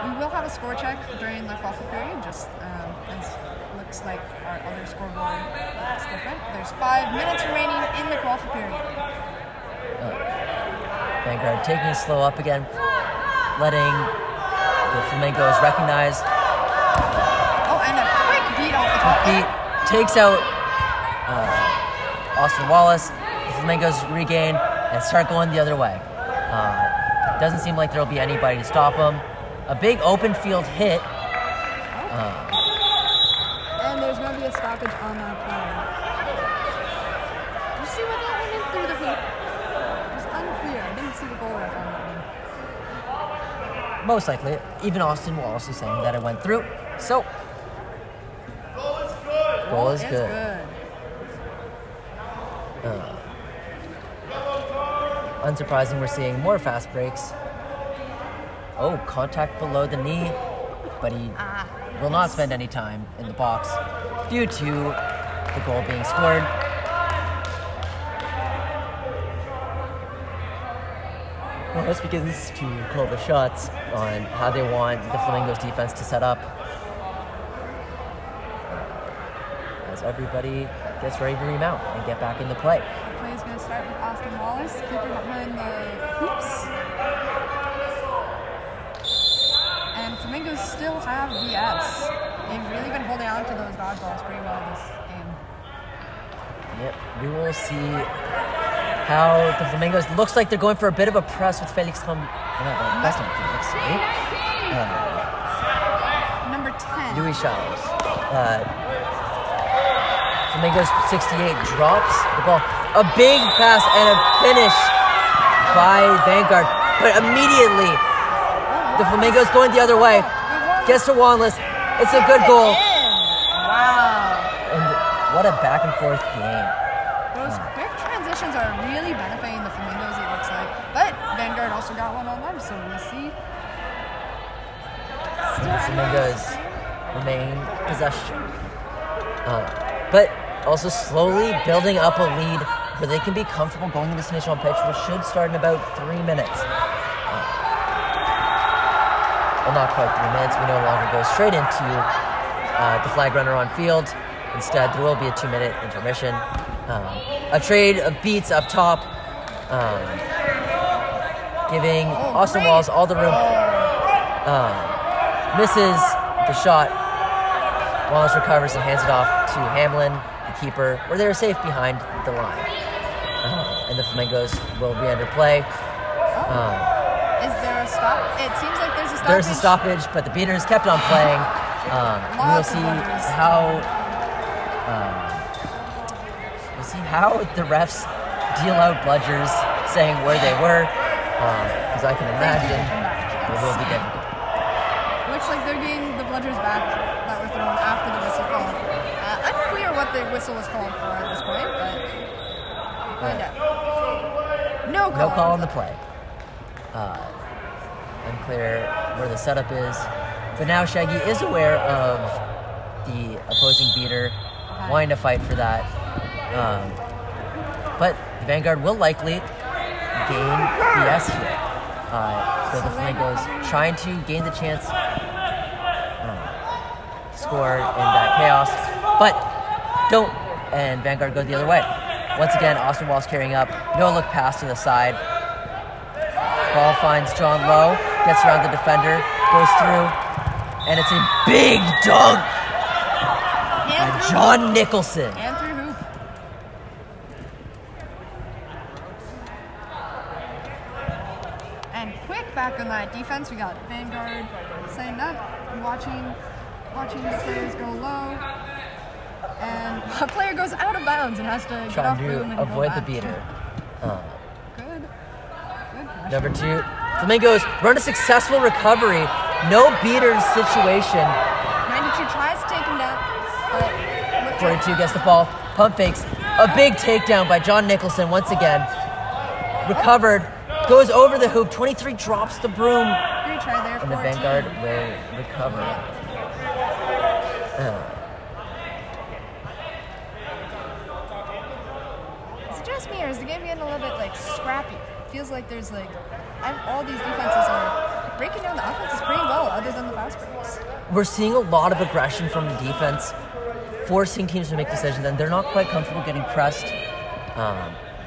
We will have a score check during the quaffle period, just as looks like our other scoreboard looks different. There's 5 minutes remaining in the quaffle period. Vanguard taking it slow up again, letting the Flamingos recognize. Oh, and a quick beat off the top. Beat takes out Austin Wallace. The Flamingos regain and start going the other way. Doesn't seem like there'll be anybody to stop them. A big open field hit. And there's going to be a stoppage on that play. Did you see what that went in through the hoop? It was unclear. I didn't see the goal ref on that one. most likely. Even Austin will also saying that it went through. So, goal is good. Unsurprising, we're seeing more fast breaks. Oh, contact below the knee, but he will not spend any time in the box due to the goal being scored. Well, this begins to call the shots on how they want the Flamingos defense to set up. As everybody gets ready to remount and get back into play. The play is going to start with Austin Wallace, keeper behind the hoops. And Flamingos still have VS. They've really been holding on to those dodgeballs pretty well this game. Yep, we will see how the Flamingos looks like they're going for a bit of a press with Felix that's not Felix, right? Number 10. Louis Charles. Flamingos 68 drops the ball. A big pass and a finish by Vanguard. But immediately, the Flamingos going the other way. Gets to Wanless. It's a good goal. Wow. And what a back and forth game. Those quick transitions are really benefiting the Flamingos, it looks like. But Vanguard also got one on them, so we'll see. The Flamingos remain possession. But also slowly building up a lead where they can be comfortable going into Snitch on pitch, which should start in about 3 minutes. Well, not quite 3 minutes. We no longer go straight into the flag runner on field. Instead, there will be a 2-minute intermission. A trade of beats up top, giving Austin Walls all the room. Misses the shot. Wallace recovers and hands it off to Hamlin, the keeper, where they're safe behind the line. And the Flamingos will re-enter play. Is there a stop? It seems like there's a stoppage. There's a stoppage, but the beaters kept on playing. We will see how the refs deal out bludgers, saying where they were, because I can imagine it will be difficult. Looks like they're getting the bludgers back that were thrown after the whistle call. Unclear what the whistle was called for at this point, but find out. No call on the play. Unclear where the setup is. But now Shaggy is aware of the opposing beater, wanting to fight for that. But the Vanguard will likely gain BS here. So the Flamingos trying to gain the chance score in that chaos, but don't. And Vanguard go the other way. Once again, Austin Walls carrying up. No look pass to the side. Ball finds John Lowe, gets around the defender, goes through, and it's a big dunk by John Nicholson. And through hoop. And quick back on that defense, we got Vanguard setting up, watching the players go low. And a player goes out of bounds and has to get off room and avoid go the back. beater. Good. Number 2, Flamingos run a successful recovery. No beater situation. 92 tries to take him down, but 42 gets the ball, pump fakes. A big takedown by John Nicholson once again. Recovered, goes over the hoop. 23 drops the broom. Great try there. And the 14. Vanguard will recover. Is it just me, or is the game getting a little bit scrappy? Feels like there's all these defenses are breaking down the offenses pretty well, other than the fast breaks. We're seeing a lot of aggression from the defense, forcing teams to make decisions, and they're not quite comfortable getting pressed.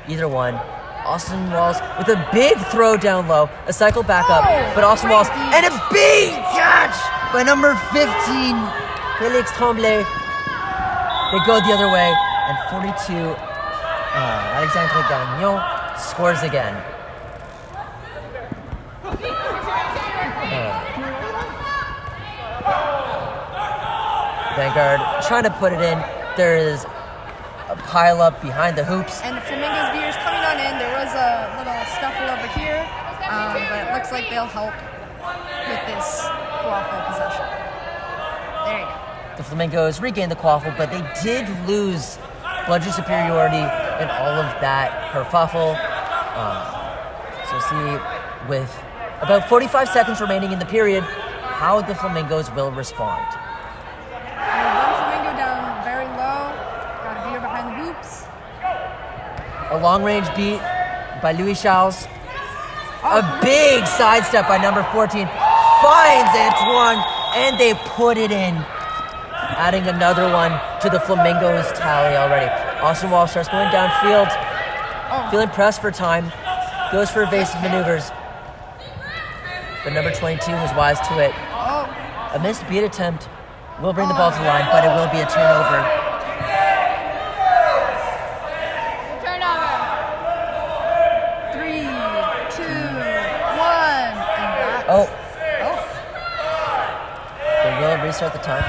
Either one. Austin Walls with a big throw down low, a cycle back up, but Austin Walls, and a big catch by number 15, Felix Tremblay. They go the other way, and 42, Alexandre Gagnon scores again. Vanguard trying to put it in. There is a pile up behind the hoops. And the Flamingos beaters coming on in. There was a little scuffle over here, but it looks like they'll help with this quaffle possession. There you go. The Flamingos regained the quaffle, but they did lose bludger superiority in all of that kerfuffle. So see, with about 45 seconds remaining in the period, how the Flamingos will respond. One Flamingo down very low. Got a beater behind the hoops. A long-range beat by Louis Charles. A big sidestep by number 14. Finds Antoine, and they put it in. Adding another one to the Flamingos tally already. Austin Wall starts going downfield. Feeling pressed for time. Goes for evasive maneuvers. But number 22 was wise to it. A missed beat attempt will bring the ball to the line, but it will be a turnover. Turnover. 3, 2, 1, and that's... They will restart the time.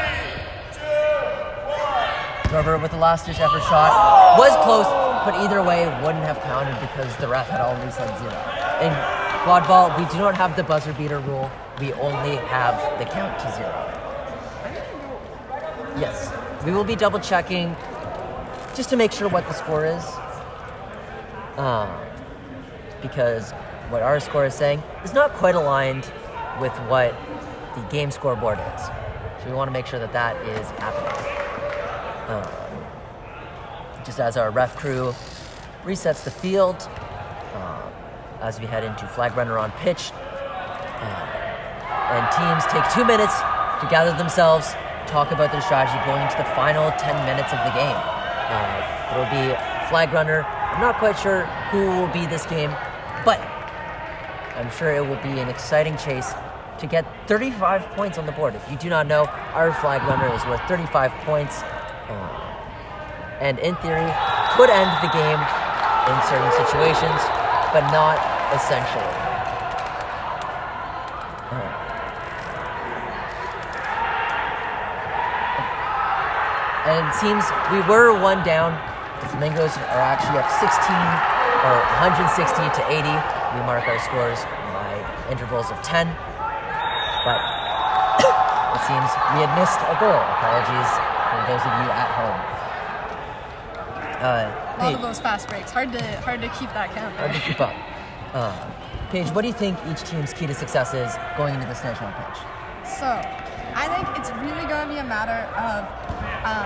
Robert with the last-ditch effort shot. Was close, but either way, wouldn't have counted because the ref had already said 0. In quad ball, we do not have the buzzer beater rule. We only have the count to 0. Yes, we will be double checking just to make sure what the score is. Because what our score is saying is not quite aligned with what the game scoreboard is. So we want to make sure that that is happening. Just as our ref crew resets the field, as we head into flag runner on pitch, and teams take 2 minutes to gather themselves, talk about their strategy going into the final 10 minutes of the game. There will be flag runner. I'm not quite sure who will be this game, but I'm sure it will be an exciting chase to get 35 points on the board. If you do not know, our flag runner is worth 35 points. And in theory, could end the game in certain situations, but not essentially. And it seems we were one down. The Flamingos are actually up 160 to 80. We mark our scores by intervals of 10. But it seems we had missed a goal. Apologies for those of you at home. A lot of those fast breaks. Hard to keep that count there. Hard to keep up. Paige, what do you think each team's key to success is going into the Snitch on pitch? So, I think it's really going to be a matter of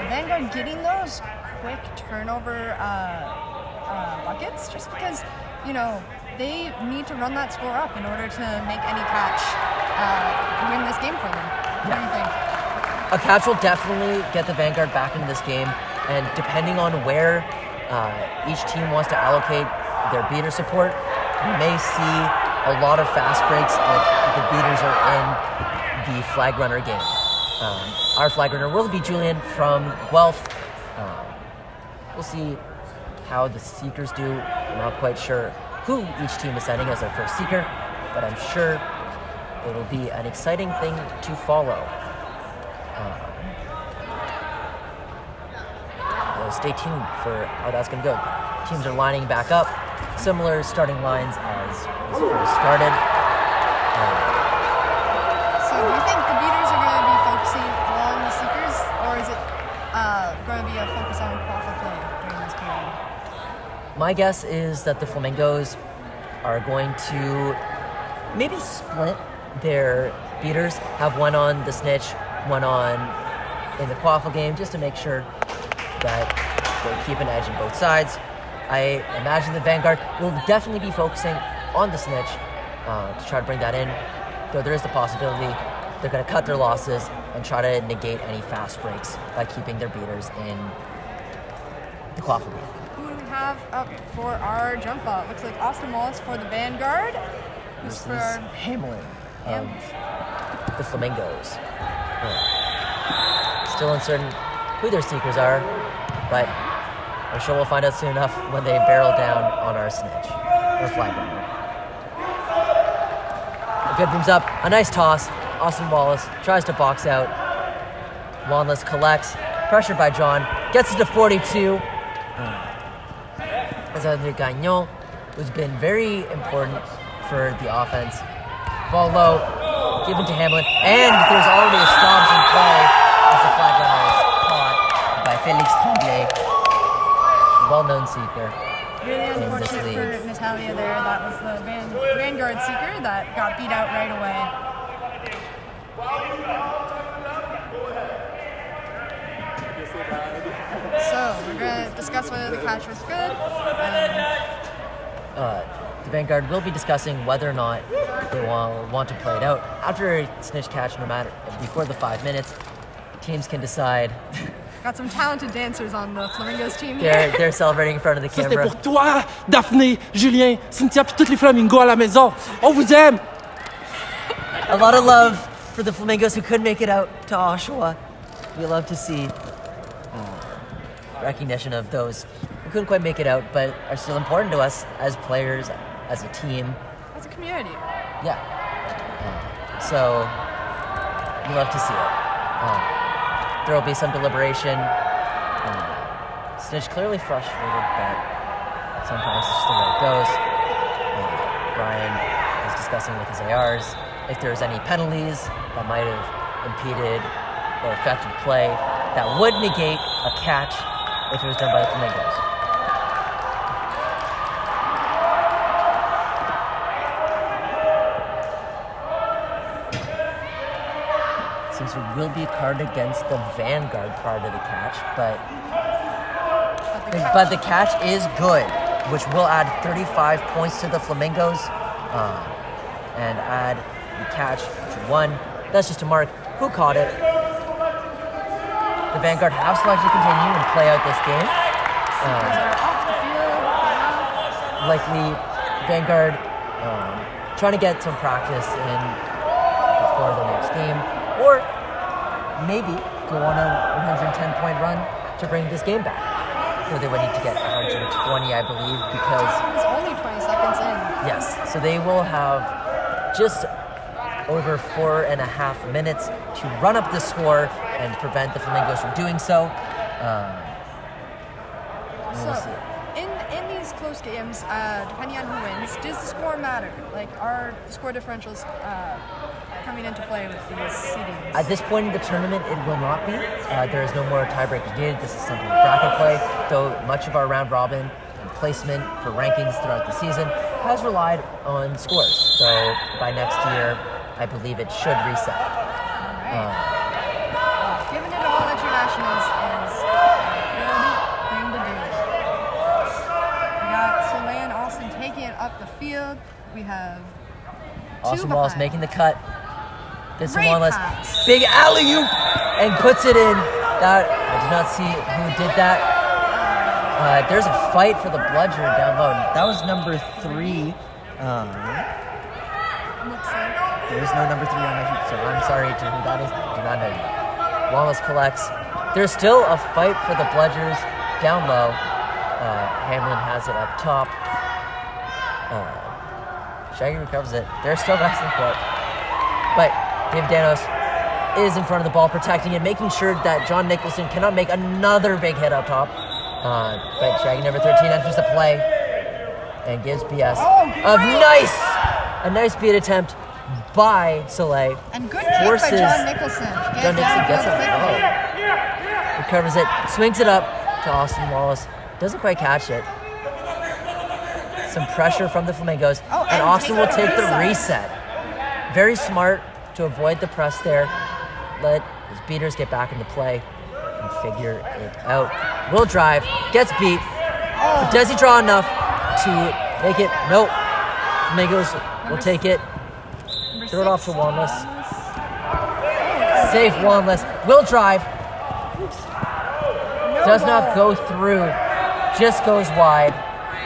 Vanguard getting those quick turnover buckets, just because, they need to run that score up in order to make any catch win this game for them. What do you think? A catch will definitely get the Vanguard back into this game, and depending on where each team wants to allocate their beater support, we may see a lot of fast breaks if the beaters are in the flag runner game. Our flag runner will be Julian from Guelph. We'll see how the seekers do. I'm not quite sure who each team is sending as their first seeker, but I'm sure it will be an exciting thing to follow. Stay tuned for how that's going to go. Teams are lining back up. Similar starting lines as first started. So do you think the beaters are going to be focusing on the seekers, or is it going to be a focus on quaffle play during this period? My guess is that the Flamingos are going to maybe split their beaters, have one on the Snitch, one on in the quaffle game, just to make sure that they keep an edge on both sides. I imagine the Vanguard will definitely be focusing on the Snitch to try to bring that in, though there is the possibility they're going to cut their losses and try to negate any fast breaks by keeping their beaters in the quaffle game. Who do we have up for our jump ball? It looks like Austin Wallace for the Vanguard. This is Hamlin of the Flamingos. Still uncertain who their seekers are, but I'm sure we'll find out soon enough when they barrel down on our Snitch, or flag runner. A good brings up, a nice toss. Austin Wallace tries to box out. Wanless collects, pressured by John, gets it to 42. As André Gagnon, who's been very important for the offense. Ball low, given to Hamlin, and there's already a stops in play as the flag runner is caught by Felix Tremblay, well-known seeker. Really in this unfortunate league. for Natalia there. That was the Vanguard seeker that got beat out right away. So we're going to discuss whether the catch was good. The Vanguard will be discussing whether or not they want to play it out. After a snitch catch, no matter before the 5 minutes, teams can decide. Got some talented dancers on the Flamingos team here. They're celebrating in front of the Ça, c'était camera. pour toi, Daphné, Julien, Cynthia, puis toutes les Flamingos à la maison. On vous aime! A lot of love for the Flamingos who couldn't make it out to Oshawa. We love to see recognition of those who couldn't quite make it out, but are still important to us as players, as a team. As a community. Yeah. So we love to see it. There will be some deliberation. Snitch clearly frustrated, but sometimes it's just the way it goes. Brian is discussing with his ARs if there's any penalties that might have impeded or affected play that would negate a catch if it was done by the Flamingos. Since there will be a card against the Vanguard part of the catch, but the catch is good, which will add 35 points to the Flamingos and add the catch to 1. That's just a mark. Who caught it? The Vanguard have selected to continue and play out this game. Likely Vanguard trying to get some practice in before the next game, or maybe go on a 110-point run to bring this game back. So they would need to get 120, I believe, because it's only 20 seconds in. Yes, so they will have just over 4.5 minutes to run up the score and prevent the Flamingos from doing so. We'll see. In these close games, depending on who wins, does the score matter? Like, are the score differentials coming into play with these seedings? At this point in the tournament, it will not be. There is no more tiebreakers needed. This is simply bracket play, though much of our round robin and placement for rankings throughout the season has relied on scores. So by next year, I believe it should reset. Giving it all at your nationals is a good thing to do. We got Soleil and Austin taking it up the field. We have Austin two Wallace behind. making the cut. This Great Wallace, pass. big alley-oop, and puts it in. That I did not see who did that. There's a fight for the bludger down low. That was number 3. There's no number 3 on my sheet, so I'm sorry to who that is. Do not know yet. Wallace collects. There's still a fight for the bludgers down low. Hamlin has it up top. Shaggy recovers it. They're still wrestling for it. But David Danos is in front of the ball, protecting it, making sure that John Nicholson cannot make another big hit up top. But Shaggy number 13 enters the play and gives BS a nice beat attempt by Soleil. And good kick by John Nicholson. John Nicholson gets it low. Recovers it, swings it up to Austin Wallace. Doesn't quite catch it. Some pressure from the Flamingos, and Austin will take the reset. Very smart to avoid the press there. Let his beaters get back into play and figure it out. Will drive, gets beat, but does he draw enough to make it? Nope. Flamingos will take it. Throw it off to Wanless. Safe Wanless. Will drive. Does not go through. Just goes wide.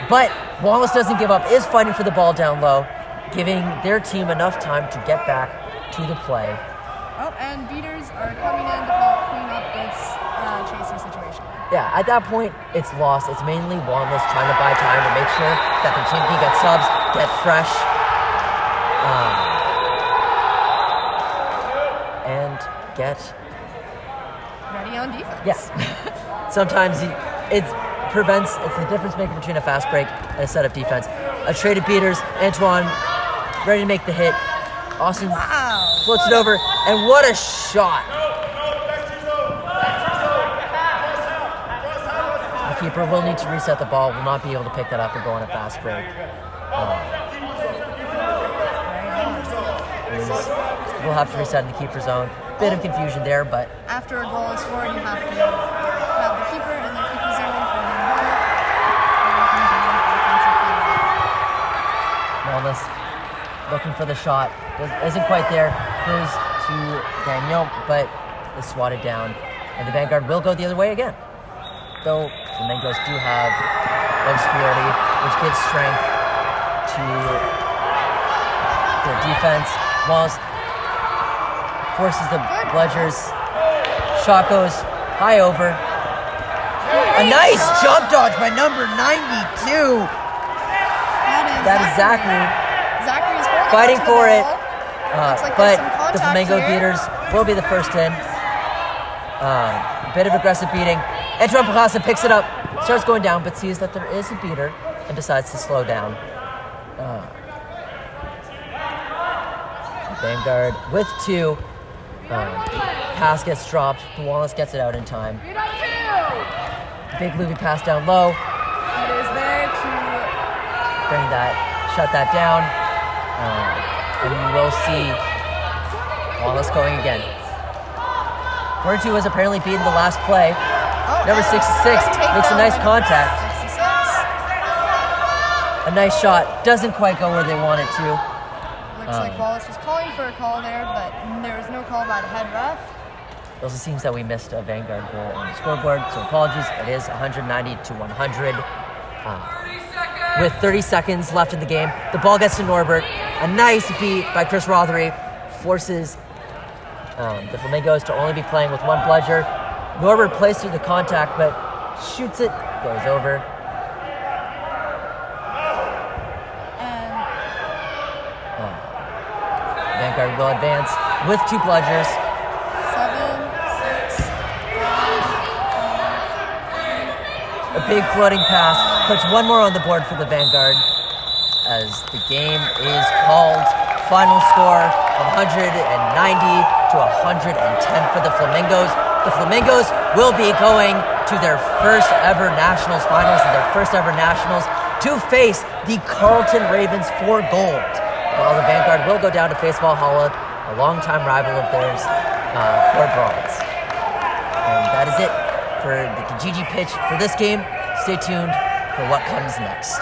But Wallace doesn't give up. Is fighting for the ball down low, giving their team enough time to get back to the play. Oh, and beaters are coming in to help clean up this chasing situation. Yeah, at that point, it's lost. It's mainly Wanless trying to buy time to make sure that the team can get subs, get fresh, and get ready on defense. Yeah. Sometimes it's the difference maker between a fast break and a setup defense. A traded beaters, Antoine ready to make the hit. Austin floats it over, and what a shot! The keeper will need to reset the ball, will not be able to pick that up and go on a fast break. We'll have to reset in the keeper zone. Bit of confusion there, but After a goal is scored, you have to have the keeper in the keeper zone for the ball. Wallace looking for the shot. Isn't quite there. Goes to Daniel, but is swatted down. And the Vanguard will go the other way again. Though Flamingos do have low superiority, which gives strength to their defense. Wallace forces the Bludgers. Shot goes high over. A nice jump dodge by number 92. That is Zachary. Zachary is Fighting for it. like But there's some the contact Flamingo here. beaters will be the first in. Bit of aggressive beating. Edron Pajasa picks it up, starts going down, but sees that there is a beater and decides to slow down. Vanguard with 2. Pass gets dropped. Wallace gets it out in time. Big loopy pass down low. It is there to Shut that down. And you will see Wallace going again. 42 has apparently beaten the last play. Number 66 makes a nice contact. A nice shot. Doesn't quite go where they want it to. Looks like Wallace was calling for a call there, but there was no call by the head ref. It also seems that we missed a Vanguard goal on the scoreboard, so apologies. It is 190 to 100. With 30 seconds left in the game, the ball gets to Norbert. A nice beat by Chris Rothery forces the Flamingos to only be playing with one bludger. Norbert plays through the contact, but shoots it, goes over. Vanguard will advance with 2 bludgers. 7, 6, 5, A big floating pass puts one more on the board for the Vanguard as the game is called. Final score 190 to 110 for the Flamingos. The Flamingos will be going to their first ever Nationals finals and their first ever Nationals to face the Carleton Ravens for gold. While the Vanguard will go down to face Valhalla, a longtime rival of theirs, for bronze. And that is it for the Kijiji Pitch for this game. Stay tuned for what comes next.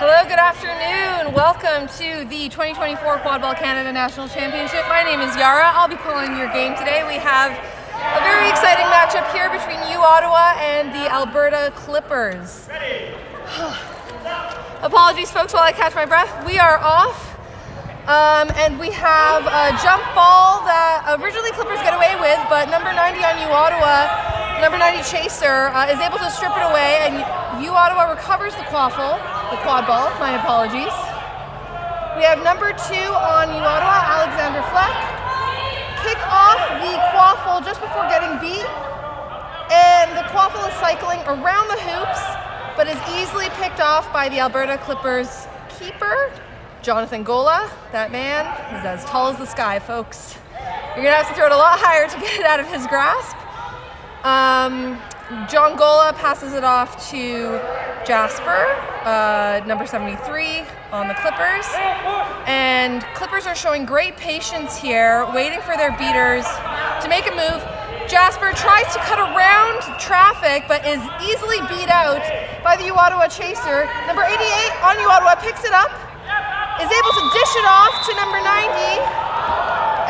Hello, good afternoon. Welcome to the 2024 Quadball Canada National Championship. My name is Yara. I'll be calling your game today. We have a very exciting matchup here between U Ottawa and the Alberta Clippers. Apologies, folks, while I catch my breath. We are off. And we have a jump ball that originally Clippers get away with, but number 90 on U Ottawa, number 90 Chaser, is able to strip it away, and U Ottawa recovers the quad ball, my apologies. We have number 2 on U Ottawa, Alexander Fleck. Kick off the quaffle just before getting beat, and the quaffle is cycling around the hoops, but is easily picked off by the Alberta Clippers keeper, Jonathan Gola. That man is as tall as the sky, folks. You're gonna have to throw it a lot higher to get it out of his grasp. John Gola passes it off to Jasper, number 73 on the Clippers. And Clippers are showing great patience here, waiting for their beaters to make a move. Jasper tries to cut around traffic, but is easily beat out by the U Ottawa Chaser. Number 88 on U Ottawa picks it up, is able to dish it off to number 90,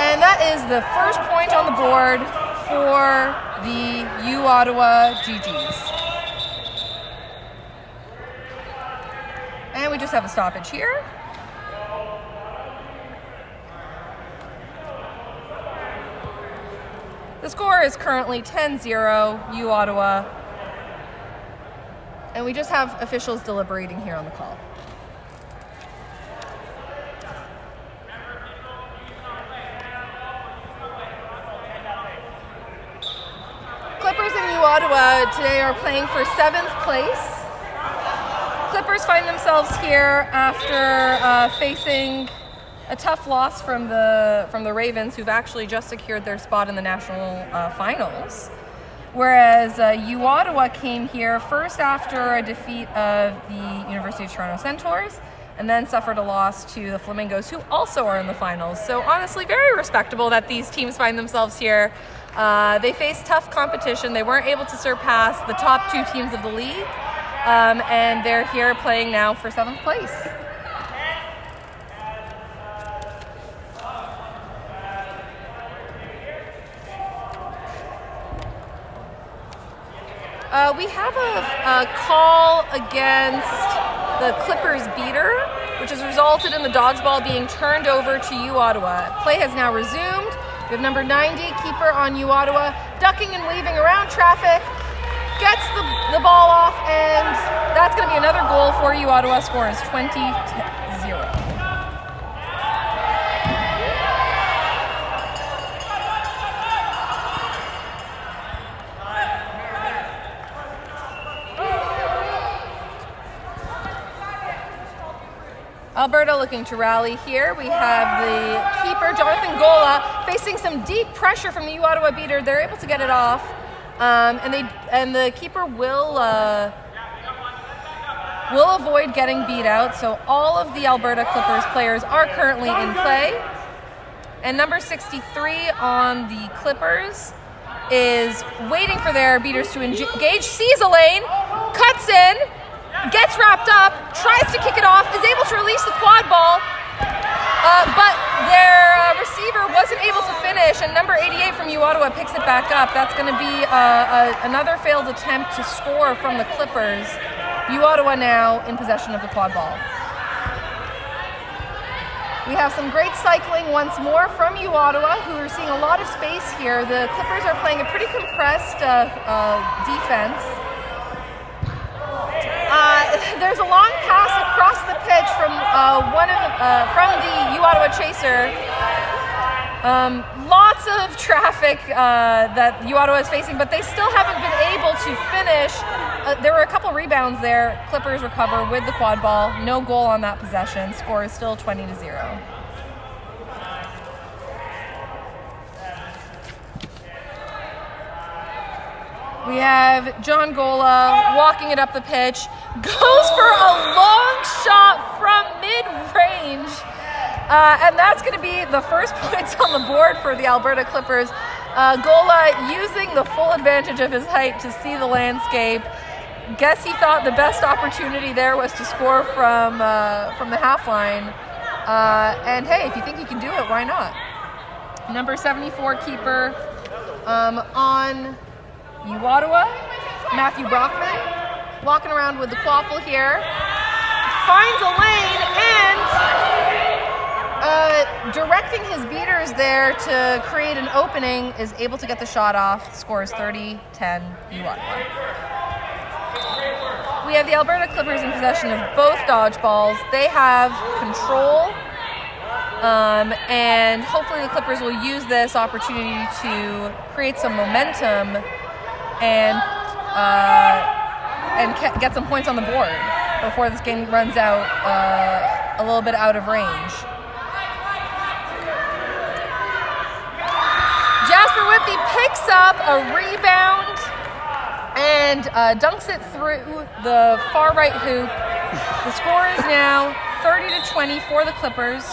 and that is the first point on the board for the U Ottawa GGs. And we just have a stoppage here. The score is currently 10-0 U Ottawa, and we just have officials deliberating here on the call. Clippers and U Ottawa today are playing for 7th place. Clippers find themselves here after facing a tough loss from the Ravens, who've actually just secured their spot in the national finals. Whereas U Ottawa came here first after a defeat of the University of Toronto Centaurs, and then suffered a loss to the Flamingos, who also are in the finals. So honestly, very respectable that these teams find themselves here. They faced tough competition. They weren't able to surpass the top 2 teams of the league, and they're here playing now for 7th place. We have a call against the Clippers beater, which has resulted in the dodgeball being turned over to U Ottawa. Play has now resumed. We have number 90, keeper on U Ottawa, ducking and weaving around traffic, gets the ball off, and that's going to be another goal for U Ottawa. Score is 20-0. Alberta looking to rally here. We have the keeper, Jonathan Gola, facing some deep pressure from the U Ottawa beater. They're able to get it off, and the keeper will avoid getting beat out. So all of the Alberta Clippers players are currently in play. And number 63 on the Clippers is waiting for their beaters to engage, sees a lane, cuts in, gets wrapped up, tries to kick it off, is able to release the quad ball, but their receiver wasn't able to finish, and number 88 from U Ottawa picks it back up. That's going to be another failed attempt to score from the Clippers. U Ottawa now in possession of the quad ball. We have some great cycling once more from U Ottawa, who are seeing a lot of space here. The Clippers are playing a pretty compressed defense. There's a long pass across the pitch from from the U Ottawa Chaser. Lots of traffic that U Ottawa is facing, but they still haven't been able to finish. There were a couple rebounds there. Clippers recover with the quad ball. No goal on that possession. Score is still 20-0. We have John Gola walking it up the pitch, goes for a long shot from mid-range, and that's going to be the first points on the board for the Alberta Clippers. Gola using the full advantage of his height to see the landscape, guess he thought the best opportunity there was to score from the half line. And hey, if you think you can do it, why not? Number 74 keeper on U Ottawa, Matthew Brockman, walking around with the quaffle here, finds a lane and directing his beaters there to create an opening, is able to get the shot off, scores 30-10 U Ottawa. We have the Alberta Clippers in possession of both dodgeballs. They have control, and hopefully the Clippers will use this opportunity to create some momentum and get some points on the board before this game runs out a little bit out of range. Jasper Whitby picks up a rebound and dunks it through the far right hoop. The score is now 30-20 for the Clippers.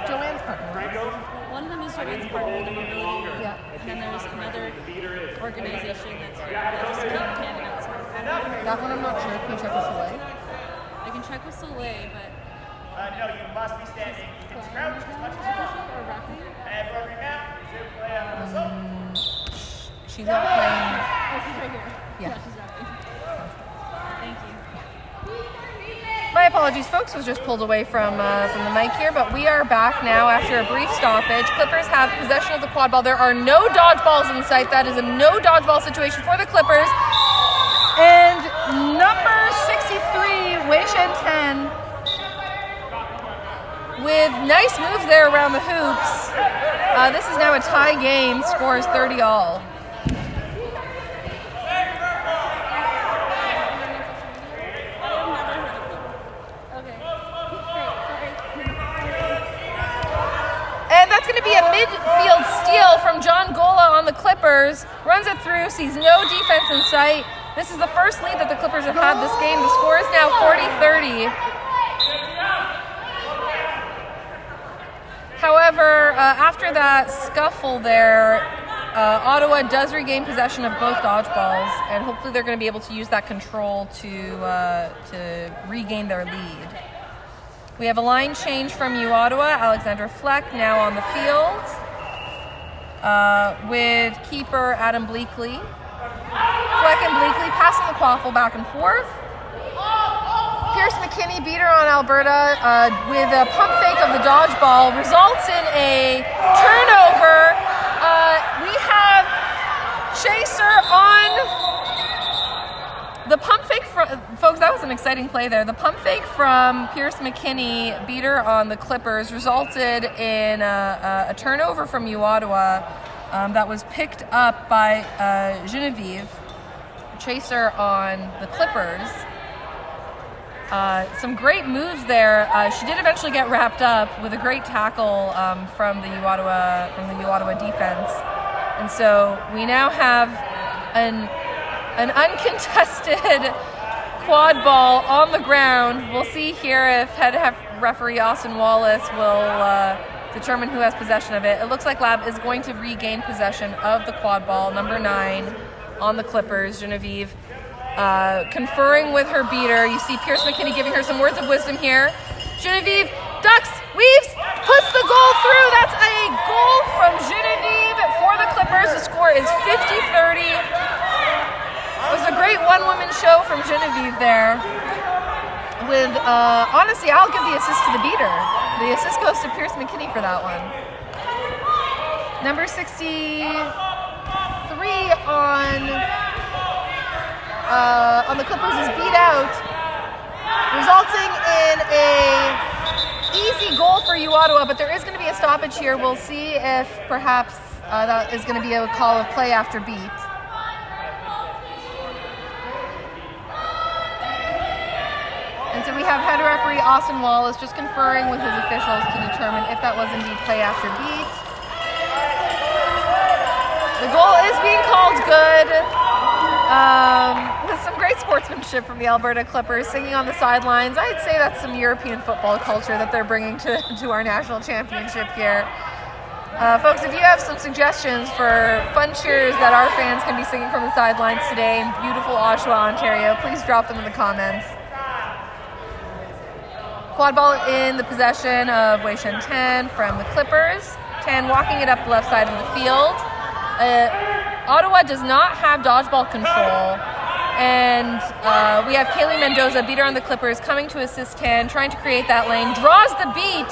Joanne's partner. One of them is Joanne's partner in the mobility. Yeah. And then there's another organization that's Team Candidates. That one I'm not sure. Can you check with Soleil? I can check with Soleil, but No, you must be standing. You can crouch as much as you want. And for every map, you play on the zone. She's not playing. Oh, she's right here. Yeah. She's rapping. Thank you. My apologies, folks. Was just pulled away from the mic here, but we are back now after a brief stoppage. Clippers have possession of the quad ball. There are no dodgeballs in sight. That is a no dodgeball situation for the Clippers. And number 63, Wei Shen 10, with nice moves there around the hoops. This is now a tie game. Scores 30-all. And that's going to be a midfield steal from John Gola on the Clippers. Runs it through, sees no defense in sight. This is the first lead that the Clippers have had this game. The score is now 40-30. However, after that scuffle there, Ottawa does regain possession of both dodgeballs, and hopefully they're going to be able to use that control to regain their lead. We have a line change from U Ottawa. Alexandra Fleck now on the field with keeper Adam Bleakley. Fleck and Bleakley passing the quaffle back and forth. Pierce McKinney beat her on Alberta with a pump fake of the dodgeball, results in a turnover. We have Chaser on the pump fake folks, that was an exciting play there. The pump fake from Pierce McKinney beat her on the Clippers, resulted in a turnover from U Ottawa that was picked up by Genevieve. Chaser on the Clippers. Some great moves there. She did eventually get wrapped up with a great tackle from the U Ottawa defense, and so we now have an uncontested quad ball on the ground. We'll see here if head referee Austin Wallace will determine who has possession of it. It looks like Lab is going to regain possession of the quad ball, number 9 on the Clippers. Genevieve conferring with her beater. You see Pierce McKinney giving her some words of wisdom here. Genevieve ducks, weaves, puts the goal through. That's a goal from Genevieve for the Clippers. The score is 50-30. It was a great one-woman show from Genevieve there. With, honestly, I'll give the assist to the beater. The assist goes to Pierce McKinney for that one. Number 63 on the Clippers is beat out, resulting in a easy goal for U Ottawa, but there is going to be a stoppage here. We'll see if perhaps that is going to be a call of play after beat. And so we have head referee referee Austin Wallace just conferring with his officials to determine if that was indeed play after beat. The goal is being called good. With some great sportsmanship from the Alberta Clippers singing on the sidelines. I'd say that's some European football culture that they're bringing to our national championship here. Folks, if you have some suggestions for fun cheers that our fans can be singing from the sidelines today in beautiful Oshawa, Ontario, please drop them in the comments. Quad ball in the possession of Wei Shen Tan from the Clippers. Tan walking it up the left side of the field. Ottawa does not have dodgeball control, and we have Kaylee Mendoza, beater on the Clippers, coming to assist Tan, trying to create that lane, draws the beat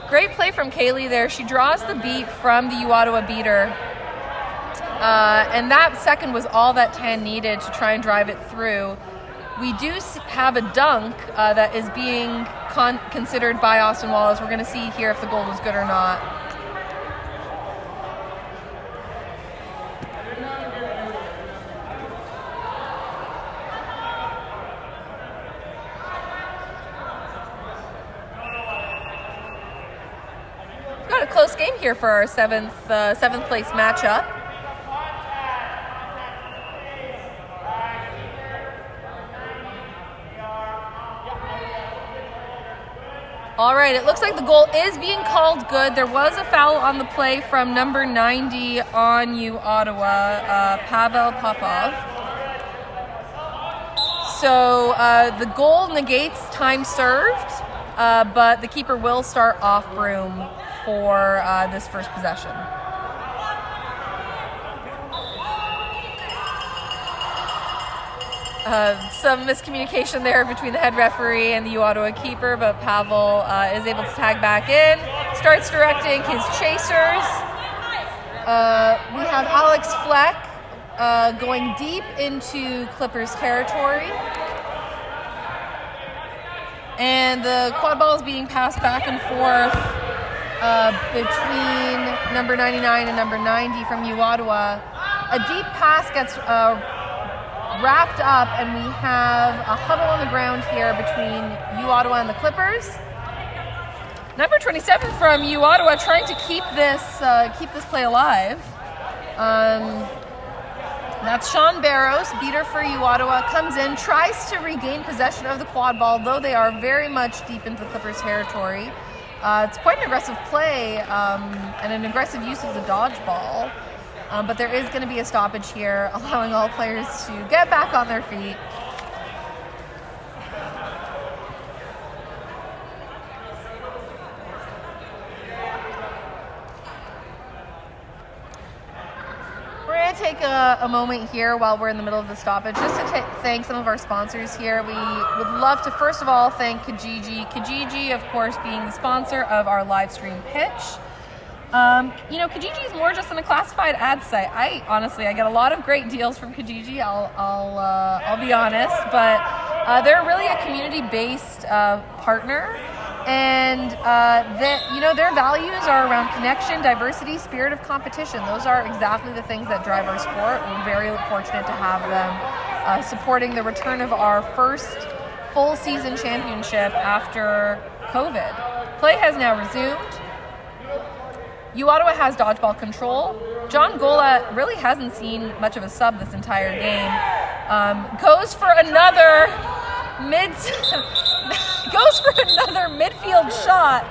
great play from Kaylee there. She draws the beat from the U Ottawa beater, and that second was all that Tan needed to try and drive it through. We do have a dunk that is being considered by Austin Wallace. We're going to see here if the goal was good or not. Got a close game here for our seventh place matchup. All right, it looks like the goal is being called good. There was a foul on the play from number 90 on U Ottawa, Pavel Popov. So the goal negates time served, but the keeper will start off broom for this first possession. Some miscommunication there between the head referee and the U Ottawa keeper, but Pavel is able to tag back in, starts directing his chasers. We have Alex Fleck going deep into Clippers territory. And the quad ball is being passed back and forth between number 99 and number 90 from U Ottawa. A deep pass gets wrapped up, and we have a huddle on the ground here between U Ottawa and the Clippers. Number 27 from U Ottawa trying to keep this play alive. That's Sean Barrows, beater for U Ottawa, comes in, tries to regain possession of the quad ball, though they are very much deep into the Clippers territory. It's quite an aggressive play and an aggressive use of the dodgeball. But there is going to be a stoppage here, allowing all players to get back on their feet. We're going to take a moment here while we're in the middle of the stoppage just to thank some of our sponsors here. We would love to, first of all, thank Kijiji. Kijiji, of course, being the sponsor of our live stream pitch. Kijiji is more just than a classified ad site. I get a lot of great deals from Kijiji. I'll be honest, but they're really a community-based partner, and their values are around connection, diversity, spirit of competition. Those are exactly the things that drive our sport. We're very fortunate to have them supporting the return of our first full season championship after COVID. Play has now resumed. U Ottawa has dodgeball control. John Gola really hasn't seen much of a sub this entire game. Goes for another midfield shot.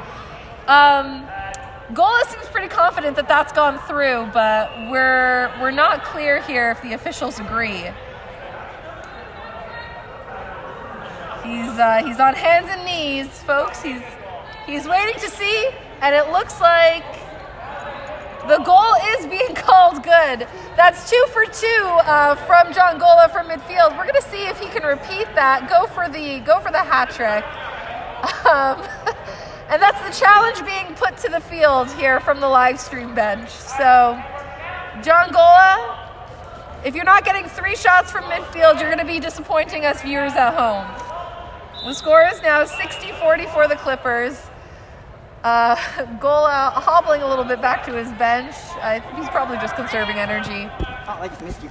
Gola seems pretty confident that that's gone through, but we're not clear here if the officials agree. He's on hands and knees, folks. He's waiting to see, and it looks like the goal is being called good. That's 2 for 2 from John Gola from midfield. We're going to see if he can repeat that. Go for the hat trick. And that's the challenge being put to the field here from the live stream bench. So, John Gola, if you're not getting 3 shots from midfield, you're going to be disappointing us viewers at home. The score is now 60-40 for the Clippers. Gola hobbling a little bit back to his bench. He's probably just conserving energy. Not like it's missed you.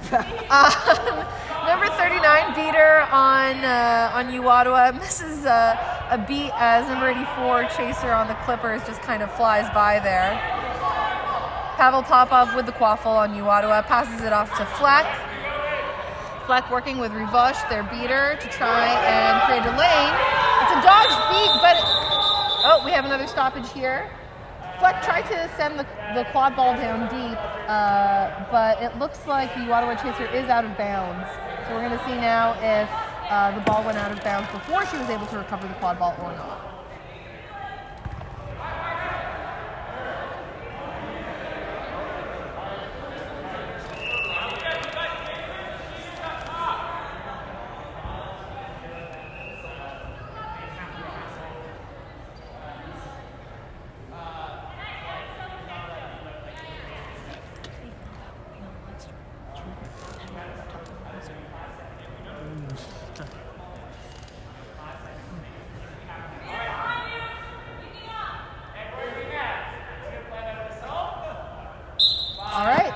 Number 39 beater on U Ottawa misses a beat as number 84 chaser on the Clippers just kind of flies by there. Pavel Popov with the quaffle on U Ottawa, passes it off to Fleck. Fleck working with Rivosh, their beater, to try and create a lane. It's a dodged beat, but oh, we have another stoppage here. Fleck tried to send the quad ball down deep, but it looks like the Ottawa chaser is out of bounds. So we're going to see now if the ball went out of bounds before she was able to recover the quad ball or not.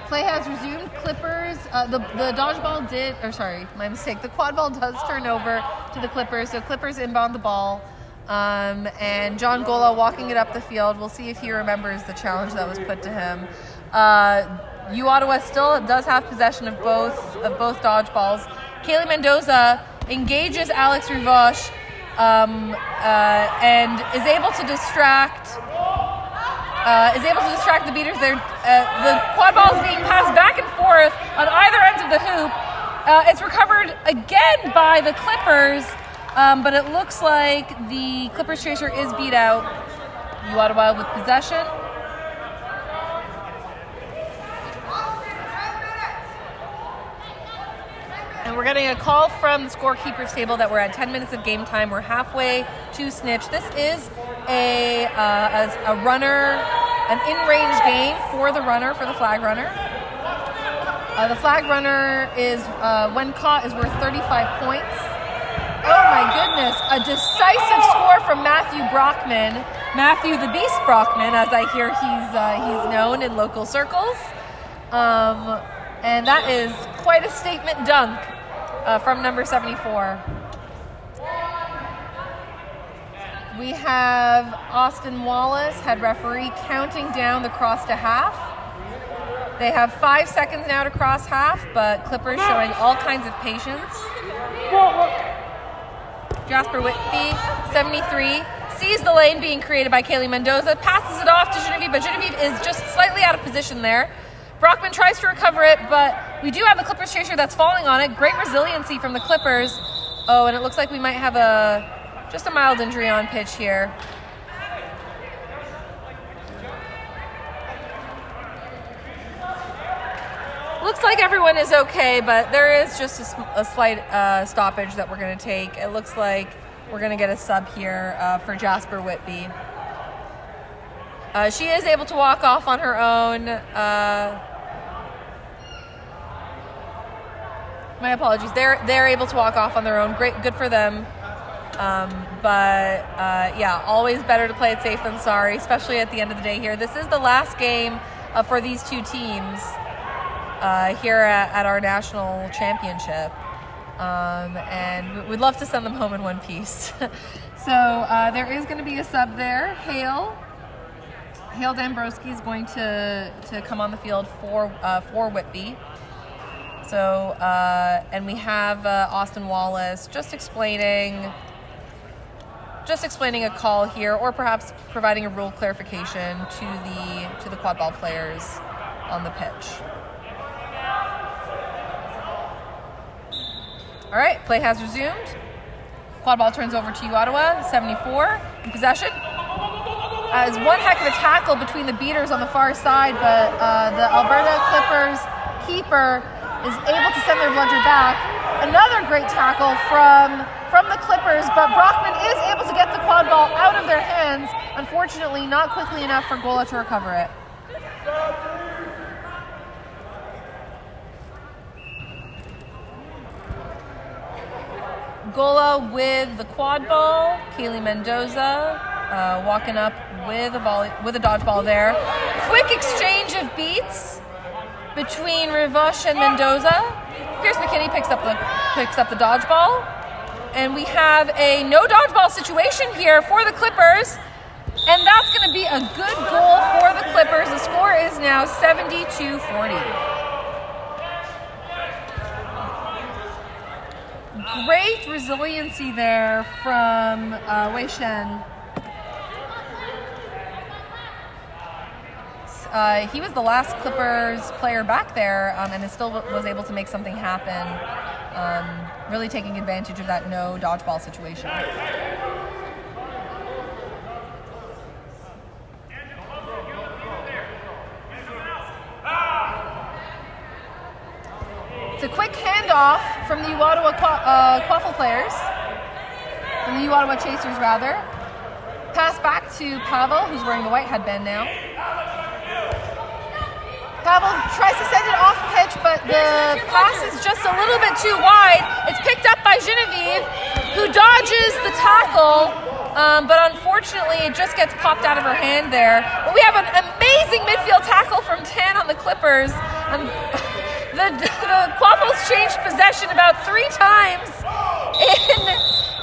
Play has resumed. Clippers, the dodgeball did, or sorry, my mistake. The quad ball does turn over to the Clippers, so Clippers inbound the ball. And John Gola walking it up the field. We'll see if he remembers the challenge that was put to him. U Ottawa still does have possession of both dodgeballs. Kaylee Mendoza engages Alex Rivosh and is able to distract the beaters there. The quad ball is being passed back and forth on either ends of the hoop. It's recovered again by the Clippers, but it looks like the Clippers chaser is beat out. U Ottawa with possession. And we're getting a call from the scorekeeper's table that we're at 10 minutes of game time. We're halfway to Snitch. This is a runner, an in-range game for the runner, for the flag runner. The flag runner is, when caught, is worth 35 points. Oh my goodness, a decisive score from Matthew Brockman. Matthew the Beast Brockman, as I hear he's known in local circles. And that is quite a statement dunk from number 74. We have Austin Wallace, head referee, counting down the cross to half. They have 5 seconds now to cross half, but Clippers showing all kinds of patience. Jasper Whitby, 73, sees the lane being created by Kaylee Mendoza, passes it off to Genevieve, but Genevieve is just slightly out of position there. Brockman tries to recover it, but we do have the Clippers chaser that's falling on it. Great resiliency from the Clippers. Oh, and it looks like we might have just a mild injury on pitch here. Looks like everyone is okay, but there is just a slight stoppage that we're going to take. It looks like we're going to get a sub here for Jasper Whitby. She is able to walk off on her own. My apologies. They're able to walk off on their own. Great, good for them. But yeah, always better to play it safe than sorry, especially at the end of the day here. This is the last game for these two teams here at our national championship. And we'd love to send them home in one piece. So there is going to be a sub there. Hale Dambrowski is going to come on the field for Whitby. So, and we have Austin Wallace just explaining a call here, or perhaps providing a rule clarification to the quad ball players on the pitch. All right, play has resumed. Quad ball turns over to U Ottawa, 74 in possession. As one heck of a tackle between the beaters on the far side, but the Alberta Clippers keeper is able to send their bludger back. Another great tackle from the Clippers, but Brockman is able to get the quad ball out of their hands. Unfortunately, not quickly enough for Gola to recover it. Gola with the quad ball. Kaylee Mendoza walking up with a dodgeball there. Quick exchange of beats between Rivosh and Mendoza. Pierce McKinney picks up the picks up the dodgeball. And we have a no dodgeball situation here for the Clippers. And that's going to be a good goal for the Clippers. The score is now 72-40. Great resiliency there from Wei Shen. He was the last Clippers player back there and still was able to make something happen, really taking advantage of that no dodgeball situation. It's a quick handoff from the U Ottawa Quaffle players, from the U Ottawa Chasers rather. Pass back to Pavel, who's wearing the white headband now. Pavel tries to send it off pitch, but the pass is just a little bit too wide. It's picked up by Genevieve, who dodges the tackle, but unfortunately it just gets popped out of her hand there. But we have an amazing midfield tackle from Tan on the Clippers. The Quaffles changed possession about 3 times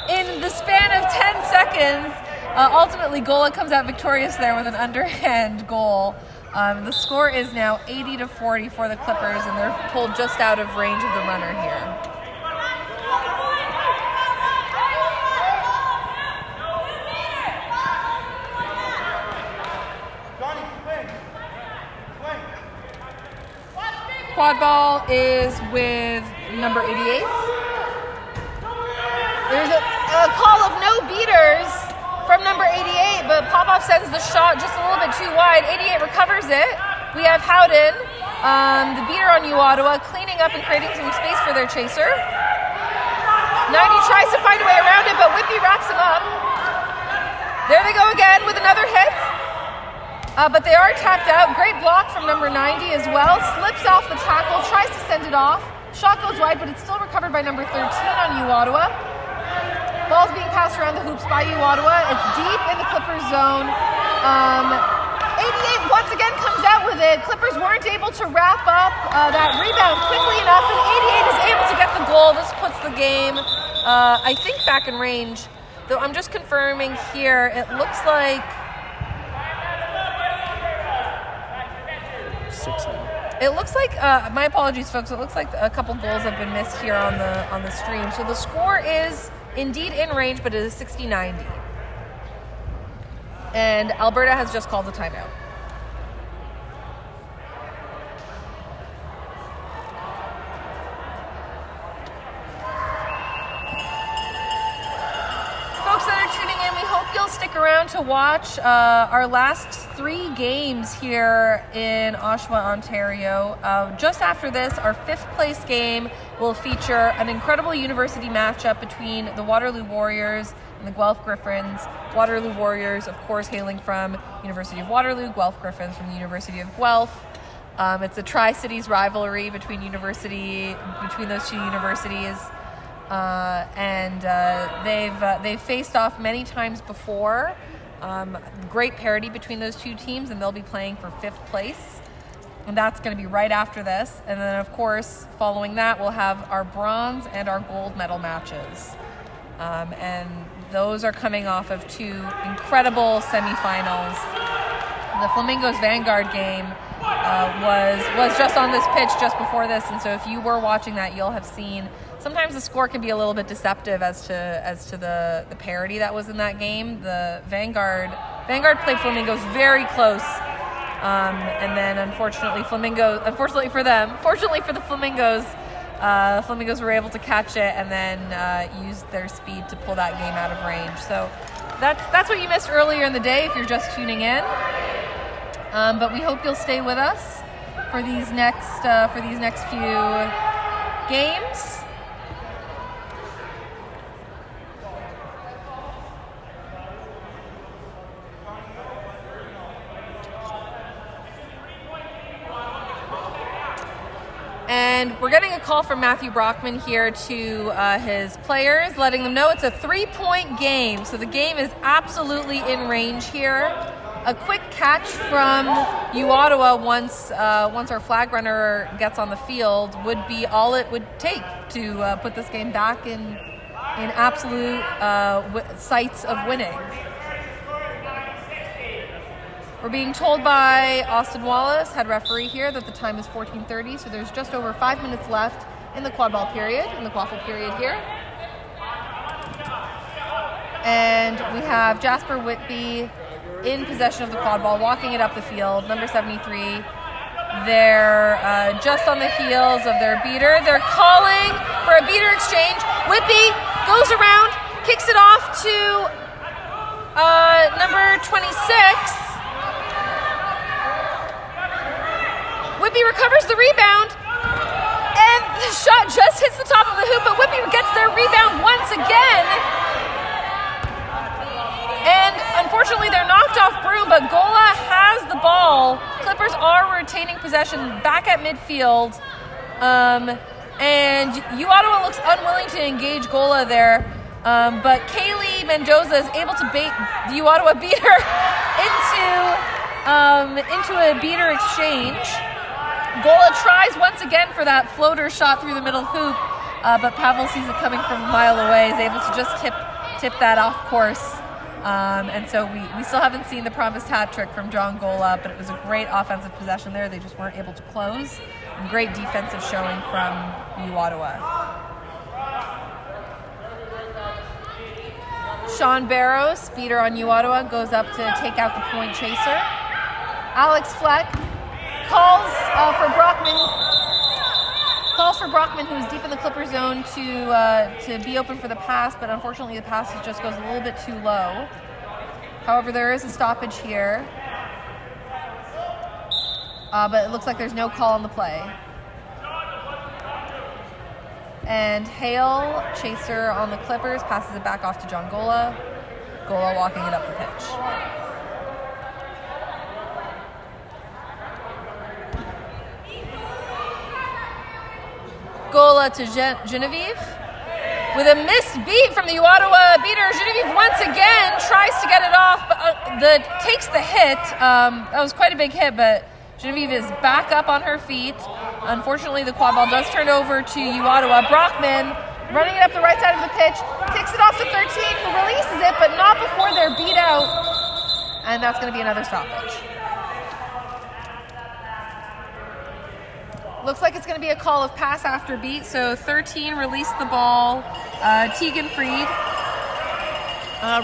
in the span of 10 seconds. Ultimately, Gola comes out victorious there with an underhand goal. The score is now 80-40 for the Clippers, and they're pulled just out of range of the runner here. Quad ball is with number 88. There's a call of no beaters from number 88, but Popov sends the shot just a little bit too wide. 88 recovers it. We have Howden, the beater on U Ottawa, cleaning up and creating some space for their chaser. 90 tries to find a way around it, but Whippy wraps him up. There they go again with another hit. But they are tapped out. Great block from number 90 as well. Slips off the tackle, tries to send it off. Shot goes wide, but it's still recovered by number 13 on U Ottawa. Ball's being passed around the hoops by U Ottawa. It's deep in the Clippers zone. 88 once again comes out with it. Clippers weren't able to wrap up that rebound quickly enough, and 88 is able to get the goal. This puts the game, I think, back in range. Though I'm just confirming here, it looks like 6 now. It looks like, my apologies folks, it looks like a couple goals have been missed here on the stream. So the score is indeed in range, but it is 60-90. And Alberta has just called a timeout. Folks that are tuning in, we hope you'll stick around to watch our last 3 games here in Oshawa, Ontario. Just after this, our 5th place game will feature an incredible university matchup between the Waterloo Warriors and the Guelph Griffins. Waterloo Warriors, of course, hailing from University of Waterloo, Guelph Griffins from the University of Guelph. It's a Tri-Cities rivalry between those 2 universities. They've faced off many times before. Great parity between those 2 teams, and they'll be playing for 5th place. And that's going to be right after this. And then, of course, following that, we'll have our bronze and our gold medal matches. And those are coming off of 2 incredible semifinals. The Flamingos Vanguard game was just on this pitch just before this. And so if you were watching that, you'll have seen sometimes the score can be a little bit deceptive as to the parity that was in that game. The Vanguard played Flamingos very close. And then unfortunately for the Flamingos, Flamingos were able to catch it and then use their speed to pull that game out of range. So that's what you missed earlier in the day if you're just tuning in. But we hope you'll stay with us for these next few games. And And we're getting a call from Matthew Brockman here to his players, letting them know it's a 3-point game. So the game is absolutely in range here. A quick catch from U Ottawa once our flag runner gets on the field would be all it would take to put this game back in absolute sights of winning. We're being told by Austin Wallace, head referee here, that the time is 14:30, so there's just over 5 minutes left in the quad ball period, in the quaffle period here. And we have Jasper Whitby in possession of the quad ball, walking it up the field, number 73. They're just on the heels of their beater. They're calling for a beater exchange. Whitby goes around, kicks it off to number 26. Whitby recovers the rebound, and the shot just hits the top of the hoop, but Whitby gets their rebound once again. And unfortunately, they're knocked off Broom, but Gola has the ball. Clippers are retaining possession back at midfield. And U Ottawa looks unwilling to engage Gola there. But Kaylee Mendoza is able to bait the U Ottawa beater into a beater exchange. Gola tries once again for that floater shot through the middle hoop, but Pavel sees it coming from a mile away, is able to just tip that off course. And so we still haven't seen the promised hat trick from John Gola, but it was a great offensive possession there. They just weren't able to close. And great defensive showing from U Ottawa. Sean Barrows, beater on U Ottawa, goes up to take out the point chaser. Alex Fleck calls for Brockman, who is deep in the Clipper zone, to be open for the pass, but unfortunately the pass just goes a little bit too low. However, there is a stoppage here, but it looks like there's no call on the play. And Hale, chaser on the Clippers, passes it back off to John Gola. Gola walking it up the pitch. Gola to Genevieve. With a missed beat from the U Ottawa beater, Genevieve once again tries to get it off, but takes the hit. That was quite a big hit, but Genevieve is back up on her feet. Unfortunately, the quad ball does turn over to U Ottawa. Brockman running it up the right side of the pitch, kicks it off to 13, who releases it, but not before they're beat out. And that's going to be another stoppage. Looks like it's going to be a call of pass after beat. So 13 released the ball. Tegan Freed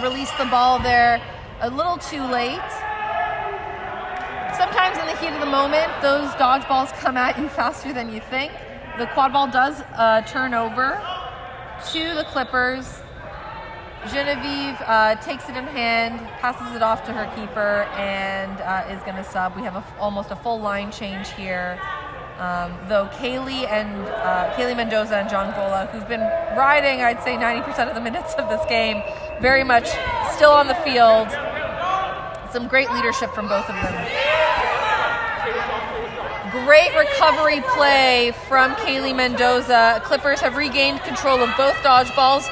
released the ball there a little too late. Sometimes in the heat of the moment, those dodgeballs come at you faster than you think. The quad ball does turn over to the Clippers. Genevieve takes it in hand, passes it off to her keeper, and is going to sub. We have almost a full line change here. Though Kaylee Mendoza and John Gola, who've been riding, I'd say 90% of the minutes of this game, very much still on the field. Some great leadership from both of them. Great recovery play from Kaylee Mendoza. Clippers have regained control of both dodgeballs.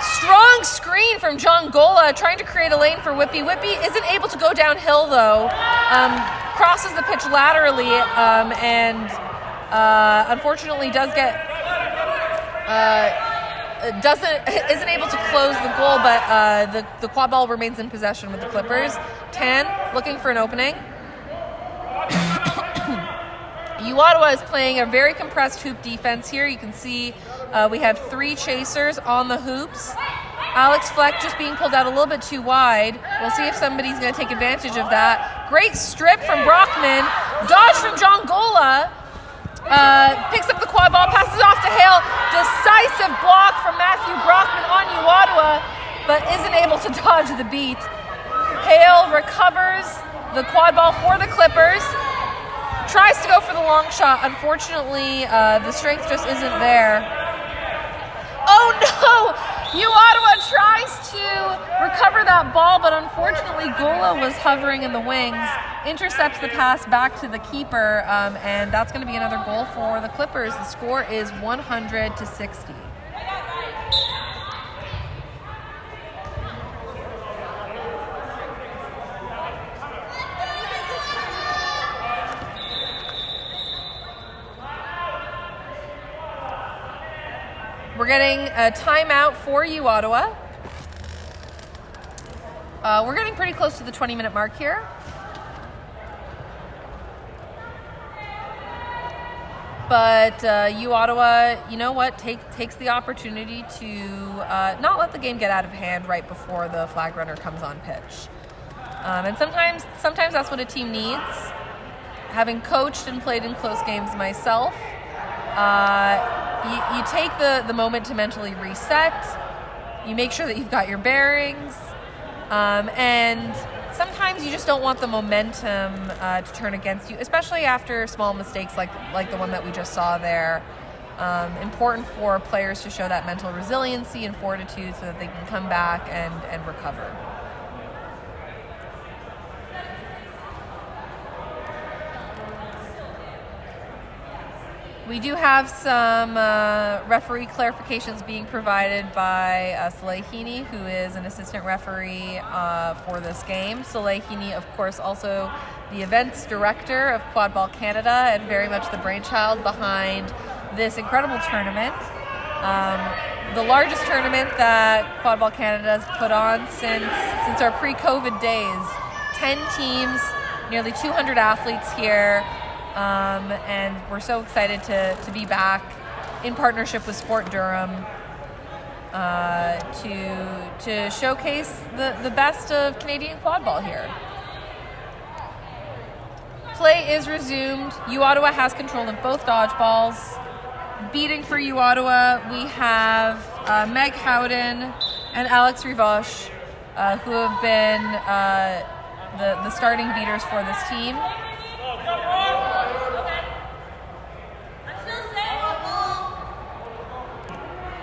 Strong screen from John Gola, trying to create a lane for Whitby. Whitby isn't able to go downhill though. Crosses the pitch laterally and unfortunately isn't able to close the goal, but the quad ball remains in possession with the Clippers. Tan looking for an opening. U Ottawa is playing a very compressed hoop defense here. You can see we have 3 chasers on the hoops. Alex Fleck just being pulled out a little bit too wide. We'll see if somebody's going to take advantage of that. Great strip from Brockman. Dodge from John Gola. Picks up the quad ball, passes off to Hale. Decisive block from Matthew Brockman on U Ottawa, but isn't able to dodge the beat. Hale recovers the quad ball for the Clippers. Tries to go for the long shot. Unfortunately, the strength just isn't there. Oh no! U Ottawa tries to recover that ball, but unfortunately Gola was hovering in the wings, intercepts the pass back to the keeper, and that's going to be another goal for the Clippers. The score is 100-60. We're getting a timeout for U Ottawa. We're getting pretty close to the 20-minute mark here. But U Ottawa, you know what, takes the opportunity to not let the game get out of hand right before the flag runner comes on pitch. And sometimes that's what a team needs. Having coached and played in close games myself, you take the moment to mentally reset. You make sure that you've got your bearings. And sometimes you just don't want the momentum to turn against you, especially after small mistakes like the one that we just saw there. Important for players to show that mental resiliency and fortitude so that they can come back and recover. We do have some referee clarifications being provided by Saleh Heaney, who is an assistant referee for this game. Saleh Heaney, of course, also the events director of Quad Ball Canada and very much the brainchild behind this incredible tournament. The largest tournament that Quad Ball Canada has put on since our pre-COVID days. 10 teams, nearly 200 athletes here. And we're so excited to be back in partnership with Sport Durham to showcase the best of Canadian quad ball here. Play is resumed. U Ottawa has control of both dodgeballs. Beating for U Ottawa, we have Meg Howden and Alex Rivoche, who have been the starting beaters for this team.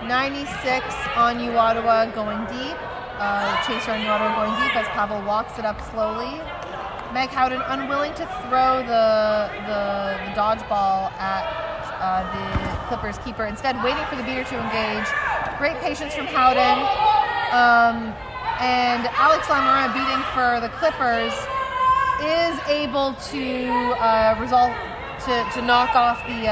96 on U Ottawa going deep. Chaser on U Ottawa going deep as Pavel walks it up slowly. Meg Howden unwilling to throw the dodgeball at the Clippers keeper, instead waiting for the beater to engage. Great patience from Howden. And Alex Lamorin, beating for the Clippers, is able to resolve to knock off the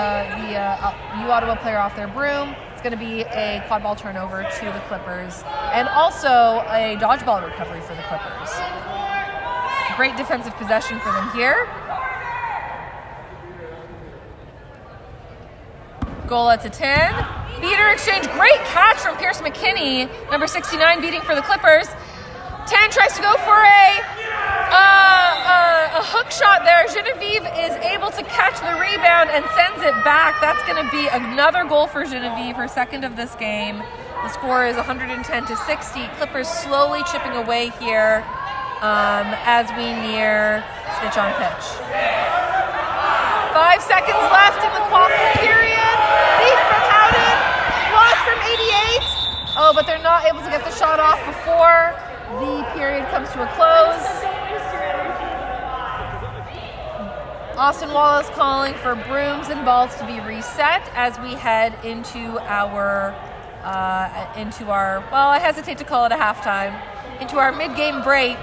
U Ottawa player off their broom. It's going to be a quad ball turnover to the Clippers, and also a dodgeball recovery for the Clippers. Great defensive possession for them here. Goal to 10. Beater exchange. Great catch from Pierce McKinney, number 69, beating for the Clippers. 10 tries to go for a hook shot there. Genevieve is able to catch the rebound and sends it back. That's going to be another goal for Genevieve, her second of this game. The score is 110-60. Clippers slowly chipping away here as we near Snitch on pitch. 5 seconds left in the quaffle period. Beat from Howden, blocked from 88. Oh, but they're not able to get the shot off before the period comes to a close. Austin Wallace calling for brooms and balls to be reset as we head into our, well, I hesitate to call it a halftime, into our mid-game break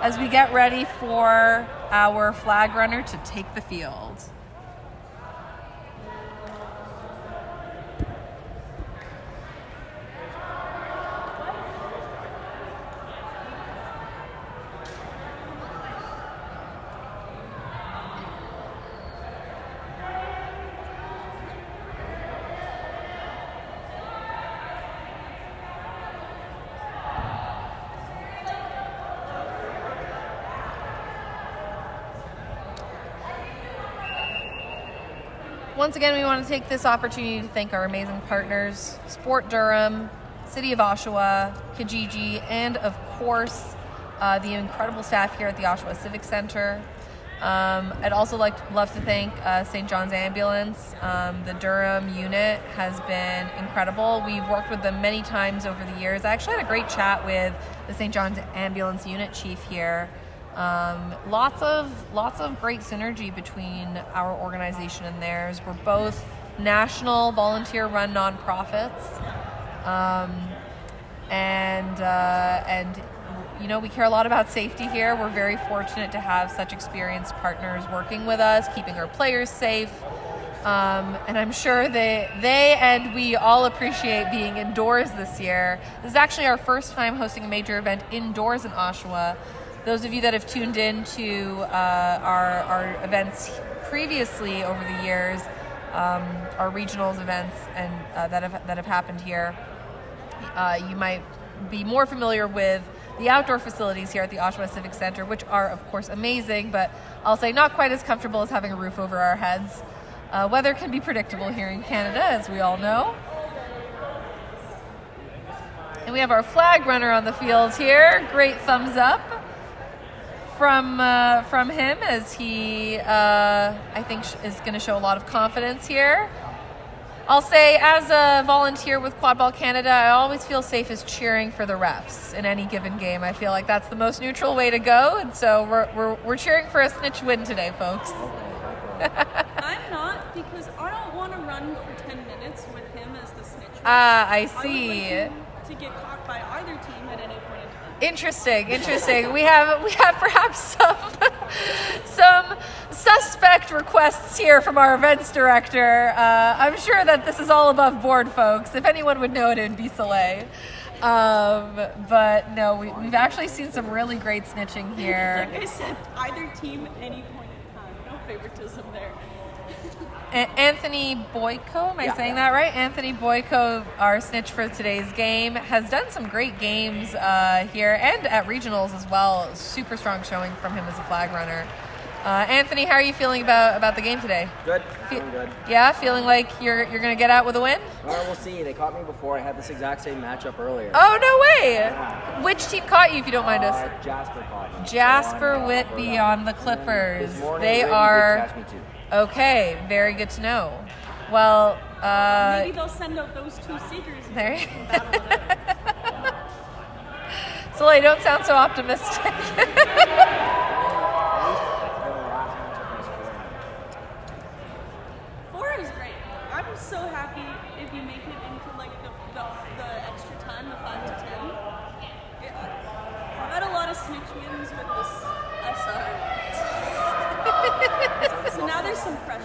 as we get ready for our flag runner to take the field. Once again, we want to take this opportunity to thank our amazing partners, Sport Durham, City of Oshawa, Kijiji, and of course, the incredible staff here at the Oshawa Civic Center. I'd also love to thank St. John's Ambulance. The Durham unit has been incredible. We've worked with them many times over the years. I actually had a great chat with the St. John's Ambulance unit chief here. Lots of great synergy between our organization and theirs. We're both national volunteer-run nonprofits, and you know, we care a lot about safety here. We're very fortunate to have such experienced partners working with us, keeping our players safe. And I'm sure they and we all appreciate being indoors this year. This is actually our first time hosting a major event indoors in Oshawa. Those of you that have tuned in to our events previously over the years, our regionals events and that have happened here, you might be more familiar with the outdoor facilities here at the Oshawa Civic Centre, which are of course amazing, but I'll say not quite as comfortable as having a roof over our heads. Weather can be predictable here in Canada, as we all know. And we have our flag runner on the field here. Great thumbs up from him, as he I think is going to show a lot of confidence here. I'll say, as a volunteer with Quadball Canada, I always feel safest cheering for the refs in any given game. I feel like that's the most neutral way to go, and so we're cheering for a Snitch win today, folks. I'm not, because I don't want to run for 10 minutes with him as the Snitch. I see. I would like him to get caught by either team at any point in time. Interesting. We have perhaps some suspect requests here from our events director. I'm sure that this is all above board, folks. If anyone would know it would be Soleil. But no, we've actually seen some really great snitching here. Like I said, either team, any point in time. No favoritism there. Anthony Boyko, am I saying that right? Anthony Boyko, our snitch for today's game, has done some great games here and at regionals as well. Super strong showing from him as a flag runner. Anthony, how are you feeling about the game today? Good. Feeling good. Yeah, feeling like you're gonna get out with a win? Well, we'll see. They caught me before. I had this exact same matchup earlier. Oh, no way! Yeah. Which team caught you, if you don't mind us? Jasper caught me. Jasper Whitby on the Clippers. This morning, They Whitby are did catch me too. Okay. Very good to know. Well, maybe they'll send out those two seekers. There. Soleil, don't sound so optimistic. I'm so happy if you make it into like the extra time, the 5 to 10. I've had a lot of snitch wins with this SR. So now there's some pressure.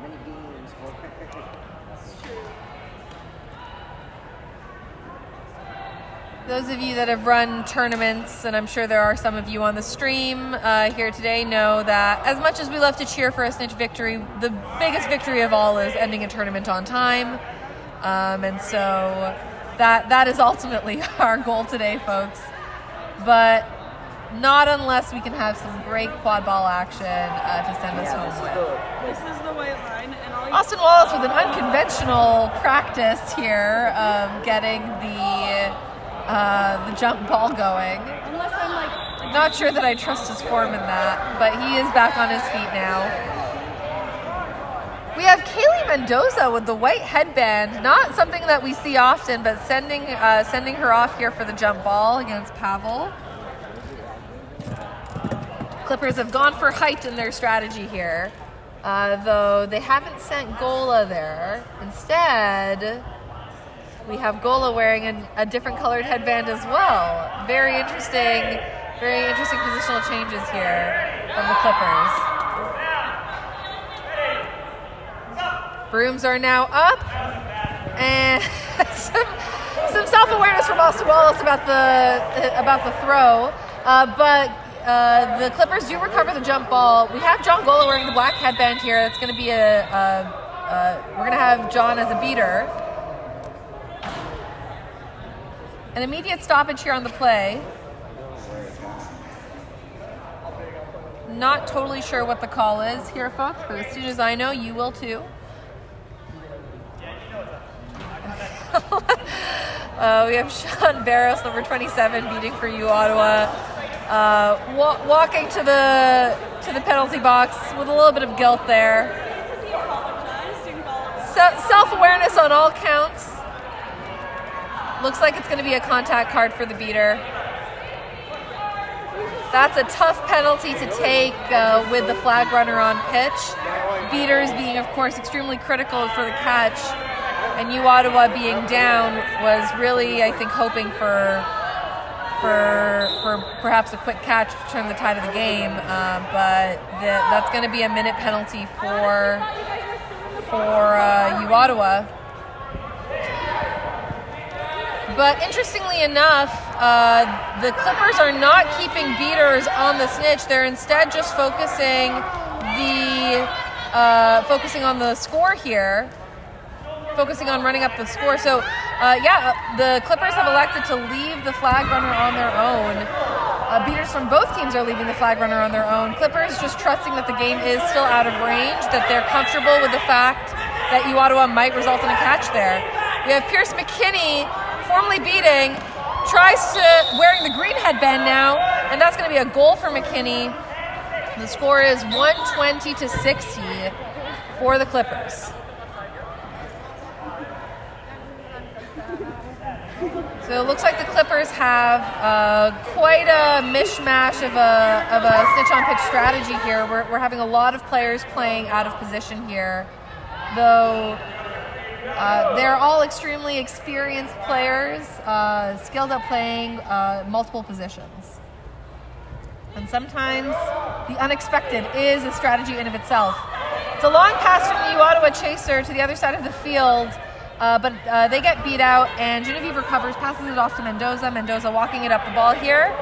Many games. That's true. Those of you that have run tournaments, and I'm sure there are some of you on the stream here today, know that as much as we love to cheer for a snitch victory, the biggest victory of all is ending a tournament on time. And so that is ultimately our goal today, folks. But not unless we can have some great quad ball action to send us home with. This is the white line. And all Austin Wallace with an unconventional practice here of getting the jump ball going. Unless I'm like... Not sure that I trust his form in that, but he is back on his feet now. We have Kaylee Mendoza with the white headband. Not something that we see often, but sending her off here for the jump ball against Pavel. Clippers have gone for height in their strategy here, though they haven't sent Gola there. Instead, we have Gola wearing a different colored headband as well. Very interesting positional changes here from the Clippers. Brooms are now up, and some self-awareness from Austin Wallace about the throw, but the Clippers do recover the jump ball. We have John Gola wearing the black headband here. That's going to be we're going to have John as a beater. An immediate stoppage here on the play. Not totally sure what the call is here, folks, but as soon as I know, you will too. We have Sean Barros, number 27, beating for U Ottawa. Walking to the penalty box with a little bit of guilt there. Self-awareness on all counts. Looks like it's going to be a contact card for the beater. That's a tough penalty to take with the flag runner on pitch. Beaters being, of course, extremely critical for the catch, and U Ottawa being down was really, I think, hoping for perhaps a quick catch to turn the tide of the game. But that's going to be a minute penalty for U Ottawa. But interestingly enough, the Clippers are not keeping beaters on the snitch. They're instead just focusing on the score here, focusing on running up the score. So, the Clippers have elected to leave the flag runner on their own. Beaters from both teams are leaving the flag runner on their own. Clippers just trusting that the game is still out of range, that they're comfortable with the fact that U Ottawa might result in a catch there. We have Pierce McKinney, formerly beating, tries to wearing the green headband now, and that's going to be a goal for McKinney. The score is 120-60 for the Clippers. So it looks like the Clippers have quite a mishmash of a snitch on pitch strategy here. We're having a lot of players playing out of position here, though they're all extremely experienced players, skilled at playing multiple positions. And sometimes the unexpected is a strategy in of itself. It's a long pass from the U Ottawa chaser to the other side of the field, but they get beat out, and Genevieve recovers, passes it off to Mendoza. Mendoza walking it up the ball here.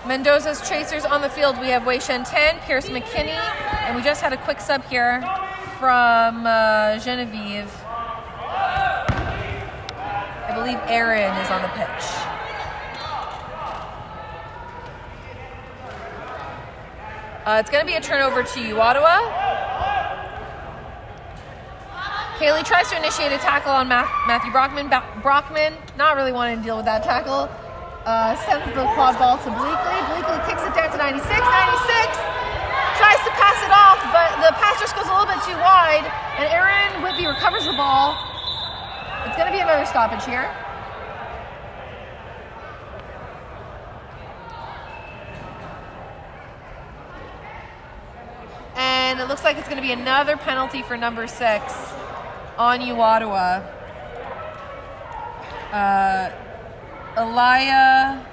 Mendoza's chasers on the field. We have Wei Shen Tan, Pierce McKinney, and we just had a quick sub here from Genevieve. I believe Aaron is on the pitch. It's going to be a turnover to U Ottawa. Kaylee tries to initiate a tackle on Matthew Brockman. Brockman, not really wanting to deal with that tackle. Sends the quad ball to Bleakley. Bleakley kicks it down to 96. 96 tries to pass it off, but the pass just goes a little bit too wide, and Aaron Whitby recovers the ball. It's going to be another stoppage here. And it looks like it's going to be another penalty for number 6 on U Ottawa. Aaliyah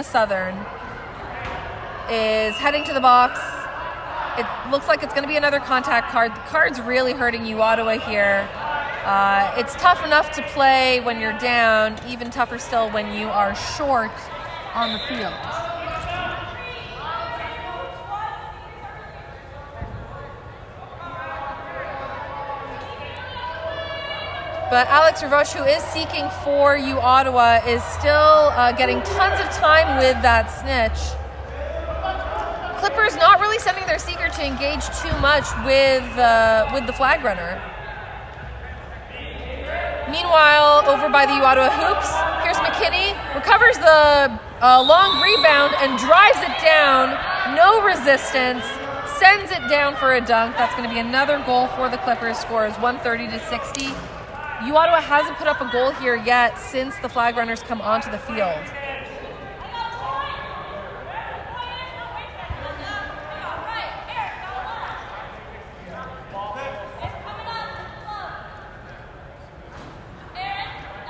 Southern is heading to the box. It looks like it's going to be another contact card. The card's really hurting U Ottawa here. It's tough enough to play when you're down, even tougher still when you are short on the field. But Alex Ravoche, who is seeking for U Ottawa, is still getting tons of time with that snitch. Clippers not really sending their seeker to engage too much with the flag runner. Meanwhile, over by the U Ottawa hoops, Pierce McKinney recovers the long rebound and drives it down. No resistance. Sends it down for a dunk. That's going to be another goal for the Clippers. Score is 130-60. U Ottawa hasn't put up a goal here yet since the flag runners come onto the field.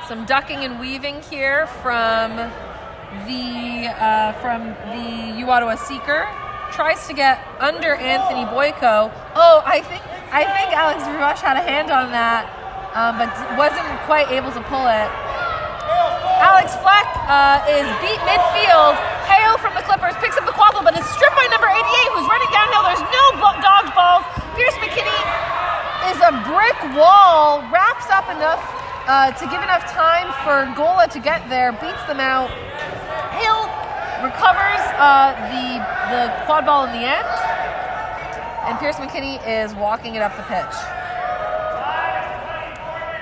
Some ducking and weaving here from the U Ottawa seeker. Tries to get under Anthony Boyko. Oh, I think Alex Ravoche had a hand on that. But wasn't quite able to pull it. Alex Fleck is beat midfield. Heo from the Clippers picks up the quaffle, but is stripped by number 88, who's running downhill. There's no dodgeballs. Pierce McKinney is a brick wall, wraps up enough to give enough time for Gola to get there, beats them out. Hill recovers the quad ball in the end. and Pierce McKinney is walking it up the pitch.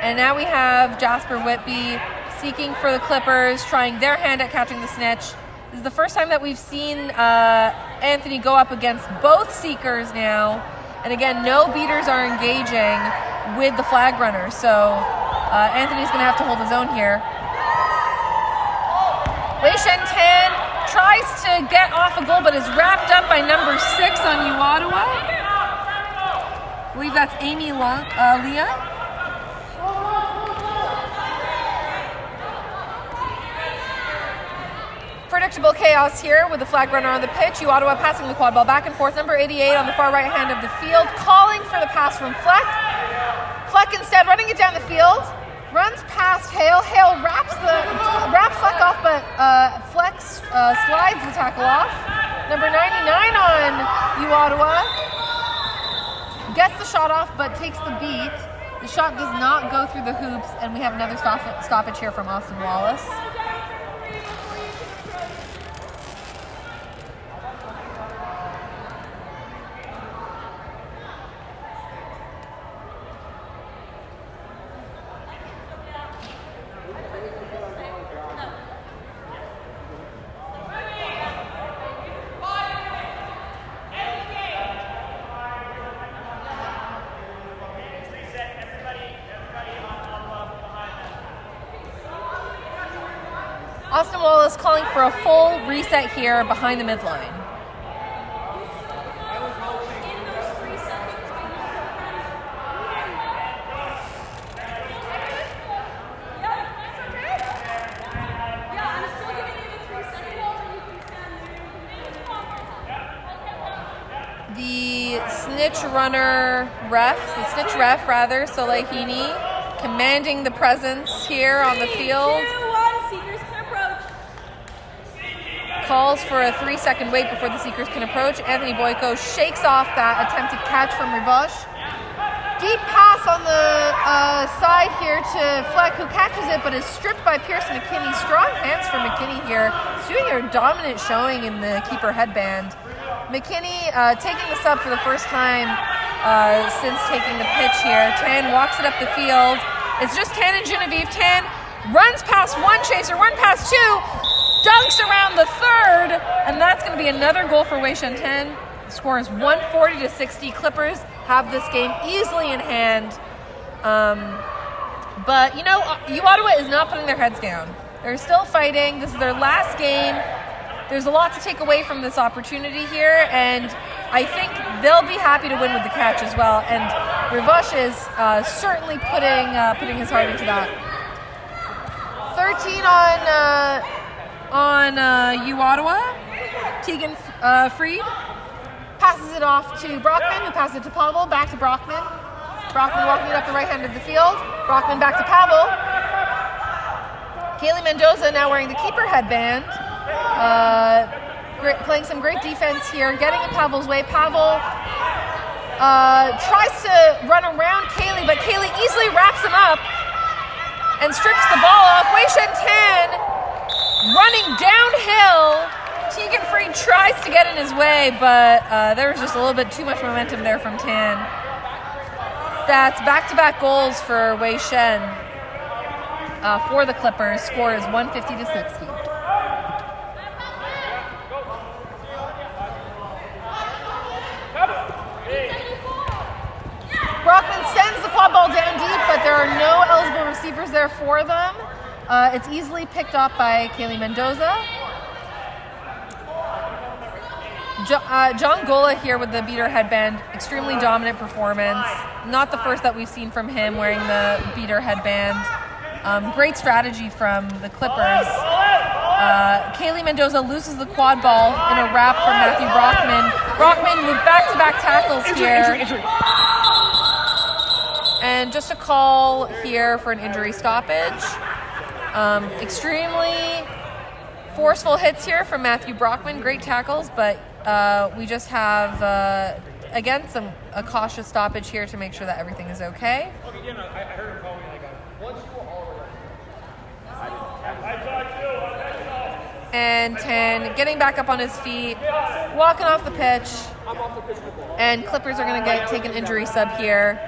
And now we have Jasper Whitby seeking for the Clippers, trying their hand at catching the snitch. This is the first time that we've seen Anthony go up against both seekers now. And again, no beaters are engaging with the flag runner, so Anthony's going to have to hold his own here. Wei Shen Tan tries to get off a goal, but is wrapped up by number 6 on U Ottawa. I believe that's Amy Leah. Predictable chaos here with the flag runner on the pitch. U Ottawa passing the quad ball back and forth. Number 88 on the far right hand of the field, calling for the pass from Fleck. Fleck instead running it down the field. Runs past Hale. Hale wraps Fleck off, but Fleck slides the tackle off. Number 99 on U Ottawa gets the shot off, but takes the beat. The shot does not go through the hoops, and we have another stoppage here from Austin Wallace. Austin Wallace calling for a full reset here behind the midline. The snitch ref, Salahini, commanding the presence here on the field. Calls for a 3-second wait before the Seekers can approach. Anthony Boyko shakes off that attempted catch from Rivoche. Deep pass on the side here to Fleck, who catches it but is stripped by Pierce McKinney. Strong hands for McKinney here. He's doing a dominant showing in the keeper headband. McKinney taking the sub for the first time since taking the pitch here. Tan walks it up the field. It's just Tan and Genevieve. Tan runs past one chaser, run past two. Dunks around the third, and that's going to be another goal for Wei Shen Tan. The score is 140-60. Clippers have this game easily in hand. But, U Ottawa is not putting their heads down. They're still fighting. This is their last game. There's a lot to take away from this opportunity here, and I think they'll be happy to win with the catch as well. And Rivoche is certainly putting his heart into that. 13 on U Ottawa. Tegan Freed passes it off to Brockman, who passes it to Pavel, back to Brockman. Brockman walking it up the right hand of the field. Brockman back to Pavel. Kaylee Mendoza now wearing the keeper headband. Playing some great defense here, getting in Pavel's way. Pavel tries to run around Kaylee, but Kaylee easily wraps him up and strips the ball off. Wei Shen Tan running downhill. Tegan Freed tries to get in his way, but there was just a little bit too much momentum there from Tan. That's back-to-back goals for Wei Shen for the Clippers. Score is 150-60. Brockman sends the quad ball down deep, but there are no eligible receivers there for them. It's easily picked up by Kaylee Mendoza. John Gola here with the beater headband. Extremely dominant performance. Not the first that we've seen from him wearing the beater headband. Great strategy from the Clippers. Kaylee Mendoza loses the quad ball in a wrap from Matthew Brockman. Brockman with back-to-back tackles here. Injury. And just a call here for an injury stoppage. Extremely forceful hits here from Matthew Brockman. Great tackles, but we just have, again, a cautious stoppage here to make sure that everything is okay. I heard him call me. I got it. Once you were all And 10, getting back up on his feet, walking off the pitch. And Clippers are going to take an injury sub here.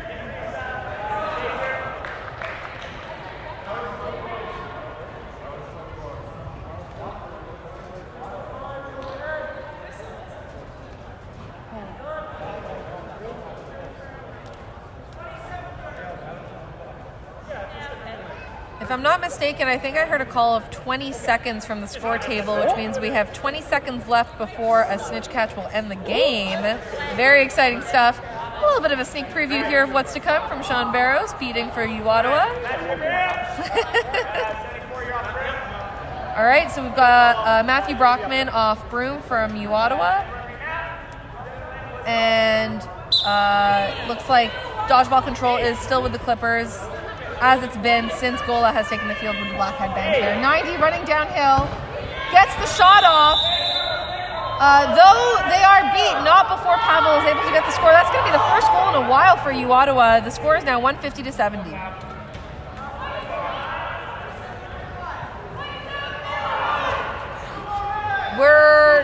If I'm not mistaken, I think I heard a call of 20 seconds from the score table, which means we have 20 seconds left before a snitch catch will end the game. Very exciting stuff. A little bit of a sneak preview here of what's to come from Sean Barrows, beating for U Ottawa. All right, so we've got Matthew Brockman off broom from U Ottawa. And looks like dodgeball control is still with the Clippers, as it's been since Gola has taken the field with the black headband here. 90 running downhill, gets the shot off. Though they are beat, not before Pavel is able to get the score. That's going to be the first goal in a while for U Ottawa. The score is now 150-70. We're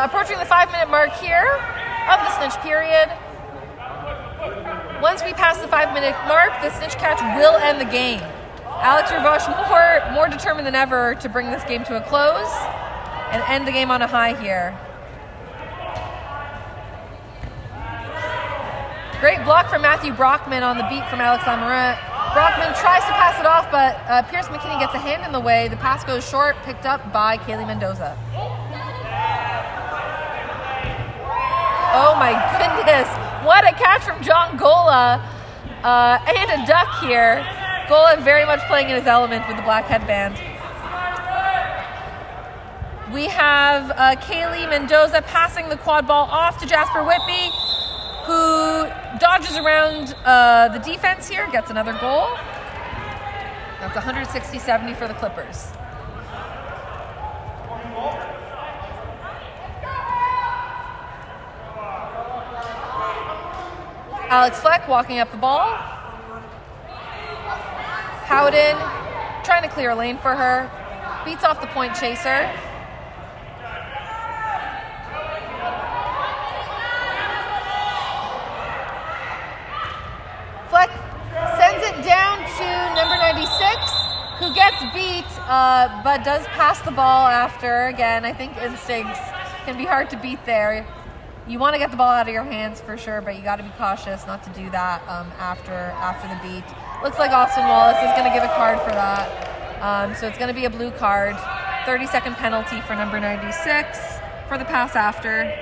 approaching the 5-minute mark here of the snitch period. Once we pass the 5-minute mark, the snitch catch will end the game. Alex Ravoche more determined than ever to bring this game to a close and end the game on a high here. Great block from Matthew Brockman on the beat from Alex Lamoureux. Brockman tries to pass it off, but Pierce McKinney gets a hand in the way. The pass goes short, picked up by Kaylee Mendoza. Oh my goodness. What a catch from John Gola, and a duck here. Gola very much playing in his element with the black headband. We have Kaylee Mendoza passing the quad ball off to Jasper Whitby, who dodges around the defense here, gets another goal. That's 160-70 for the Clippers. Alex Fleck walking up the ball. Howden trying to clear a lane for her. Beats off the point chaser. Fleck sends it down to number 96, who gets beat, but does pass the ball after. Again, I think instincts can be hard to beat there. You want to get the ball out of your hands for sure, but you got to be cautious not to do that after the beat. Looks like Austin Wallace is going to give a card for that. So it's going to be a blue card. 30-second penalty for number 96 for the pass after.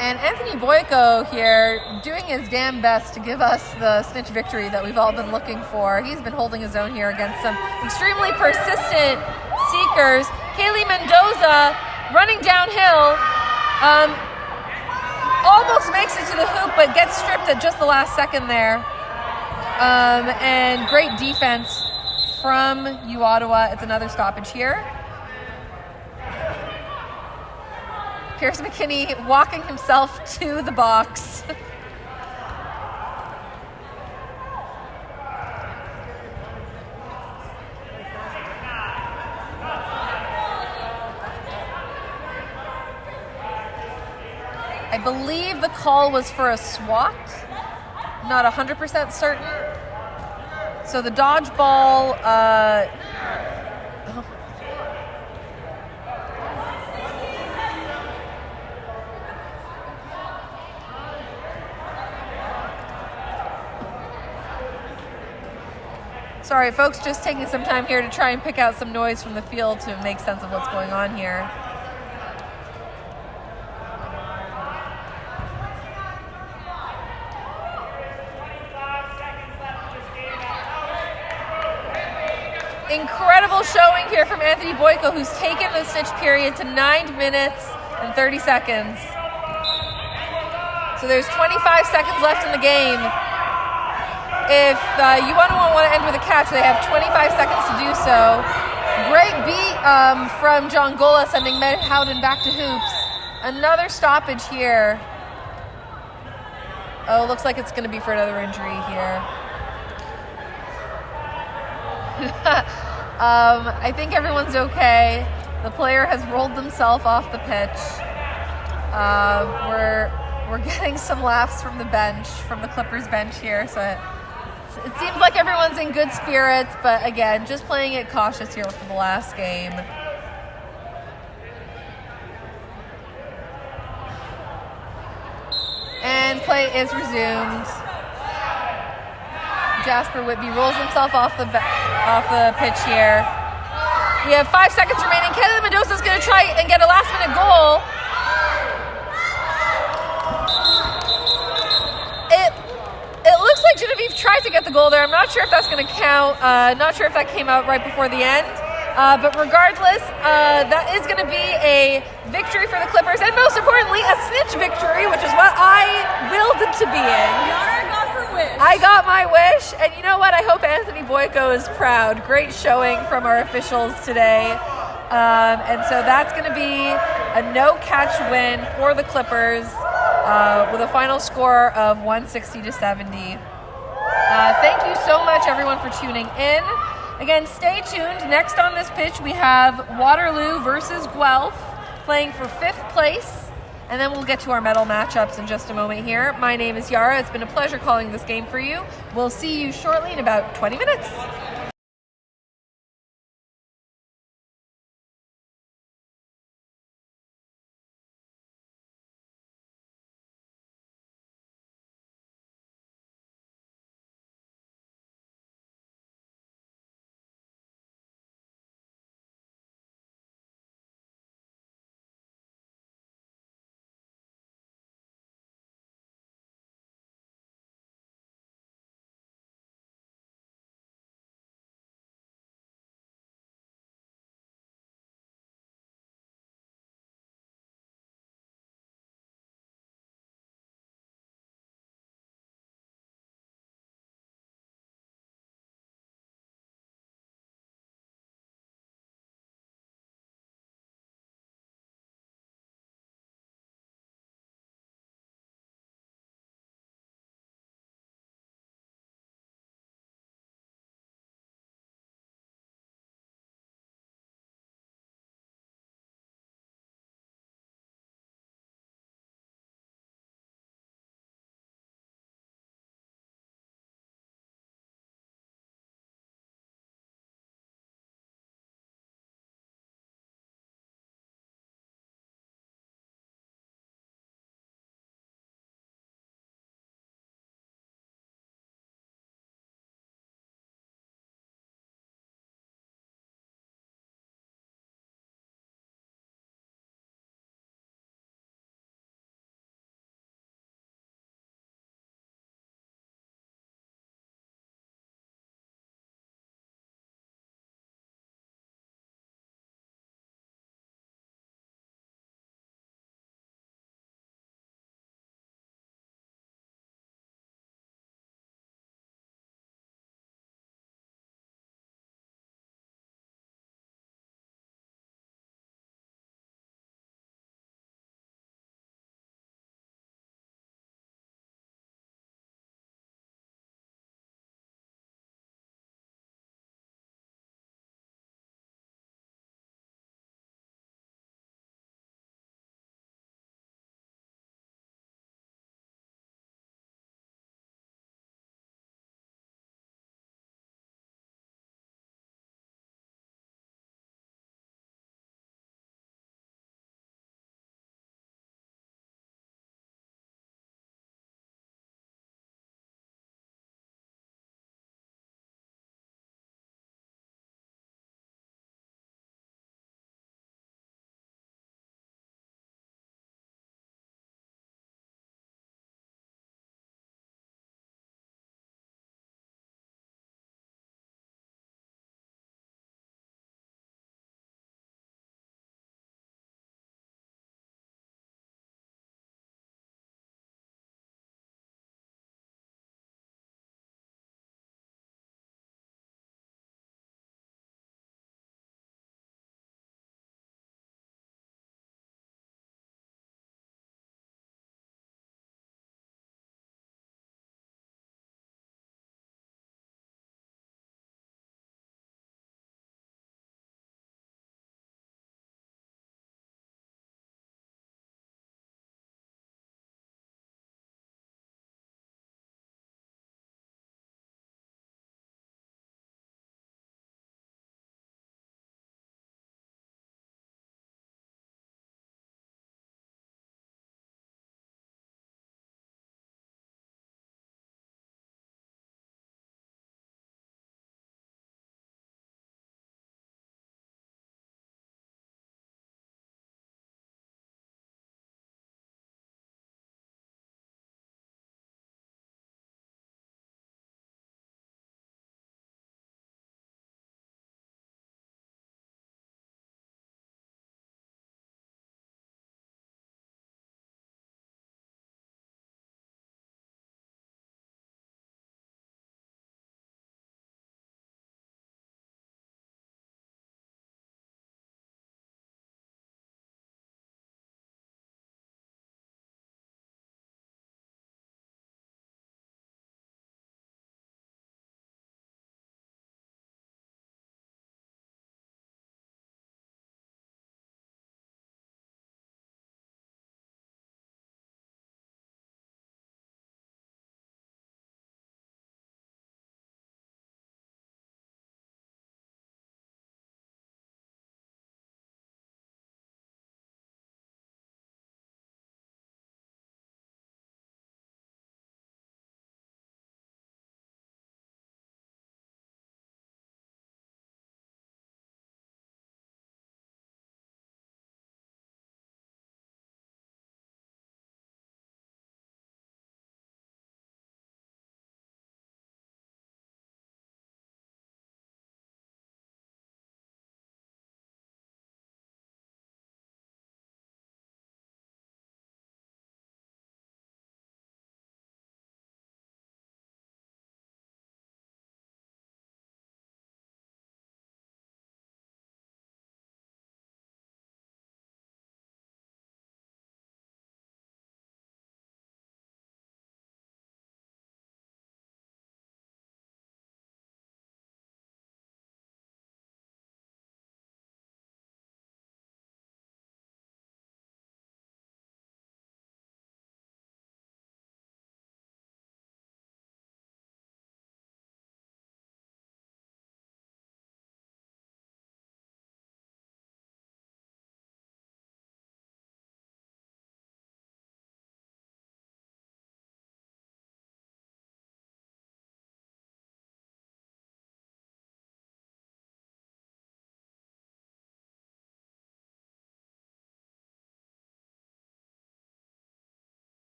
And Anthony Boyko here doing his damn best to give us the snitch victory that we've all been looking for. He's been holding his own here against some extremely persistent seekers. Kaylee Mendoza running downhill, almost makes it to the hoop, but gets stripped at just the last second there. And great defense from U Ottawa. It's another stoppage here. Pierce McKinney walking himself to the box. I believe the call was for a swat. Not 100% certain. So the dodgeball, sorry, folks, just taking some time here to try and pick out some noise from the field to make sense of what's going on here. Incredible showing here from Anthony Boyko, who's taken the snitch period to 9 minutes and 30 seconds. So there's 25 seconds left in the game. If you want to end with a catch, they have 25 seconds to do so. Great beat from John Gola, sending Matt Howden back to hoops. Another stoppage here. Oh, looks like it's going to be for another injury here. I think everyone's okay. The player has rolled themselves off the pitch. We're getting some laughs from the bench, from the Clippers bench here. So it seems like everyone's in good spirits, but again, just playing it cautious here for the last game. And play is resumed. Jasper Whitby rolls himself off the pitch here. We have 5 seconds remaining. Kennedy Mendoza's going to try and get a last-minute goal. It looks like Genevieve tried to get the goal there. I'm not sure if that's going to count. Not sure if that came out right before the end. But regardless, that is going to be a victory for the Clippers, and most importantly, a Snitch victory, which is what I willed it to be in. Yara got her wish. I got my wish, and you know what? I hope Anthony Boyko is proud. Great showing from our officials today. And so that's going to be a no-catch win for the Clippers with a final score of 160-70. Thank you so much, everyone, for tuning in. Again, stay tuned. Next on this pitch, we have Waterloo versus Guelph playing for 5th place. And then we'll get to our medal matchups in just a moment here. My name is Yara. It's been a pleasure calling this game for you. We'll see you shortly in about 20 minutes.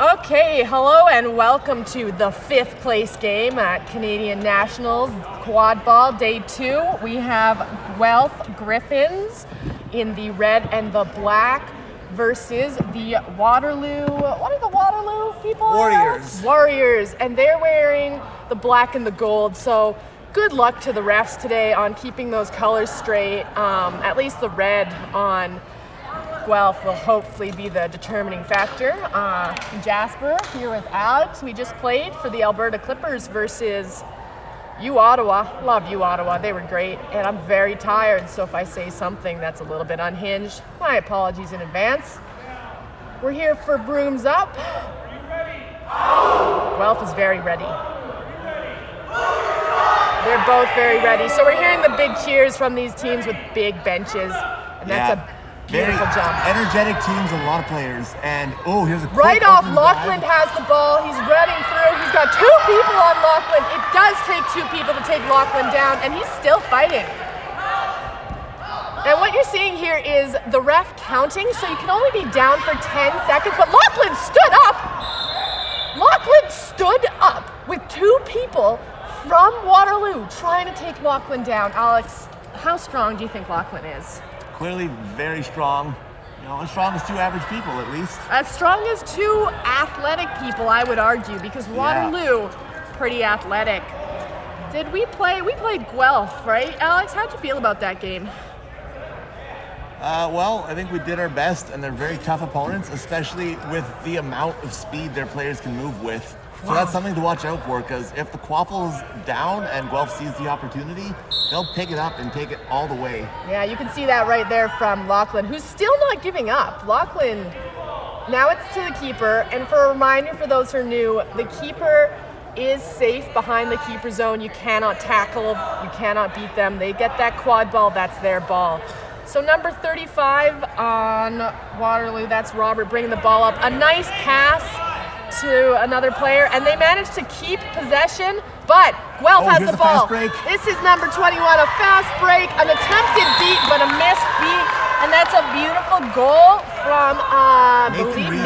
Okay, hello and welcome to the 5th place game at Canadian Nationals Quad Ball Day 2. We have Guelph Griffins in the red and the black versus the Waterloo. What are the Waterloo people? Warriors. Warriors, and they're wearing the black and the gold. So good luck to the refs today on keeping those colors straight. At least the red on Guelph will hopefully be the determining factor. Jasper here with Alex. We just played for the Alberta Clippers versus U Ottawa. Love U Ottawa. They were great, and I'm very tired. So if I say something that's a little bit unhinged, my apologies in advance. We're here for brooms up. Guelph is very ready. They're both very ready. So we're hearing the big cheers from these teams with big benches, and that's a beautiful jump. Energetic teams, a lot of players. And here's a right off, Lachlan has the ball. He's running through. He's got 2 people on Lachlan. It does take 2 people to take Lachlan down, and he's still fighting. And what you're seeing here is the ref counting, so you can only be down for 10 seconds, but Lachlan stood up. Lachlan stood up with 2 people from Waterloo trying to take Lachlan down. Alex, how strong do you think Lachlan is? Clearly very strong. As strong as 2 average people, at least. As strong as 2 athletic people, I would argue, because Waterloo, pretty athletic. Did we play? We played Guelph, right? Alex, how'd you feel about that game? Well, I think we did our best, and they're very tough opponents, especially with the amount of speed their players can move with. So that's something to watch out for, because if the quaffle's down and Guelph sees the opportunity, they'll pick it up and take it all the way. Yeah, you can see that right there from Lachlan, who's still not giving up. Lachlan, now it's to the keeper, and for a reminder for those who are new, the keeper is safe behind the keeper zone. You cannot tackle, you cannot beat them. They get that quad ball, that's their ball. So number 35 on Waterloo, that's Robert bringing the ball up. A nice pass to another player, and they managed to keep possession, but Guelph has the ball. This is number 21, a fast break, an attempted beat, but a missed beat, and that's a beautiful goal from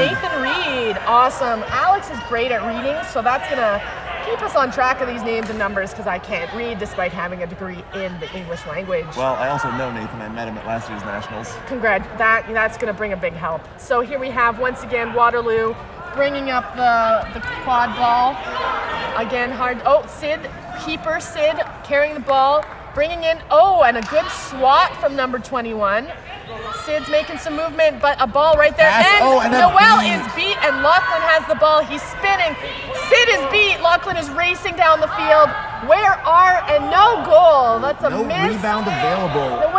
Nathan Reed. Awesome. Alex is great at reading, so that's gonna keep us on track of these names and numbers, because I can't read despite having a degree in the English language. Well, I also know Nathan. I met him at last year's Nationals. That's gonna bring a big help. So here we have, once again, Waterloo bringing up the quad ball. Again, hard. Keeper Sid carrying the ball, bringing in, and a good swat from number 21. Sid's making some movement, but a ball right there. And Noel is beat, and Lachlan has the ball. He's spinning. Sid is beat. Lachlan is racing down the field. And no goal. That's a miss. No rebound available.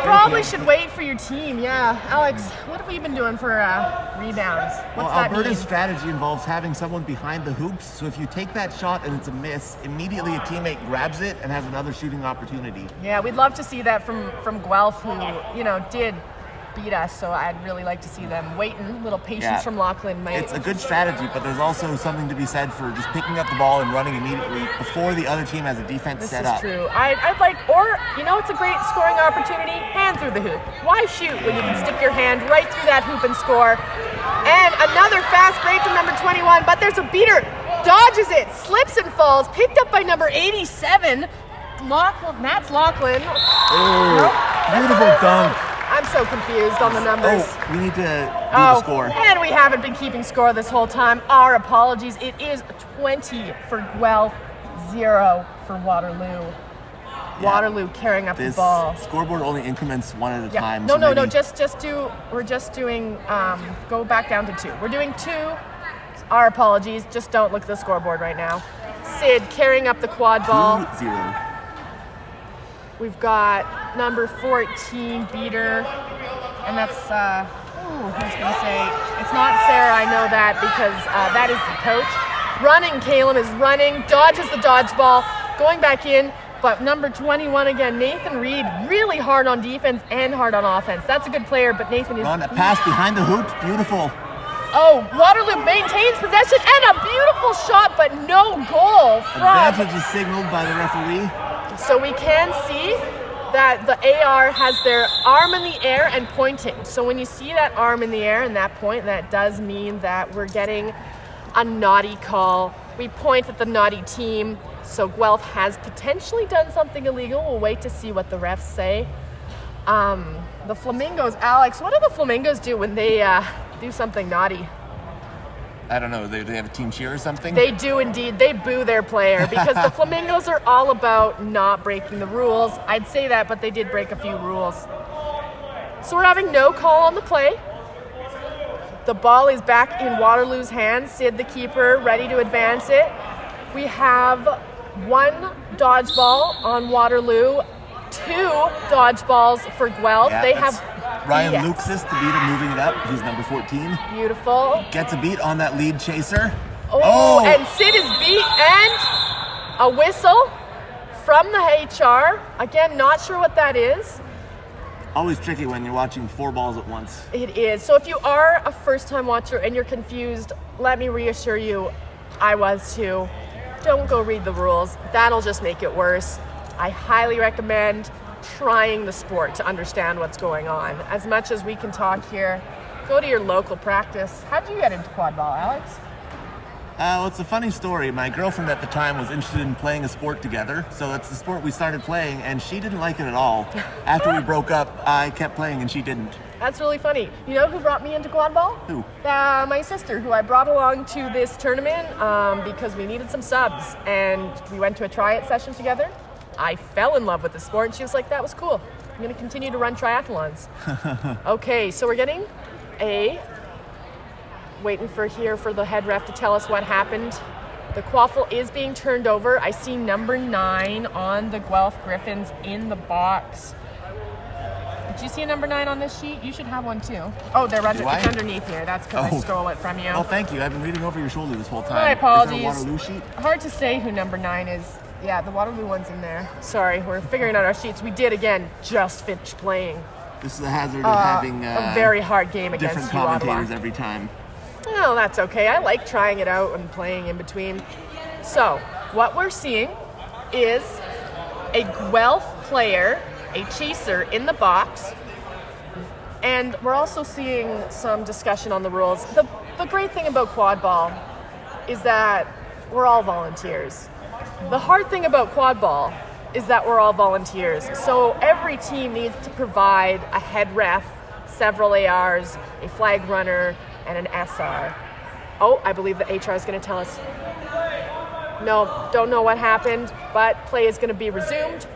Probably should wait for your team. Yeah. Alex, what have we been doing for rebounds? What's that Alberta's mean? strategy involves having someone behind the hoops. So if you take that shot and it's a miss, immediately a teammate grabs it and has another shooting opportunity. Yeah, we'd love to see that from Guelph, who, did beat us, so I'd really like to see them waiting. A little patience from Lachlan. It's a good strategy, but there's also something to be said for just picking up the ball and running immediately before the other team has a defense set up. This is true. I'd like, it's a great scoring opportunity, hand through the hoop. Why shoot when you can stick your hand right through that hoop and score? And another fast break from number 21, but there's a beater, dodges it, slips and falls, picked up by number 87. That's Lachlan. Beautiful dunk. I'm so confused on the numbers. We need to do the score. And we haven't been keeping score this whole time. Our apologies. It is 20 for Guelph, 0 for Waterloo. Yeah. Waterloo carrying up the ball. Scoreboard only increments one at a time. No. We're just doing, go back down to 2. We're doing 2. Our apologies. Just don't look at the scoreboard right now. Sid carrying up the quad ball. 2-0. We've got number 14, Beater, and that's, who's going to say, it's not Sarah, I know that, because that is the coach. Running, Caleb is running, dodges the dodgeball, going back in, but number 21 again, Nathan Reed, really hard on defense and hard on offense. That's a good player, but Nathan is... A pass behind the hoop, beautiful. Waterloo maintains possession, and a beautiful shot, but no goal from... Advantage is signaled by the referee. So we can see that the AR has their arm in the air and pointing. So when you see that arm in the air and that point, that does mean that we're getting a naughty call. We point at the naughty team. So Guelph has potentially done something illegal. We'll wait to see what the refs say. The Flamingos, Alex, what do the Flamingos do when they do something naughty? I don't know. They have a team cheer or something? They do indeed. They boo their player because the Flamingos are all about not breaking the rules. I'd say that, but they did break a few rules. So we're having no call on the play. The ball is back in Waterloo's hands. Sid, the keeper, ready to advance it. We have 1 dodgeball on Waterloo, 2 dodgeballs for Guelph. Yeah, they have Ryan yes. Luxus, the beater, moving it up. He's number 14. Beautiful. Gets a beat on that lead chaser. Oh, and Sid is beat, and a whistle from the HR. Again, not sure what that is. Always tricky when you're watching 4 balls at once. It is. So if you are a first-time watcher and you're confused, let me reassure you, I was too. Don't go read the rules. That'll just make it worse. I highly recommend trying the sport to understand what's going on. As much as we can talk here, go to your local practice. How'd you get into quad ball, Alex? Well, it's a funny story. My girlfriend at the time was interested in playing a sport together, so that's the sport we started playing, and she didn't like it at all. After we broke up, I kept playing and she didn't. That's really funny. You know who brought me into quad ball? Who? My sister, who I brought along to this tournament because we needed some subs, and we went to a try-it session together. I fell in love with the sport, and she was like, that was cool. I'm going to continue to run triathlons. Okay, so we're getting waiting for the head ref to tell us what happened. The quaffle is being turned over. I see number 9 on the Guelph Griffins in the box. Did you see a number 9 on this sheet? You should have one too. Oh, it's underneath here. That's because I stole it from you. Oh, thank you. I've been reading over your shoulder this whole time. My apologies. Is there a Waterloo sheet? Hard to say who number 9 is. Yeah, the Waterloo one's in there. Sorry, we're figuring out our sheets. We did, again, just finish playing. This is the hazard of having a very hard game against different U Ottawa. commentators every time. Well, that's okay. I like trying it out and playing in between. So, what we're seeing is a Guelph player, a chaser, in the box. And we're also seeing some discussion on the rules. The great thing about quad ball is that we're all volunteers. The hard thing about quad ball is that we're all volunteers. So every team needs to provide a head ref, several ARs, a flag runner, and an SR. Oh, I believe the HR is going to tell us. No, don't know what happened, but play is going to be resumed.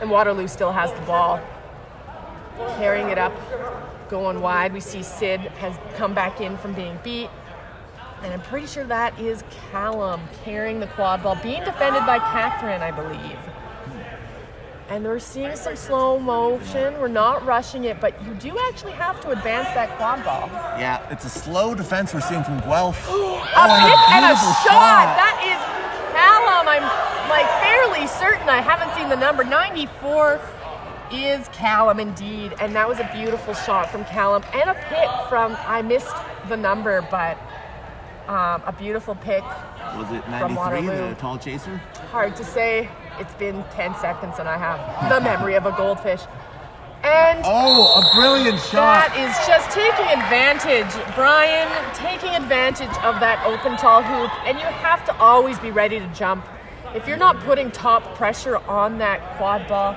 And Waterloo still has the ball. Carrying it up, going wide. We see Sid has come back in from being beat. And I'm pretty sure that is Callum carrying the quad ball, being defended by Catherine, I believe. And we're seeing some slow motion. We're not rushing it, but you do actually have to advance that quad ball. Yeah, it's a slow defense we're seeing from Guelph. A pick and a shot! That is Callum. I'm fairly certain. I haven't seen the number. 94 is Callum indeed. And that was a beautiful shot from Callum. And a pick from, I missed the number, but a beautiful pick. Was it from 93, Waterloo. the tall chaser? Hard to say. It's been 10 seconds and I have the memory of a goldfish. And a brilliant shot. That is just taking advantage. Brian taking advantage of that open tall hoop. And you have to always be ready to jump. If you're not putting top pressure on that quad ball,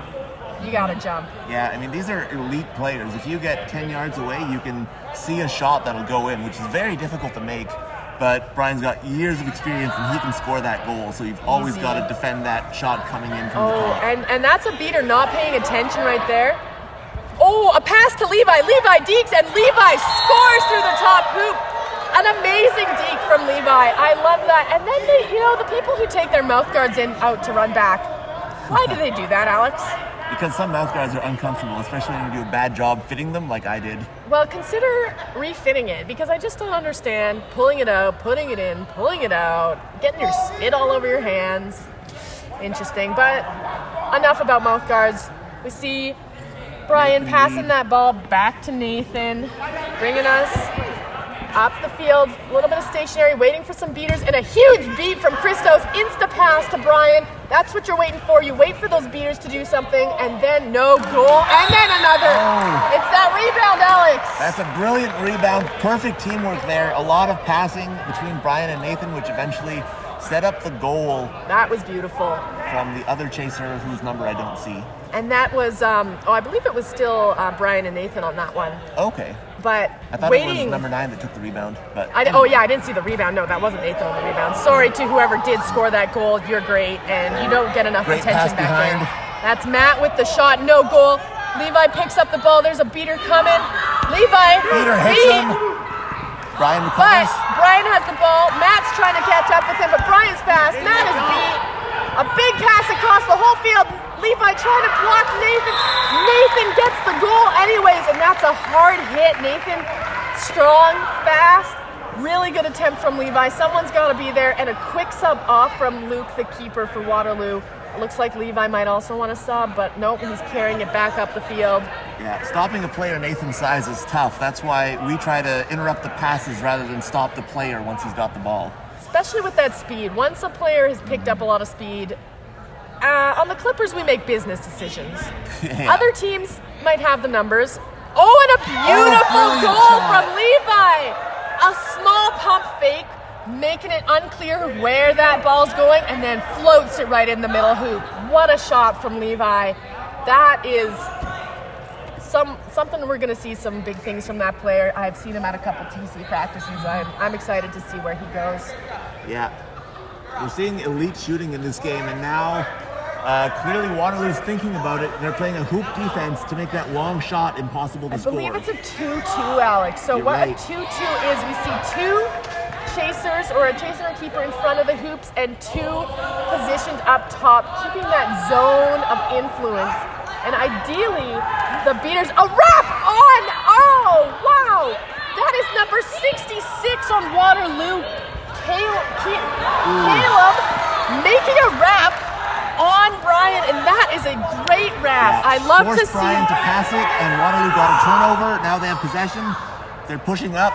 you gotta jump. Yeah, I mean, these are elite players. If you get 10 yards away, you can see a shot that'll go in, which is very difficult to make. But Brian's got years of experience and he can score that goal. So you've always got to defend that shot coming in from the top. And that's a beater not paying attention right there. Oh, a pass to Levi. Levi dekes and Levi scores through the top hoop. An amazing deke from Levi. I love that. And then the people who take their mouth guards out to run back. Why do they do that, Alex? Because some mouth guards are uncomfortable, especially when you do a bad job fitting them like I did. Well, consider refitting it, because I just don't understand pulling it out, putting it in, pulling it out, getting your spit all over your hands. Interesting, but enough about mouth guards. We see Brian passing that ball back to Nathan, bringing us Up the field, a little bit of stationary, waiting for some beaters, and a huge beat from Christos. Insta pass to Brian. That's what you're waiting for. You wait for those beaters to do something, and then no goal, and then another. Oh. It's that rebound, Alex. That's a brilliant rebound. Perfect teamwork there. A lot of passing between Brian and Nathan, which eventually set up the goal. That was beautiful. From the other chaser, whose number I don't see. And that was, I believe it was still Brian and Nathan on that one. Okay. But I thought waiting. it was number 9 that took the rebound. But I didn't see the rebound. No, that wasn't Nathan on the rebound. Sorry to whoever did score that goal. You're great, and you don't get enough Great attention pass back behind. there. That's Matt with the shot. No goal. Levi picks up the ball. There's a beater coming. Levi. Peter hits him. Brian But recovers. Brian has the ball. Matt's trying to catch up with him, but Brian's fast. Matt is beat. A big pass across the whole field. Levi trying to block Nathan. Nathan gets the goal anyways, and that's a hard hit. Nathan, strong, fast, really good attempt from Levi. Someone's got to be there, and a quick sub off from Luke, the keeper for Waterloo. It looks like Levi might also want to sub, but nope, he's carrying it back up the field. Yeah, stopping a player Nathan's size is tough. That's why we try to interrupt the passes rather than stop the player once he's got the ball. Especially with that speed. Once a player has picked up a lot of speed, on the Clippers we make business decisions. Yeah. Other teams might have the numbers. Oh, and a beautiful goal from Levi! A small pump fake, making it unclear where that ball's going, and then floats it right in the middle hoop. What a shot from Levi. That is something we're going to see some big things from that player. I've seen him at a couple TC practices. I'm excited to see where he goes. Yeah. We're seeing elite shooting in this game, and now clearly Waterloo's thinking about it. They're playing a hoop defense to make that long shot impossible to score. I believe it's a 2-2, Alex. So You're what right. a 2-2 is, we see two chasers or a chaser and keeper in front of the hoops and two positioned up top, keeping that zone of influence. And ideally, the beaters, a wrap on! Oh, wow! That is number 66 on Waterloo. Caleb making a wrap on Brian, and that is a great wrap. I love to see Brian to pass it, and Waterloo got a turnover. Now they have possession. They're pushing up.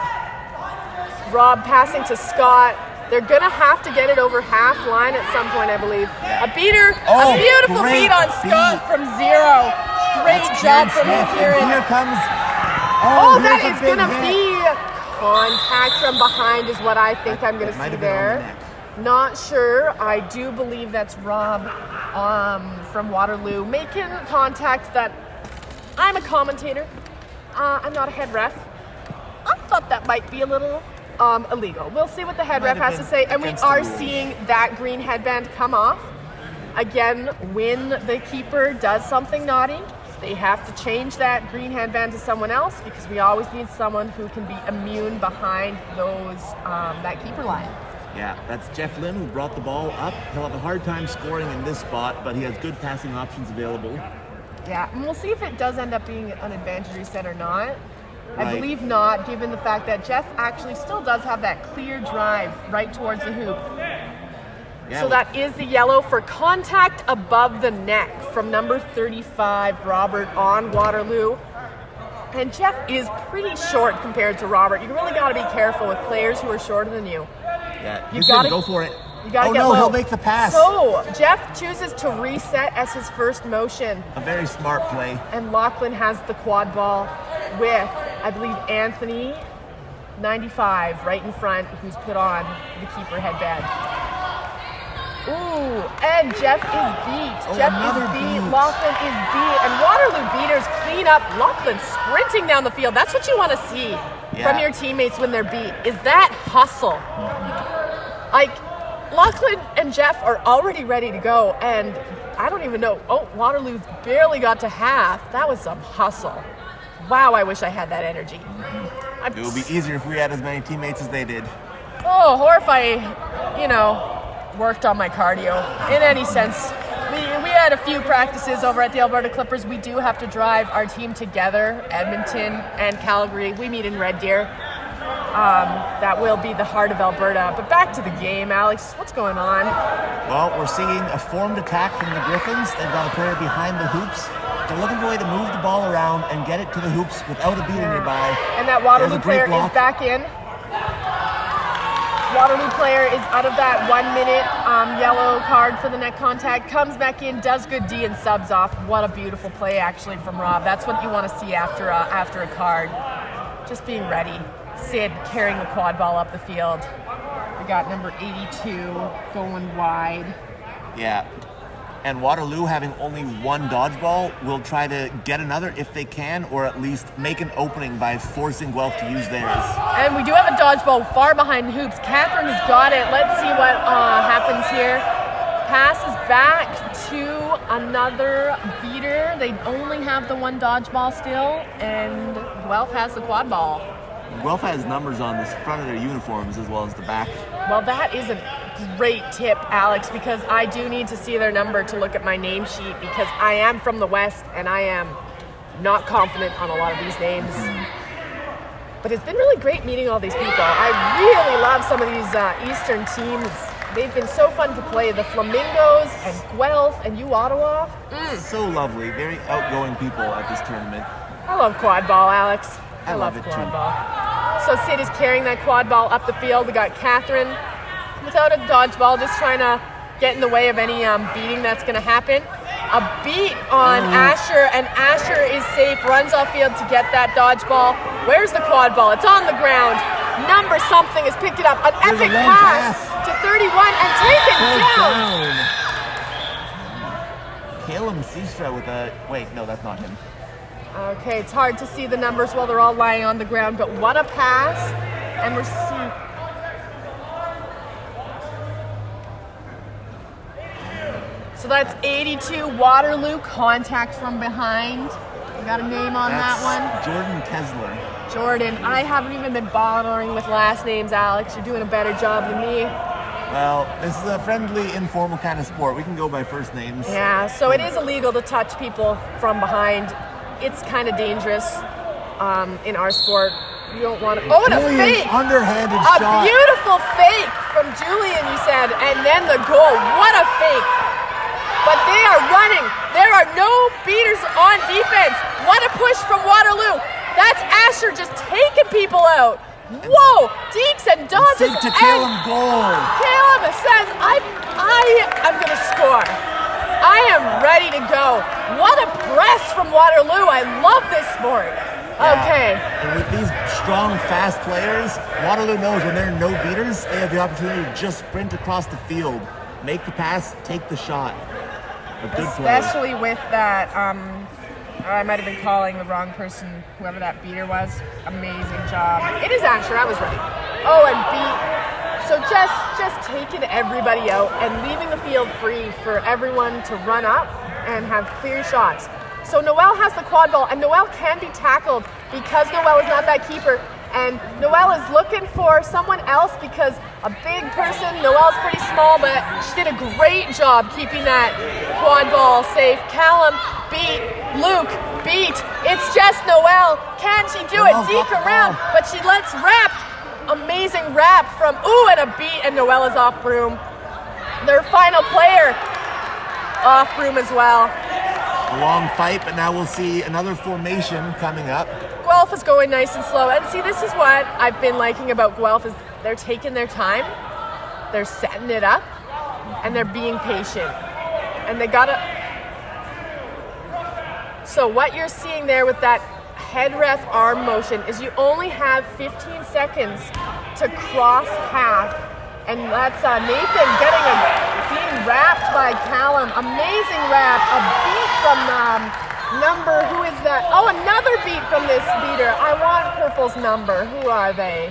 Rob passing to Scott. They're gonna have to get it over half line at some point, I believe. A beater, a beautiful beat on Scott from zero. Great job from Kieran. And here comes. Oh, that here's is a big gonna hit. be contact from behind is what I think I'm gonna Might see have been on the there. neck. Not sure. I do believe that's Rob from Waterloo making contact. That I'm a commentator. I'm not a head ref. I thought that might be a little illegal. We'll see what the head ref has to say. And we are seeing that green headband come off. Again, when the keeper does something naughty, they have to change that green headband to someone else, because we always need someone who can be immune behind those that keeper line. Yeah, that's Jeff Lynn who brought the ball up. He'll have a hard time scoring in this spot, but he has good passing options available. Yeah, and we'll see if it does end up being an advantage reset or not. I Right. believe not, given the fact that Jeff actually still does have that clear drive right towards the hoop. Yeah, So that is the yellow for contact above the neck from number 35, Robert, on Waterloo. And Jeff is pretty short compared to Robert. You really got to be careful with players who are shorter than you. Yeah, You he's gotta gonna go for it. You gotta Oh get no, low. he'll make the pass. So Jeff chooses to reset as his first motion. A very smart play. And Lachlan has the quad ball with, I believe, Anthony, 95, right in front, who's put on the keeper headband. Ooh, and Jeff is beat. Oh, Jeff another is beat. beat. Lachlan is beat. And Waterloo beaters clean up. Lachlan sprinting down the field. That's what you want to see from your teammates when they're beat, is that hustle. Like, Lachlan and Jeff are already ready to go, and I don't even know. Oh, Waterloo barely got to half. That was some hustle. Wow, I wish I had that energy. It would be easier if we had as many teammates as they did. Oh, or if I, worked on my cardio in any sense. We had a few practices over at the Alberta Clippers. We do have to drive our team together, Edmonton and Calgary. We meet in Red Deer. That will be the heart of Alberta. But back to the game, Alex, what's going on? Well, we're seeing a formed attack from the Griffins. They've got a player behind the hoops. They're looking for a way to move the ball around and get it to the hoops without a beater nearby. And that There's Waterloo a great player block. is back in. Waterloo player is out of that 1 minute yellow card for the neck contact, comes back in, does good D and subs off. What a beautiful play actually from Rob. That's what you want to see after a card. Just being ready. Sid carrying the quad ball up the field. We got number 82 going wide. Yeah. And Waterloo, having only one dodgeball, will try to get another if they can, or at least make an opening by forcing Guelph to use theirs. And we do have a dodgeball far behind hoops. Catherine has got it. Let's see what happens here. Passes back to another beater. They only have the one dodgeball still, and Guelph has the quad ball. Guelph has numbers on the front of their uniforms as well as the back. Well, that is a great tip, Alex, because I do need to see their number to look at my name sheet, because I am from the West and I am not confident on a lot of these names. But it's been really great meeting all these people. I really love some of these Eastern teams. They've been so fun to play. The Flamingos and Guelph and U Ottawa. So lovely, very outgoing people at this tournament. I love quad ball, Alex. I love it quad too. ball. So Sid is carrying that quad ball up the field. We got Catherine without a dodgeball, just trying to get in the way of any beating that's going to happen. A beat on Asher, and Asher is safe, runs off field to get that dodgeball. Where's the quad ball? It's on the ground. Number something has picked it up. An epic pass to 31 and taken down. Caleb Seastra with a... Wait, no, that's not him. Okay, it's hard to see the numbers while they're all lying on the ground, but what a pass. And we're seeing... So that's 82 Waterloo, contact from behind. We got a name on that one. Jordan Kessler. Jordan, I haven't even been bothering with last names, Alex. You're doing a better job than me. Well, this is a friendly, informal kind of sport. We can go by first names. Yeah, so it is illegal to touch people from behind. It's kind of dangerous in our sport. You don't want to... Oh, and a fake! Underhanded a shot. Beautiful fake from Julian, you said, and then the goal. What a fake! But they are running. There are no beaters on defense. What a push from Waterloo. That's Asher just taking people out. Whoa! Deeks and dodges. And to Caleb goal. Caleb says, I am going to score. I am ready to go. What a press from Waterloo. I love this sport. Okay. And with these strong, fast players, Waterloo knows when there are no beaters, they have the opportunity to just sprint across the field, make the pass, take the shot. A good play. Especially with that, I might have been calling the wrong person, whoever that beater was. Amazing job. It is Asher, I was right. Oh, and beat. So just taking everybody out and leaving the field free for everyone to run up and have clear shots. So Noel has the quad ball, and Noel can be tackled because Noel is not that keeper. And Noel is looking for someone else because a big person, Noel's pretty small, but she did a great job keeping that quad ball safe. Callum beat, Luke beat. It's just Noel. Can she do it? Deke around, but she lets wrap. Amazing wrap from, and a beat, and Noel is off broom. Their final player off broom as well. A long fight, but now we'll see another formation coming up. Guelph is going nice and slow. And see, this is what I've been liking about Guelph is they're taking their time, they're setting it up, and they're being patient. And they gotta... So what you're seeing there with that head ref arm motion is you only have 15 seconds to cross half. And that's Nathan being wrapped by Callum. Amazing wrap. A beat from number, who is that? Oh, another beat from this beater. I want Purple's number. Who are they?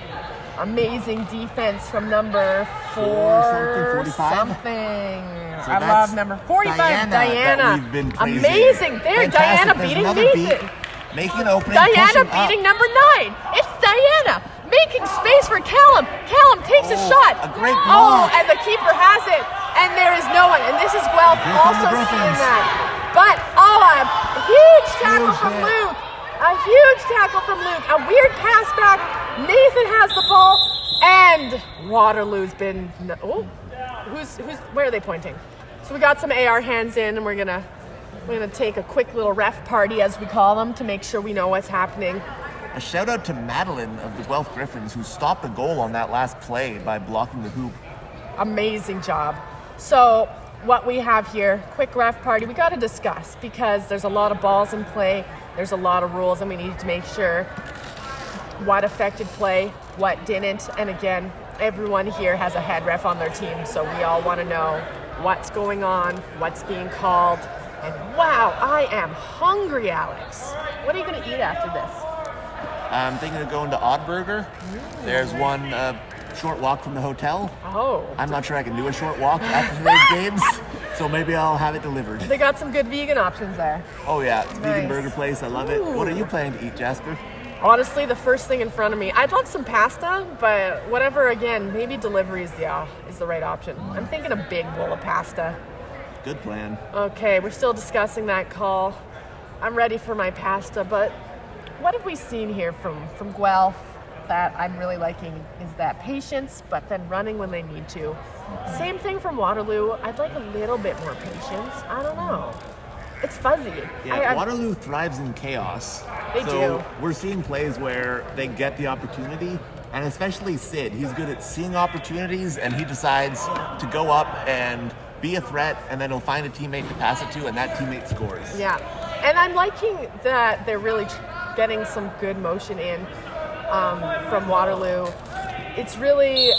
Amazing defense from number 4 something. So I love number 45, Diana. We've been amazing. There, Diana beating Nathan. Making an opening. Diana beating number 9. It's Diana. Making space for Callum. Callum takes a shot. A great block. And the keeper has it. And there is no one. And this is Guelph also seeing that. But, a huge tackle from Luke. A huge tackle from Luke. A weird pass back. Nathan has the ball. And Waterloo's been... where are they pointing? So we got some AR hands in, and we're gonna take a quick little ref party, as we call them, to make sure we know what's happening. a shout out to Madeline of the Guelph Griffins, who stopped the goal on that last play by blocking the hoop. Amazing job. So what we have here, quick ref party, we got to discuss because there's a lot of balls in play, there's a lot of rules, and we need to make sure what affected play, what didn't, and again, everyone here has a head ref on their team, so we all want to know what's going on, what's being called, and wow, I am hungry, Alex. What are you going to eat after this? I'm thinking of going to Oddburger. There's one short walk from the hotel. Oh. I'm not sure I can do a short walk after today's games, so maybe I'll have it delivered. They got some good vegan options there. Oh yeah, it's a vegan Nice. burger place. I love it. What are you planning to eat, Jasper? Honestly, the first thing in front of me, I'd love some pasta, but whatever, again, maybe delivery is the right option. I'm thinking a big bowl of pasta. Good plan. Okay, we're still discussing that call. I'm ready for my pasta, but what have we seen here from Guelph that I'm really liking is that patience, but then running when they need to. Same thing from Waterloo. I'd like a little bit more patience. I don't know. It's fuzzy. Yeah, Waterloo thrives in chaos. They so do. We're seeing plays where they get the opportunity, and especially Sid. He's good at seeing opportunities, and he decides to go up and be a threat, and then he'll find a teammate to pass it to, and that teammate scores. Yeah, and I'm liking that they're really getting some good motion in from Waterloo. It's really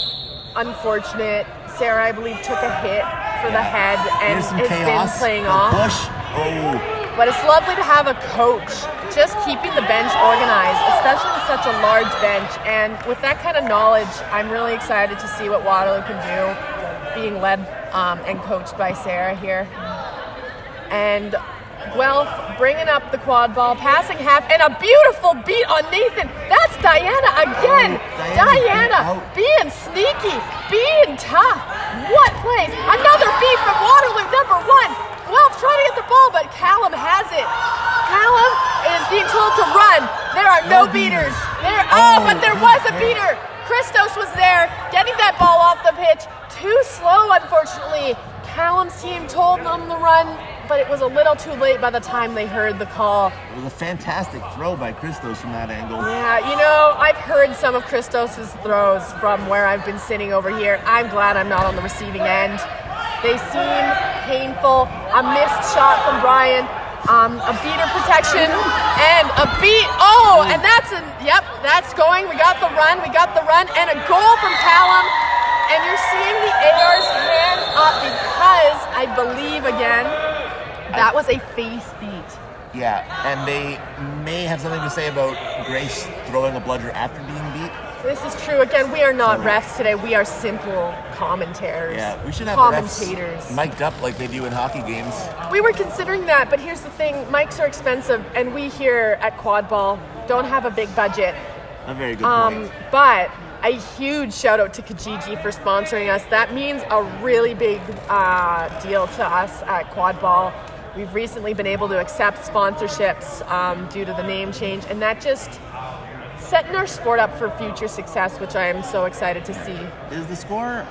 unfortunate. Sarah, I believe, took a hit for the head, and Here's some it's chaos. been playing A off. push. Oh. But it's lovely to have a coach just keeping the bench organized, especially with such a large bench. And with that kind of knowledge, I'm really excited to see what Waterloo can do, being led and coached by Sarah here. And Guelph bringing up the quad ball, passing half, and a beautiful beat on Nathan. That's Diana again. Diana being sneaky, being tough. What plays? Another beat from Waterloo, number one. Guelph trying to get the ball, but Callum has it. Callum is being told to run. There are no beaters. But there was a beater. Christos was there, getting that ball off the pitch. Too slow, unfortunately. Callum's team told them to run, but it was a little too late by the time they heard the call. It was a fantastic throw by Christos from that angle. Yeah, you know, I've heard some of Christos' throws from where I've been sitting over here. I'm glad I'm not on the receiving end. They seem painful. A missed shot from Brian, a beater protection, and a beat. Oh, and that's going. We got the run, and a goal from Callum. And you're seeing the AR's hands up because I believe, again, that was a face beat. Yeah, and they may have something to say about Grace throwing a bludger after being beat. This is true. Again, we are not refs today. We are simple commentators. Yeah, we should have commentators. refs mic'd up like they do in hockey games. We were considering that, but here's the thing. Mics are expensive, and we here at Quad Ball don't have a big budget. A very good point. But a huge shout out to Kijiji for sponsoring us. That means a really big deal to us at Quad Ball. We've recently been able to accept sponsorships due to the name change, and that just setting our sport up for future success, which I am so excited to see. Is the score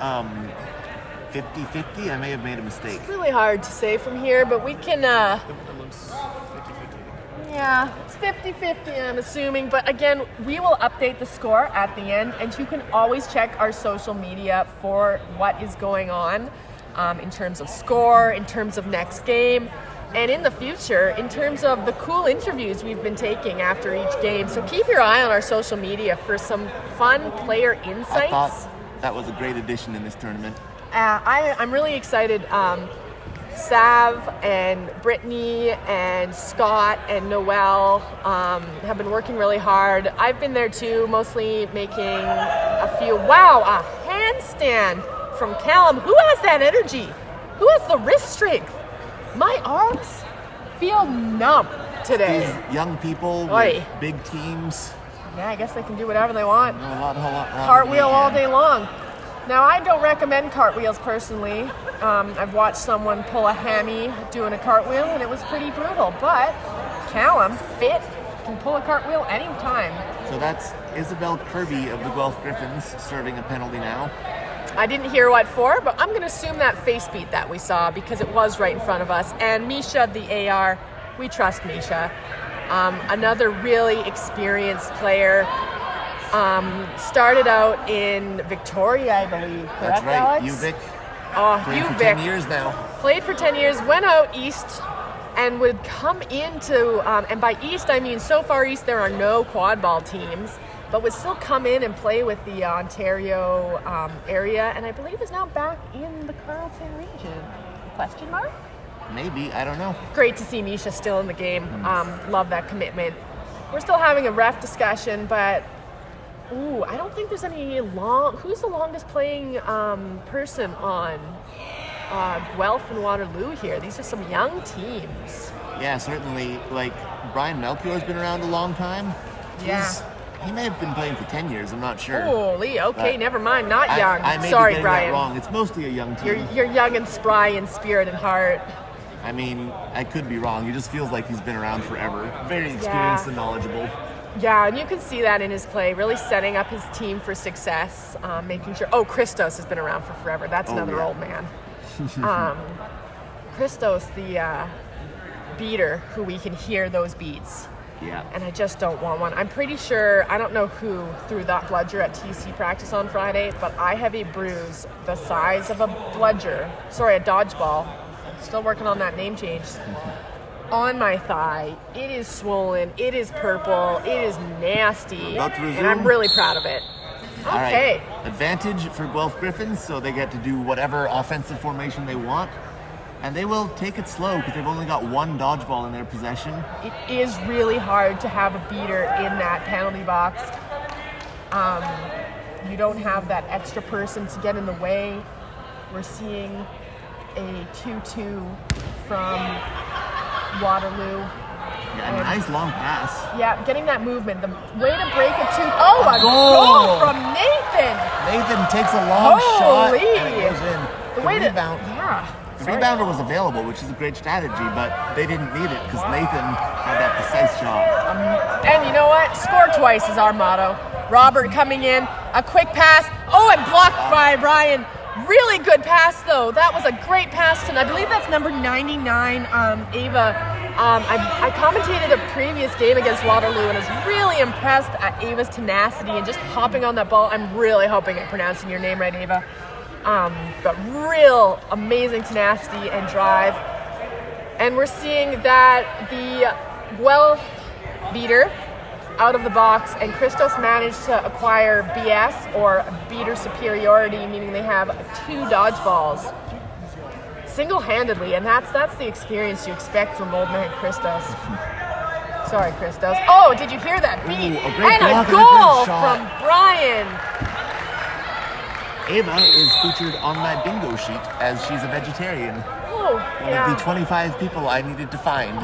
50-50? I may have made a mistake. It's really hard to say from here, but we can... Yeah, it's 50-50, I'm assuming. But again, we will update the score at the end, and you can always check our social media for what is going on in terms of score, in terms of next game, and in the future, in terms of the cool interviews we've been taking after each game. So keep your eye on our social media for some fun player insights. I thought that was a great addition in this tournament. I'm really excited. Sav and Brittany and Scott and Noelle have been working really hard. I've been there too, mostly making a few. Wow, a handstand from Callum. Who has that energy? Who has the wrist strength? My arms feel numb today. These young people Oi. with big teams. Yeah, I guess they can do whatever they want. A lot Cartwheel all day long. Now, I don't recommend cartwheels personally. I've watched someone pull a hammy doing a cartwheel, and it was pretty brutal. But Callum, fit, can pull a cartwheel anytime. So that's Isabel Kirby of the Guelph Griffins serving a penalty now. I didn't hear what for, but I'm going to assume that face beat that we saw because it was right in front of us. And Misha, the AR, we trust Misha. Another really experienced player. Started out in Victoria, I believe. That's Correct, right, Alex? UVic. Oh, Playing for UVic. 10 years now. Played for 10 years, went out east, and would come into, and by east I mean so far east there are no quad ball teams, but would still come in and play with the Ontario area, and I believe is now back in the Carleton region. Question mark? Maybe, I don't know. Great to see Nisha still in the game. Love that commitment. We're still having a ref discussion, but I don't think there's any who's the longest playing person on Guelph and Waterloo here? These are some young teams. Yeah, certainly. Like, Brian Melchior's been around a long time. Yeah. He may have been playing for 10 years, I'm not sure. Holy, okay, But never mind. Not young. I may Sorry, be getting Brian. that wrong. It's mostly a young team. You're young and spry in spirit and heart. I mean, I could be wrong. He just feels like he's been around forever. Very experienced and knowledgeable. Yeah, and you can see that in his play, really setting up his team for success, making sure. Oh, Christos has been around for forever. That's another old man. Christos, the beater, who we can hear those beats. Yeah. And I just don't want one. I'm pretty sure, I don't know who threw that bludger at TC practice on Friday, but I have a bruise the size of a bludger, a dodgeball. Still working on that name change. On my thigh. It is swollen, it is purple, it is nasty, About to resume. and I'm really proud of it. All Okay. right. Advantage for Guelph Griffins, so they get to do whatever offensive formation they want. And they will take it slow because they've only got one dodgeball in their possession. It is really hard to have a beater in that penalty box. You don't have that extra person to get in the way. We're seeing a 2-2 from Waterloo. Yeah, a nice long pass. Yeah, getting that movement. The way to break it too. Oh, a goal from Nathan! Nathan takes a long shot Holy! and it goes in. The The way to- rebound. Yeah. The Sorry. rebounder was available, which is a great strategy, but they didn't need it because Nathan had that precise shot. And you know what? Score twice is our motto. Robert coming in, a quick pass. Oh, and blocked by Brian. Really good pass, though. That was a great pass to, I believe that's number 99, Ava. I commentated a previous game against Waterloo and was really impressed at Ava's tenacity and just hopping on that ball. I'm really hoping I'm pronouncing your name right, Ava. But real amazing tenacity and drive. And we're seeing that the Guelph beater out of the box, and Christos managed to acquire BS, or beater superiority, meaning they have 2 dodgeballs single-handedly, and that's the experience you expect from old man Christos. Sorry, Christos. Oh, did you hear that beat? Ooh, a great and block a and a goal good shot. from Brian. Ava is featured on my bingo sheet as she's a vegetarian. Oh, One yeah. of the 25 people I needed to find.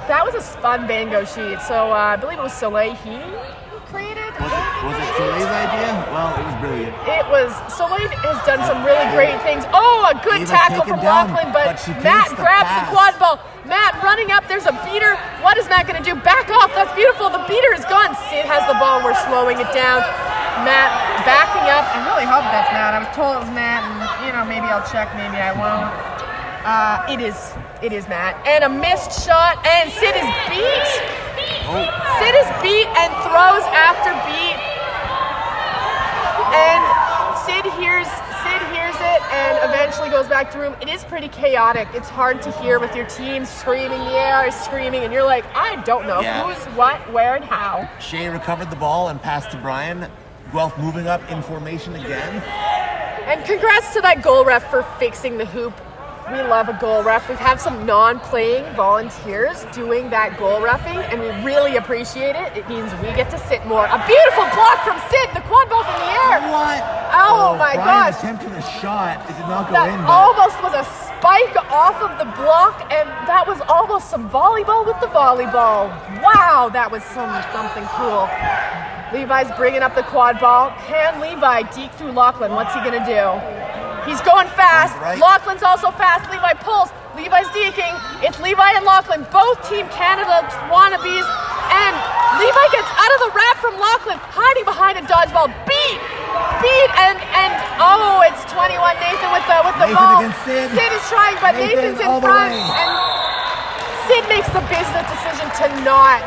That was a fun bingo sheet. So I believe it was Soleil Heaney who created. Was it Soleil's idea? Well, it was brilliant. It was. Soleil has done some really great things. Oh, a good Ava tackle taken from down, Lachlan, but but she Matt takes the grabs pass. the quad ball. Matt running up. There's a beater. What is Matt going to do? Back off. That's beautiful. The beater is gone. Sid has the ball. We're slowing it down. Matt backing up. I really hope that's Matt. I was told it was Matt, and maybe I'll check, maybe I won't. It is Matt. And a missed shot, and Sid is beat. Sid is beat and throws after beat. And Sid hears it and eventually goes back to room. It is pretty chaotic. It's hard to hear with your team screaming, the AR is screaming, and you're like, I don't know who's what, where, and how. Shea recovered the ball and passed to Brian. Guelph moving up in formation again. And congrats to that goal ref for fixing the hoop. We love a goal ref. We have some non-playing volunteers doing that goal reffing, and we really appreciate it. It means we get to sit more. A beautiful block from Sid, the quad ball's in the air. What? Oh my Brian gosh. attempted a shot. It did not go That in. But almost was a spike off of the block, and that was almost some volleyball with the volleyball. Wow, that was something cool. Levi's bringing up the quad ball. Can Levi deke through Lachlan? What's he gonna do? He's going fast. Right. Lachlan's also fast. Levi pulls. Levi's deking. It's Levi and Lachlan, both Team Canada wannabes. And Levi gets out of the wrap from Lachlan, hiding behind a dodgeball. Beat, and oh, it's 21 Nathan with the Nathan ball. against Sid. Sid is trying, but Nathan Nathan's in all the front. way. And Sid makes the business decision to not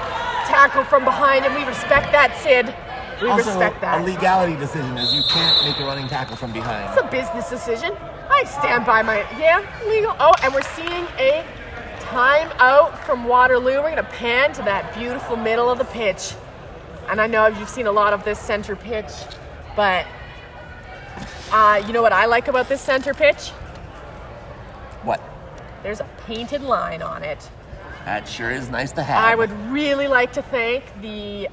tackle from behind, and we respect that, Sid. We Also, respect that. a legality decision is you can't make a running tackle from behind. It's a business decision. I stand by my, legal. Oh, and we're seeing a timeout from Waterloo. We're going to pan to that beautiful middle of the pitch. And I know you've seen a lot of this center pitch, but you know what I like about this center pitch? What? There's a painted line on it. That sure is nice to have. I would really like to thank the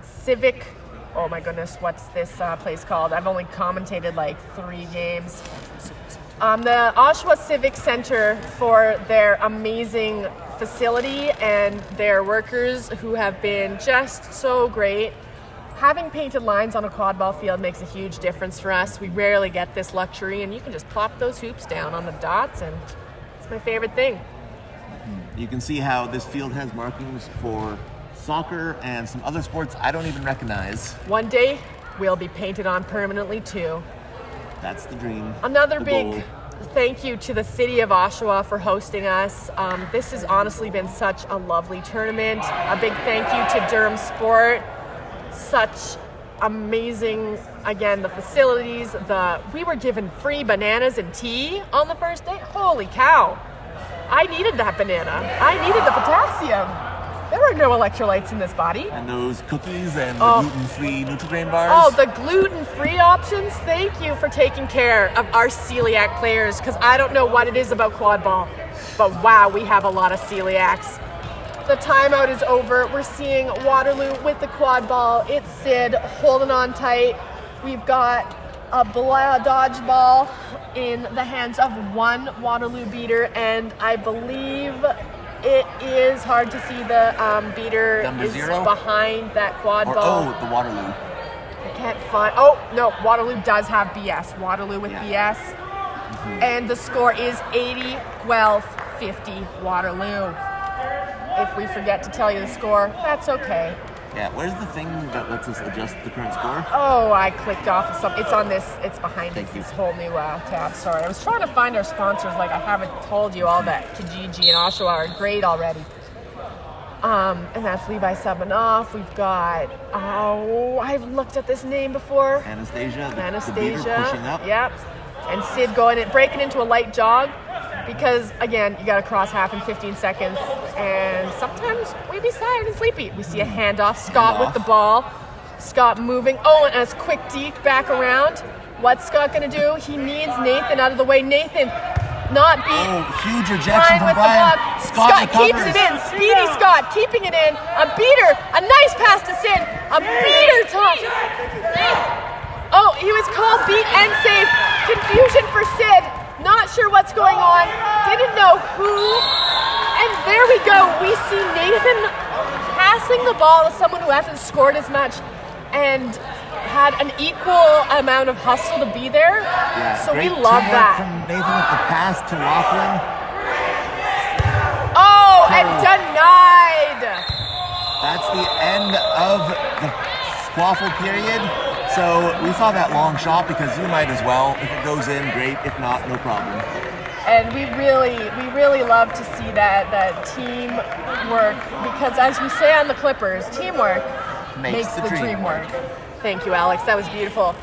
Civic, oh my goodness, what's this place called? I've only commentated like 3 games. The Oshawa Civic Center for their amazing facility and their workers who have been just so great. Having painted lines on a quad ball field makes a huge difference for us. We rarely get this luxury, and you can just plop those hoops down on the dots, and it's my favorite thing. You can see how this field has markings for soccer and some other sports I don't even recognize. One day, we'll be painted on permanently too. That's the dream. Another the big goal. thank you to the city of Oshawa for hosting us. This has honestly been such a lovely tournament. A big thank you to Durham Sport. Such amazing, again, the facilities. We were given free bananas and tea on the first day. Holy cow. I needed that banana. I needed the potassium. There were no electrolytes in this body. And those cookies and the gluten-free Nutri-Grain bars. Oh, the gluten-free options. Thank you for taking care of our celiac players, because I don't know what it is about quad ball, but wow, we have a lot of celiacs. The timeout is over. We're seeing Waterloo with the quad ball. It's Sid holding on tight. We've got a dodgeball in the hands of one Waterloo beater, and I believe it is hard to see the beater Number is 0? behind that quad ball. Oh, the Waterloo. I can't find. Oh, no, Waterloo does have BS. Waterloo with BS. And the score is 80-50 Waterloo. If we forget to tell you the score, that's okay. Yeah, where's the thing that lets us adjust the current score? Oh, I clicked off of something. It's on this, it's behind this whole new tab. Sorry, I was trying to find our sponsors. Like, I haven't told you all that Kijiji and Oshawa are great already. And that's Levi subbing off. We've got, I've looked at this name before. Anastasia. Anastasia. The beater pushing up. Yep. And Sid breaking into a light jog. Because, again, you got to cross half in 15 seconds, and sometimes we be tired and sleepy. We see a handoff, Scott with the ball, Scott moving, and a quick deke back around. What's Scott going to do? He needs Nathan out of the way. Nathan, not beat. Oh, huge rejection from Brian. Scott keeps it in. Speedy Scott keeping it in. A beater, a nice pass to Sid. A beater top. Oh, he was called beat and save. Confusion for Sid. Not sure what's going on. Didn't know who. And there we go. We see Nathan passing the ball to someone who hasn't scored as much and had an equal amount of hustle to be there. Yeah, so we great love teamwork that. From Nathan with the pass to Lachlan. Oh, and denied. That's the end of the squaffle period. So we saw that long shot because you might as well. If it goes in, great. If not, no problem. And we really love to see that teamwork, because as we say on the Clippers, teamwork makes the dream work. Thank you, Alex. That was beautiful.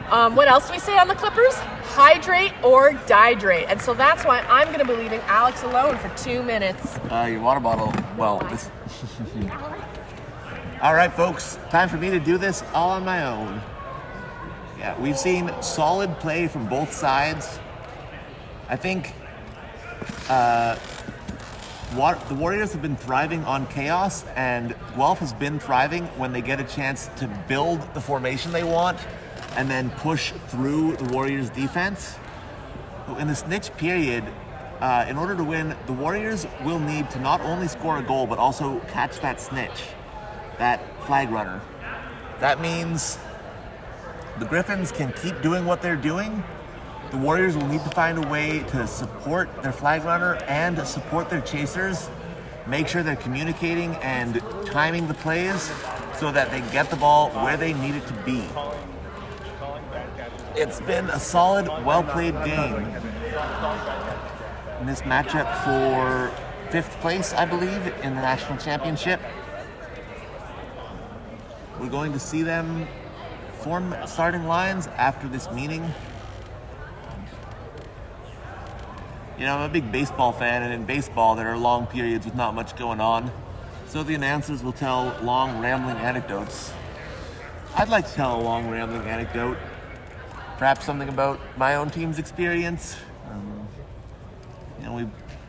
What else do we say on the Clippers? Hydrate or dihydrate. And so that's why I'm going to be leaving Alex alone for 2 minutes. Your water bottle. Well, this. All right, folks, time for me to do this all on my own. Yeah, we've seen solid play from both sides. I think the Warriors have been thriving on chaos, and Guelph has been thriving when they get a chance to build the formation they want and then push through the Warriors' defense. In the Snitch period, in order to win, the Warriors will need to not only score a goal, but also catch that snitch, that flag runner. That means the Griffins can keep doing what they're doing. The Warriors will need to find a way to support their flag runner and support their chasers, make sure they're communicating and timing the plays so that they get the ball where they need it to be. It's been a solid, well-played game in this matchup for 5th place, I believe, in the national championship. We're going to see them form starting lines after this meeting. You know, I'm a big baseball fan, and in baseball there are long periods with not much going on. So the announcers will tell long, rambling anecdotes. I'd like to tell a long, rambling anecdote. Perhaps something about my own team's experience. You know, we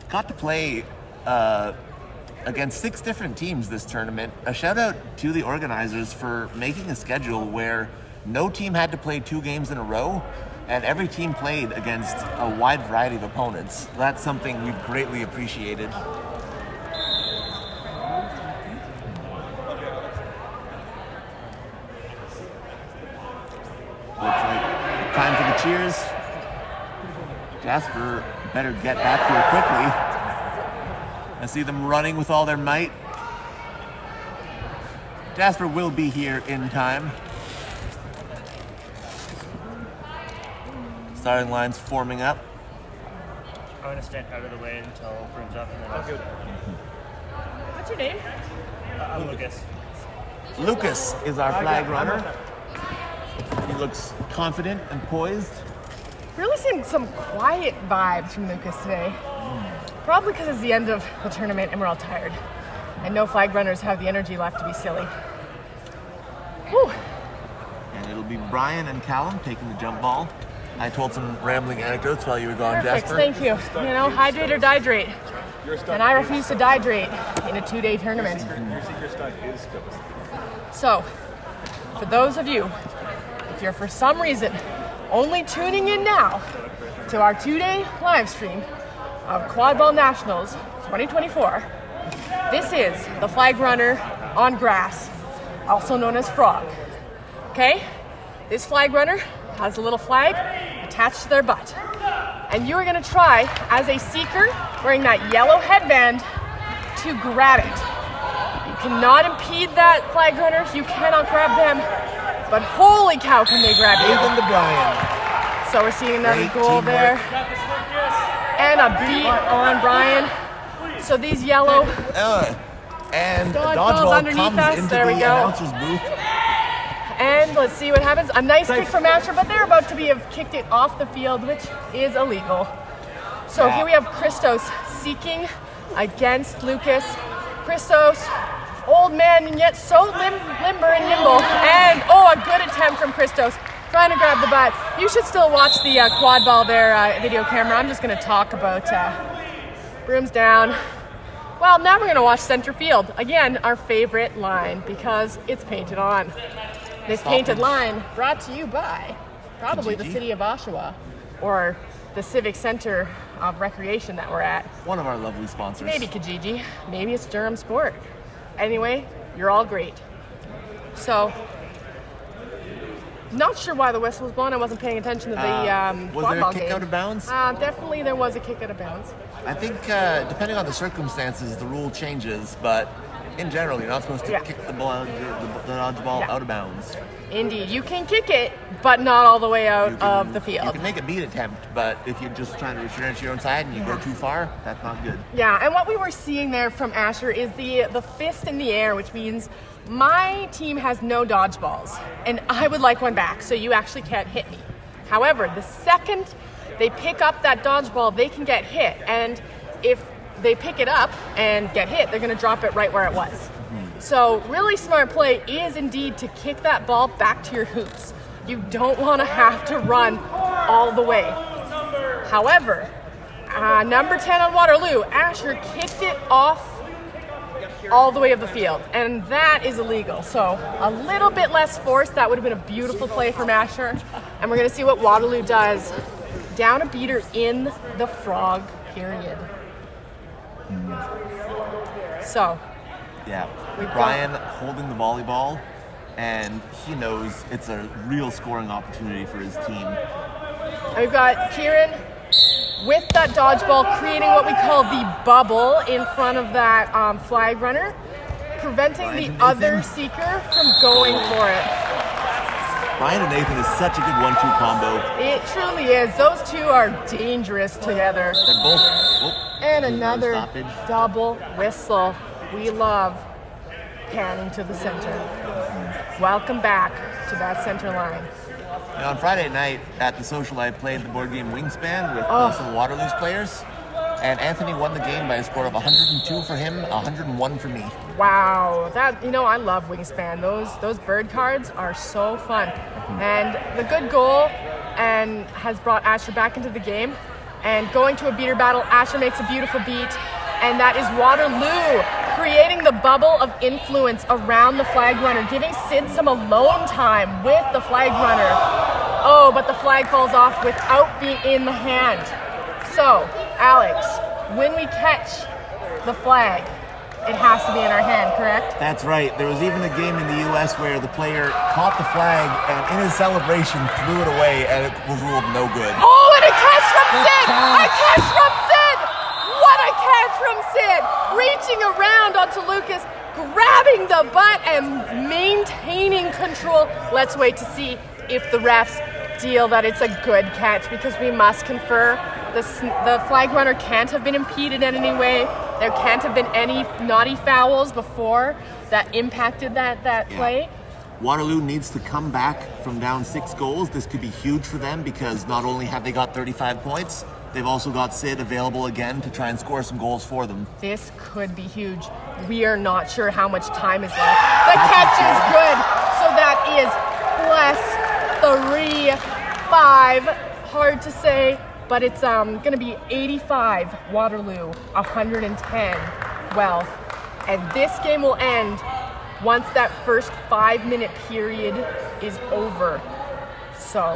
got to play against 6 different teams this tournament. A shout out to the organizers for making a schedule where no team had to play 2 games in a row, and every team played against a wide variety of opponents. That's something we've greatly appreciated. Looks like time for the cheers. Jasper better get back here quickly. I see them running with all their might. Jasper will be here in time. Starting lines forming up. I'm going to stand out of the way until it brings up. And then good. What's your name? I'm Lucas. Lucas is our flag runner. He looks confident and poised. Really seeing some quiet vibes from Lucas today. Probably because it's the end of the tournament and we're all tired. And no flag runners have the energy left to be silly. Whew. And it'll be Brian and Callum taking the jump ball. I told some rambling anecdotes while you were gone, Perfect, Jasper. thank you. You know, hydrate or dihydrate. And I refuse to dihydrate in a 2-day tournament. Your secret stunt is toast. So, for those of you, if you're for some reason only tuning in now to our 2-day live stream of Quad Ball Nationals 2024, this is the flag runner on grass, also known as frog. Okay? This flag runner has a little flag attached to their butt. And you are going to try, as a seeker, wearing that yellow headband, to grab it. You cannot impede that flag runner. You cannot grab them. But holy cow, can they grab you. Even the Brian. So we're seeing another Great goal teamwork. there. And a beat on Brian. So these yellow and dodgeball's dodgeball underneath comes us. into There we the go. announcer's booth. And let's see what happens. A nice kick from Asher, but they're about to have kicked it off the field, which is illegal. So here we have Christos seeking against Lucas. Christos, old man and yet so limber and nimble. And a good attempt from Christos, trying to grab the butt. You should still watch the quad ball there video camera. I'm just going to talk about brooms down. Well, now we're going to watch center field. Again, our favorite line because it's painted on. This painted line brought to you by probably the city of Oshawa or the Civic Center of Recreation that we're at. One of our lovely sponsors. Maybe Kijiji, maybe it's Durham Sport. Anyway, you're all great. So, not sure why the whistle was blown. I wasn't paying attention to the was there a quad kick game. out of bounds? Definitely there was a kick out of bounds. I think depending on the circumstances, the rule changes, but in general, you're not supposed to kick the ball, the dodgeball out of bounds. Indeed, you can kick it, but not all the way out of the field. You can make a beat attempt, but if you're just trying to return to your own side and you go too far, that's not good. Yeah, and what we were seeing there from Asher is the fist in the air, which means my team has no dodgeballs, and I would like one back, so you actually can't hit me. However, the second they pick up that dodgeball, they can get hit, and if they pick it up and get hit, they're going to drop it right where it was. So really smart play is indeed to kick that ball back to your hoops. You don't want to have to run all the way. However, number 10 on Waterloo, Asher kicked it off all the way of the field, and that is illegal. So a little bit less force. That would have been a beautiful play from Asher. And we're going to see what Waterloo does. Down a beater in the frog period. So. Yeah, Brian holding the volleyball, and he knows it's a real scoring opportunity for his team. We've got Kieran with that dodgeball creating what we call the bubble in front of that flag runner, preventing the other seeker from going for it. Brian and Nathan is such a good 1-2 combo. It truly is. Those two are dangerous together. They're both. And another double whistle. We love panning to the center. Welcome back to that center line. Now, on Friday night at the social, I played the board game Wingspan with some of Waterloo's players, and Anthony won the game by a score of 102 for him, 101 for me. Wow, I love Wingspan. Those bird cards are so fun, and the good goal and has brought Asher back into the game. And going to a beater battle, Asher makes a beautiful beat, and that is Waterloo creating the bubble of influence around the flag runner, giving Sid some alone time with the flag runner. Oh, but the flag falls off without being in the hand. So, Alex, when we catch the flag, it has to be in our hand, correct? That's right. There was even a game in the U.S. where the player caught the flag and in his celebration threw it away, and it was ruled no good. Oh, and a catch from Sid! A catch from Sid! What a catch from Sid! Reaching around onto Lucas, grabbing the butt and maintaining control. Let's wait to see if the refs deal that it's a good catch, because we must confer the flag runner can't have been impeded in any way. There can't have been any naughty fouls before that impacted that play. Waterloo needs to come back from down 6 goals. This could be huge for them because not only have they got 35 points, they've also got Sid available again to try and score some goals for them. This could be huge. We are not sure how much time is left. The catch is good. So that is +3, 5. Hard to say, but it's going to be 85 Waterloo, 110 Guelph. And this game will end once that first 5-minute period is over. So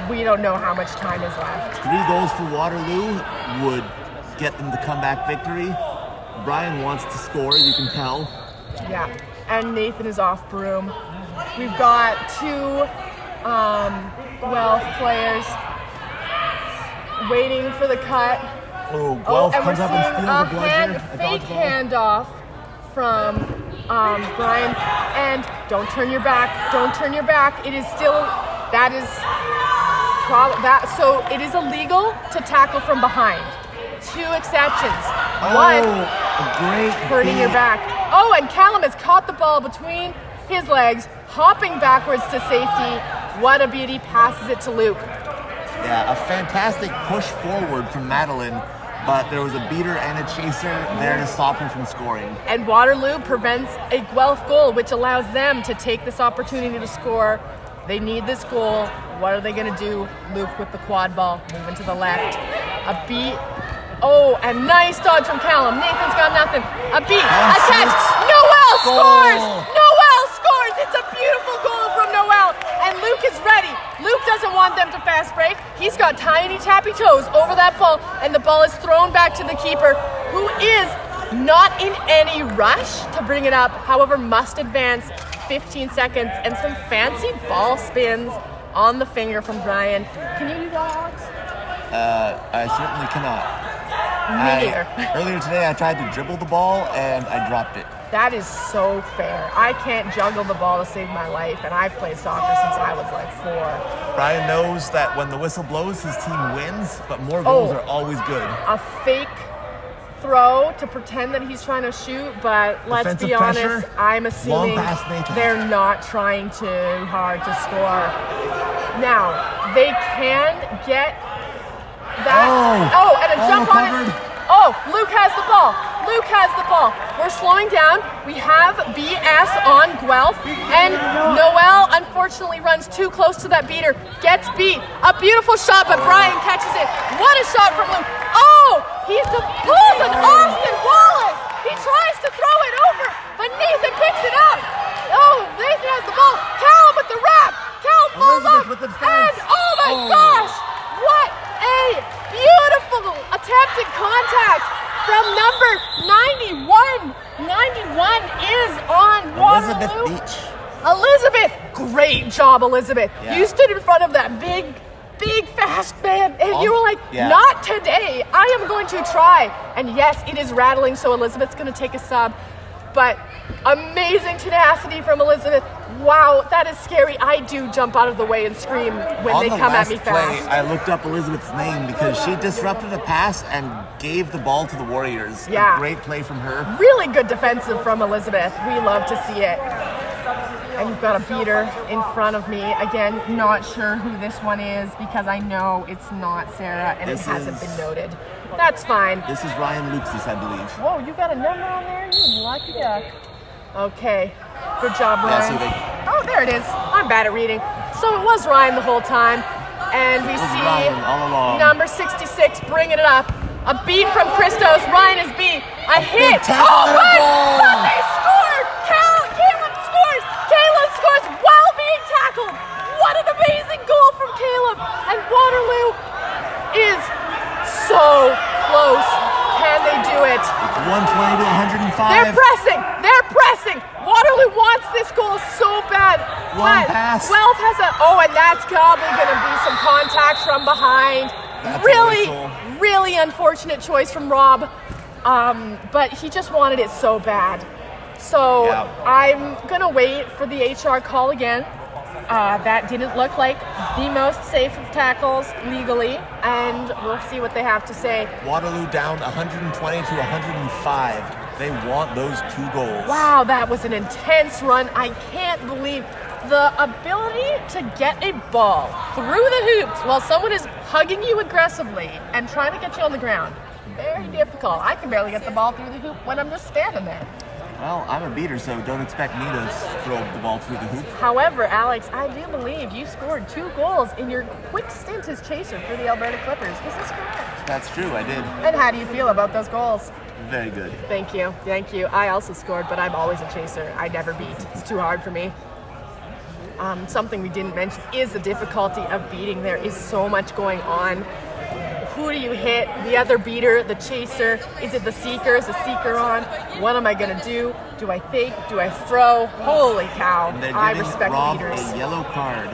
we don't know how much time is left. 3 goals for Waterloo would get them the comeback victory. Brian wants to score, you can tell. Yeah, and Nathan is off broom. We've got 2 Guelph players waiting for the cut. Oh, Guelph comes up and steals a bludger. Fake handoff from Brian. And don't turn your back. Don't turn your back. It is still, so it is illegal to tackle from behind. 2 exceptions. One, hurting your back. Oh, and Callum has caught the ball between his legs, hopping backwards to safety. What a beauty, passes it to Luke. Yeah, a fantastic push forward from Madeline, but there was a beater and a chaser there to stop him from scoring. And Waterloo prevents a Guelph goal, which allows them to take this opportunity to score. They need this goal. What are they going to do? Luke with the quad ball, moving to the left. A beat. Oh, and nice dodge from Callum. Nathan's got nothing. A beat, a catch. Noel scores! Noel scores! It's a beautiful goal from Noel. And Luke is ready. Luke doesn't want them to fast break. He's got tiny tappy toes over that ball, and the ball is thrown back to the keeper, who is not in any rush to bring it up, however must advance 15 seconds, and some fancy ball spins on the finger from Brian. Can you do that, Alex? I certainly cannot. Neither. Earlier today, I tried to dribble the ball, and I dropped it. That is so fair. I can't juggle the ball to save my life, and I've played soccer since I was like 4. Brian knows that when the whistle blows, his team wins, but more goals are always good. A fake throw to pretend that he's trying to shoot, but let's be honest, I'm assuming they're not trying too hard to score. Now, they can get that. Oh, and a jump on it. Oh, Luke has the ball. Luke has the ball. We're slowing down. We have BS on Guelph, and Noel unfortunately runs too close to that beater. Gets beat. A beautiful shot, but Brian catches it. What a shot from Luke. Oh, he pulls an Austin Wallace. He tries to throw it over, but Nathan picks it up. Oh, Nathan has the ball. Callum with the wrap. Callum falls off. And oh my gosh, what a beautiful attempted contact from number 91. 91 is on Waterloo. Elizabeth Beach. Elizabeth, great job, Elizabeth. Yeah. You stood in front of that big fast man, and you were like, not today. I am going to try. And yes, it is rattling, so Elizabeth's going to take a sub. But amazing tenacity from Elizabeth. Wow, that is scary. I do jump out of the way and scream when On they the come at last me play, fast. I looked up Elizabeth's name because she disrupted a pass and gave the ball to the Warriors. Yeah. A great play from her. Really good defensive from Elizabeth. We love to see it. And you've got a beater in front of me. Again, not sure who this one is because I know it's not Sarah and This it hasn't is- been noted. That's fine. This is Ryan Luxus, I believe. Whoa, you got a number on there? You lucky duck. Okay. Good job, Yeah, Ryan. so they- Oh, there it is. I'm bad at reading. So it was Ryan the whole time. And we It was see Ryan all along. number 66 bringing it up. A beat from Christos. Ryan is beat. A hit. tackle Oh, and a but goal. they scored. Caleb scores. Caleb scores while being tackled. What an amazing goal from Caleb. And Waterloo is so close. Can they do it? It's 120 to 105. They're pressing. They're pressing. Waterloo wants this goal so bad. Long But pass. Guelph has a. Oh, and that's probably going to be some contact from behind. That's a Really, whistle. really unfortunate choice from Rob. But he just wanted it so bad. So Yeah. I'm going to wait for the HR call again. That didn't look like the most safe of tackles legally, and we'll see what they have to say. Waterloo down 120 to 105. They want those 2 goals. Wow, that was an intense run. I can't believe the ability to get a ball through the hoops while someone is hugging you aggressively and trying to get you on the ground. Very difficult. I can barely get the ball through the hoop when I'm just standing there. Well, I'm a beater, so don't expect me to throw the ball through the hoop. However, Alex, I do believe you scored 2 goals in your quick stint as chaser for the Alberta Clippers. Is this correct? That's true, I did. And how do you feel about those goals? Very good. Thank you. Thank you. I also scored, but I'm always a chaser. I never beat. It's too hard for me. Something we didn't mention is the difficulty of beating. There is so much going on. Who do you hit? The other beater, the chaser? Is it the seeker? Is the seeker on? What am I going to do? Do I fake? Do I throw? Holy cow. And they're I giving respect Rob beaters. a yellow card.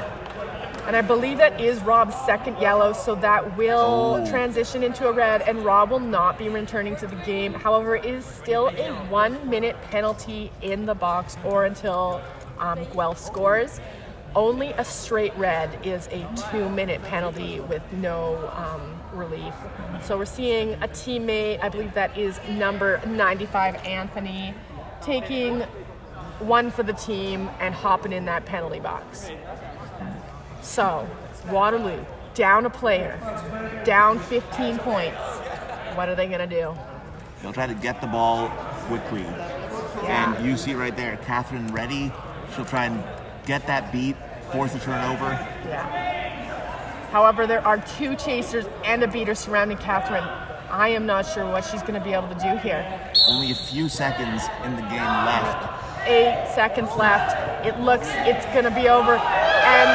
And I believe that is Rob's second yellow, so that will transition into a red, and Rob will not be returning to the game. However, it is still a 1-minute penalty in the box or until Guelph scores. Only a straight red is a 2-minute penalty with no relief. So we're seeing a teammate, I believe that is number 95, Anthony, taking one for the team and hopping in that penalty box. So, Waterloo, down a player, down 15 points. What are they going to do? They'll try to get the ball quickly. Yeah. And you see right there, Catherine Reddy. She'll try and get that beat, force a turnover. Yeah. However, there are 2 chasers and a beater surrounding Catherine. I am not sure what she's going to be able to do here. Only a few seconds in the game left. 8 seconds left. It looks it's going to be over. And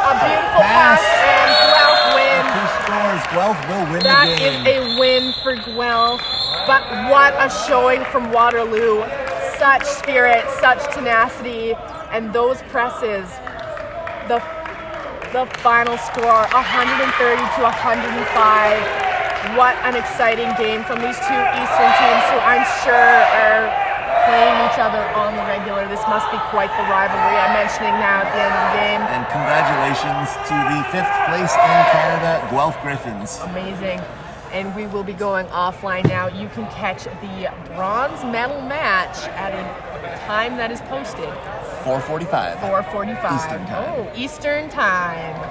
a beautiful pass, and Guelph wins. Who scores? Guelph will win That the game. is a win for Guelph. But what a showing from Waterloo. Such spirit, such tenacity, and those presses. The final score, 130 to 105. What an exciting game from these 2 Eastern teams who I'm sure are playing each other on the regular. This must be quite the rivalry I'm mentioning now at the end of the game. And congratulations to the 5th place in Canada, Guelph Griffins. Amazing. And we will be going offline now. You can catch the bronze medal match at a time that is posted. 4:45. 4:45. Eastern time. Oh, Eastern time.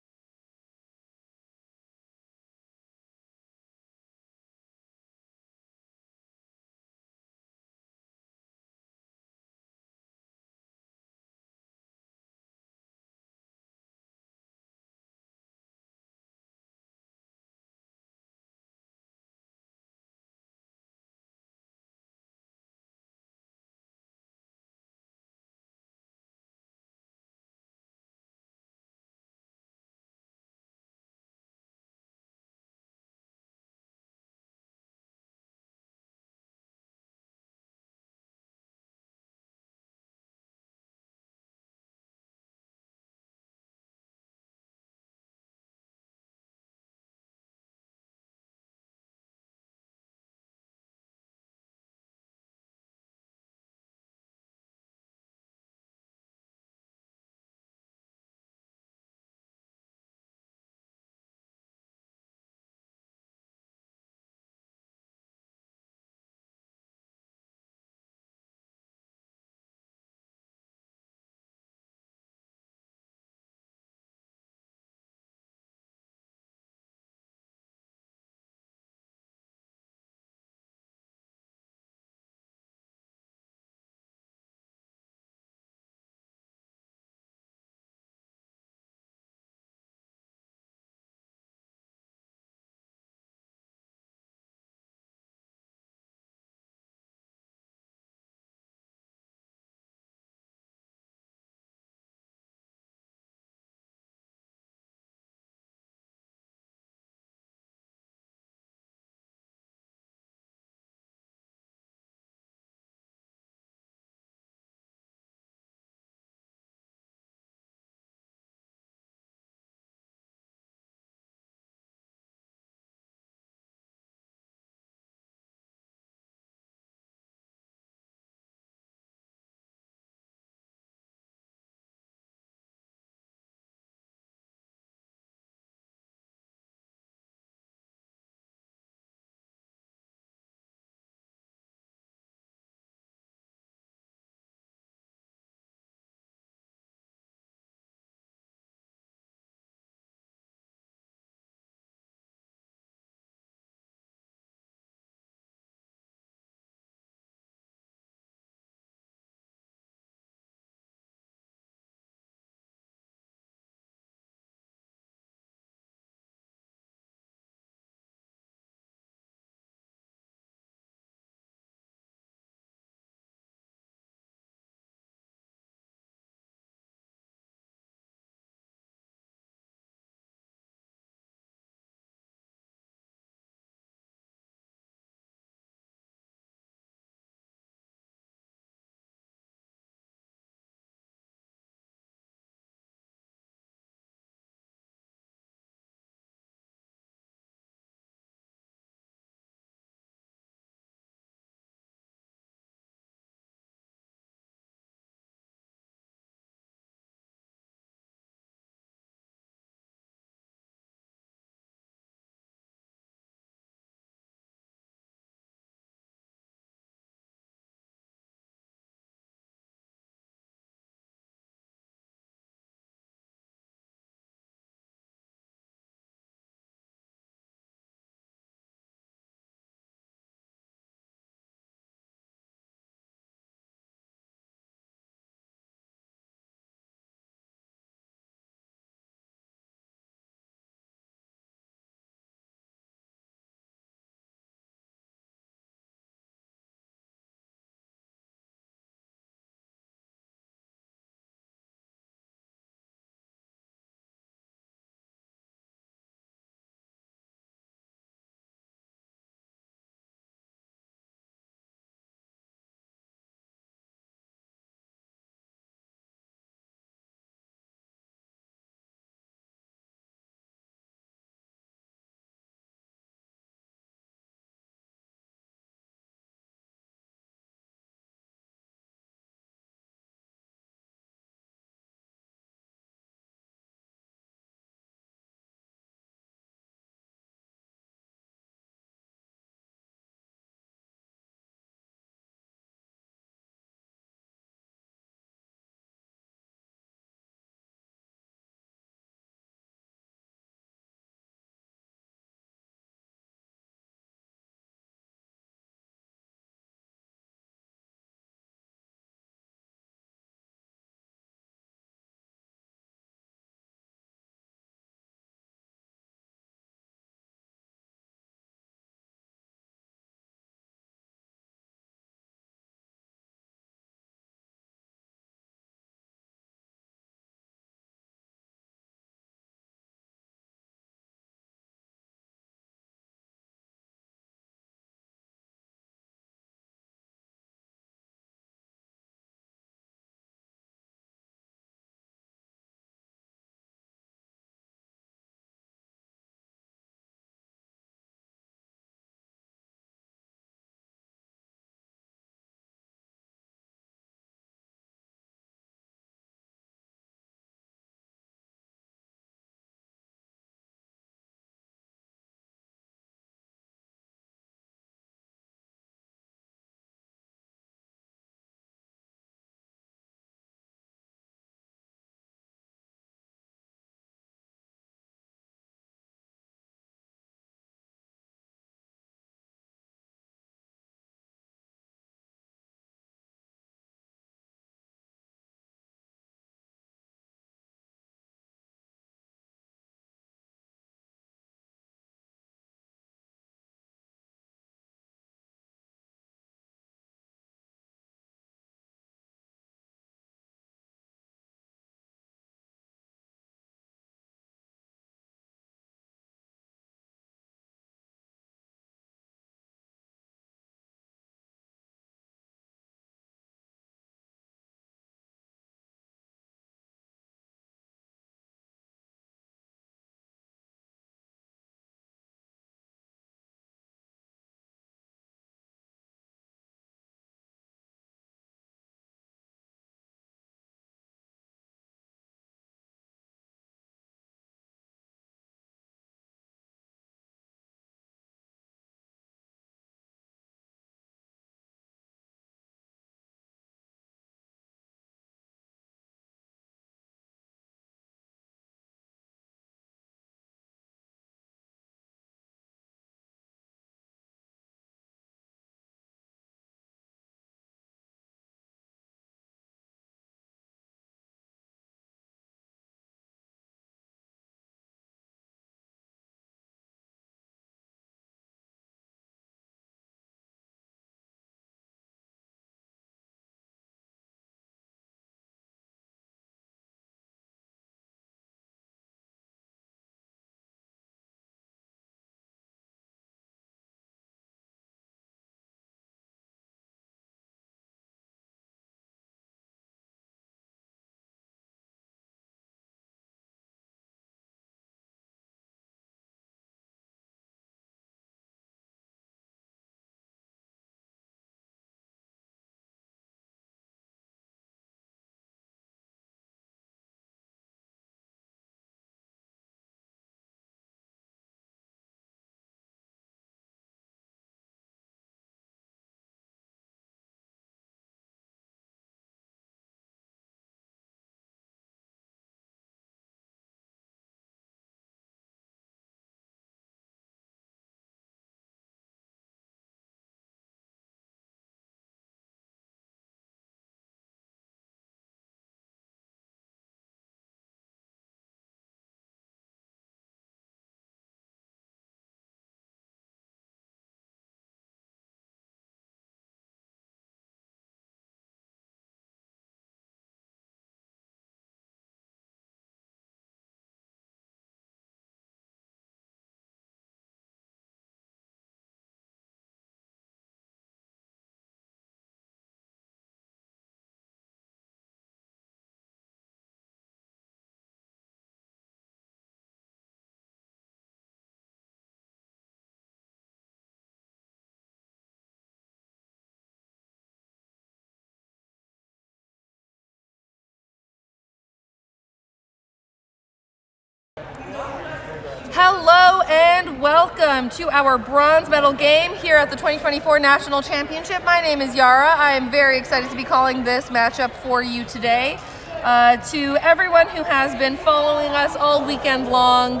welcome to our bronze medal game here at the 2024 National Championship. My name is Yara. I am very excited to be calling this matchup for you today. To everyone who has been following us all weekend long,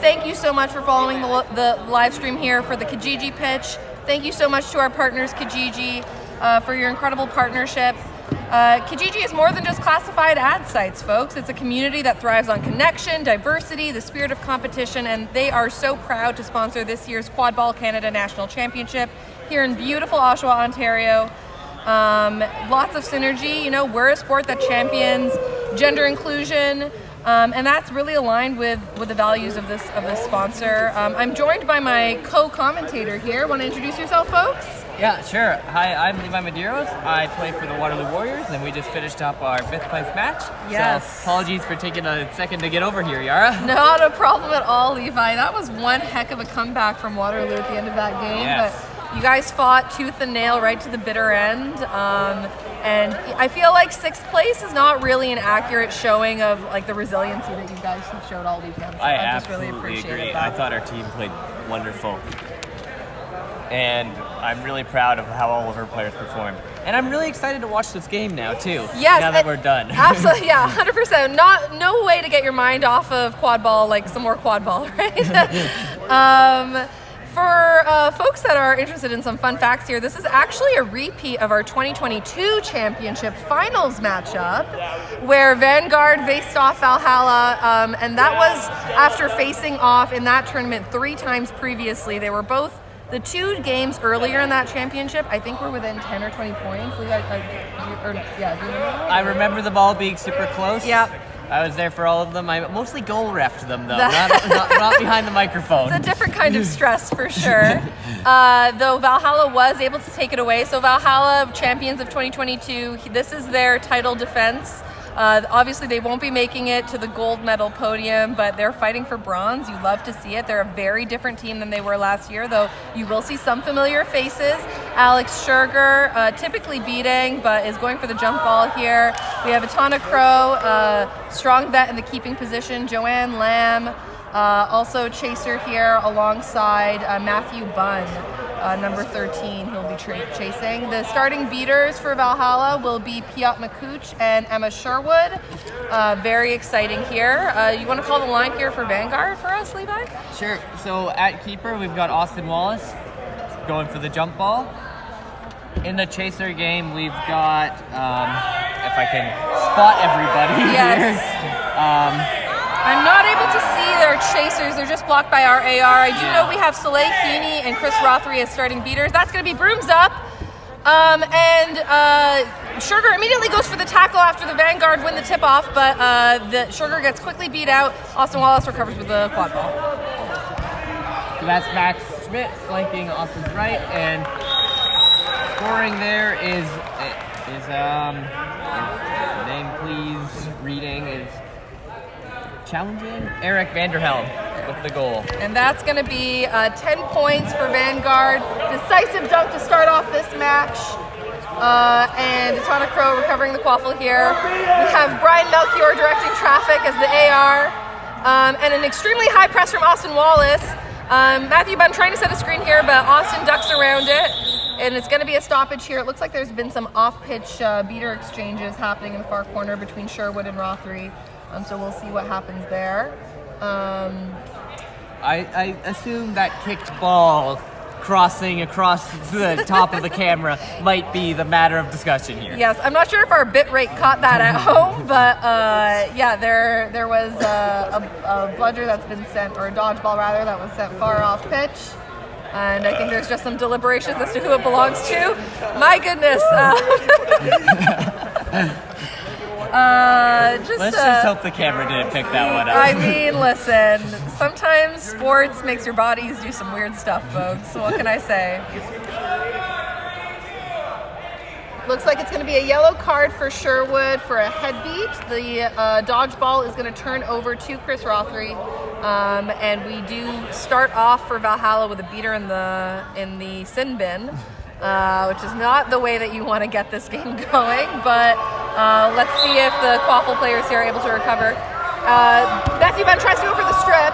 thank you so much for following the live stream here for the Kijiji Pitch. Thank you so much to our partners, Kijiji, for your incredible partnership. Kijiji is more than just classified ad sites, folks. It's a community that thrives on connection, diversity, the spirit of competition, and they are so proud to sponsor this year's Quad Ball Canada National Championship here in beautiful Oshawa, Ontario. Lots of synergy. You know, we're a sport that champions gender inclusion, and that's really aligned with the values of this sponsor. I'm joined by my co-commentator here. Want to introduce yourself, folks? Yeah, sure. Hi, I'm Levi Medeiros. I play for the Waterloo Warriors, and we just finished up our 5th place match. Yes. So apologies for taking a second to get over here, Yara. Not a problem at all, Levi. That was one heck of a comeback from Waterloo at the end of that game. Yes. But you guys fought tooth and nail right to the bitter end. And I feel like 6th place is not really an accurate showing of like the resiliency that you guys have showed all weekend. So I just really absolutely appreciate agree. that. I thought our team played wonderful. And I'm really proud of how all of our players performed. And I'm really excited to watch this game now, too. Yes, now that we're done. Absolutely, yeah, 100%. No way to get your mind off of quad ball, like some more quad ball, right? For folks that are interested in some fun facts here, this is actually a repeat of our 2022 championship finals matchup where Vanguard faced off Valhalla, and that was after facing off in that tournament 3 times previously. They were both the 2 games earlier in that championship, I think, were within 10 or 20 points. Do you remember that? I remember them all being super close. Yep. I was there for all of them. I mostly goal refed them, though, not behind the microphone. It's a different kind of stress, for sure. Though Valhalla was able to take it away. So Valhalla, champions of 2022, this is their title defense. Obviously, they won't be making it to the gold medal podium, but they're fighting for bronze. You love to see it. They're a very different team than they were last year, though you will see some familiar faces. Alex Scherger, typically beating, but is going for the jump ball here. We have Atana Crow, strong vet in the keeping position. Joanne Lamb, also chaser here alongside Matthew Bunn. Number 13, he'll be chasing. The starting beaters for Valhalla will be Piotr Makuch and Emma Sherwood. Very exciting here. You want to call the line here for Vanguard for us, Levi? Sure. So at keeper, we've got Austin Wallace going for the jump ball. In the chaser game, we've got, if I can spot everybody here. I'm not able to see their chasers. They're just blocked by our AR. I do know we have Soleil Heaney and Chris Rothery as starting beaters. That's going to be Brooms up. Scherger immediately goes for the tackle after the Vanguard win the tip-off, but the Scherger gets quickly beat out. Austin Wallace recovers with the quad ball. So that's Max Schmidt flanking Austin's right, and scoring there is name please reading is challenging Eric Vanderhelm with the goal. And that's going to be 10 points for Vanguard. Decisive dunk to start off this match. And Atana Crow recovering the quaffle here. We have Brian Melchior directing traffic as the AR. And an extremely high press from Austin Wallace. Matthew Bunn trying to set a screen here, but Austin ducks around it. And it's going to be a stoppage here. It looks like there's been some off-pitch beater exchanges happening in the far corner between Sherwood and Rothery. So we'll see what happens there. I assume that kicked ball crossing across the top of the camera might be the matter of discussion here. Yes, I'm not sure if our bit rate caught that at home, but yeah, there was a bludger that's been sent, or a dodgeball rather, that was sent far off pitch. And I think there's just some deliberations as to who it belongs to. My goodness. Let's just hope the camera didn't pick that one up. I mean, listen, sometimes sports makes your bodies do some weird stuff, folks. So what can I say? Looks like it's going to be a yellow card for Sherwood for a head beat. The dodgeball is going to turn over to Chris Rothery. And we do start off for Valhalla with a beater in the sin bin. Which is not the way that you want to get this game going, but let's see if the Quaffle players here are able to recover. Matthew Bunn tries to go for the strip.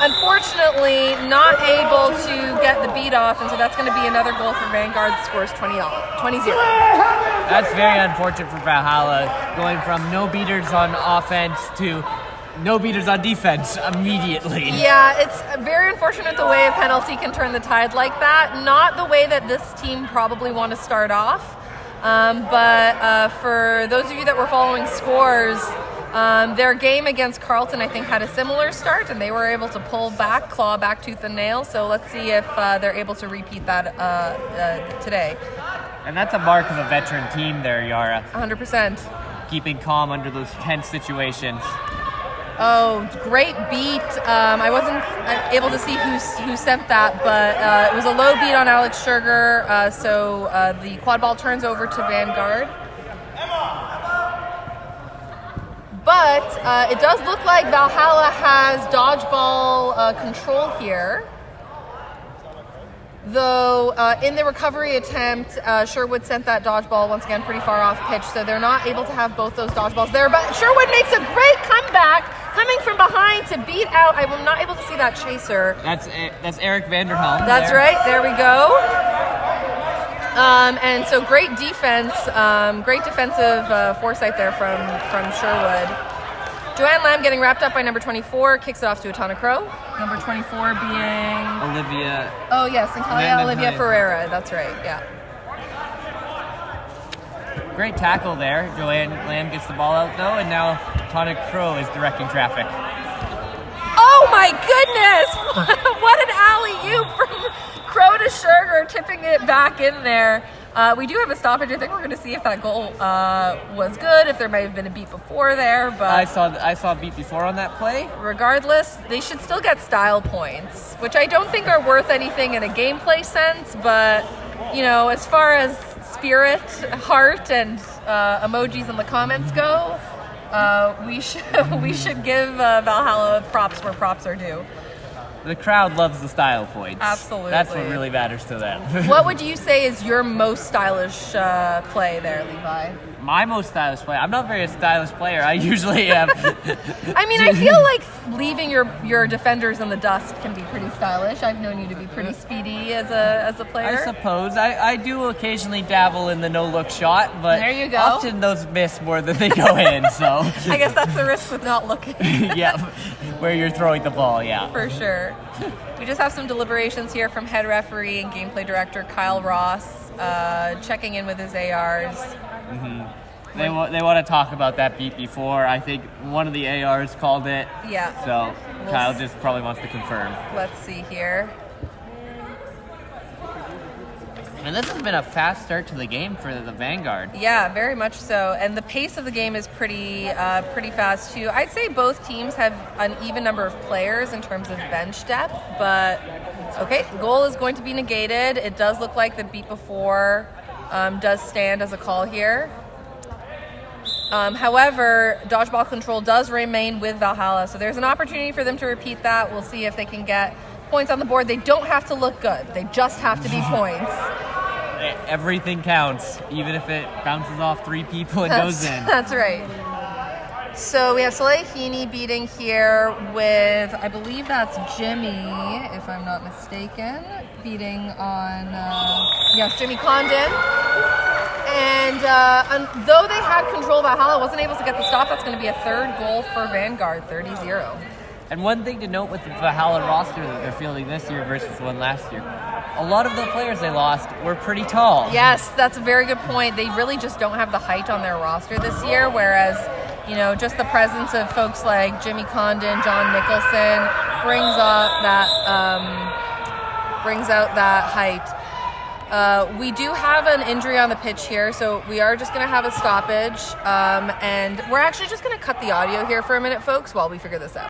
Unfortunately, not able to get the beat off, and so that's going to be another goal for Vanguard. Scores 20-0. That's very unfortunate for Valhalla, going from no beaters on offense to no beaters on defense immediately. Yeah, it's very unfortunate the way a penalty can turn the tide like that. Not the way that this team probably want to start off. But for those of you that were following scores, their game against Carleton, I think, had a similar start, and they were able to claw back tooth and nail. So let's see if they're able to repeat that today. And that's a mark of a veteran team there, Yara. 100%. Keeping calm under those tense situations. Oh, great beat. I wasn't able to see who sent that, but it was a low beat on Alex Sugar, so the quad ball turns over to Vanguard. But it does look like Valhalla has dodgeball control here. Though in the recovery attempt, Sherwood sent that dodgeball once again pretty far off pitch, so they're not able to have both those dodgeballs there. But Sherwood makes a great comeback, coming from behind to beat out. I am not able to see that chaser. That's Eric Vanderhelm. That's right. There we go. And so great defense, great defensive foresight there from Sherwood. Joanne Lamb getting wrapped up by number 24, kicks it off to Atana Crow. Number 24 being... Olivia. Oh, yes, Natalia Olivia Ferreira. That's right, yeah. Great tackle there. Joanne Lamb gets the ball out, though, and now Atana Crow is directing traffic. Oh, my goodness! What an alley-oop from Crow to Sugar, tipping it back in there. We do have a stoppage. I think we're going to see if that goal was good, if there might have been a beat before there. But I saw a beat before on that play. Regardless, they should still get style points, which I don't think are worth anything in a gameplay sense. But, you know, as far as spirit, heart, and emojis in the comments go, we should give Valhalla props where props are due. The crowd loves the style points. Absolutely. That's what really matters to them. What would you say is your most stylish play there, Levi? My most stylish play? I'm not very a stylish player. I usually am. I mean, I feel like leaving your defenders in the dust can be pretty stylish. I've known you to be pretty speedy as a player. I suppose. I do occasionally dabble in the no-look shot, but there you go. Often those miss more than they go in, so... I guess that's the risk with not looking. Yeah, where you're throwing the ball, yeah. For sure. We just have some deliberations here from head referee and gameplay director Kyle Ross, checking in with his ARs. Mm-hmm. They want to talk about that beat before. I think one of the ARs called it. Yeah. So Kyle just probably wants to confirm. Let's see here. And this has been a fast start to the game for the Vanguard. Yeah, very much so. And the pace of the game is pretty fast too. I'd say both teams have an even number of players in terms of bench depth, but okay, goal is going to be negated. It does look like the beat before does stand as a call here. However, dodgeball control does remain with Valhalla, so there's an opportunity for them to repeat that. We'll see if they can get points on the board. They don't have to look good. They just have to be points. Everything counts, even if it bounces off 3 people and goes in. That's right. So we have Soleil Heaney beating here with, I believe that's Jimmy, if I'm not mistaken, beating on, yes, Jimmy Condon. And though they had control, Valhalla wasn't able to get the stop. That's going to be a third goal for Vanguard, 30-0. And one thing to note with the Valhalla roster that they're fielding this year versus one last year, a lot of the players they lost were pretty tall. Yes, that's a very good point. They really just don't have the height on their roster this year, whereas, you know, just the presence of folks like Jimmy Condon, John Nicholson brings out that height. We do have an injury on the pitch here, so we are just going to have a stoppage, and we're actually just going to cut the audio here for a minute, folks, while we figure this out.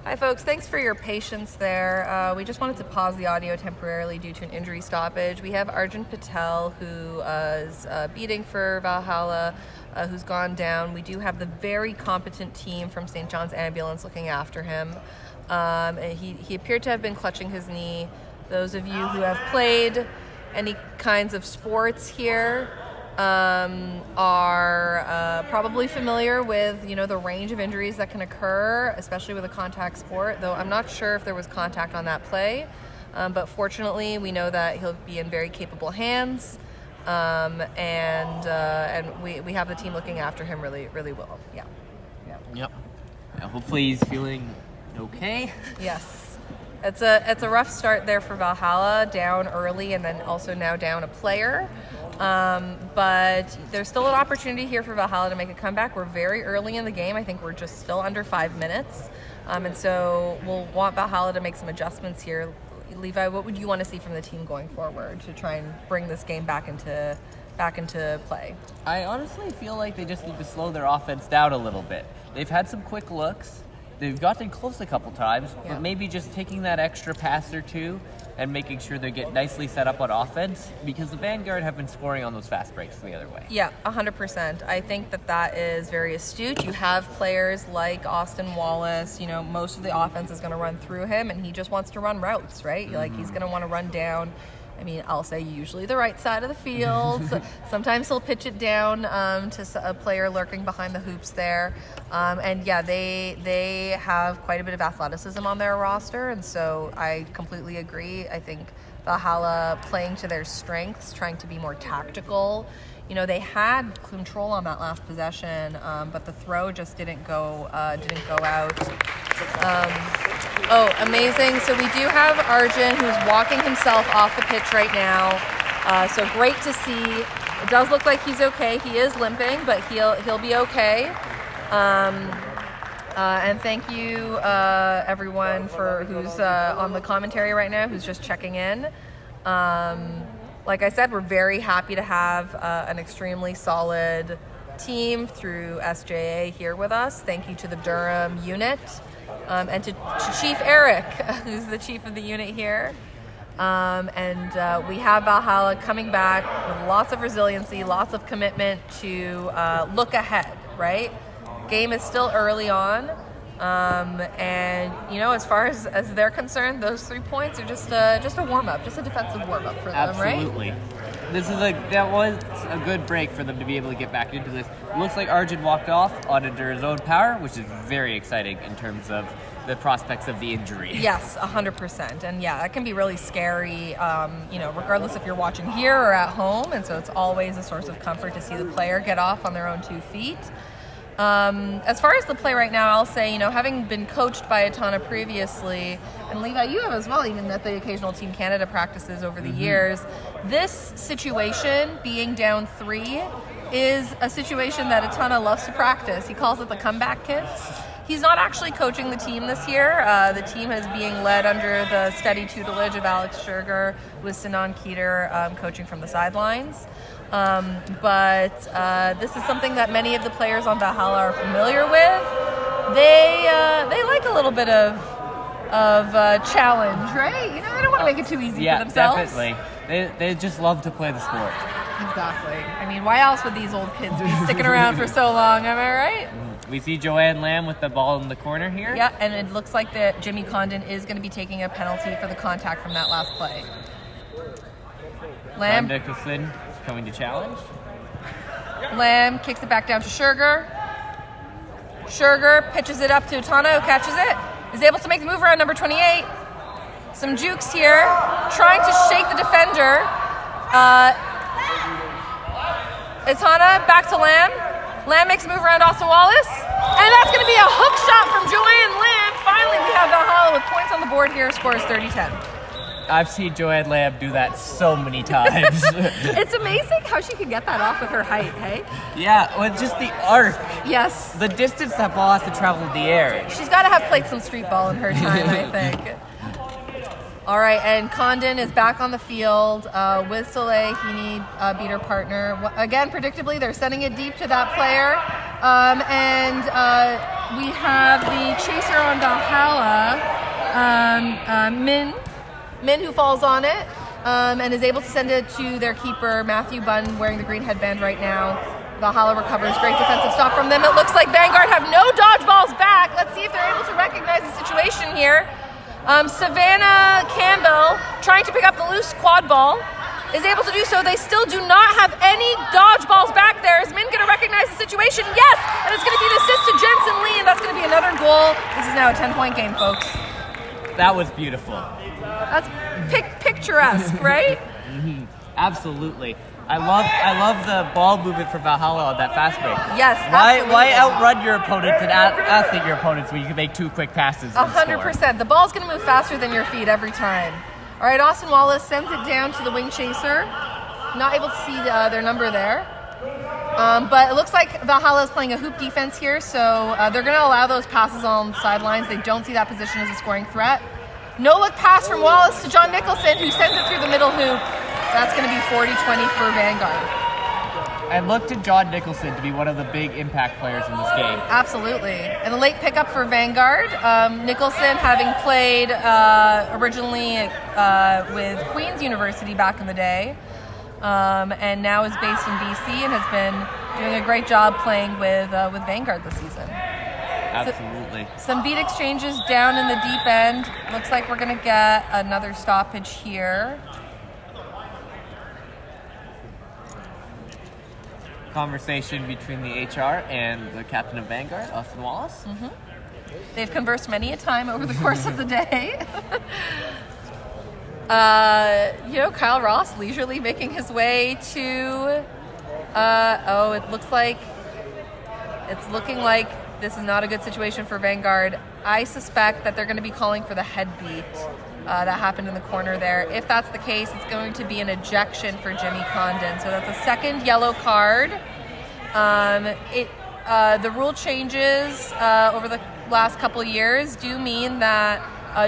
Hi folks, thanks for your patience there. We just wanted to pause the audio temporarily due to an injury stoppage. We have Arjun Patel, who is beating for Valhalla, who's gone down. We do have the very competent team from St. John's Ambulance looking after him. And he appeared to have been clutching his knee. Those of you who have played any kinds of sports here are probably familiar with, the range of injuries that can occur, especially with a contact sport, though I'm not sure if there was contact on that play. But fortunately, we know that he'll be in very capable hands, and we have the team looking after him really, really well. Yeah. Yep. Hopefully he's feeling okay. Yes. It's a rough start there for Valhalla, down early and then also now down a player. But there's still an opportunity here for Valhalla to make a comeback. We're very early in the game. I think we're just still under 5 minutes. And so we'll want Valhalla to make some adjustments here. Levi, what would you want to see from the team going forward to try and bring this game back into play? I honestly feel like they just need to slow their offense down a little bit. They've had some quick looks. They've gotten close a couple times, but maybe just taking that extra pass or two and making sure they get nicely set up on offense, because the Vanguard have been scoring on those fast breaks the other way. Yeah, 100%. I think that is very astute. You have players like Austin Wallace, most of the offense is going to run through him, and he just wants to run routes, right? Mm-hmm. Like, he's going to want to run down, I'll say usually the right side of the field. Sometimes he'll pitch it down to a player lurking behind the hoops there. They have quite a bit of athleticism on their roster, and so I completely agree. I think Valhalla playing to their strengths, trying to be more tactical. They had control on that last possession, but the throw just didn't go out. Amazing. So we do have Arjun, who's walking himself off the pitch right now. So great to see. It does look like he's okay. He is limping, but he'll be okay. And thank you, everyone, who's on the commentary right now, who's just checking in. Like I said, we're very happy to have an extremely solid team through SJA here with us. Thank you to the Durham unit and to Chief Eric, who's the chief of the unit here. And we have Valhalla coming back with lots of resiliency, lots of commitment to look ahead, right? Game is still early on. And as far as they're concerned, those 3 points are just a warm-up, just a defensive warm-up for them, right? Absolutely. That was a good break for them to be able to get back into this. It looks like Arjun walked off under his own power, which is very exciting in terms of the prospects of the injury. Yes, 100%. And yeah, that can be really scary, regardless if you're watching here or at home. And so it's always a source of comfort to see the player get off on their own 2 feet. As far as the play right now, I'll say, having been coached by Atana previously, and Levi, you have as well, even at the occasional Team Canada practices over the years, this situation, being down 3, is a situation that Atana loves to practice. He calls it the comeback kits. He's not actually coaching the team this year. The team is being led under the steady tutelage of Alex Scherger, with Sinan Keeter coaching from the sidelines. But this is something that many of the players on Valhalla are familiar with. They like a little bit of challenge, right? They don't want to make it too easy for themselves. Yeah, definitely. They just love to play the sport. Exactly. Why else would these old kids be sticking around for so long? Am I right? We see Joanne Lamb with the ball in the corner here. Yeah, and it looks like that Jimmy Condon is going to be taking a penalty for the contact from that last play. Lamb Nicholson coming to challenge. Lamb kicks it back down to Scherger. Scherger pitches it up to Atana, who catches it. Is able to make the move around number 28. Some jukes here, trying to shake the defender. Atana back to Lamb. Lamb makes a move around Austin Wallace. And that's going to be a hook shot from Joanne Lamb. Finally, we have Valhalla with points on the board here. Scores 30-10. I've seen Joanne Lamb do that so many times. It's amazing how she can get that off with her height, hey? Yeah, well, just the arc. Yes. The distance that ball has to travel in the air. She's got to have played some street ball in her time, I think. All right, and Condon is back on the field with Soleil Heaney, beat her partner. Again, predictably, they're sending it deep to that player. we have the chaser on Valhalla, Min, who falls on it and is able to send it to their keeper, Matthew Bunn, wearing the green headband right now. Valhalla recovers. Great defensive stop from them. It looks like Vanguard have no dodgeballs back. Let's see if they're able to recognize the situation here. Savannah Campbell, trying to pick up the loose quad ball, is able to do so. They still do not have any dodgeballs back there. Is Min going to recognize the situation? Yes! And it's going to be the assist to Jensen Lee, and that's going to be another goal. This is now a 10-point game, folks. That was beautiful. That's picturesque, right? Absolutely. I love the ball movement for Valhalla on that fast break. Yes, absolutely. Why outrun your opponents and athlete your opponents when you can make 2 quick passes and 100%. score? The ball's going to move faster than your feet every time. All right, Austin Wallace sends it down to the wing chaser. Not able to see their number there. But it looks like Valhalla is playing a hoop defense here, so they're going to allow those passes on the sidelines. They don't see that position as a scoring threat. No-look pass from Wallace to John Nicholson, who sends it through the middle hoop. That's going to be 40-20 for Vanguard. I look to John Nicholson to be one of the big impact players in this game. Absolutely. And a late pickup for Vanguard. Nicholson, having played originally with Queen's University back in the day, and now is based in BC and has been doing a great job playing with Vanguard this season. Absolutely. Some beat exchanges down in the deep end. Looks like we're going to get another stoppage here. Conversation between the HR and the captain of Vanguard, Austin Wallace. Mm-hmm. They've conversed many a time over the course of the day. Kyle Ross leisurely making his way to. It's looking like this is not a good situation for Vanguard. I suspect that they're going to be calling for the head beat that happened in the corner there. If that's the case, it's going to be an ejection for Jimmy Condon. So that's a second yellow card. The rule changes over the last couple of years do mean that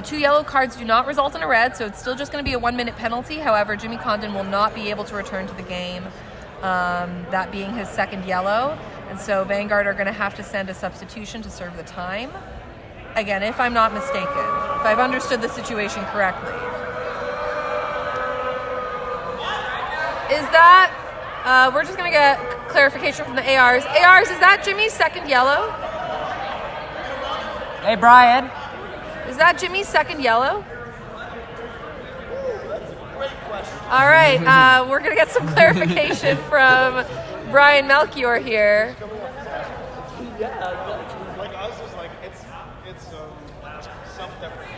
2 yellow cards do not result in a red, so it's still just going to be a 1-minute penalty. However, Jimmy Condon will not be able to return to the game, that being his second yellow. And so Vanguard are going to have to send a substitution to serve the time. Again, if I'm not mistaken, if I've understood the situation correctly. Is that, we're just going to get clarification from the ARs. ARs, is that Jimmy's second yellow? Hey, Brian. Is that Jimmy's second yellow? All right, we're going to get some clarification from Brian Melchior here. Like us is like it's self-deprecating.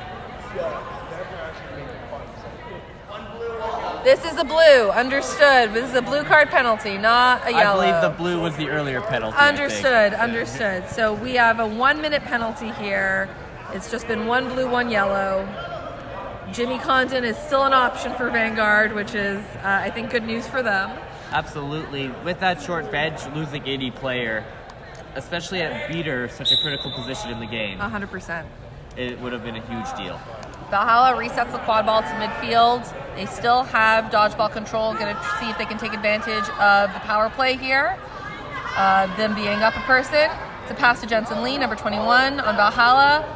This is a blue, understood. This is a blue card penalty, not a yellow. I believe the blue was the earlier penalty. Understood. So we have a 1-minute penalty here. It's just been 1 blue, 1 yellow. Jimmy Condon is still an option for Vanguard, which is, I think, good news for them. Absolutely. With that short bench, losing any player, especially at beater, such a critical position in the game. 100%. It would have been a huge deal. Valhalla resets the quad ball to midfield. They still have dodgeball control. Going to see if they can take advantage of the power play here. Them being up a person. It's a pass to Jensen Lee, number 21 on Valhalla.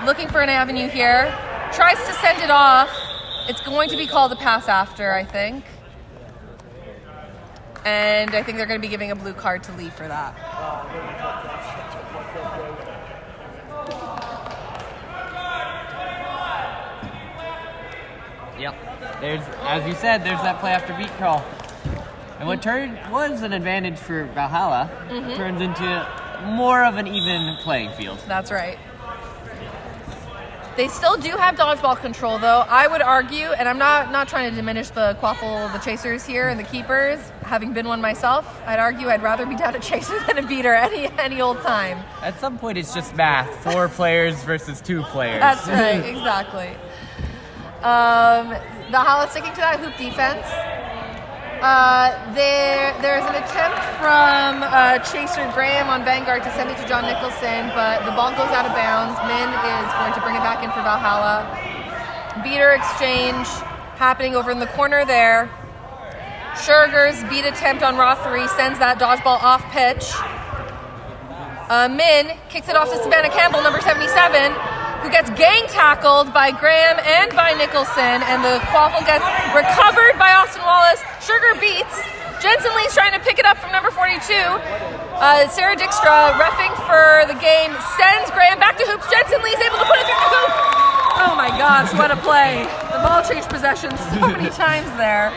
Looking for an avenue here. Tries to send it off. It's going to be called a pass after, I think. And I think they're going to be giving a blue card to Lee for that. Yep. There's, as you said, there's that play after beat call. And what was an advantage for Valhalla turns into more of an even playing field. That's right. They still do have dodgeball control, though. I would argue, and I'm not trying to diminish the quaffle of the chasers here and the keepers, having been one myself, I'd argue I'd rather be down a chaser than a beater any old time. At some point, it's just math. 4 players versus 2 players. That's right, exactly. Valhalla sticking to that hoop defense. There's an attempt from Chaser Graham on Vanguard to send it to John Nicholson, but the ball goes out of bounds. Min is going to bring it back in for Valhalla. Beater exchange happening over in the corner there. Scherger's beat attempt on Rothery sends that dodgeball off pitch. Min kicks it off to Savannah Campbell, number 77, who gets gang tackled by Graham and by Nicholson, and the quaffle gets recovered by Austin Wallace. Sugar beats. Jensen Lee's trying to pick it up from number 42. Sarah Dykstra, reffing for the game, sends Graham back to hoops. Jensen Lee's able to put it through the hoop. Oh my gosh, what a play. The ball changed possession so many times there.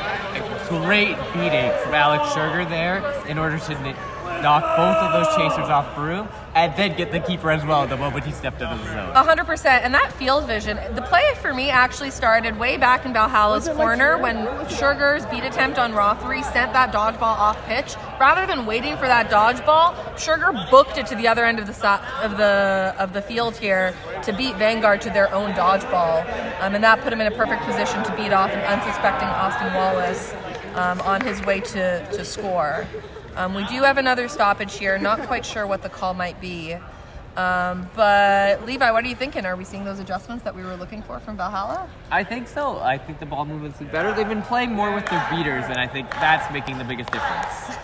Great beating from Alex Sugar there in order to knock both of those chasers off Broom and then get the keeper as well the moment he stepped out of the zone. 100%. And that field vision, the play for me actually started way back in Valhalla's corner when Sugar's beat attempt on Rothery sent that dodgeball off pitch. Rather than waiting for that dodgeball, Sugar booked it to the other end of the field here to beat Vanguard to their own dodgeball. And that put him in a perfect position to beat off an unsuspecting Austin Wallace on his way to score. We do have another stoppage here. Not quite sure what the call might be. But Levi, what are you thinking? Are we seeing those adjustments that we were looking for from Valhalla? I think so. I think the ball movements look better. They've been playing more with their beaters, and I think that's making the biggest difference.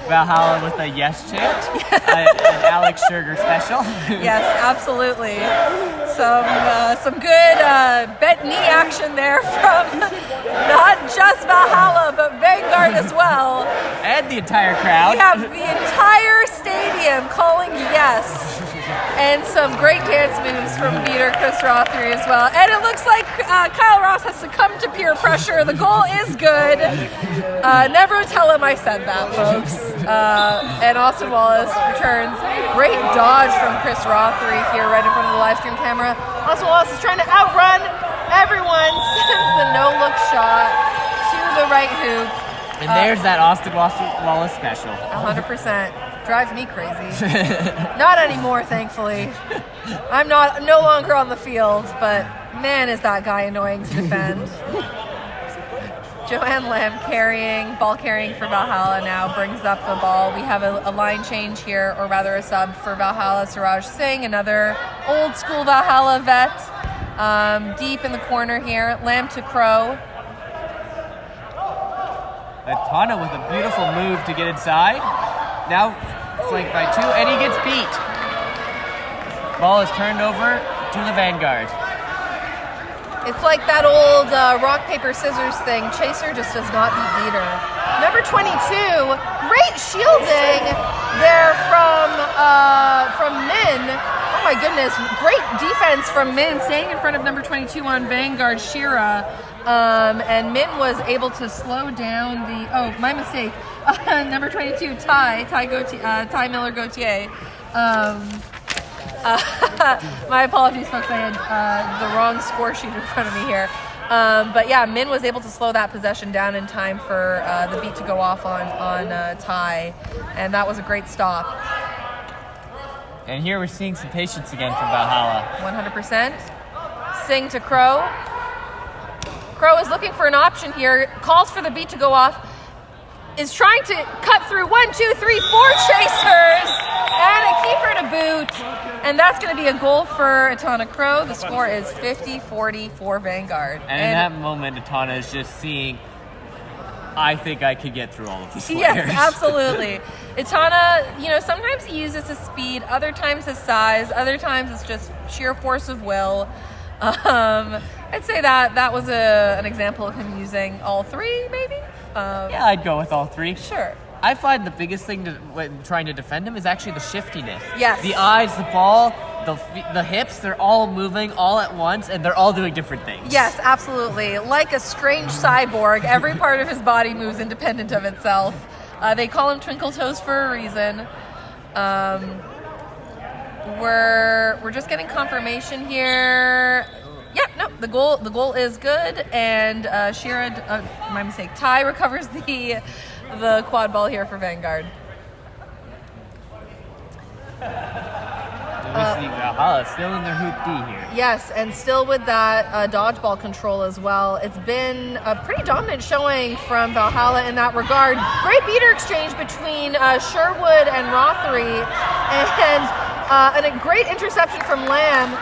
Valhalla with a yes chant, an Alex Sugar special. Yes, absolutely. Some good bent knee action there from not just Valhalla, but Vanguard as well. And the entire crowd. We have the entire stadium calling yes. And some great dance moves from beater Chris Rothery as well. And it looks like Kyle Ross has succumbed to peer pressure. The goal is good. Never tell him I said that, folks. And Austin Wallace returns. Great dodge from Chris Rothery here right in front of the live stream camera. Austin Wallace is trying to outrun everyone, sends the no-look shot to the right hoop. And there's that Austin Wallace special. 100%. Drives me crazy. Not anymore, thankfully. I'm no longer on the field, but man, is that guy annoying to defend. Joanne Lamb ball carrying for Valhalla now, brings up the ball. We have a line change here, or rather a sub for Valhalla. Suraj Singh, another old school Valhalla vet, deep in the corner here. Lamb to Crow. Tana with a beautiful move to get inside. Now flanked by two, and he gets beat. Ball is turned over to the Vanguard. It's like that old rock, paper, scissors thing. Chaser just does not beat beater. Number 22, great shielding there from Min. Oh my goodness, great defense from Min, staying in front of number 22 on Vanguard, Shira. And Min was able to slow down my mistake. Number 22, Ty Miller Gauthier. My apologies, folks. I had the wrong score sheet in front of me here. But yeah, Min was able to slow that possession down in time for the beat to go off on Ty, and that was a great stop. And here we're seeing some patience again from Valhalla. 100%. Sing to Crow. Crow is looking for an option here, calls for the beat to go off, is trying to cut through 1, 2, 3, 4 chasers, and a keeper to boot. And that's going to be a goal for Atana Crow. The score is 50-40 for Vanguard. And in that moment, Atana is just seeing, I think I could get through all of these players. Yes, absolutely. Atana, sometimes he uses his speed, other times his size, other times it's just sheer force of will. I'd say that was an example of him using all three, maybe? Yeah, I'd go with all three. Sure. I find the biggest thing when trying to defend him is actually the shiftiness. Yes. The eyes, the ball, the hips, they're all moving all at once, and they're all doing different things. Yes, absolutely. Like a strange cyborg, every part of his body moves independent of itself. They call him Twinkle Toes for a reason. We're just getting confirmation here. Yep, no, the goal is good, and my mistake. Ty recovers the quad ball here for Vanguard. Valhalla still in their hoop D here. Yes, and still with that dodgeball control as well. It's been a pretty dominant showing from Valhalla in that regard. Great beater exchange between Sherwood and Rothery, and a great interception from Lamb.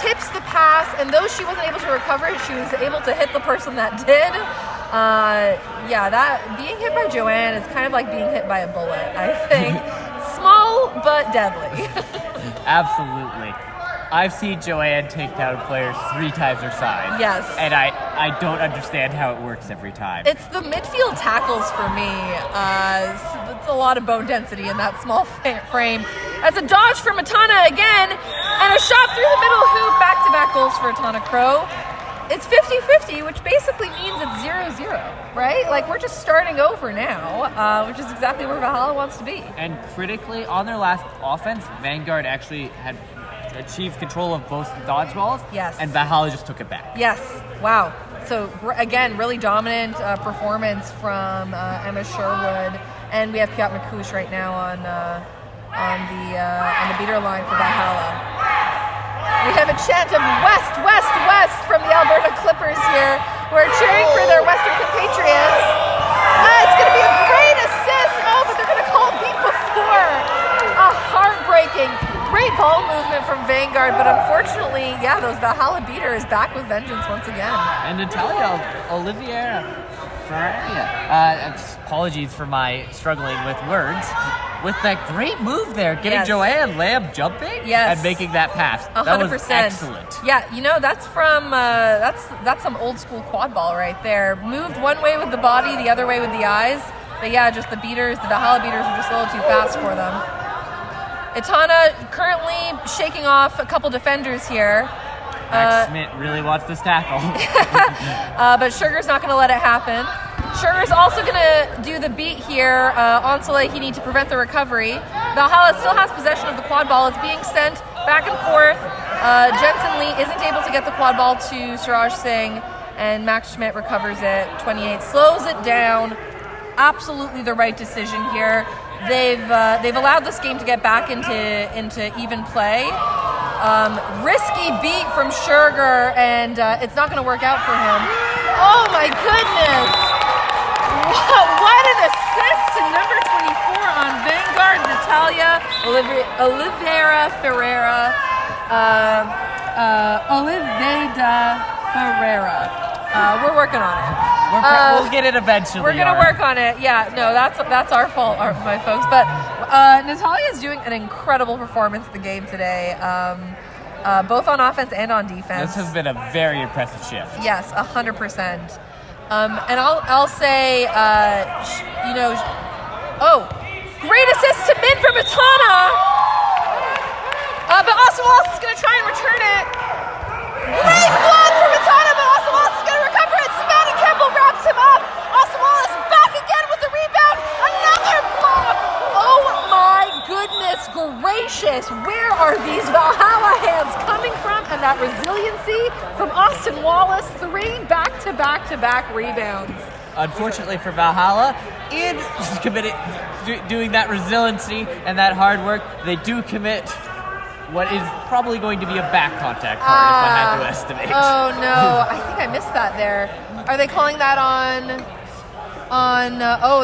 Tips the pass, and though she wasn't able to recover it, she was able to hit the person that did. Yeah, that being hit by Joanne is kind of like being hit by a bullet, I think. Small but deadly. Absolutely. I've seen Joanne take down players 3 times her size. Yes. And I don't understand how it works every time. It's the midfield tackles for me. It's a lot of bone density in that small frame. That's a dodge from Atana again, and a shot through the middle hoop. Back-to-back goals for Atana Crow. It's 50-50, which basically means it's 0-0, right? Like, we're just starting over now, which is exactly where Valhalla wants to be. And critically, on their last offense, Vanguard actually had achieved control of both dodgeballs. Yes. And Valhalla just took it back. Yes. Wow. So again, really dominant performance from Emma Sherwood, and we have Piotr Makush right now on the beater line for Valhalla. We have a chant of West, West, West from the Alberta Clippers here, who are cheering for their Western compatriots. It's going to be a great assist. Oh, but they're going to call beat before. A heartbreaking. Great ball movement from Vanguard, but unfortunately, yeah, those Valhalla beater is back with vengeance once again. And Natalia Oliviera Ferreira, apologies for my struggling with words, with that great move there, getting Joanne Lamb jumping and making that pass. 100%. That was excellent. Yeah, you know, that's from, that's some old school quad ball right there. Moved one way with the body, the other way with the eyes. But yeah, just the beaters, the Valhalla beaters were just a little too fast for them. Itana currently shaking off a couple defenders here. Max Schmidt really wants this tackle. But Sugar's not going to let it happen. Sugar's also going to do the beat here on Salehini to prevent the recovery. Valhalla still has possession of the quad ball. It's being sent back and forth. Jensen Lee isn't able to get the quad ball to Suraj Singh, and Max Schmidt recovers it. 28 slows it down. Absolutely the right decision here. They've allowed this game to get back into even play. Risky beat from Sugar, and it's not going to work out for him. Oh my goodness! What an assist to number 24 on Vanguard, Natalia Oliveira Ferreira. Oliveda Ferreira. We're working on it. We'll get it eventually. We're gonna work on it. Yeah, no, that's our fault, my folks. But Natalia is doing an incredible performance in the game today, both on offense and on defense. This has been a very impressive shift. Yes, 100%. And I'll say, great assist to mid from Atana. But Austin Wallace is gonna try and return it. Great block from Atana, but Austin Wallace is going to recover it. Savannah Campbell wraps him up. Austin Wallace back again with the rebound. Another block. Oh my goodness gracious. Where are these Valhalla hands coming from? And that resiliency from Austin Wallace. 3 back-to-back-to-back rebounds. Unfortunately for Valhalla, in doing that resiliency and that hard work, they do commit what is probably going to be a back contact card, if I had to estimate. Oh no, I think I missed that there. Are they calling that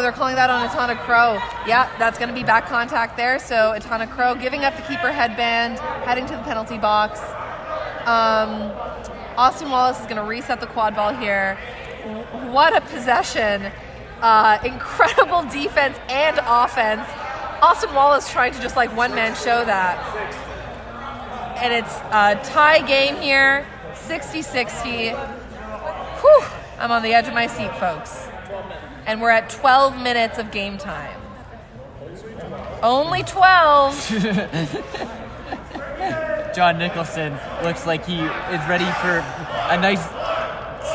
they're calling that on Atana Crow. Yeah, that's going to be back contact there. So Atana Crow giving up the keeper headband, heading to the penalty box. Austin Wallace is going to reset the quad ball here. What a possession. Incredible defense and offense. Austin Wallace trying to just like one-man show that. And it's a tie game here, 60-60. Whew, I'm on the edge of my seat, folks. And we're at 12 minutes of game time. Only 12. John Nicholson looks like he is ready for a nice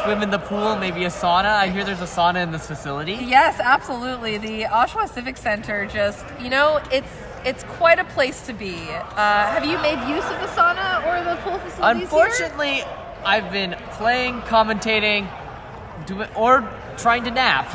swim in the pool, maybe a sauna. I hear there's a sauna in this facility. Yes, absolutely. The Oshawa Civic Center just, it's quite a place to be. Have you made use of the sauna or the pool facilities Unfortunately, here? I've been playing, commentating, or trying to nap.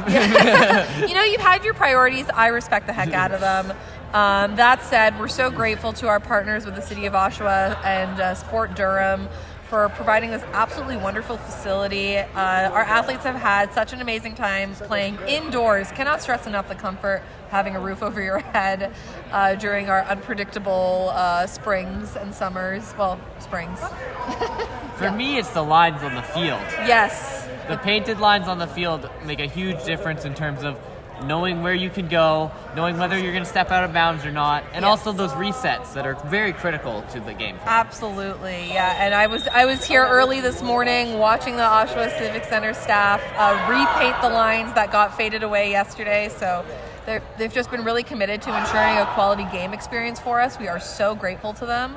You've had your priorities. I respect the heck out of them. That said, we're so grateful to our partners with the City of Oshawa and Sport Durham for providing this absolutely wonderful facility. Our athletes have had such an amazing time playing indoors. Cannot stress enough the comfort having a roof over your head during our unpredictable springs and summers. Well, springs. For me, it's the lines on the field. Yes. The painted lines on the field make a huge difference in terms of knowing where you can go, knowing whether you're going to step out of bounds or not, and also those resets that are very critical to the game. Absolutely, yeah. And I was here early this morning watching the Oshawa Civic Center staff repaint the lines that got faded away yesterday. So they've just been really committed to ensuring a quality game experience for us. We are so grateful to them.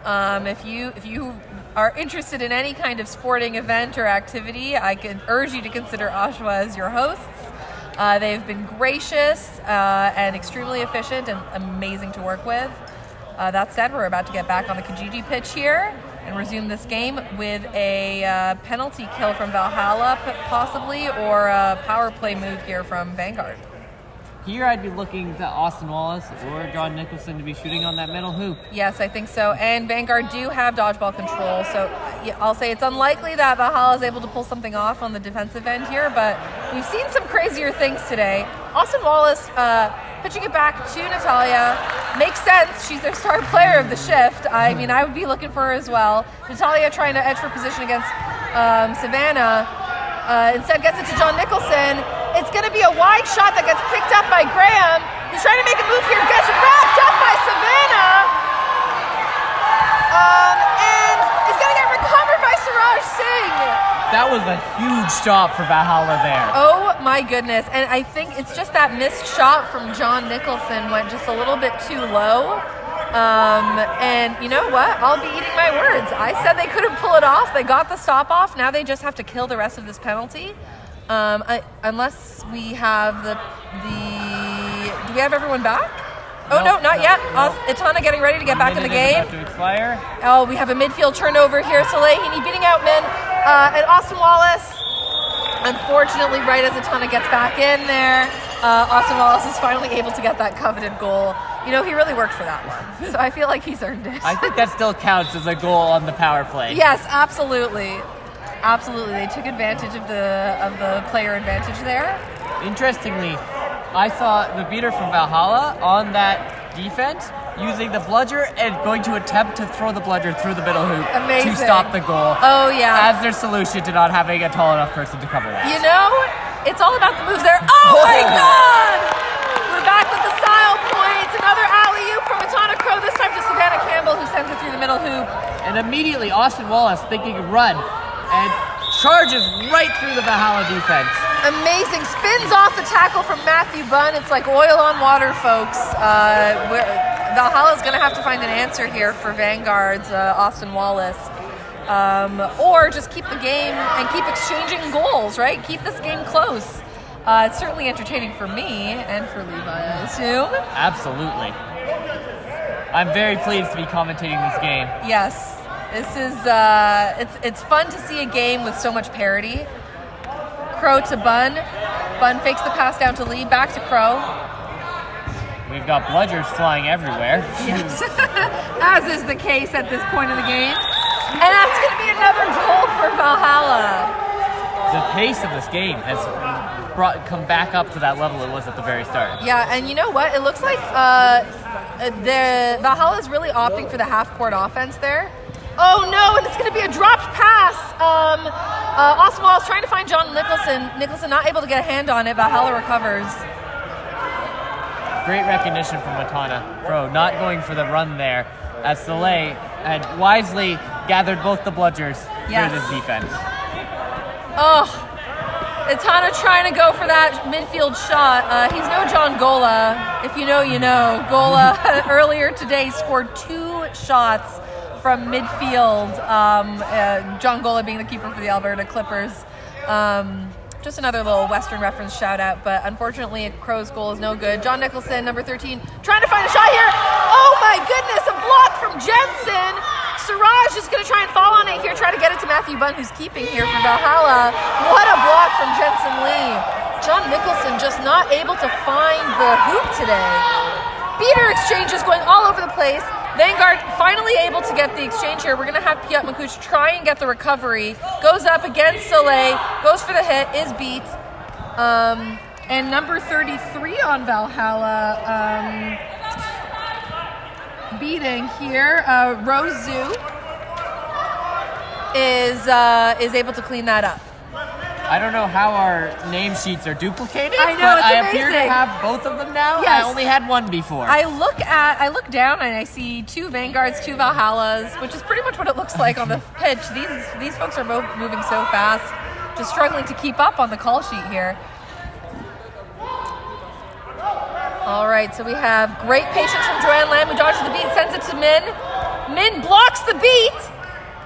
If you are interested in any kind of sporting event or activity, I can urge you to consider Oshawa as your hosts. They've been gracious and extremely efficient and amazing to work with. That said, we're about to get back on the Kijiji Pitch here and resume this game with a penalty kill from Valhalla, possibly, or a power play move here from Vanguard. Here I'd be looking to Austin Wallace or John Nicholson to be shooting on that middle hoop. Yes, I think so. And Vanguard do have dodgeball control, so I'll say it's unlikely that Valhalla is able to pull something off on the defensive end here, but we've seen some crazier things today. Austin Wallace pitching it back to Natalia. Makes sense. She's their star player of the shift. I mean, I would be looking for her as well. Natalia trying to edge for position against Savannah. Instead gets it to John Nicholson. It's going to be a wide shot that gets picked up by Graham. He's trying to make a move here. Gets wrapped up by Savannah. And it's going to get recovered by Suraj Singh. That was a huge stop for Valhalla there. Oh my goodness. And I think it's just that missed shot from John Nicholson went just a little bit too low. And you know what? I'll be eating my words. I said they couldn't pull it off. They got the stop off. Now they just have to kill the rest of this penalty. Unless we have do we have everyone back? Oh, no, not yet. Itana getting ready to get back in the game. About to expire. Oh, we have a midfield turnover here. Salehini beating out Min. And Austin Wallace, unfortunately, right as Itana gets back in there, Austin Wallace is finally able to get that coveted goal. You know, he really worked for that one. So I feel like he's earned it. I think that still counts as a goal on the power play. Yes, absolutely. Absolutely, they took advantage of the player advantage there. Interestingly, I saw the beater from Valhalla on that defense using the bludger and going to attempt to throw the bludger through the middle hoop Amazing. to stop the goal. Oh yeah, as their solution to not having a tall enough person to cover that. You know, it's all about the moves there. Oh my God! We're back with the style points. Another alley-oop from Itana Crow, this time to Savannah Campbell, who sends it through the middle hoop. And immediately Austin Wallace thinking run. And charges right through the Valhalla defense. Amazing. Spins off the tackle from Matthew Bunn. It's like oil on water, folks. Valhalla's going to have to find an answer here for Vanguard's Austin Wallace. Or just keep the game and keep exchanging goals, right? Keep this game close. It's certainly entertaining for me and for Levi, I assume. Absolutely. I'm very pleased to be commentating this game. Yes. This is, it's fun to see a game with so much parity. Crow to Bunn. Bunn fakes the pass down to Lee, back to Crow. We've got bludgers flying everywhere. Yes, as is the case at this point in the game. And that's going to be another goal for Valhalla. The pace of this game has come back up to that level it was at the very start. Yeah, and you know what? It looks like the Valhalla is really opting for the half-court offense there. Oh no, and it's going to be a dropped pass. Austin Wallace trying to find John Nicholson. Nicholson not able to get a hand on it. Valhalla recovers. Great recognition from Itana Crow, not going for the run there, as Soleil had wisely gathered both the bludgers through this defense. Oh, Itana trying to go for that midfield shot. He's no John Gola. If you know, you know. Gola earlier today scored 2 shots from midfield, John Gola being the keeper for the Alberta Clippers. Just another little Western reference shout out, but unfortunately Crow's goal is no good. John Nicholson, number 13, trying to find a shot here. Oh my goodness, a block from Jensen. Suraj is going to try and fall on it here, try to get it to Matthew Bunn, who's keeping here for Valhalla. What a block from Jensen Lee. John Nicholson just not able to find the hoop today. Beater exchanges going all over the place. Vanguard finally able to get the exchange here. We're going to have Piot Makuch try and get the recovery. Goes up against Soleil. Goes for the hit. Is beat. And number 33 on Valhalla beating here. Rose Zhu is able to clean that up. I don't know how our name sheets are duplicated, I know, but it's I appear to amazing. have both of them now. Yes. I only had one before. I look down and I see 2 Vanguards, 2 Valhallas, which is pretty much what it looks like on the pitch. These folks are both moving so fast, just struggling to keep up on the call sheet here. All right, so we have great patience from Joanne Lamb, who dodges the beat, sends it to Min. Min blocks the beat,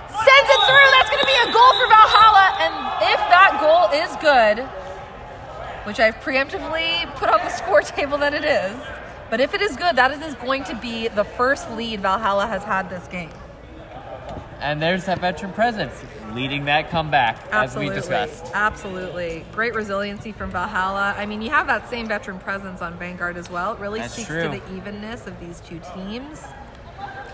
sends it through. That's going to be a goal for Valhalla, and if that goal is good, which I've preemptively put on the score table that it is, but if it is good, that is going to be the first lead Valhalla has had this game. And there's that veteran presence leading that comeback, as we discussed. Absolutely. Great resiliency from Valhalla. I mean, you have that same veteran presence on Vanguard as well. It really That's speaks true. to the evenness of these two teams.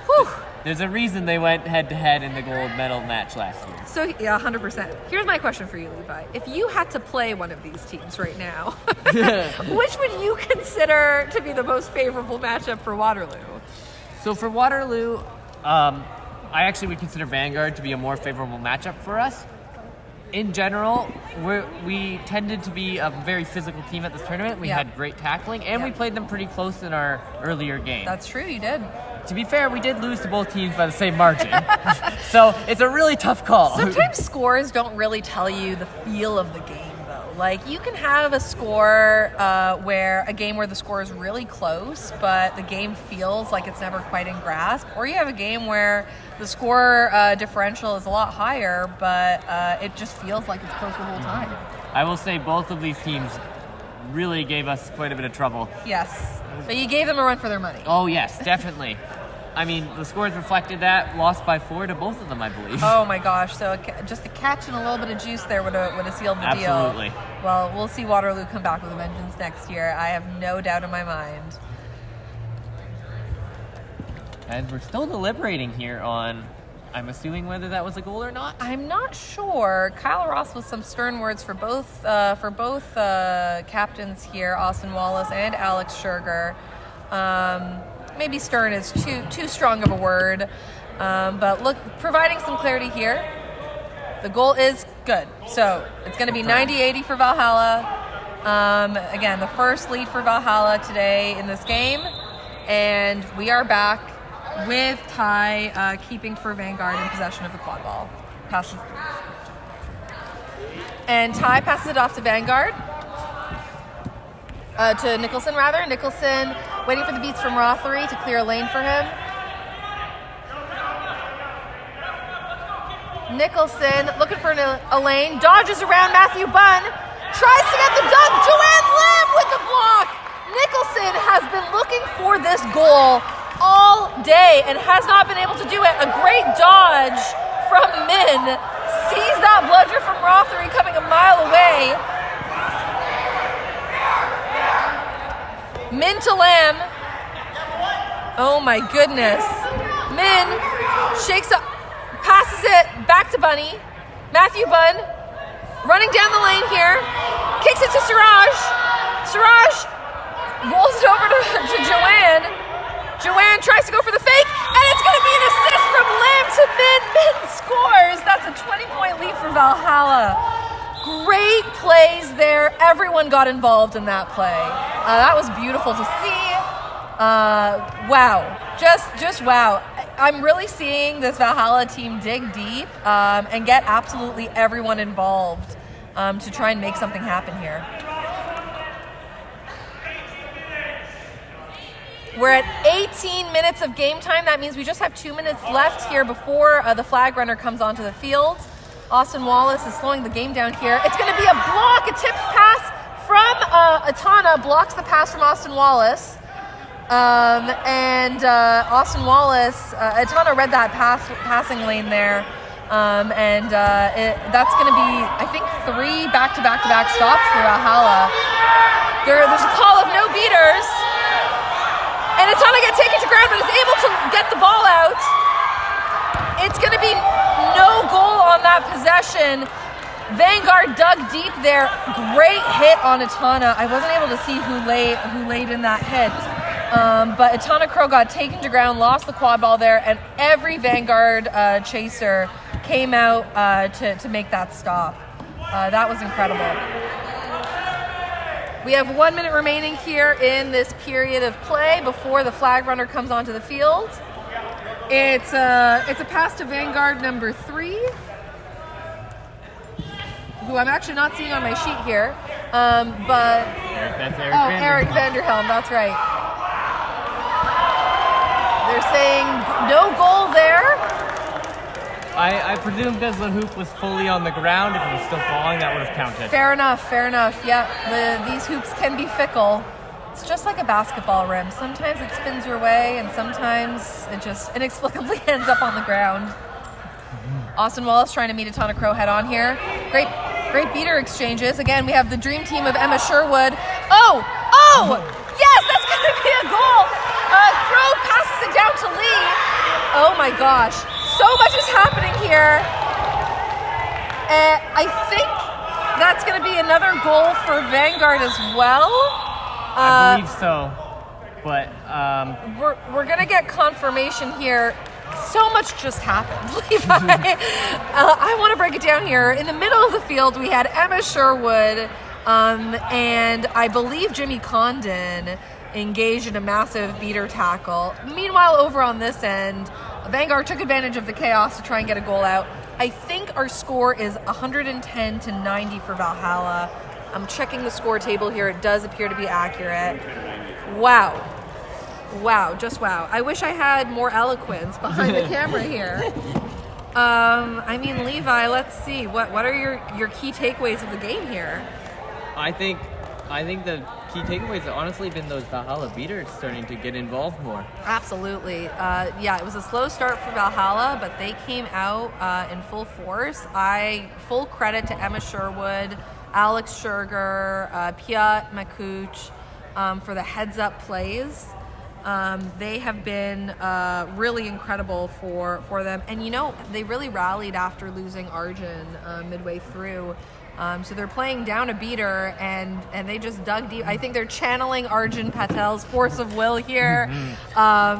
Whew. There's a reason they went head-to-head in the gold medal match last year. So, yeah, 100%. Here's my question for you, Levi. If you had to play one of these teams right now, which would you consider to be the most favorable matchup for Waterloo? So for Waterloo, I actually would consider Vanguard to be a more favorable matchup for us. In general, we tended to be a very physical team at this tournament. We had great tackling, and we played them pretty close in our earlier game. That's true, you did. To be fair, we did lose to both teams by the same margin. So it's a really tough call. Sometimes scores don't really tell you the feel of the game, though. Like, you can have a score where the score is really close, but the game feels like it's never quite in grasp. Or you have a game where the score differential is a lot higher, but it just feels like it's close the whole time. I will say both of these teams really gave us quite a bit of trouble. Yes. But you gave them a run for their money. Oh, yes, definitely. I mean, the scores reflected that. Lost by 4 to both of them, I believe. Oh my gosh! So just a catch and a little bit of juice there would have sealed the deal. Absolutely. Well, we'll see Waterloo come back with a vengeance next year. I have no doubt in my mind. And we're still deliberating here on, I'm assuming, whether that was a goal or not. I'm not sure. Kyle Ross with some stern words for both captains here, Austin Wallace and Alex Scherger. Maybe stern is too strong of a word, but look, providing some clarity here. The goal is good, so it's going to be 90-80 for Valhalla. Again, the first lead for Valhalla today in this game, and we are back with Ty keeping for Vanguard in possession of the quad ball. And Ty passes it off to Vanguard. To Nicholson, rather. Nicholson waiting for the beats from Rothery to clear a lane for him. Nicholson looking for a lane, dodges around Matthew Bunn, tries to get the dunk. Joanne Lim with the block. Nicholson has been looking for this goal all day and has not been able to do it. A great dodge from Min. Sees that bludger from Rothery coming a mile away. Min to Lamb. Oh my goodness. Min shakes up, passes it back to Bunny. Matthew Bunn running down the lane here. Kicks it to Siraj. Siraj rolls it over to Joanne. Joanne tries to go for the fake, and it's going to be an assist from Lamb to Min. Min scores. That's a 20-point lead for Valhalla. Great plays there. Everyone got involved in that play. That was beautiful to see. Wow. Just wow. I'm really seeing this Valhalla team dig deep and get absolutely everyone involved to try and make something happen here. We're at 18 minutes of game time. That means we just have 2 minutes left here before the flag runner comes onto the field. Austin Wallace is slowing the game down here. It's going to be a block, a tipped pass from Atana, blocks the pass from Austin Wallace. Austin Wallace, Atana read that passing lane there. That's going to be, I think, 3 back-to-back stops for Valhalla. There's a call of no beaters. And Atana gets taken to ground, but is able to get the ball out. It's going to be no goal on that possession. Vanguard dug deep there. Great hit on Atana. I wasn't able to see who laid in that hit. But Atana Crow got taken to ground, lost the quad ball there, and every Vanguard chaser came out to make that stop. That was incredible. We have 1 minute remaining here in this period of play before the flag runner comes onto the field. It's a pass to Vanguard number 3, who I'm actually not seeing on my sheet here, but Eric Vanderhelm, that's right. They're saying no goal there. I presume because the hoop was fully on the ground, if it was still falling, that would have counted. Fair enough. Yeah, these hoops can be fickle. It's just like a basketball rim. Sometimes it spins your way, and sometimes it just inexplicably ends up on the ground. Austin Wallace trying to meet a ton of Crow head on here. Great beater exchanges. Again, we have the dream team of Emma Sherwood. Oh! Yes, that's going to be a goal. Crow passes it down to Lee. Oh my gosh. So much is happening here. I think that's going to be another goal for Vanguard as well. I believe so, but we're going to get confirmation here. So much just happened, Levi. I want to break it down here. In the middle of the field, we had Emma Sherwood and I believe Jimmy Condon engaged in a massive beater tackle. Meanwhile, over on this end, Vanguard took advantage of the chaos to try and get a goal out. I think our score is 110 to 90 for Valhalla. I'm checking the score table here. It does appear to be accurate. Wow, just wow. I wish I had more eloquence behind the camera here. I mean, Levi, let's see. What are your key takeaways of the game here? I think the key takeaways have honestly been those Valhalla beaters starting to get involved more. Absolutely. It was a slow start for Valhalla, but they came out in full force. Full credit to Emma Sherwood, Alex Scherger, Piat Makuch for the heads-up plays. They have been really incredible for them. And, they really rallied after losing Arjun midway through. So they're playing down a beater, and they just dug deep. I think they're channeling Arjun Patel's force of will here,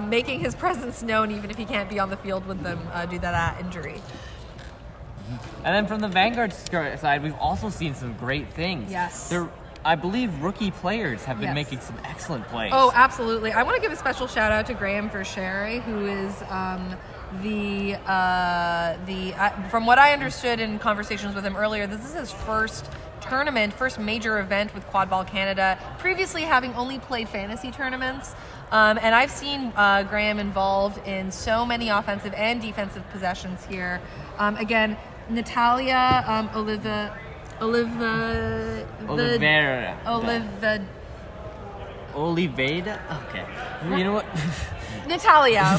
making his presence known even if he can't be on the field with them due to that injury. And then from the Vanguard side, we've also seen some great things. Yes. I believe rookie players have been making some excellent plays. Oh, absolutely. I want to give a special shout out to Graham Verscheri, who is from what I understood in conversations with him earlier, this is his first major event with Quad Ball Canada, previously having only played fantasy tournaments. And I've seen Graham involved in so many offensive and defensive possessions here. Again, Natalia Oliveira. Okay. You know what? Natalia.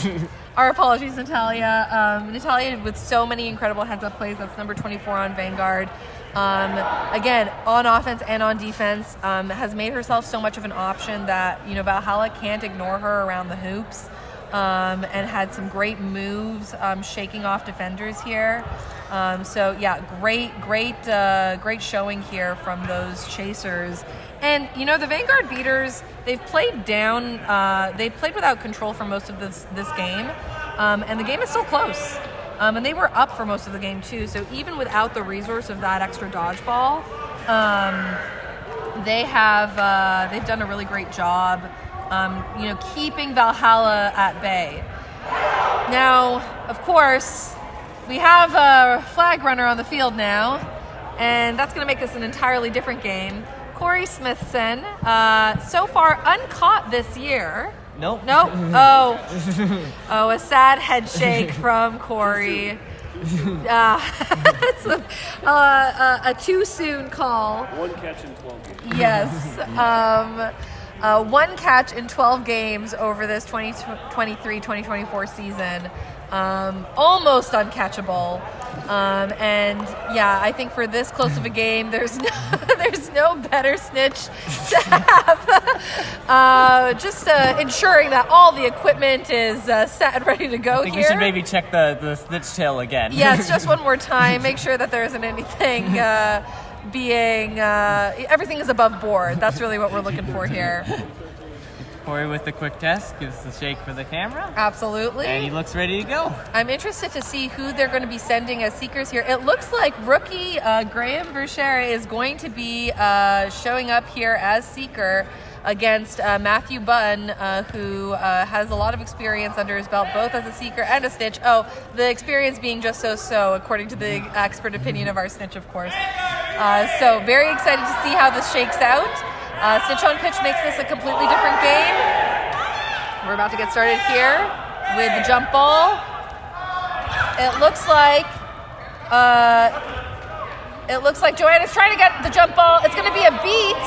Our apologies, Natalia. Natalia with so many incredible heads-up plays. That's number 24 on Vanguard. Again, on offense and on defense, has made herself so much of an option that, Valhalla can't ignore her around the hoops. And had some great moves, shaking off defenders here. Great showing here from those chasers. And, the Vanguard beaters, they've played down, they've played without control for most of this game. And the game is still close. And they were up for most of the game too. So even without the resource of that extra dodgeball, they've done a really great job, keeping Valhalla at bay. Now, of course, we have a flag runner on the field now, and that's going to make this an entirely different game. Corey Smithson, so far uncaught this year. Nope. Oh, a sad head shake from Corey. It's a too soon call. One catch in 12 games. Yes. One catch in 12 games over this 2023-2024 season. Almost uncatchable. I think for this close of a game, there's no better snitch to have. Just ensuring that all the equipment is set and ready to go I think here. we should maybe check the snitch tail again. Yes, just one more time. Make sure that there isn't anything everything is above board. That's really what we're looking for here. Corey with the quick test gives the shake for the camera. Absolutely. And he looks ready to go. I'm interested to see who they're going to be sending as seekers here. It looks like rookie Graham Verchere is going to be showing up here as seeker against Matthew Bunn, who has a lot of experience under his belt, both as a seeker and a snitch. Oh, the experience being just so-so, according to the expert opinion of our snitch, of course. So very excited to see how this shakes out. Snitch on pitch makes this a completely different game. We're about to get started here with the jump ball. It looks like Joanne is trying to get the jump ball. It's going to be a beat,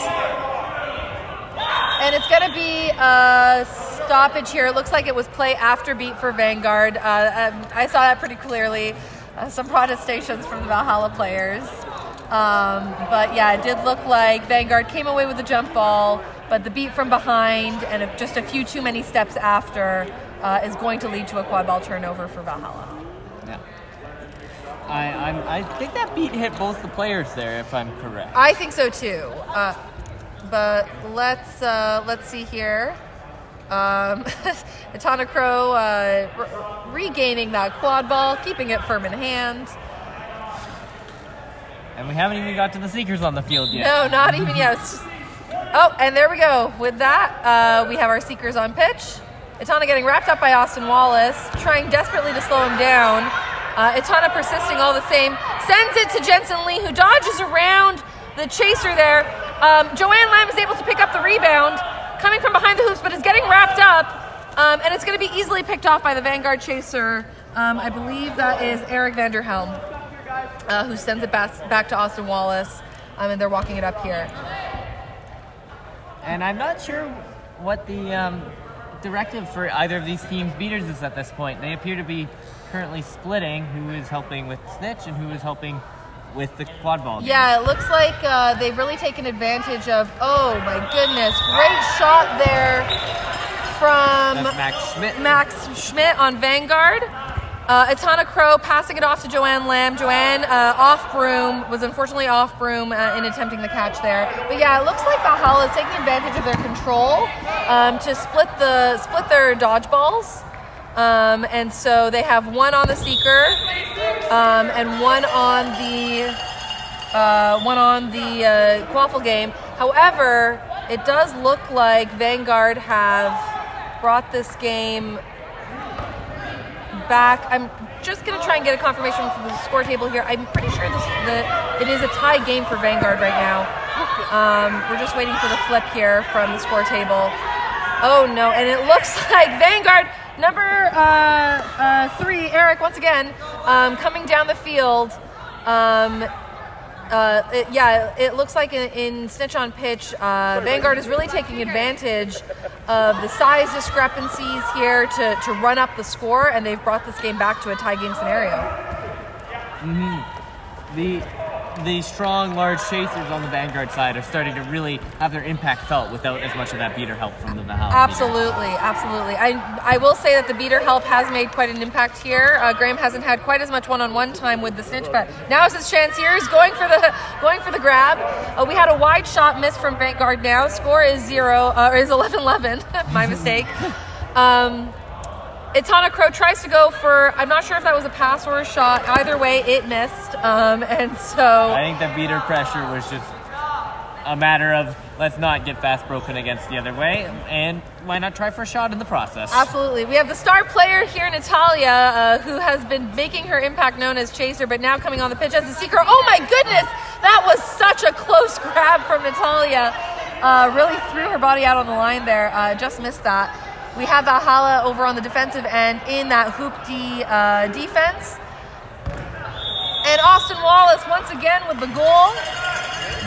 and it's going to be a stoppage here. It looks like it was play after beat for Vanguard. I saw that pretty clearly. Some protestations from the Valhalla players. But yeah, it did look like Vanguard came away with the jump ball, but the beat from behind and just a few too many steps after is going to lead to a quad ball turnover for Valhalla. Yeah. I think that beat hit both the players there, if I'm correct. I think so too. But let's see here. Etana Crow regaining that quad ball, keeping it firm in hand. And we haven't even got to the seekers on the field yet. No, not even yet. Oh, and there we go. With that, we have our seekers on pitch. Etana getting wrapped up by Austin Wallace, trying desperately to slow him down. Etana persisting all the same. Sends it to Jensen Lee, who dodges around the chaser there. Joanne Lamb is able to pick up the rebound, coming from behind the hoops, but is getting wrapped up. And it's going to be easily picked off by the Vanguard chaser. I believe that is Eric Vanderhelm. Who sends it back to Austin Wallace, and they're walking it up here. And I'm not sure what the directive for either of these teams' beaters is at this point. They appear to be currently splitting who is helping with Snitch and who is helping with the quad ball game. Yeah, it looks like they've really taken advantage of, oh my goodness, great shot there from Max Schmidt on Vanguard. Etana Crow passing it off to Joanne Lamb. Joanne off broom, was unfortunately off broom in attempting the catch there. But yeah, it looks like Valhalla is taking advantage of their control to split their dodgeballs. And so they have one on the seeker and one on the quaffle game. However, it does look like Vanguard have brought this game back. I'm just going to try and get a confirmation from the score table here. I'm pretty sure it is a tie game for Vanguard right now. We're just waiting for the flip here from the score table. Oh no, and it looks like Vanguard, number 3, Eric, once again, coming down the field. It looks like in Snitch on Pitch, Vanguard is really taking advantage of the size discrepancies here to run up the score, and they've brought this game back to a tie game scenario. The strong, large chasers on the Vanguard side are starting to really have their impact felt without as much of that beater help from the Valhalla. Absolutely. I will say that the beater help has made quite an impact here. Graham hasn't had quite as much one-on-one time with the Snitch, but now is his chance here. He's going for the grab. We had a wide shot miss from Vanguard now. Score is 11-11. My mistake. Etana Crow tries to go for, I'm not sure if that was a pass or a shot. Either way, it missed. And so I think the beater pressure was just a matter of let's not get fast broken against the other way, and why not try for a shot in the process? Absolutely. We have the star player here, Natalia, who has been making her impact known as chaser, but now coming on the pitch as a seeker. Oh my goodness! That was such a close grab from Natalia. Really threw her body out on the line there. Just missed that. We have Valhalla over on the defensive end in that hoop D defense. And Austin Wallace once again with the goal.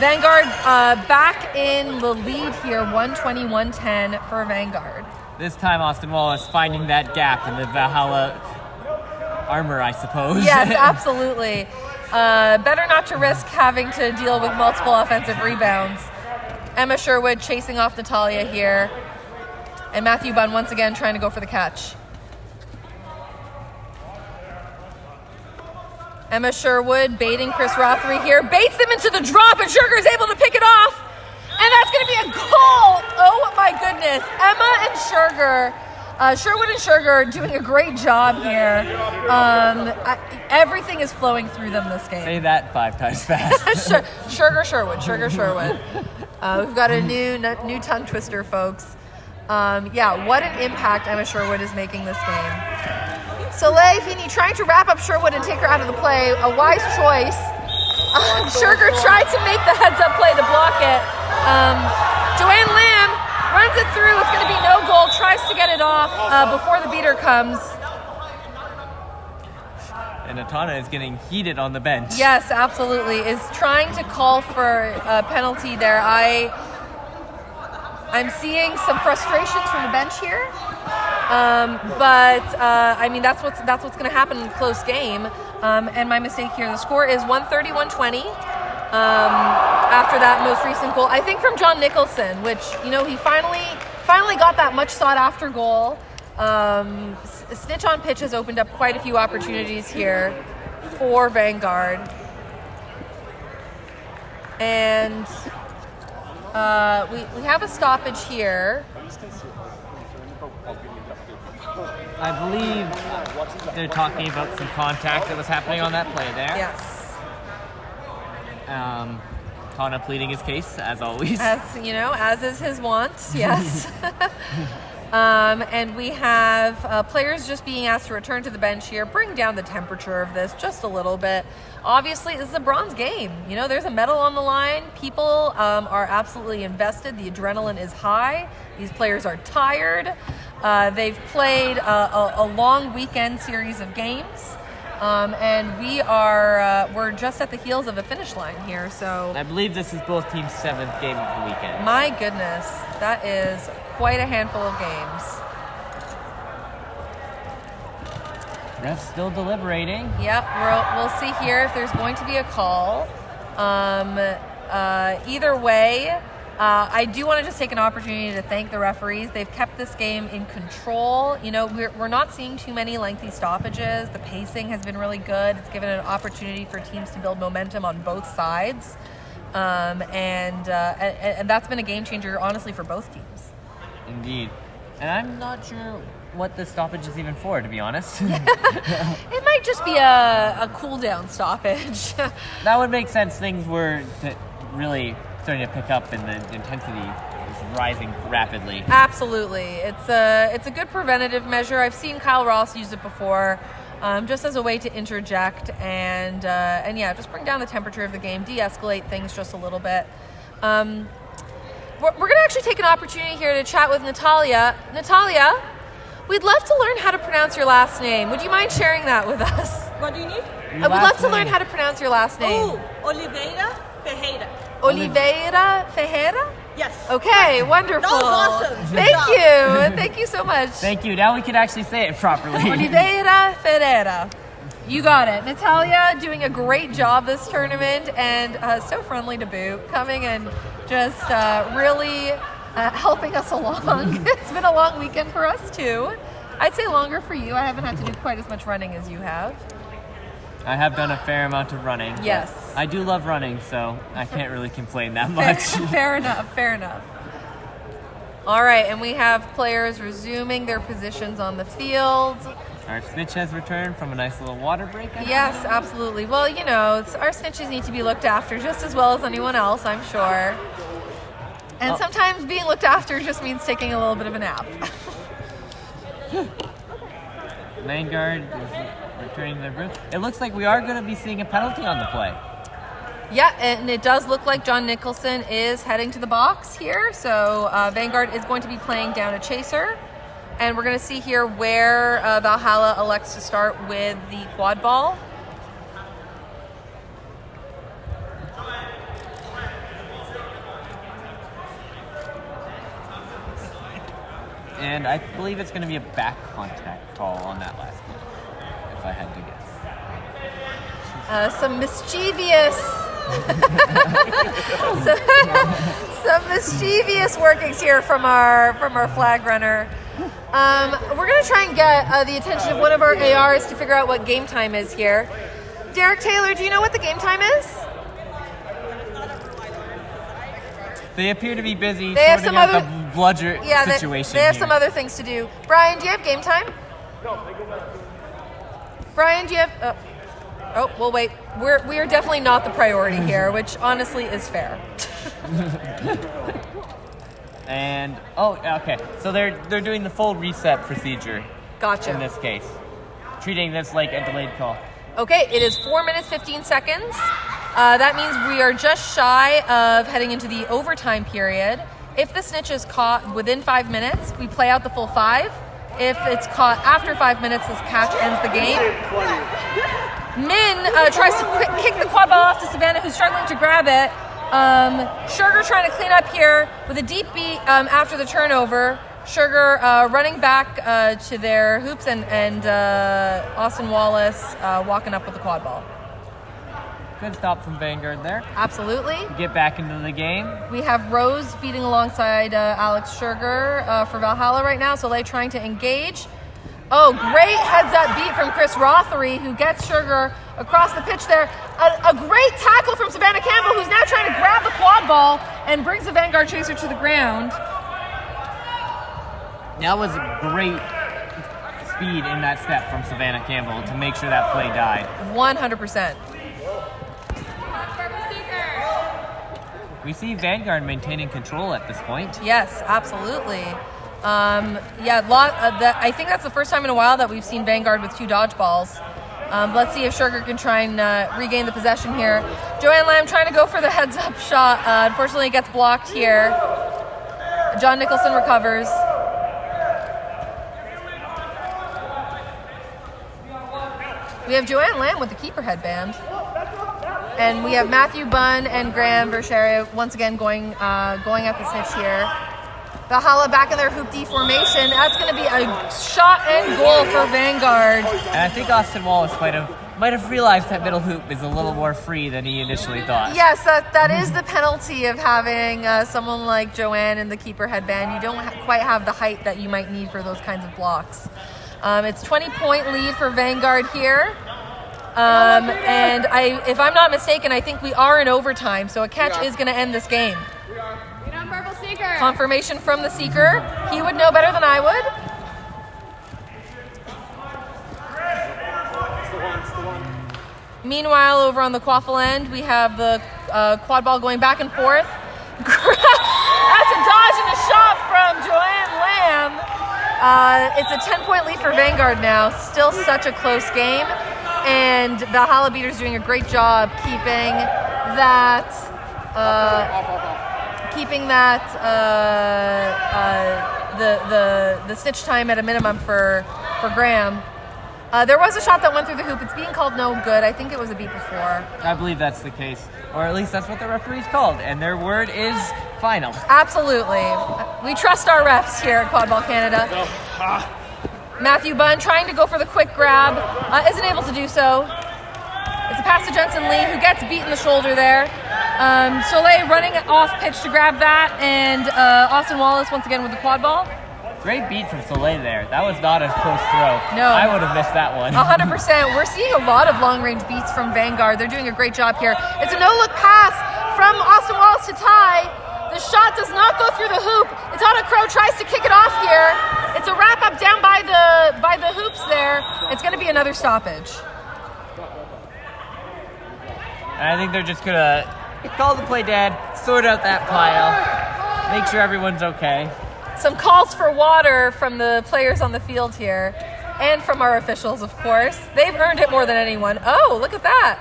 Vanguard back in the lead here, 120-110 for Vanguard. This time Austin Wallace finding that gap in the Valhalla armor, I suppose. Yes, absolutely. Better not to risk having to deal with multiple offensive rebounds. Emma Sherwood chasing off Natalia here. And Matthew Bunn once again trying to go for the catch. Emma Sherwood baiting Chris Rothery here. Baits them into the drop, and Sugar is able to pick it off. And that's going to be a goal. Oh my goodness. Emma and Sherger, Sherwood and Sherger are doing a great job here. Everything is flowing through them this game. Say that 5 times fast. Sherger Sherwood. We've got a new tongue twister, folks. What an impact Emma Sherwood is making this game. Soleil Heaney trying to wrap up Sherwood and take her out of the play. A wise choice. Sherger tried to make the heads-up play to block it. Joanne Lamb runs it through. It's going to be no goal. Tries to get it off before the beater comes. And Atana is getting heated on the bench. Yes, absolutely. Is trying to call for a penalty there. I'm seeing some frustrations from the bench here. That's what's going to happen in a close game. And my mistake here, the score is 130-120 after that most recent goal. I think from John Nicholson, which, he finally got that much sought after goal. Snitch on pitch has opened up quite a few opportunities here for Vanguard. And we have a stoppage here. I believe they're talking about some contact that was happening on that play there. Yes. Tana pleading his case, as always. As is his wont, yes. And we have players just being asked to return to the bench here, bring down the temperature of this just a little bit. Obviously, this is a bronze game. There's a medal on the line. People are absolutely invested. The adrenaline is high. These players are tired. They've played a long weekend series of games. And we're just at the heels of the finish line here. So I believe this is both teams' 7th game of the weekend. My goodness, that is quite a handful of games. Ref's still deliberating. Yep, we'll see here if there's going to be a call. Either way, I do want to just take an opportunity to thank the referees. They've kept this game in control. We're not seeing too many lengthy stoppages. The pacing has been really good. It's given an opportunity for teams to build momentum on both sides. And that's been a game changer, honestly, for both teams. Indeed. And I'm not sure what the stoppage is even for, to be honest. It might just be a cool-down stoppage. That would make sense. Things were really starting to pick up and the intensity is rising rapidly. Absolutely. It's a good preventative measure. I've seen Kyle Ross use it before, just as a way to interject and just bring down the temperature of the game, de-escalate things just a little bit. We're going to actually take an opportunity here to chat with Natalia. Natalia, we'd love to learn how to pronounce your last name. Would you mind sharing that with us? What do you need? I would love to learn how to pronounce your last name. Oh, Oliveira Ferreira. Oliveira Ferreira? Yes. Okay, wonderful. That was awesome. Thank you. Thank you so much. Thank you. Now we can actually say it properly. Oliveira Ferreira. You got it. Natalia doing a great job this tournament and so friendly to boot, coming and just really helping us along. It's been a long weekend for us too. I'd say longer for you. I haven't had to do quite as much running as you have. I have done a fair amount of running. Yes. I do love running, so I can't really complain that much. Fair enough. All right, and we have players resuming their positions on the field. Our Snitch has returned from a nice little water break. Yes, absolutely. Well, our Snitches need to be looked after just as well as anyone else, I'm sure. And sometimes being looked after just means taking a little bit of a nap. Vanguard is returning to their booth. It looks like we are going to be seeing a penalty on the play. Yeah, and it does look like John Nicholson is heading to the box here. So Vanguard is going to be playing down a chaser. And we're going to see here where Valhalla elects to start with the quad ball. And I believe it's going to be a back contact call on that last one, if I had to guess. Some mischievous... some mischievous workings here from our flag runner. We're going to try and get the attention of one of our ARs to figure out what game time is here. Derek Taylor, do you know what the game time is? They appear to be busy They have sorting some out other the bludger yeah, situation they have here. some other things to do. Brian, do you have game time? Brian, do you have? Oh, well, wait. We are definitely not the priority here, which honestly is fair. And okay. So they're doing the full reset procedure. Gotcha. In this case, treating this like a delayed call. Okay, it is 4 minutes 15 seconds. That means we are just shy of heading into the overtime period. If the snitch is caught within 5 minutes, we play out the full 5. If it's caught after 5 minutes, this catch ends the game. Min tries to kick the quad ball off to Savannah, who's struggling to grab it. Sugar trying to clean up here with a deep beat after the turnover. Sugar running back to their hoops and Austin Wallace walking up with the quad ball. Good stop from Vanguard there. Absolutely. Get back into the game. We have Rose beating alongside Alex Sugar for Valhalla right now. Soleil trying to engage. Oh, great heads-up beat from Chris Rothery, who gets Sugar across the pitch there. A great tackle from Savannah Campbell, who's now trying to grab the quad ball and brings the Vanguard chaser to the ground. That was great speed in that step from Savannah Campbell to make sure that play died. 100%. We see Vanguard maintaining control at this point. Yes, absolutely. I think that's the first time in a while that we've seen Vanguard with 2 dodgeballs. Let's see if Sugar can try and regain the possession here. Joanne Lamb trying to go for the heads-up shot. Unfortunately, it gets blocked here. John Nicholson recovers. We have Joanne Lamb with the keeper headband. And we have Matthew Bunn and Graham Vercheria once again going at the snitch here. Valhalla back in their hoop D formation. That's going to be a shot and goal for Vanguard. And I think Austin Wallace might have realized that middle hoop is a little more free than he initially thought. Yes, that is the penalty of having someone like Joanne in the keeper headband. You don't quite have the height that you might need for those kinds of blocks. It's 20-point lead for Vanguard here. And if I'm not mistaken, I think we are in overtime, so a catch is going to end this game. Confirmation from the Seeker. He would know better than I would. Meanwhile, over on the Quaffle end, we have the quad ball going back and forth. That's a dodge and a shot from Joanne Lamb. It's a 10-point lead for Vanguard now. Still such a close game. And Valhalla Beaters doing a great job keeping the snitch time at a minimum for Graham. There was a shot that went through the hoop. It's being called no good. I think it was a beat before. I believe that's the case, or at least that's what the referee's called, and their word is final. Absolutely. We trust our refs here at Quad Ball Canada. Matthew Bunn trying to go for the quick grab, isn't able to do so. It's a pass to Jensen Lee, who gets beat in the shoulder there. Soleil running off pitch to grab that, and Austin Wallace once again with the quad ball. Great beat from Soleil there. That was not a close throw. No. I would have missed that one. 100%. We're seeing a lot of long-range beats from Vanguard. They're doing a great job here. It's a no-look pass from Austin Wallace to Ty. The shot does not go through the hoop. Itana Crow tries to kick it off here. It's a wrap-up down by the hoops there. It's going to be another stoppage. And I think they're just going to call the play dead, sort out that pile, make sure everyone's okay. Some calls for water from the players on the field here, and from our officials, of course. They've earned it more than anyone. Oh, look at that.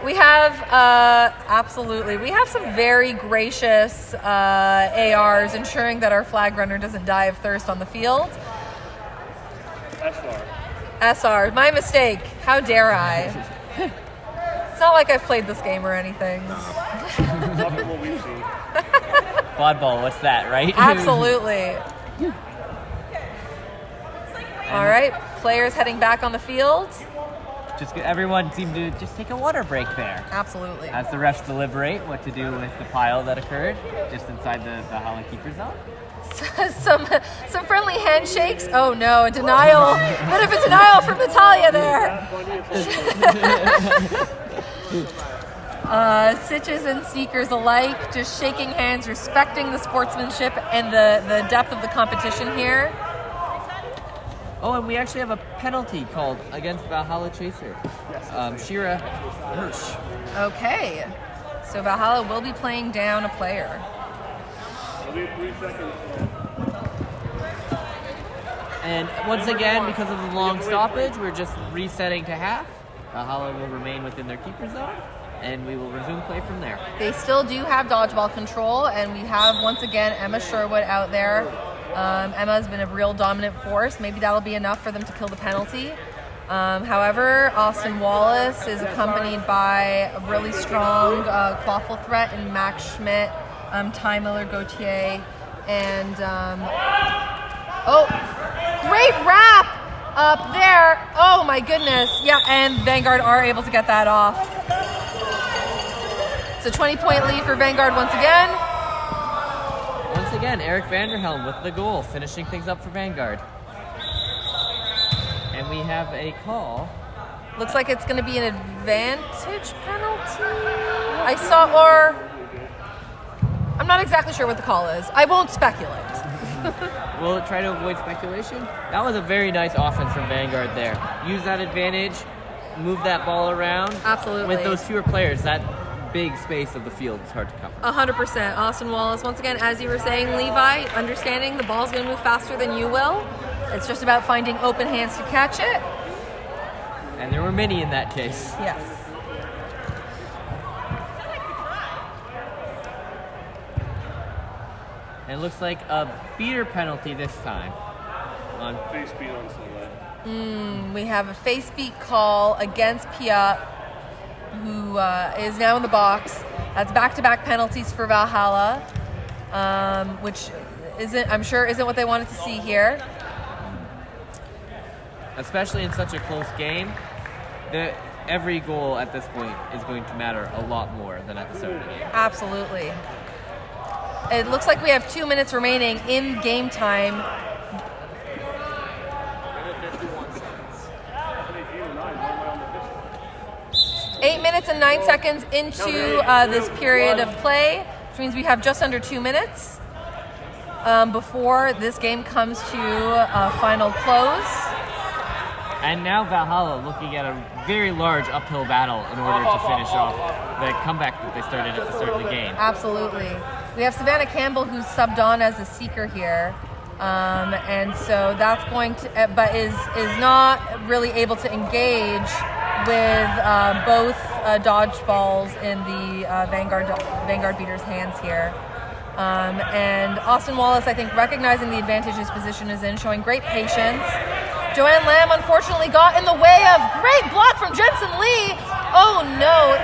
We have, absolutely, we have some very gracious ARs ensuring that our flag runner doesn't die of thirst on the field. SR, my mistake. How dare I? It's not like I've played this game or anything. Quad ball, what's that, right? Absolutely. All right, players heading back on the field. Everyone seemed to just take a water break there. Absolutely. As the refs deliberate what to do with the pile that occurred just inside the Valhalla keeper zone. Some friendly handshakes. Oh no, a denial. Bit of a denial from Natalia there. Sitches and sneakers alike, just shaking hands, respecting the sportsmanship and the depth of the competition here. Oh, and we actually have a penalty called against Valhalla Chaser. Shira Hirsch. Okay, so Valhalla will be playing down a player. It'll be 3 seconds. And once again, because of the long stoppage, we're just resetting to half. Valhalla will remain within their keeper zone, and we will resume play from there. They still do have dodgeball control, and we have, once again, Emma Sherwood out there. Emma's been a real dominant force. Maybe that'll be enough for them to kill the penalty. However, Austin Wallace is accompanied by a really strong quaffle threat in Max Schmidt, Ty Miller-Gauthier, and great wrap up there. Oh my goodness. Yeah, and Vanguard are able to get that off. It's a 20-point lead for Vanguard once again. Once again, Eric Vanderhelm with the goal, finishing things up for Vanguard. And we have a call. Looks like it's going to be an advantage penalty. I'm not exactly sure what the call is. I won't speculate. We'll try to avoid speculation. That was a very nice offense from Vanguard there. Use that advantage, move that ball around. Absolutely. With those fewer players, that big space of the field is hard to cover. 100%. Austin Wallace, once again, as you were saying, Levi, understanding the ball's going to move faster than you will. It's just about finding open hands to catch it. And there were many in that case. Yes. And it looks like a beater penalty this time. On face beat on Soleil. We have a face beat call against Pia, who is now in the box. That's back-to-back penalties for Valhalla, which I'm sure isn't what they wanted to see here. Especially in such a close game, every goal at this point is going to matter a lot more than at the start of the game. Absolutely. It looks like we have 2 minutes remaining in game time. 8 minutes and 9 seconds into this period of play, which means we have just under 2 minutes before this game comes to a final close. And now Valhalla looking at a very large uphill battle in order to finish off the comeback that they started at the start of the game. Absolutely. We have Savannah Campbell, who's subbed on as a seeker here. And so that's going to, but is not really able to engage with both dodgeballs in the Vanguard beater's hands here. And Austin Wallace, I think, recognizing the advantage his position is in, showing great patience. Joanne Lamb, unfortunately, got in the way of great block from Jensen Lee. Oh, no.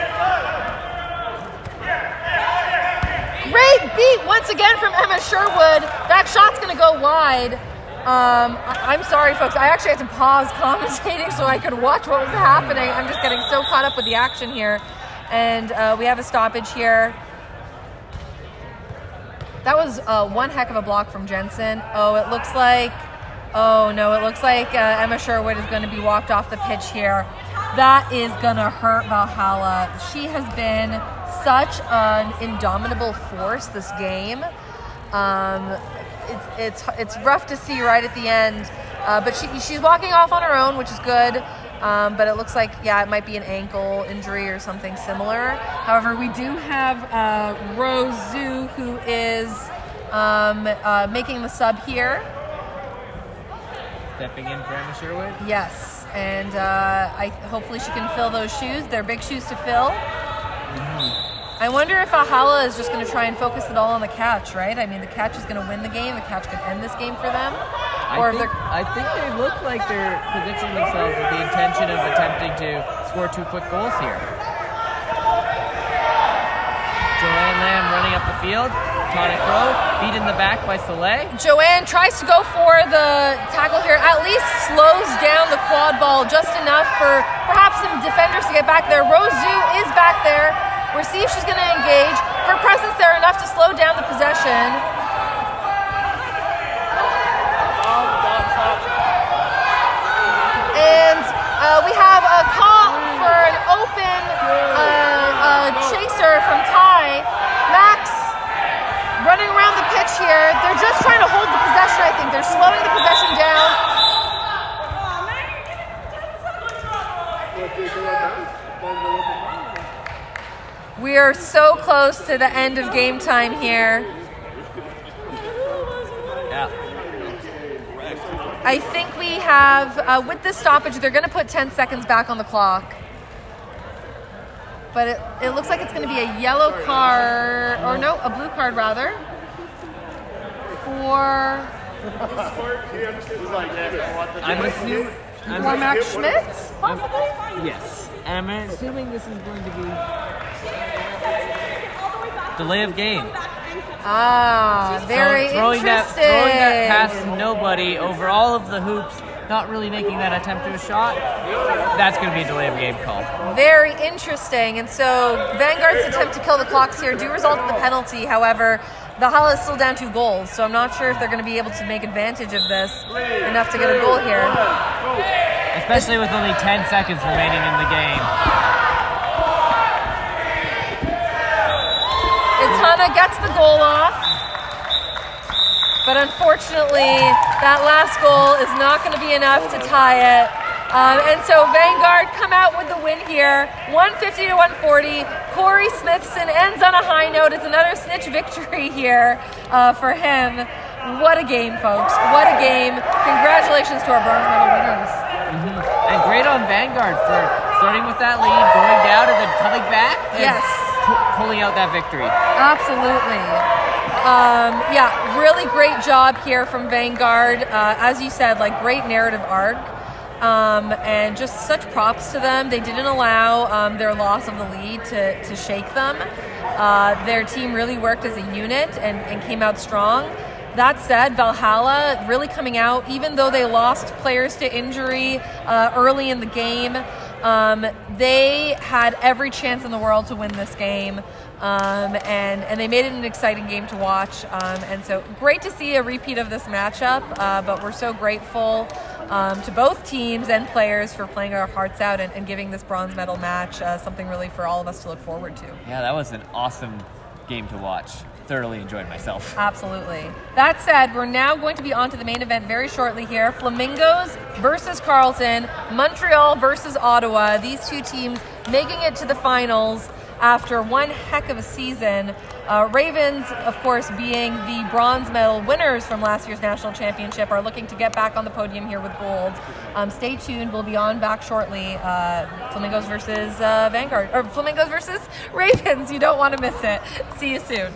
Great beat once again from Emma Sherwood. That shot's going to go wide. I'm sorry, folks. I actually had to pause commentating so I could watch what was happening. I'm just getting so caught up with the action here. And we have a stoppage here. That was one heck of a block from Jensen. It looks like Emma Sherwood is going to be walked off the pitch here. That is going to hurt Valhalla. She has been such an indomitable force this game. It's rough to see right at the end, but she's walking off on her own, which is good. But it looks like, it might be an ankle injury or something similar. However, we do have Rose Zhu, who is making the sub here. Stepping in for Emma Sherwood? Yes, and hopefully she can fill those shoes. They're big shoes to fill. I wonder if Valhalla is just going to try and focus it all on the catch, right? I mean, the catch is going to win the game. The catch could end this game for them. I think they look like they're positioning themselves with the intention of attempting to score 2 quick goals here. Joanne Lamb running up the field. Tonic Rowe beat in the back by Soleil. Joanne tries to go for the tackle here. At least slows down the quad ball just enough for perhaps some defenders to get back there. Rose Zhu is back there. We'll see if she's going to engage. Her presence there enough to slow down the possession. And we have a call for an open chase so close to the end of game time here. Yeah. I think we have, with this stoppage, they're going to put 10 seconds back on the clock. But it looks like it's going to be a yellow card, or no, a blue card rather, for Max Schmidt, possibly? Yes. And I'm assuming this is going to be delay of game. Ah, very throwing interesting. That pass to nobody over all of the hoops, not really making that attempt to a shot. That's going to be a delay of game call. Very interesting. And so Vanguard's attempt to kill the clocks here do result in the penalty. However, Valhalla is still down 2 goals, so I'm not sure if they're going to be able to make advantage of this enough to get a goal here. Especially with only 10 seconds remaining in the game. Itana gets the goal off, but unfortunately, that last goal is not going to be enough to tie it. And so Vanguard come out with the win here, 150 to 140. Corey Smithson ends on a high note. It's another Snitch victory here for him. What a game, folks. What a game. Congratulations to our bronze medal winners. And great on Vanguard for starting with that lead, going down, and then coming back. And pulling out that victory. Absolutely. Yeah, really great job here from Vanguard. As you said, like great narrative arc. And just such props to them. They didn't allow their loss of the lead to shake them. Their team really worked as a unit and came out strong. That said, Valhalla really coming out, even though they lost players to injury early in the game, they had every chance in the world to win this game. And they made it an exciting game to watch. And so great to see a repeat of this matchup, but we're so grateful to both teams and players for playing our hearts out and giving this bronze medal match something really for all of us to look forward to. Yeah, that was an awesome game to watch. Thoroughly enjoyed myself. Absolutely. That said, we're now going to be on to the main event very shortly here. Flamingos versus Carleton, Montreal versus Ottawa. These two teams making it to the finals after one heck of a season. Ravens, of course, being the bronze medal winners from last year's national championship, are looking to get back on the podium here with gold. Stay tuned. We'll be on back shortly. Flamingos versus Vanguard, or Flamingos versus Ravens. You don't want to miss it. See you soon.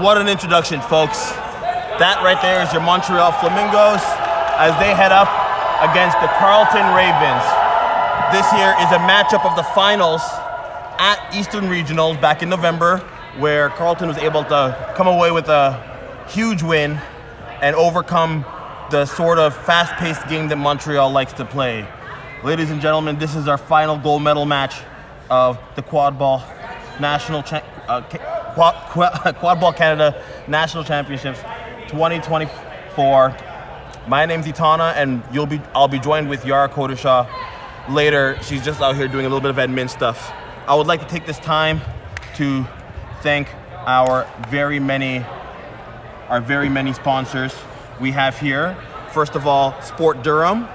What an introduction, folks. That right there is your Montreal Flamingos as they head up against the Carleton Ravens. This here is a matchup of the finals at Eastern Regionals back in November, where Carleton was able to come away with a huge win and overcome the sort of fast-paced game that Montreal likes to play. Ladies and gentlemen, this is our final gold medal match of the Quad Ball Canada National Championships 2024. My name's Itana, and I'll be joined with Yara Kodashaw later. She's just out here doing a little bit of admin stuff. I would like to take this time to thank our very many sponsors we have here. First of all, Sport Durham,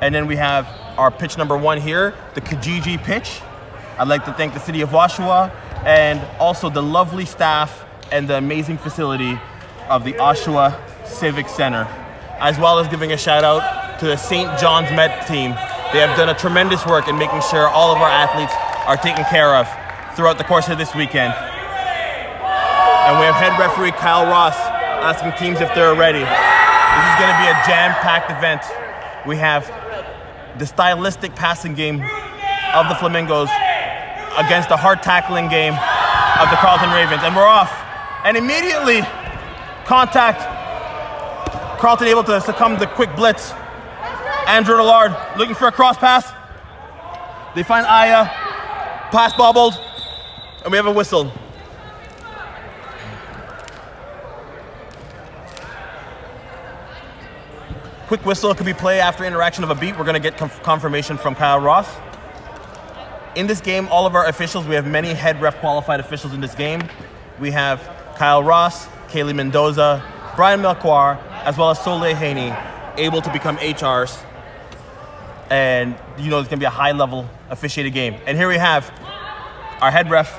and then we have our pitch number 1 here, the Kijiji Pitch. I'd like to thank the city of Oshawa and also the lovely staff and the amazing facility of the Oshawa Civic Center, as well as giving a shout out to the St. John's Met team. They have done a tremendous work in making sure all of our athletes are taken care of throughout the course of this weekend. And we have head referee Kyle Ross asking teams if they're ready. This is going to be a jam-packed event. We have the stylistic passing game of the Flamingos against the hard tackling game of the Carleton Ravens. And we're off. And immediately, contact. Carleton able to succumb to the quick blitz. Andrew Allard looking for a cross pass. They find Aya. Pass bobbled. And we have a whistle. Quick whistle could be played after interaction of a beat. We're going to get confirmation from Kyle Ross. In this game, all of our officials, we have many head ref qualified officials in this game. We have Kyle Ross, Kaylee Mendoza, Brian Melchoir, as well as Soleil Haney, able to become HRs. And it's going to be a high-level officiated game. And here we have our head ref,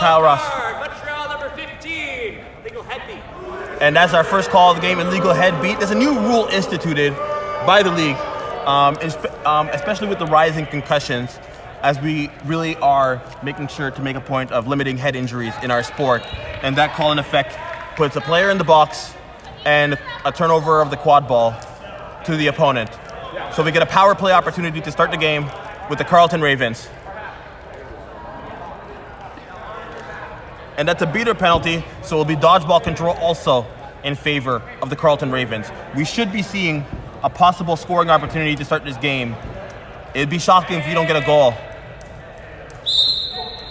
Kyle Ross. Montreal number 15, legal head beat. And that's our first call of the game, illegal head beat. There's a new rule instituted by the league, especially with the rising concussions, as we really are making sure to make a point of limiting head injuries in our sport. And that call in effect puts a player in the box and a turnover of the quad ball to the opponent. So we get a power play opportunity to start the game with the Carleton Ravens. And that's a beater penalty, so it'll be dodgeball control also in favor of the Carleton Ravens. We should be seeing a possible scoring opportunity to start this game. It'd be shocking if you don't get a goal.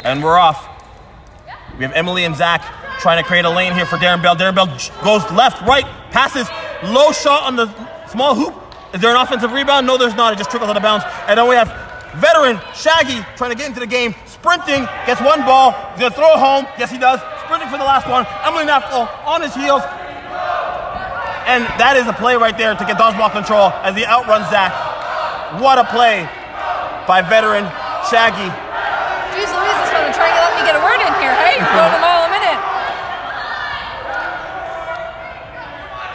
And we're off. We have Emily and Zach trying to create a lane here for Darren Bell. Darren Bell goes left, right, passes, low shot on the small hoop. Is there an offensive rebound? No, there's not. It just trickles out of bounds. And then we have veteran Shaggy trying to get into the game, sprinting, gets one ball, he's gonna throw it home. Yes, he does. Sprinting for the last one. Emily Naftel on his heels. And that is a play right there to get dodgeball control as he outruns Zach. What a play by veteran Shaggy. Jeez Louise is trying to let me get a word in here. Hey, you're going them all a minute.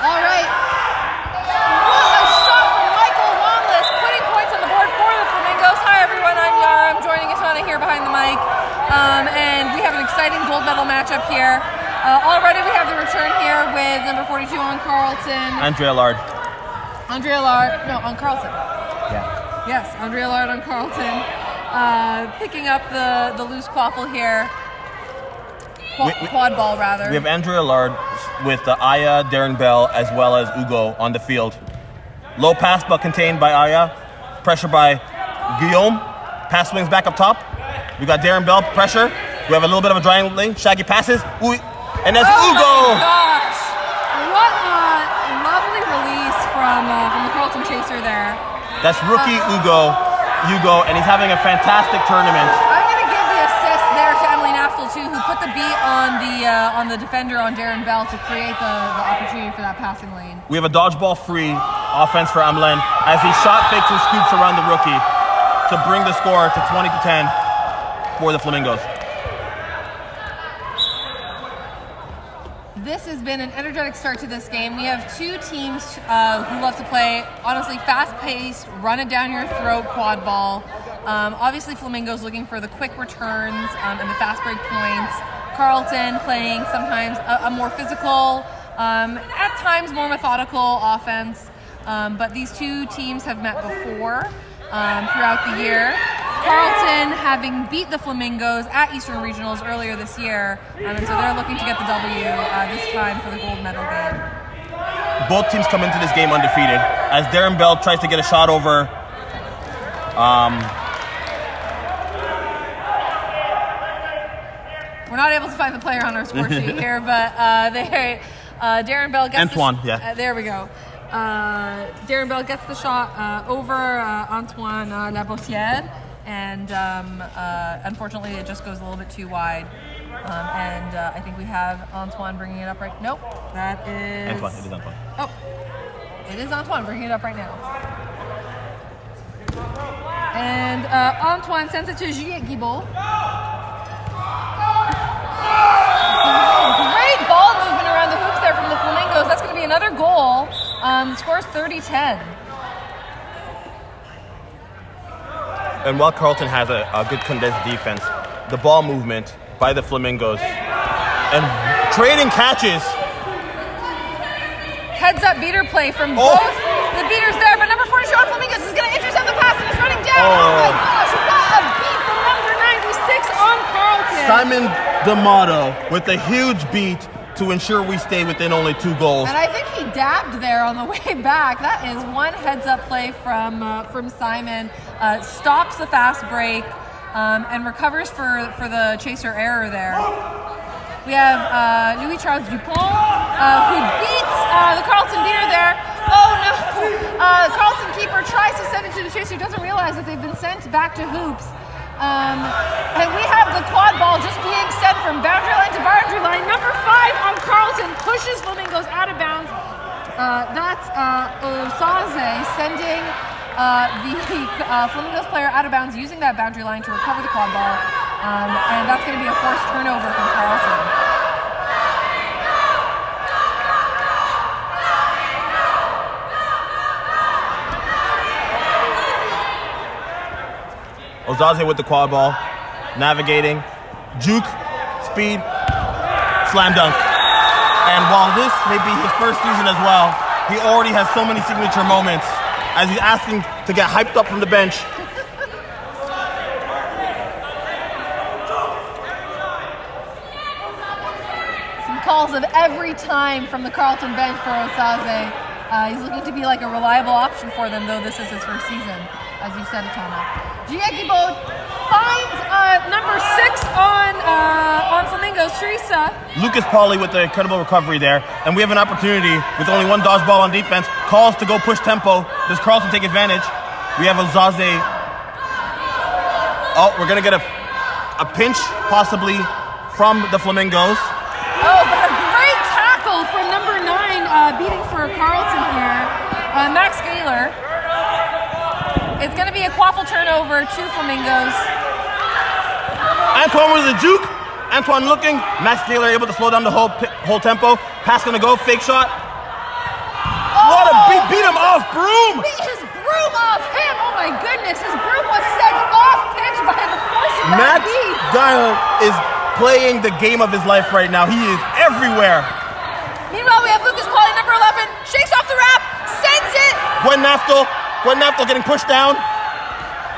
All right. What a shot from Michael Wanless, putting points on the board for the Flamingos. Hi everyone, I'm Yara. I'm joining Itana here behind the mic. And we have an exciting gold medal matchup here. Already we have the return here with number 42 on Carleton. Andrea Allard. Andrea Allard, no, on Carleton. Yeah. Yes, Andrea Allard on Carleton. Picking up the loose quaffle here. Quad ball, rather. We have Andrea Allard with Aya, Darren Bell, as well as Ugo on the field. Low pass, but contained by Aya. Pressure by Guillaume. Pass swings back up top. We got Darren Bell, pressure. We have a little bit of a drying lane. Shaggy passes. And that's Ugo! Oh my gosh! What a lovely release from the Carleton chaser there. That's rookie Ugo, and he's having a fantastic tournament. I'm going to give the assist there to Emily Naftel too, who put the beat on the defender on Darren Bell to create the opportunity for that passing lane. We have a dodgeball-free offense for Emlyn as he shot fakes and scoops around the rookie to bring the score to 20-10 for the Flamingos. This has been an energetic start to this game. We have two teams who love to play, honestly, fast-paced, run-it-down-your-throat quad ball. Obviously, Flamingos looking for the quick returns and the fast break points. Carleton playing sometimes a more physical, at times more methodical offense. But these two teams have met before throughout the year. Carleton having beat the Flamingos at Eastern Regionals earlier this year, and so they're looking to get the W this time for the gold medal game. Both teams come into this game undefeated as Darren Bell tries to get a shot over. We're not able to find the player on our score sheet here, but Darren Bell gets Antoine, yeah. There we go. Darren Bell gets the shot over Antoine Labossière, and unfortunately it just goes a little bit too wide. And I think we have Antoine bringing it up right. Nope, that is Antoine. It is Antoine. Oh, it is Antoine bringing it up right now. And Antoine sends it to Juliette Guibault. Great ball movement around the hoops there from the Flamingos. That's going to be another goal. The score is 30-10. And while Carleton has a good condensed defense, the ball movement by the Flamingos and trading catches. Heads up beater play from both the beaters there, but number 42 on Flamingos is going to intercept the pass and it's running down. Oh my gosh, what a beat from number 96 on Carleton. Simon D'Amato with a huge beat to ensure we stay within only 2 goals. And I think he dabbed there on the way back. That is one heads-up play from Simon. Stops the fast break and recovers for the chaser error there. We have Louis Charles Dupont who beats the Carleton beater there. Oh no! Carleton keeper tries to send it to the chaser. Doesn't realize that they've been sent back to hoops. And we have the quad ball just being sent from boundary line to boundary line. Number 5 on Carleton pushes Flamingos out of bounds. That's Osaze sending the Flamingos player out of bounds using that boundary line to recover the quad ball. And that's going to be a forced turnover from Carleton. Osaze with the quad ball, navigating, juke, speed, slam dunk. And while this may be his first season as well, he already has so many signature moments as he's asking to get hyped up from the bench. Some calls of every time from the Carleton bench for Osaze. He's looking to be like a reliable option for them, though this is his first season, as you said, Atana. Juliette Guibault finds number 6 on Flamingos, Teresa. Lucas Pauly with the incredible recovery there. And we have an opportunity with only 1 dodgeball on defense. Calls to go push tempo. Does Carleton take advantage? We have Osaze. Oh, we're going to get a pinch, possibly, from the Flamingos. Oh, but a great tackle from number 9, beating for Carleton here. Max Gaylor. It's going to be a quaffle turnover to Flamingos. Antoine with the juke. Antoine looking. Max Gaylor able to slow down the whole tempo. Pass going to go. Fake shot. What a beat him off broom. Beat his broom off him. Oh my goodness. His broom was sent off pitch by the force of that Max beat. Gaylor is playing the game of his life right now. He is everywhere. Meanwhile, we have Lucas Pauly, number 11. Shakes off the wrap. Sends it. Gwen Naftel getting pushed down.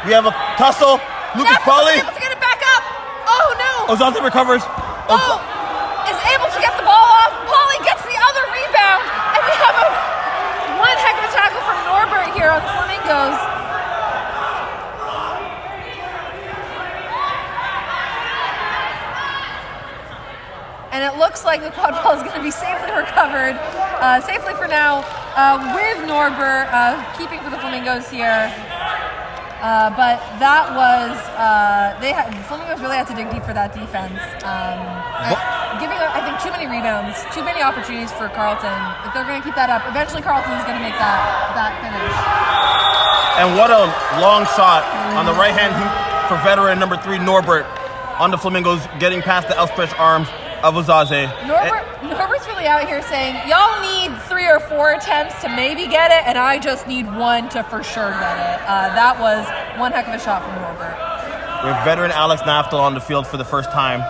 We have a tussle. Lucas Pauly. Able to get it back up. Oh no. Osaze recovers. Is able to get the ball off. Pauly gets the other rebound. And we have one heck of a tackle from Norbert here on the Flamingos. And it looks like the quad ball is going to be safely recovered, safely for now, with Norbert keeping for the Flamingos here. But that was, the Flamingos really had to dig deep for that defense. Giving, I think, too many rebounds, too many opportunities for Carleton. If they're going to keep that up, eventually Carleton is going to make that finish. And what a long shot on the right-hand hoop for veteran number 3, Norbert, on the Flamingos, getting past the outstretched arms of Osaze. Norbert's really out here saying, y'all need 3 or 4 attempts to maybe get it, and I just need 1 to for sure get it. That was one heck of a shot from Norbert. We have veteran Alex Naftel on the field for the first time.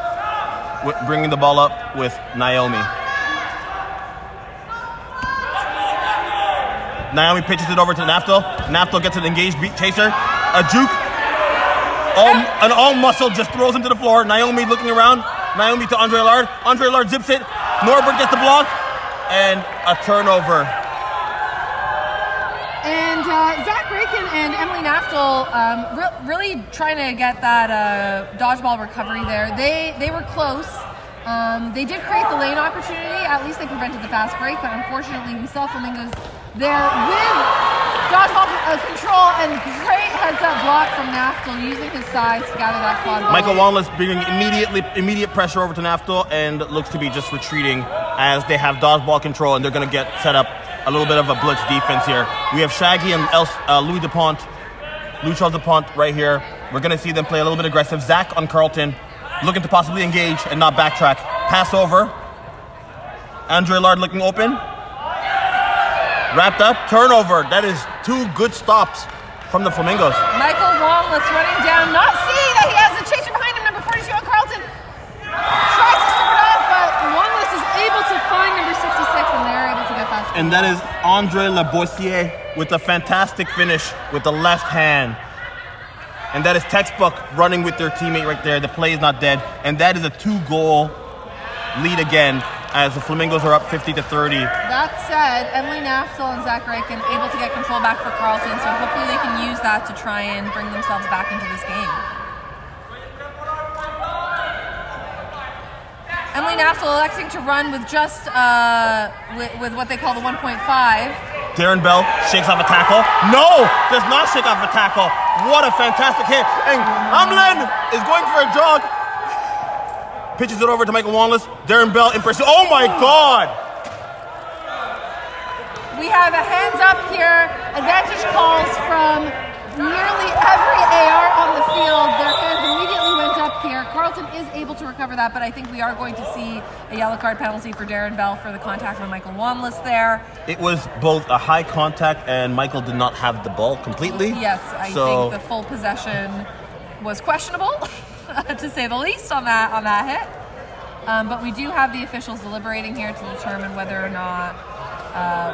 bringing the ball up with Naomi. Naomi pitches it over to Naftel. Naftel gets an engaged beat chaser. A juke. An all muscle just throws him to the floor. Naomi looking around. Naomi to Andre Allard. Andre Allard zips it. Norbert gets the block. And a turnover. And Zach Rakin and Emily Naftel really trying to get that dodgeball recovery there. They were close. They did create the lane opportunity. At least they prevented the fast break, but unfortunately we saw Flamingos there with dodgeball control and great heads-up block from Naftel using his size to gather that quad ball. Michael Wanless bringing immediate pressure over to Naftel and looks to be just retreating as they have dodgeball control and they're going to get set up a little bit of a blitz defense here. We have Shaggy and Louis Charles Dupont right here. We're going to see them play a little bit aggressive. Zach on Carlton, looking to possibly engage and not backtrack. Pass over. Andre Allard looking open. Wrapped up. Turnover. That is 2 good stops from the Flamingos. Michael Wanless running down, not seeing that he has a chaser behind him, number 42 on Carlton. Tries to strip it off, but Wanless is able to find number 66, and they're able to get that. And that is Andre Laboissier with a fantastic finish with the left hand. And that is textbook running with their teammate right there. The play is not dead. And that is a 2-goal lead again as the Flamingos are up 50-30. That said, Emily Naftel and Zach Rakin able to get control back for Carlton, so hopefully they can use that to try and bring themselves back into this game. Emily Naftel electing to run with just with what they call the 1.5. Darren Bell shakes off a tackle. No, does not shake off a tackle. What a fantastic hit. And Hamlin is going for a jog. Pitches it over to Michael Wanless. Darren Bell in pursuit. Oh my God! We have a hands up here. Advantage calls from nearly every AR on the field. Their hands immediately went up here. Carlton is able to recover that, but I think we are going to see a yellow card penalty for Darren Bell for the contact with Michael Wanless there. It was both a high contact and Michael did not have the ball completely. Yes, I think the full possession was questionable, to say the least, on that hit. But we do have the officials deliberating here to determine whether or not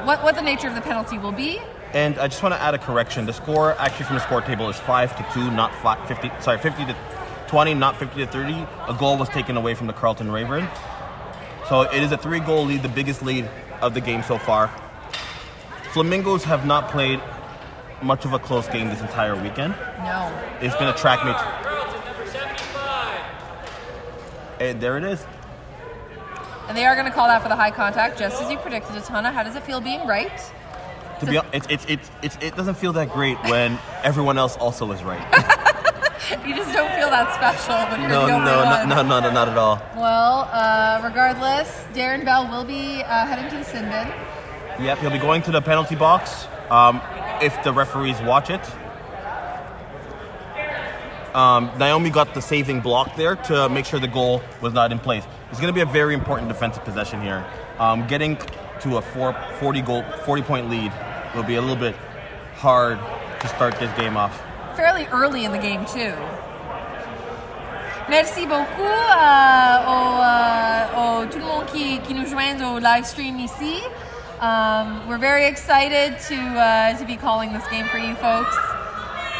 what the nature of the penalty will be. And I just want to add a correction. The score actually from the score table is 5-2, not 50-20, not 50-30. A goal was taken away from the Carlton Raven. So it is a 3-goal lead, the biggest lead of the game so far. Flamingos have not played much of a close game this entire weekend. No. It's been a track meet. And there it is. And they are going to call that for the high contact, just as you predicted, Atana. How does it feel being right? To be honest, it doesn't feel that great when everyone else also is right. You just don't feel that special when you're the only one. Not at all. Well, regardless, Darren Bell will be heading to the sin bin. Yep, he'll be going to the penalty box if the referees watch it. Naomi got the saving block there to make sure the goal was not in place. It's going to be a very important defensive possession here. Getting to a 40-point lead will be a little bit hard to start this game off. Fairly early in the game, too. Merci beaucoup tout le monde qui nous joint au live stream ici. We're very excited to be calling this game for you folks.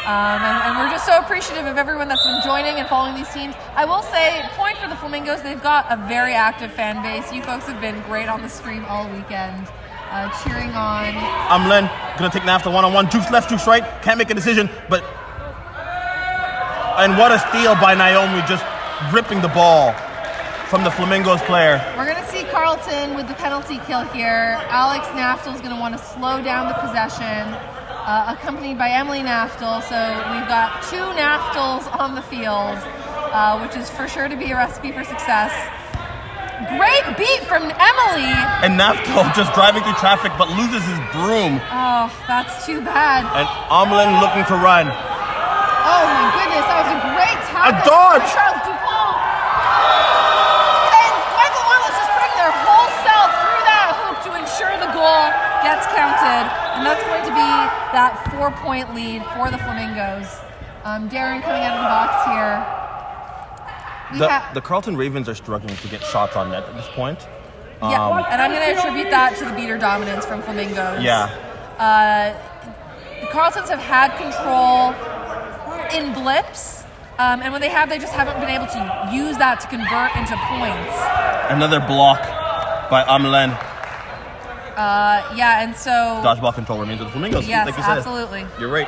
And we're just so appreciative of everyone that's been joining and following these teams. I will say, point for the Flamingos, they've got a very active fan base. You folks have been great on the stream all weekend, cheering on. Amlen gonna take Naftel one-on-one, jukes left, jukes right, can't make a decision, but... And what a steal by Naomi, just ripping the ball from the Flamingos player. We're gonna see Carlton with the penalty kill here. Alex Naftel's gonna want to slow down the possession. Accompanied by Emily Naftel, so we've got 2 Naftels on the field, which is for sure to be a recipe for success. Great beat from Emily! And Naftel just driving through traffic, but loses his broom. Oh, that's too bad. And Amlin looking to run. Oh my goodness, that was a great tackle. A dodge! Charles Dupont! And Michael Wanless just putting their whole self through that hoop to ensure the goal gets counted. And that's going to be that 4-point lead for the Flamingos. Darren coming out of the box here. The Carleton Ravens are struggling to get shots on net at this point. Yeah, and I'm going to attribute that to the beater dominance from Flamingos. Yeah. The Carletons have had control in blips, and when they have, they just haven't been able to use that to convert into points. Another block by Amelin. Yeah, and so... Dodgeball control remains with the Flamingos. Yes, like you said. absolutely. You're right.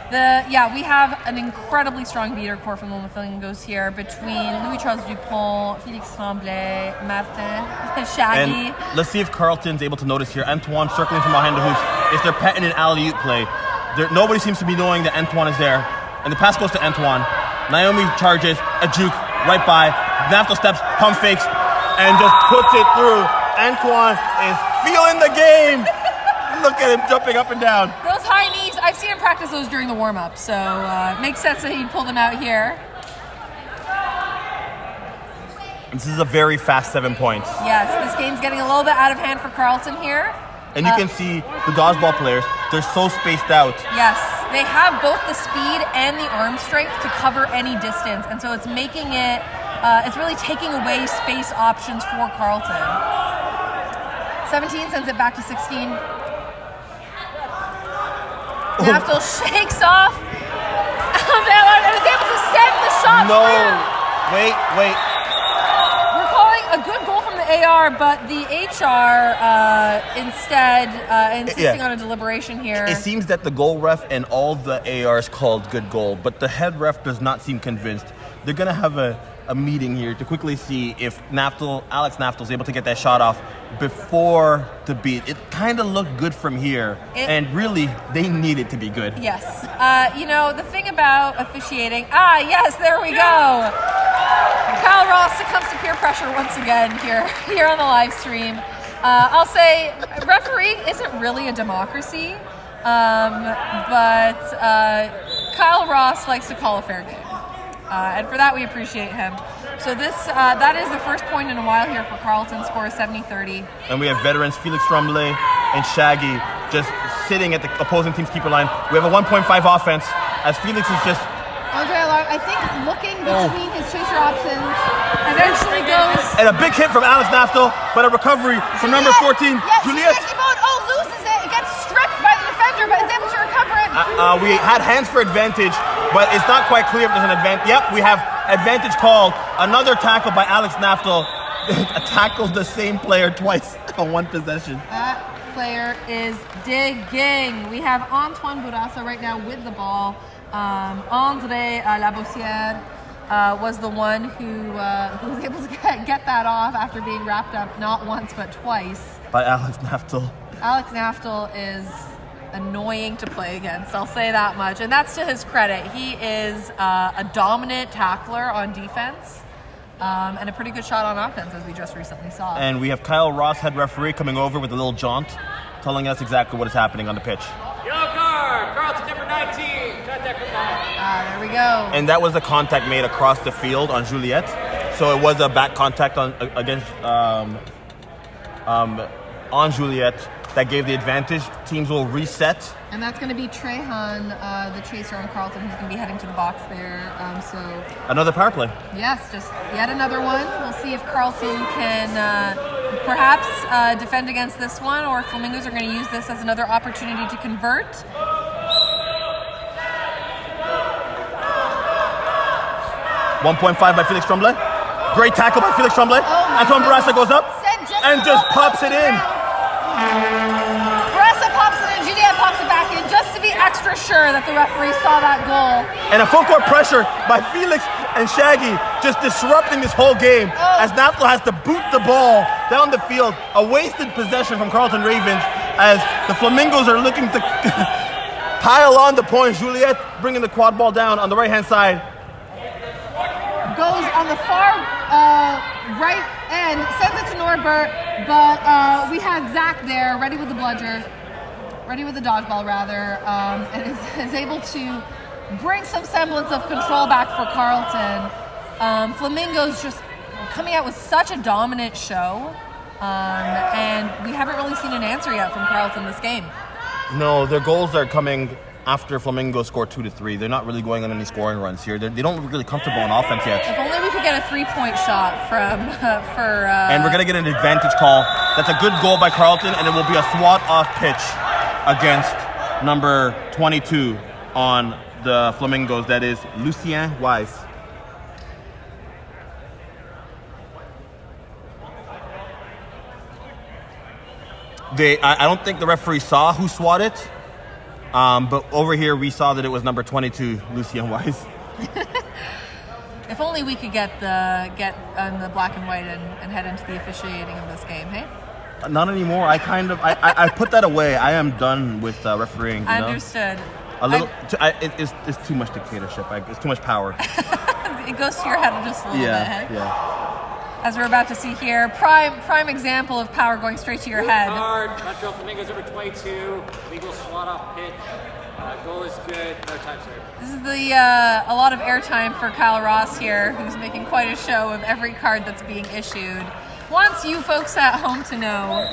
We have an incredibly strong beater core from the Flamingos here between Louis-Charles Dupont, Félix Tremblay, Martin, Shaggy. And let's see if Carleton's able to notice here. Antoine circling from behind the hoops. It's their pet in an alley-oop play. Nobody seems to be knowing that Antoine is there. And the pass goes to Antoine. Naomi charges, a juke, right by. Naftel steps, pump fakes, and just puts it through. Antoine is feeling the game. Look at him jumping up and down. Those high knees, I've seen him practice those during the warm-up, so it makes sense that he'd pull them out here. This is a very fast 7 points. Yes, this game's getting a little bit out of hand for Carleton here. And you can see the dodgeball players, they're so spaced out. Yes, they have both the speed and the arm strength to cover any distance, and so it's making it, it's really taking away space options for Carleton. 17 sends it back to 16. Naftel shakes off. And is able to send the shot through. Wait. We're calling a good goal from the AR, but the HR instead insisting on a deliberation here. It seems that the goal ref and all the ARs called good goal, but the head ref does not seem convinced. They're going to have a meeting here to quickly see if Alex Naftel is able to get that shot off before the beat. It kind of looked good from here, and really, they need it to be good. Yes. The thing about officiating, yes, there we go. Kyle Ross succumbs to peer pressure once again here on the live stream. I'll say refereeing isn't really a democracy, but Kyle Ross likes to call a fair game. And for that, we appreciate him. So that is the first point in a while here for Carleton, score 70-30. And we have veterans Félix Tremblay and Shaggy just sitting at the opposing team's keeper line. We have a 1.5 offense as Félix is just... Andre Allard, I think looking between his chaser options eventually goes... And a big hit from Alex Naftel, but a recovery from number 14, Juliette. Loses it. It gets stripped by the defender, but is able to recover it. We had hands for advantage, but it's not quite clear if there's an advantage. Yep, we have advantage called. Another tackle by Alex Naftel. Tackles the same player twice on one possession. That player is digging. We have Antoine Bourassa right now with the ball. André Labossière was the one who was able to get that off after being wrapped up not once but twice. By Alex Naftel. Alex Naftel is annoying to play against, I'll say that much, and that's to his credit. He is a dominant tackler on defense and a pretty good shot on offense, as we just recently saw. And we have Kyle Ross, head referee, coming over with a little jaunt, telling us exactly what is happening on the pitch. Yellow card, Carleton number 19, contact from back. There we go. And that was the contact made across the field on Juliette, so it was a back contact against on Juliette. That gave the advantage. Teams will reset. And that's going to be Trehan, the chaser on Carleton, who's going to be heading to the box there. Another power play. Yes, just yet another one. We'll see if Carleton can perhaps defend against this one, or if Flamingos are going to use this as another opportunity to convert. .5 by Félix Tremblay. Great tackle by Félix Tremblay. Antoine Bourassa goes up and just pops it in. Bourassa pops it in, Juliette pops it back in, just to be extra sure that the referee saw that goal. And a full court pressure by Félix and Shaggy, just disrupting this whole game as Naftel has to boot the ball down the field. A wasted possession from Carleton Ravens as the Flamingos are looking to pile on the points. Juliette bringing the quad ball down on the right-hand side. Goes on the far right end, sends it to Norbert, but we had Zach there, ready with the bludger, ready with the dodgeball rather, and is able to bring some semblance of control back for Carleton. Flamingos just coming out with such a dominant show, and we haven't really seen an answer yet from Carleton this game. No, their goals are coming after Flamingos score 2-3. They're not really going on any scoring runs here. They don't look really comfortable on offense yet. If only we could get a 3-point shot from And we're going to get an advantage call. That's a good goal by Carleton, and it will be a swat off pitch against number 22 on the Flamingos. That is Lucien Wise. I don't think the referee saw who swatted, but over here we saw that it was number 22, Lucien Wise. If only we could get on the black and white and head into the officiating of this game, hey? Not anymore. I put that away. I am done with refereeing. You know? Understood. A little. It's too much dictatorship. It's too much power. It goes to your head just a little bit, hey? Yeah. As we're about to see here, prime example of power going straight to your head. Hard. Montreal Flamingos over 22. Legal swat off pitch. Goal is good. No time served. This is a lot of airtime for Kyle Ross here, who's making quite a show of every card that's being issued. Wants you folks at home to know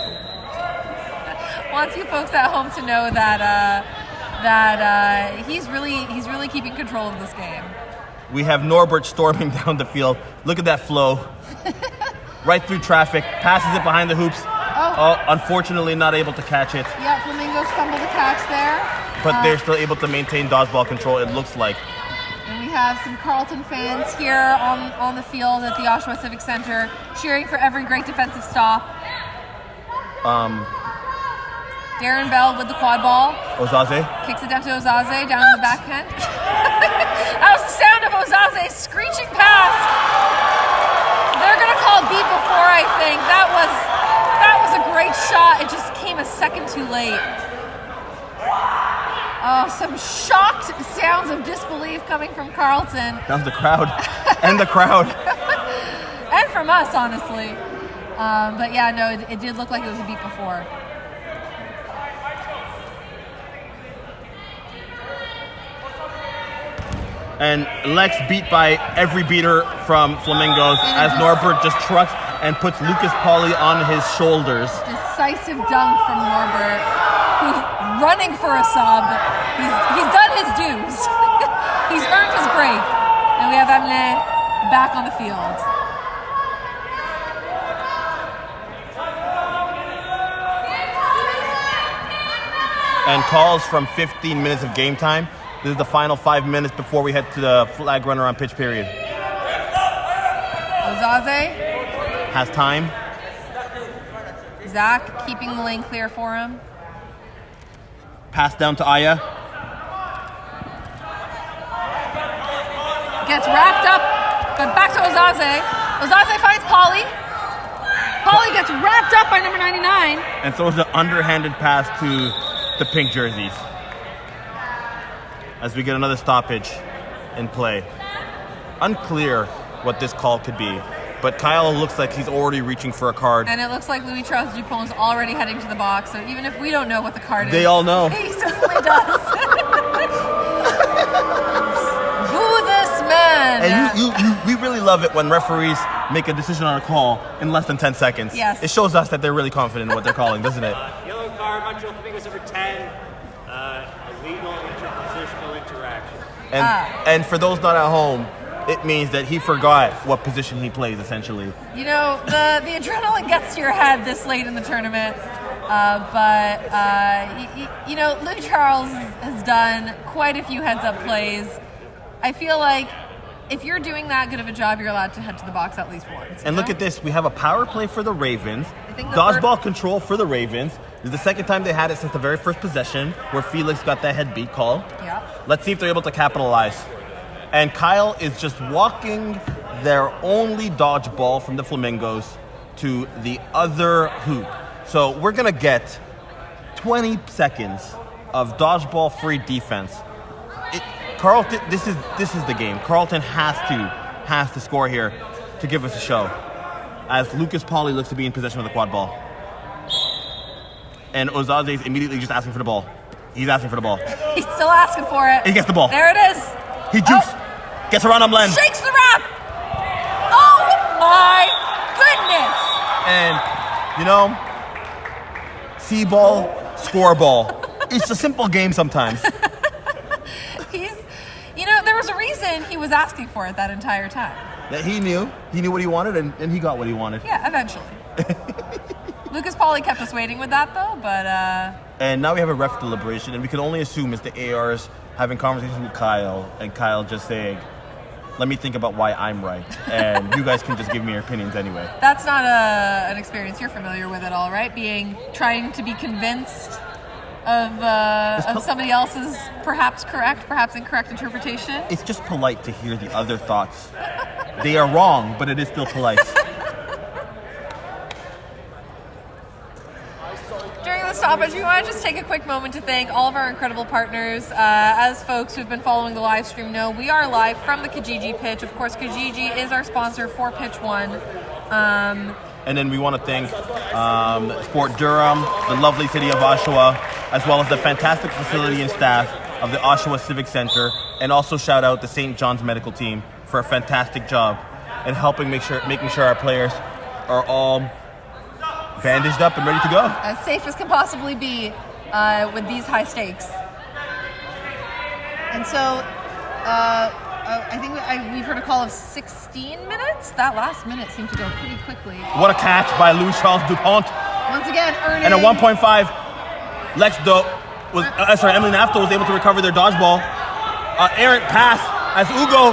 that he's really keeping control of this game. We have Norbert storming down the field. Look at that flow. Right through traffic. Passes it behind the hoops. Oh, unfortunately not able to catch it. Yeah, Flamingos fumble the catch there. But they're still able to maintain dodgeball control, it looks like. And we have some Carleton fans here on the field at the Oshawa Civic Center cheering for every great defensive stop. Darren Bell with the quad ball. Ozaze. Kicks it down to Ozaze down in the backhand. That was the sound of Ozaze's screeching pass. They're going to call beat before, I think. That was a great shot. It just came a second too late. Oh, some shocked sounds of disbelief coming from Carleton. That was the crowd. And the crowd. And from us, honestly. But yeah, no, it did look like it was a beat before. And Lex beat by every beater from Flamingos as Norbert just trucks and puts Lucas Pauly on his shoulders. Decisive dunk from Norbert, who's running for a sub. He's done his dues. He's earned his break. And we have Amelin back on the field. And calls from 15 minutes of game time. This is the final 5 minutes before we head to the flag runner on pitch period. Ozaze has time. Zach keeping the lane clear for him. Pass down to Aya. Gets wrapped up, but back to Ozaze. Ozaze finds Pauly. Pauly gets wrapped up by number 99. And throws an underhanded pass to the pink jerseys. As we get another stoppage in play. Unclear what this call could be, but Kyle looks like he's already reaching for a card. And it looks like Louis-Charles Dupont's already heading to the box, so even if we don't know what the card is, they all know. He certainly does. Boo this man! And we really love it when referees make a decision on a call in less than 10 seconds. Yes. It shows us that they're really confident in what they're calling, doesn't it? Yellow card, Montreal Flamingos over 10. Illegal interpositional interaction. And for those not at home, it means that he forgot what position he plays, essentially. You know, the adrenaline gets to your head this late in the tournament, you know, Lou Charles has done quite a few heads-up plays. I feel like if you're doing that good of a job, you're allowed to head to the box at least once. And look at this. We have a power play for the Ravens. I think Dodgeball control for the Ravens. This is the second time they had it since the very first possession where Felix got that head beat call. Yeah. Let's see if they're able to capitalize. And Kyle is just walking their only dodgeball from the Flamingos to the other hoop. So we're going to get 20 seconds of dodgeball-free defense. Carleton, this is the game. Carleton has to score here to give us a show. As Lucas Pauly looks to be in possession of the quad ball. And Ozaze is immediately just asking for the ball. He's asking for the ball. He's still asking for it. He gets the ball. There it is. He jukes. Gets around on Len. Shakes the wrap. Oh my goodness. And, you know, see ball, score ball. It's a simple game sometimes. win, he was asking for it that entire time. That he knew what he wanted, and he got what he wanted. Yeah, eventually. Lucas Pauly kept us waiting with that, though, but... And now we have a ref deliberation, and we can only assume it's the ARs having conversations with Kyle, and Kyle just saying, let me think about why I'm right, and you guys can just give me your opinions anyway. That's not an experience you're familiar with at all, right? Trying to be convinced of somebody else's perhaps correct, perhaps incorrect interpretation. It's just polite to hear the other thoughts. They are wrong, but it is still polite. During the stoppage, we want to just take a quick moment to thank all of our incredible partners. As folks who've been following the live stream know, we are live from the Kijiji Pitch. Of course, Kijiji is our sponsor for Pitch 1. And then we want to thank Sport Durham, the lovely city of Oshawa, as well as the fantastic facility and staff of the Oshawa Civic Center, and also shout out the St. John's Medical Team for a fantastic job in helping making sure our players are all bandaged up and ready to go. As safe as can possibly be with these high stakes. And so I think we've heard a call of 16 minutes. That last minute seemed to go pretty quickly. What a catch by Louis Charles Dupont. Once again, earning... And at 1.5, Emily Nafto was able to recover their dodgeball. Errant pass as Ugo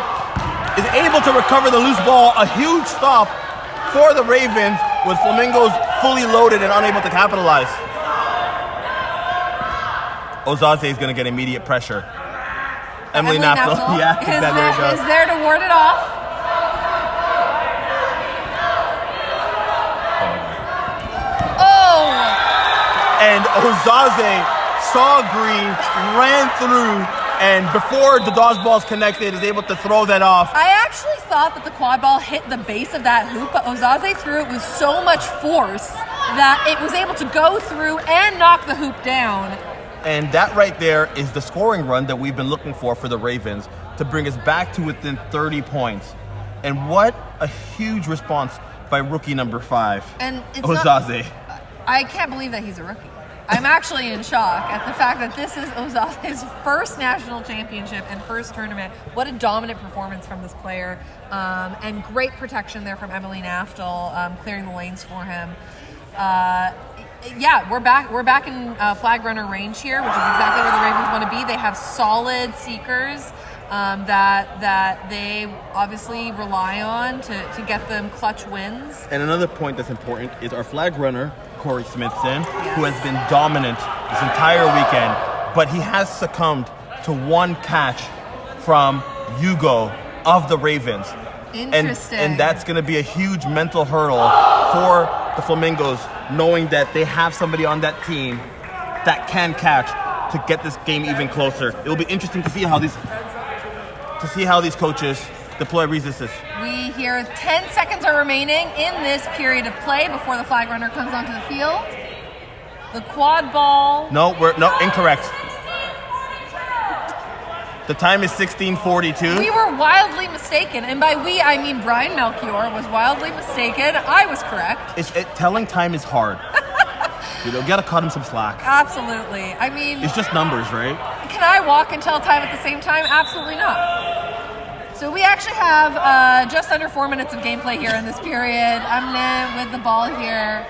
is able to recover the loose ball. A huge stop for the Ravens with Flamingos fully loaded and unable to capitalize. Ozaze is going to get immediate pressure. Emily Nafto, is there to ward it off. Oh! And Ozaze saw green, ran through, and before the dodgeball's connected, is able to throw that off. I actually thought that the quad ball hit the base of that hoop, but Ozaze threw it with so much force that it was able to go through and knock the hoop down. And that right there is the scoring run that we've been looking for the Ravens to bring us back to within 30 points. And what a huge response by rookie number 5, and Ozaze. I can't believe that he's a rookie. I'm actually in shock at the fact that this is Ozaze's first national championship and first tournament. What a dominant performance from this player. And great protection there from Emily Naftal, clearing the lanes for him. Yeah, we're back in flag runner range here, which is exactly where the Ravens want to be. They have solid seekers that they obviously rely on to get them clutch wins. And another point that's important is our flag runner, Corey Smithson, who has been dominant this entire weekend, but he has succumbed to one catch from Hugo of the Ravens. Interesting. And that's going to be a huge mental hurdle for the Flamingos, knowing that they have somebody on that team that can catch to get this game even closer. It will be interesting to see how these coaches deploy resistance. We hear 10 seconds are remaining in this period of play before the flag runner comes onto the field. The quad ball. No, incorrect. The time is 16:42. We were wildly mistaken, and by we I mean Brian Melchior was wildly mistaken. I was correct. Telling time is hard. Gotta cut him some slack. Absolutely. I mean, it's just numbers, right? Can I walk and tell time at the same time? Absolutely not. So we actually have just under 4 minutes of gameplay here in this period. Amlen with the ball here,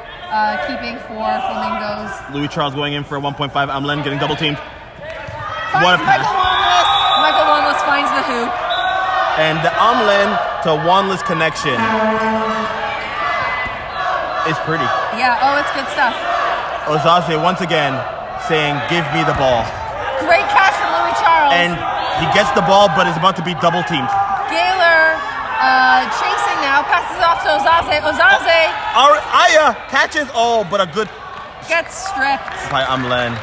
keeping for Flamingos. Louis Charles going in for a 1.5. Amlen getting double teamed. What a pass. Michael Wanless finds the hoop. And the Amlen to Wanless connection is pretty. Yeah, it's good stuff. Ozaze once again saying, give me the ball. Great catch from Louis Charles. And he gets the ball, but is about to be double teamed. Gaylor chasing now, passes off to Ozaze. Ozaze. Aya catches, but a good... Gets stripped. By Amlen.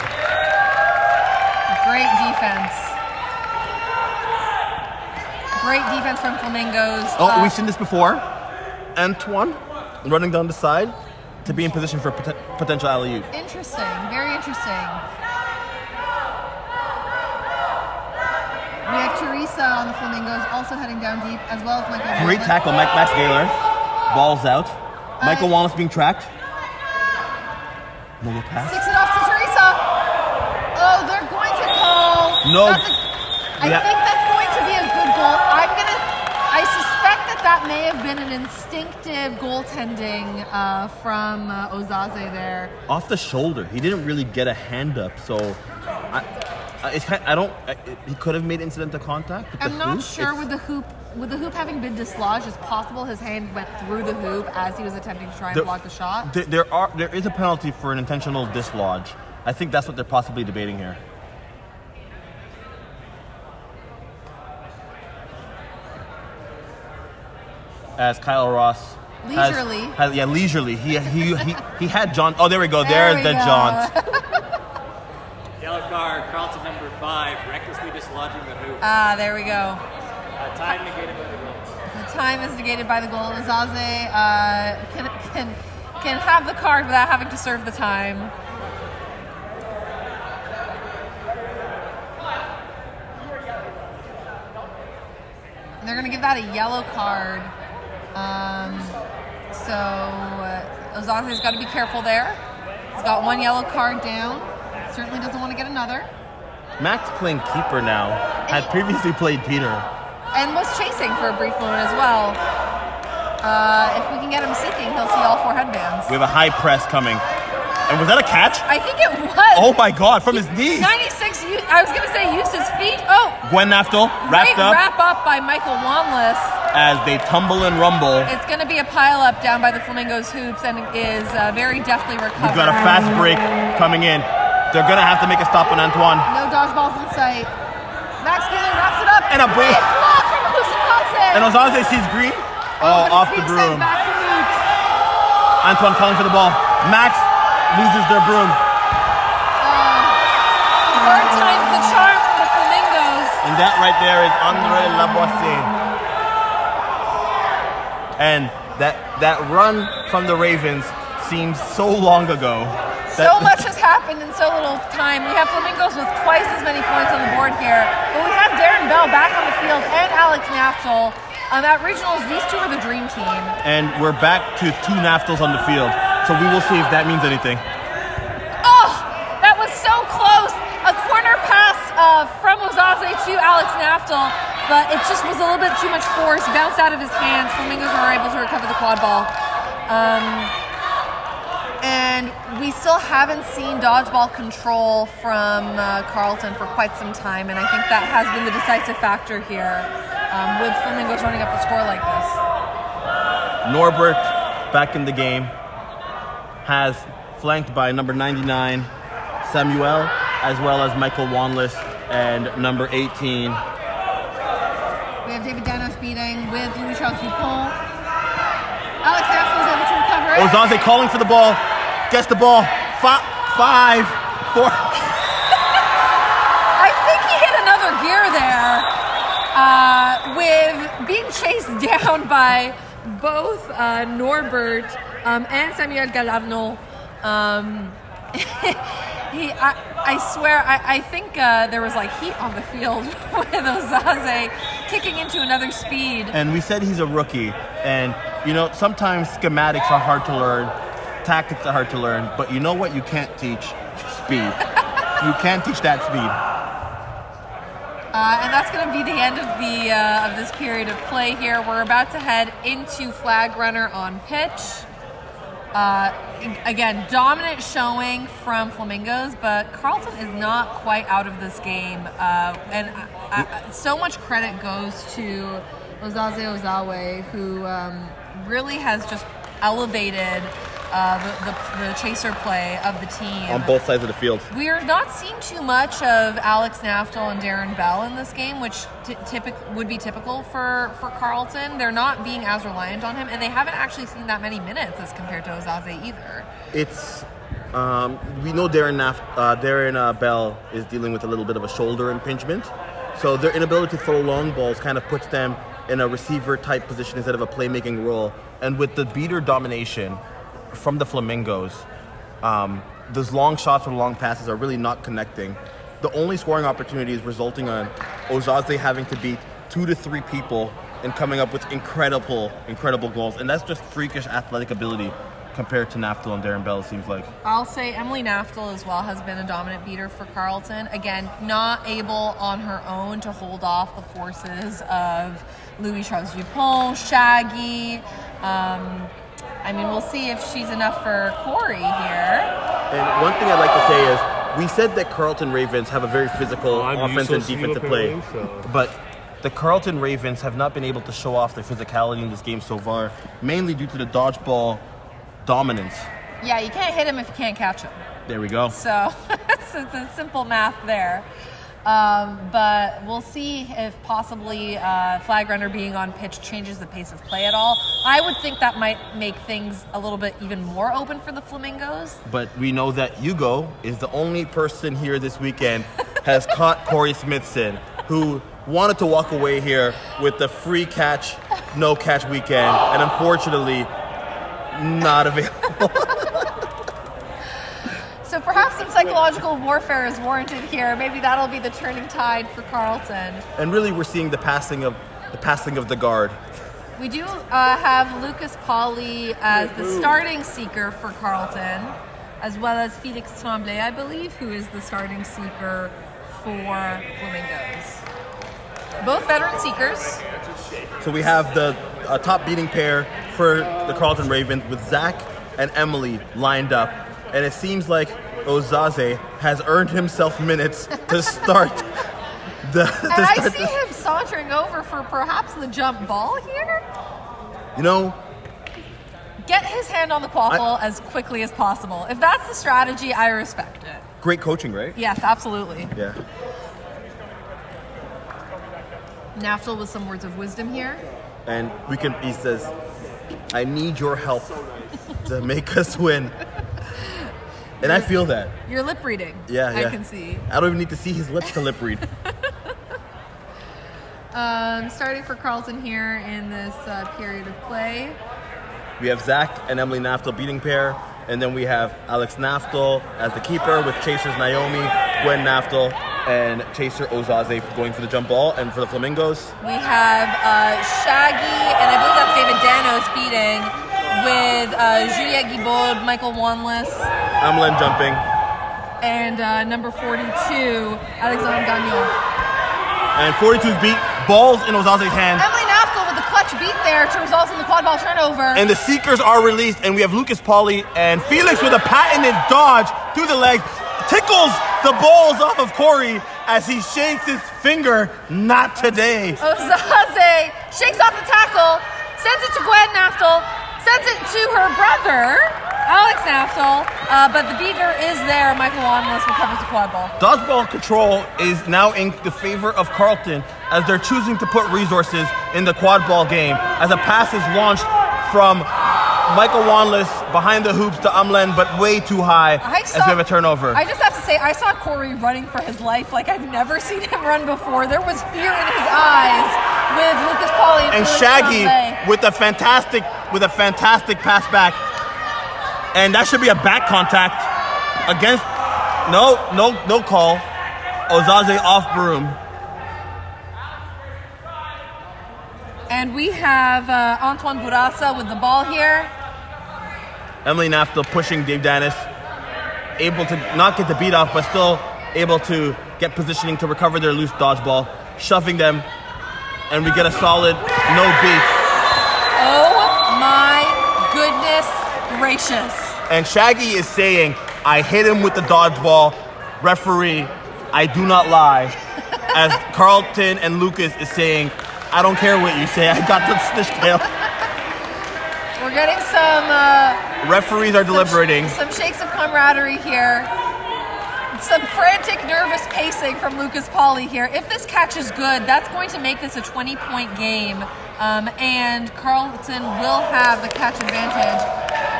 Great defense. Great defense from Flamingos. We've seen this before. Antoine running down the side to be in position for potential alley-oop. Interesting. Very interesting. We have Teresa on the Flamingos also heading down deep, as well as Michael Great Wallace. tackle, Max Gaylor. Ball's out. Michael Wallace being tracked. No pass. Sticks it off to Teresa. They're going to call. No. I think that's going to be a good goal. I that may have been an instinctive goaltending from Ozaze there. Off the shoulder. He didn't really get a hand up, so he could have made incidental contact. With I'm the not hoop. sure with the hoop having been dislodged, it's possible his hand went through the hoop as he was attempting to try and block the shot. There is a penalty for an intentional dislodge. I think that's what they're possibly debating here. As Kyle Ross leisurely. Leisurely. He had John. Oh, there we go. There's the jaunt. Yellow card, Carlton number 5, recklessly dislodging the hoop. There we go. Time negated by the goal. The time is negated by the goal. Ozaze can have the card without having to serve the time. And they're going to give that a yellow card. So Ozaze's got to be careful there. He's got one yellow card down. Certainly doesn't want to get another. Max playing keeper now. Had previously played Peter. And was chasing for a brief moment as well. If we can get him seeking, he'll see all 4 headbands. We have a high press coming. And was that a catch? I think it was. Oh my God, from his knees. 96, I was going to say used his feet. Oh. Gwen Naftel wrapped up. Wrap up by Michael Wanless. As they tumble and rumble. It's going to be a pile up down by the Flamingos hoops and is very deftly recovered. We've got a fast break coming in. They're going to have to make a stop on Antoine. No dodgeballs in sight. Max Gaylor wraps it up. And a break. Block from Ozaze. And Ozaze sees green. Oh, off the broom. Back to Moots. Antoine calling for the ball. Max loses their broom. Third time's the charm for the Flamingos. And that right there is Andre Lavoisier. And that run from the Ravens seems so long ago. So much has happened in so little time. We have Flamingos with twice as many points on the board here. But we have Darren Bell back on the field and Alex Naftel. At regionals, these two are the dream team. And we're back to 2 Naftals on the field. So we will see if that means anything. Oh, that was so close. A corner pass from Ozaze to Alex Naftel, but it just was a little bit too much force. Bounced out of his hands. Flamingos were able to recover the quad ball. And we still haven't seen dodgeball control from Carlton for quite some time, and I think that has been the decisive factor here with Flamingos running up the score like this. Norbert back in the game, has flanked by number 99, Samuel, as well as Michael Wanless and number 18. We have David Danos beating with Louis-Charles Dupont. Alex Naftel is able to recover it. Ozaze calling for the ball, gets the ball, 5, 4. I think he hit another gear there with being chased down by both Norbert and Samuel Galarno. I swear, I think there was like heat on the field with Ozaze kicking into another speed. And we said he's a rookie, and you know, sometimes schematics are hard to learn, tactics are hard to learn, but you know what you can't teach? Speed. You can't teach that speed. And that's going to be the end of this period of play here. We're about to head into flag runner on pitch. Again, dominant showing from Flamingos, but Carlton is not quite out of this game. And so much credit goes to Ozaze Ozawe, who really has just elevated the chaser play of the team. On both sides of the field. We are not seeing too much of Alex Naftel and Darren Bell in this game, which would be typical for Carlton. They're not being as reliant on him, and they haven't actually seen that many minutes as compared to Ozaze either. It's we know Darren Bell is dealing with a little bit of a shoulder impingement, so their inability to throw long balls kind of puts them in a receiver type position instead of a playmaking role. And with the beater domination from the Flamingos, those long shots or long passes are really not connecting. The only scoring opportunity is resulting on Ozaze having to beat 2 to 3 people and coming up with incredible goals. And that's just freakish athletic ability compared to Naftel and Darren Bell, it seems like. I'll say Emily Naftel as well has been a dominant beater for Carleton. Again, not able on her own to hold off the forces of Louis Charles Dupont, Shaggy. I mean, we'll see if she's enough for Corey here. And one thing I'd like to say is, we said that Carleton Ravens have a very physical offense and defensive play, but the Carleton Ravens have not been able to show off their physicality in this game so far, mainly due to the dodgeball dominance. Yeah, you can't hit him if you can't catch him. There we go. So it's a simple math there. But we'll see if possibly flag runner being on pitch changes the pace of play at all. I would think that might make things a little bit even more open for the Flamingos. But we know that Hugo is the only person here this weekend has caught Corey Smithson, who wanted to walk away here with the free catch, no catch weekend, and unfortunately not available. So perhaps some psychological warfare is warranted here. Maybe that'll be the turning tide for Carleton. And really, we're seeing the passing of the guard. We do have Lucas Pauly as the starting seeker for Carleton, as well as Felix Tremblay, I believe, who is the starting seeker for Flamingos. Both veteran seekers. So we have the top beating pair for the Carleton Ravens with Zach and Emily lined up. And it seems like Ozaze has earned himself minutes to start I see him sauntering over for perhaps the jump ball here. You know, get his hand on the quaffle as quickly as possible. If that's the strategy, I respect it. Great coaching, right? Yes, absolutely. Yeah. Naftel with some words of wisdom here. And he says, I need your help to make us win. And I feel that. You're lip reading. Yeah. I can see. I don't even need to see his lips to lip read. Starting for Carleton here in this period of play. We have Zach and Emily Naftel beating pair. And then we have Alex Naftel as the keeper with chasers Naomi, Gwen Naftel, and chaser Ozaze going for the jump ball. And for the Flamingos, we have Shaggy, and I believe that's David Danos beating, with Juliette Guibaud, Michael Wanless. Amlen jumping. And number 42, Alexandre Gagnon. And 42's beat, balls in Ozaze's hand. Emily Naftel with the clutch beat there to result in the quad ball turnover. And the seekers are released, and we have Lucas Pauly and Felix with a patented dodge through the leg. Tickles the balls off of Corey as he shakes his finger. Not today. Ozaze shakes off the tackle, sends it to Gwen Naftel, sends it to her brother, Alex Naftel, but the beater is there. Michael Wanless recovers the quad ball. Dodgeball control is now in the favor of Carleton as they're choosing to put resources in the quad ball game as a pass is launched from Michael Wanless behind the hoops to Amlen, but way too high as we have a turnover. I just have to say, I saw Corey running for his life like I've never seen him run before. There was fear in his eyes with Lucas Pauly and Shaggy with a fantastic pass back. And that should be a back contact against no call. Ozaze off broom. And we have Antoine Bourassa with the ball here. Emily Naftel pushing Dave Danis, able to not get the beat off, but still able to get positioning to recover their loose dodgeball, shoving them, and we get a solid no beat. Oh my goodness gracious. And Shaggy is saying, I hit him with the dodgeball. Referee, I do not lie. As Carleton and Lucas is saying, I don't care what you say, I got the snitch tail. We're getting some... referees are deliberating. Some shakes of camaraderie here. Some frantic, nervous pacing from Lucas Pauly here. If this catch is good, that's going to make this a 20-point game. And Carleton will have the catch advantage.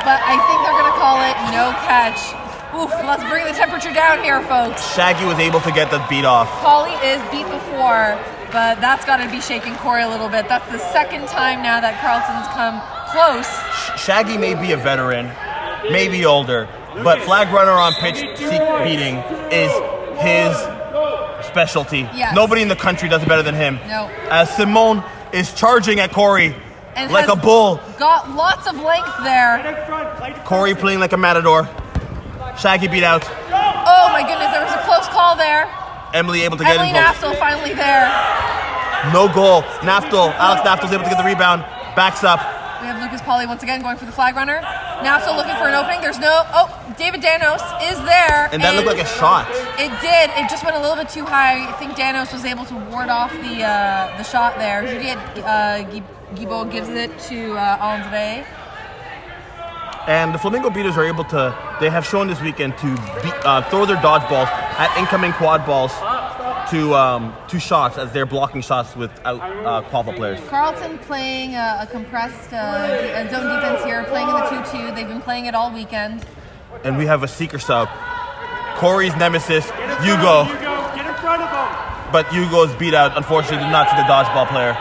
But I think they're going to call it no catch. Oof, let's bring the temperature down here, folks. Shaggy was able to get the beat off. Pauly is beat before, but that's got to be shaking Corey a little bit. That's the second time now that Carleton's come close. Shaggy may be a veteran, maybe older, but flag runner on pitch beating is his specialty. Yes. Nobody in the country does it better than him. No. As Simone is charging at Corey, And like has a bull. Got lots of length there. Corey playing like a matador. Shaggy beat out. Oh my goodness, there was a close call there. Emily able to get Emily involved. Naftel finally there. No goal. Alex Naftel's able to get the rebound. Backs up. We have Lucas Pauly once again going for the flag runner. Naftel looking for an opening. There's no. Oh, David Danos is there. And that looked like a shot. It did. It just went a little bit too high. I think Danos was able to ward off the shot there. Juliette Guibault gives it to André. And the Flamingo beaters are able to, they have shown this weekend to throw their dodgeballs at incoming quad balls to shots as they're blocking shots without qualified players. Carleton playing a compressed zone defense here, playing in the 2-2. They've been playing it all weekend. And we have a seeker sub. Corey's nemesis, Hugo. Get in front of him. But Hugo's beat out, unfortunately, did not see the dodgeball player.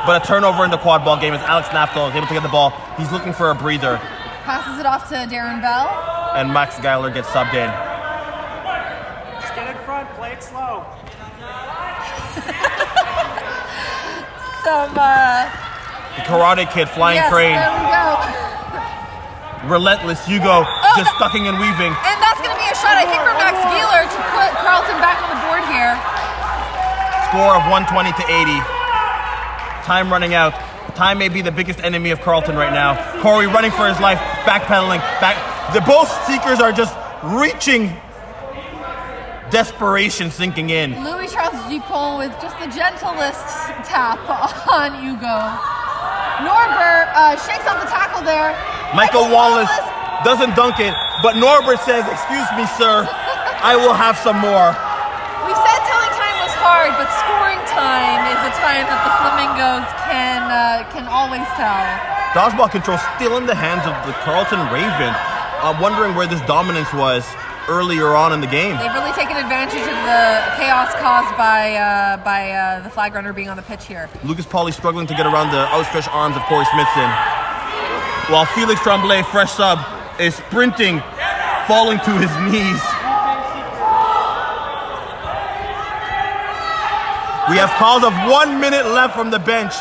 But a turnover in the quad ball game as Alex Naftel is able to get the ball. He's looking for a breather. Passes it off to Darren Bell. And Max Geiler gets subbed in. Just get in front, play it slow. The Karate Kid flying crane. There we go. Relentless Hugo just ducking and weaving. And that's going to be a shot, I think, for Max Geiler to put Carleton back on the board here. Score of 120 to 80. Time running out. Time may be the biggest enemy of Carleton right now. Corey running for his life, backpedaling. The both seekers are just reaching. Desperation sinking in. Louis Charles Dupont with just the gentlest tap on Hugo. Norbert shakes off the tackle there. Michael Wallace doesn't dunk it, but Norbert says, "Excuse me, sir, I will have some more." We said telling time was hard, but scoring time is a time that the Flamingos can always tell. Dodgeball control still in the hands of the Carleton Ravens. I'm wondering where this dominance was earlier on in the game. They've really taken advantage of the chaos caused by the flag runner being on the pitch here. Lucas Pauly struggling to get around the outstretched arms of Corey Smithson. While Felix Tremblay, fresh sub, is sprinting, falling to his knees. We have calls of 1 minute left from the bench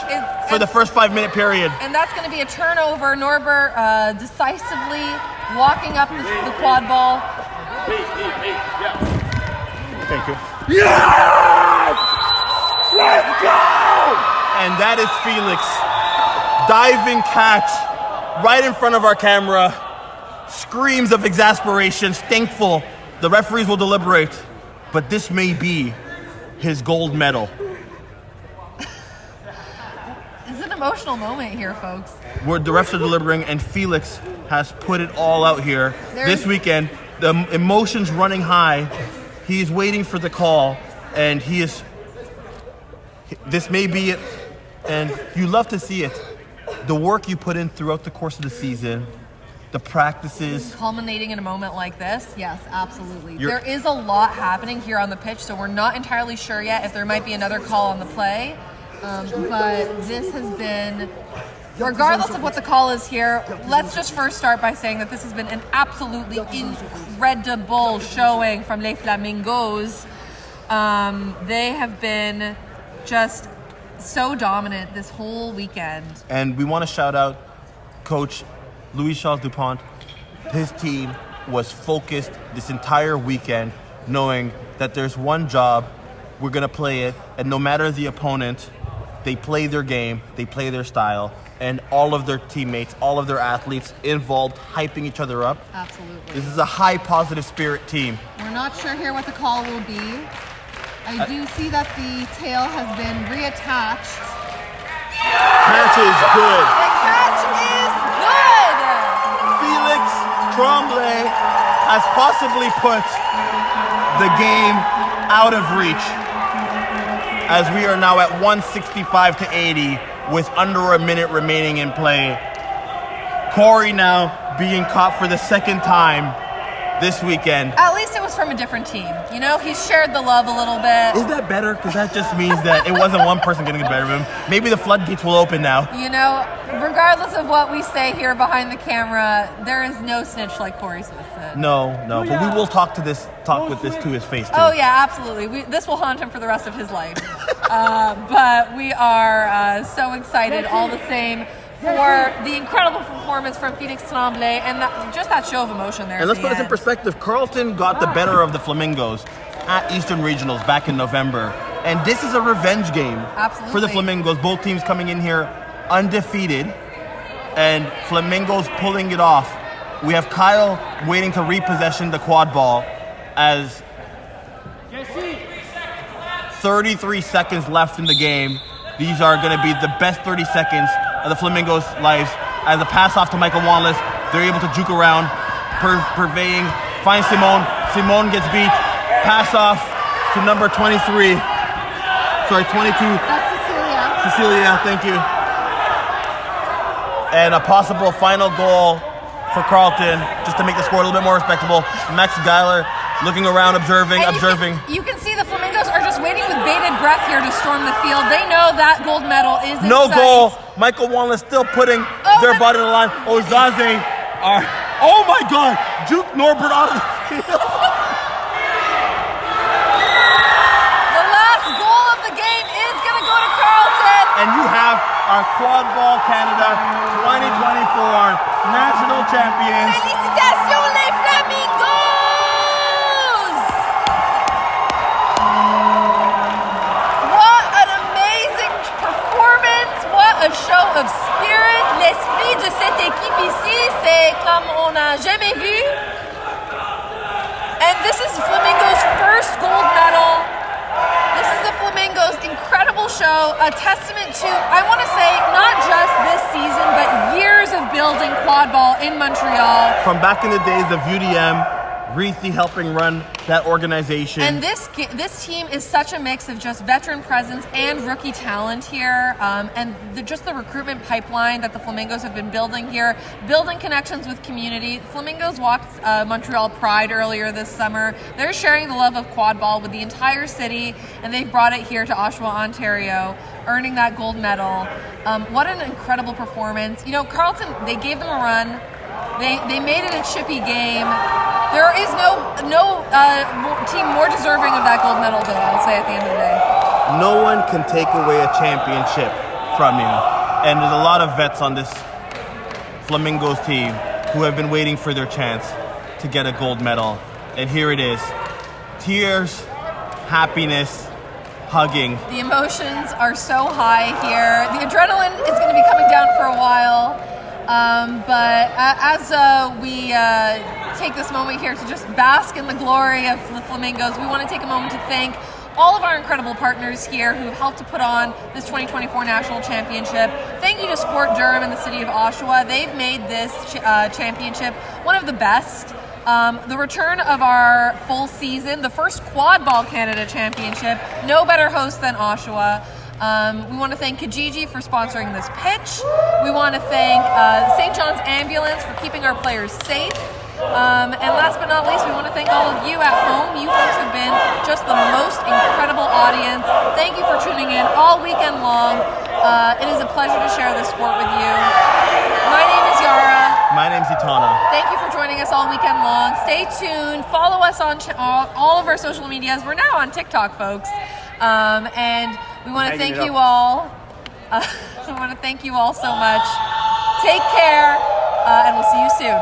for the first 5-minute period. And that's going to be a turnover. Norbert decisively walking up the quad ball. Thank you. Yes! Let's go! And that is Felix. Diving catch right in front of our camera. Screams of exasperation, thankful. The referees will deliberate, but this may be his gold medal. It's an emotional moment here, folks. Where the refs are deliberating, and Felix has put it all out here this weekend. The emotions running high. He's waiting for the call, and this may be it. And you love to see it. The work you put in throughout the course of the season, the practices. Culminating in a moment like this, yes, absolutely. There is a lot happening here on the pitch, so we're not entirely sure yet if there might be another call on the play. But this has been, regardless of what the call is here, let's just first start by saying that this has been an absolutely incredible showing from Les Flamingos. They have been just so dominant this whole weekend. And we want to shout out Coach Louis Charles Dupont. His team was focused this entire weekend, knowing that there's one job, we're going to play it, and no matter the opponent, they play their game, they play their style, and all of their teammates, all of their athletes involved, hyping each other up. Absolutely. This is a high positive spirit team. We're not sure here what the call will be. I do see that the tail has been reattached. Catch is good. The catch is good! Felix Tremblay has possibly put the game out of reach, as we are now at 165 to 80 with under a minute remaining in play. Corey now being caught for the second time this weekend. At least it was from a different team. You know, he shared the love a little bit. Is that better? Because that just means that it wasn't one person getting the better of him. Maybe the floodgates will open now. You know, regardless of what we say here behind the camera, there is no snitch like Corey Smithson. No, but we will talk with this to his face too. Oh yeah, absolutely. This will haunt him for the rest of his life. But we are so excited all the same for the incredible performance from Phoenix Tremblay and just that show of emotion there. And let's put this in perspective. Carleton got the better of the Flamingos at Eastern Regionals back in November. And this is a revenge game for the Flamingos. Both teams coming in here undefeated. And Flamingos pulling it off. We have Kyle waiting to repossession the quad ball as 33 seconds left in the game. These are going to be the best 30 seconds of the Flamingos' lives. As a pass off to Michael Wanless, they're able to juke around, purveying, finds Simone. Simone gets beat. Pass off to number 23. Sorry, 22. That's Cecilia. Cecilia, thank you. And a possible final goal for Carleton, just to make the score a little bit more respectable. Max Geiler looking around, observing. You can see the Flamingos are just waiting with bated breath here to storm the field. They know that gold medal is in No sight. goal. Michael Wanless still putting their body on the line. Ozaze are, oh my God, Juke Norbert out of the field. The last goal of the game is going to go to Carleton. And you have our Quad Ball Canada 2024 national champions. Félicitations les Flamingos! What an amazing performance! What a show of spirit! L'esprit de cette équipe ici, c'est comme on n'a jamais vu. And this is Flamingos' first gold medal. This is the Flamingos' incredible show, a testament to, I want to say, not just this season, but years of building quad ball in Montreal. From back in the days of UDM, Reethy helping run that organization. And this team is such a mix of just veteran presence and rookie talent here, and just the recruitment pipeline that the Flamingos have been building here, building connections with community. Flamingos walked Montreal Pride earlier this summer. They're sharing the love of quad ball with the entire city, and they've brought it here to Oshawa, Ontario, earning that gold medal. What an incredible performance. You know, Carleton, they gave them a run. They made it a chippy game. There is no team more deserving of that gold medal, though, I'll say at the end of the day. No one can take away a championship from you. And there's a lot of vets on this Flamingos team who have been waiting for their chance to get a gold medal. And here it is. Tears, happiness, hugging. The emotions are so high here. The adrenaline is going to be coming down for a while. But as we take this moment here to just bask in the glory of the Flamingos, we want to take a moment to thank all of our incredible partners here who have helped to put on this 2024 National Championship. Thank you to Sport Durham and the City of Oshawa. They've made this championship one of the best. The return of our full season, the first Quad Ball Canada Championship, no better host than Oshawa. We want to thank Kijiji for sponsoring this pitch. We want to thank St. John's Ambulance for keeping our players safe. And last but not least, we want to thank all of you at home. You folks have been just the most incredible audience. Thank you for tuning in all weekend long. It is a pleasure to share this sport with you. My name is Yara. My name's Itana. Thank you for joining us all weekend long. Stay tuned. Follow us on all of our social medias. We're now on TikTok, folks. And we want to thank you all. We want to thank you all so much. Take care, and we'll see you soon.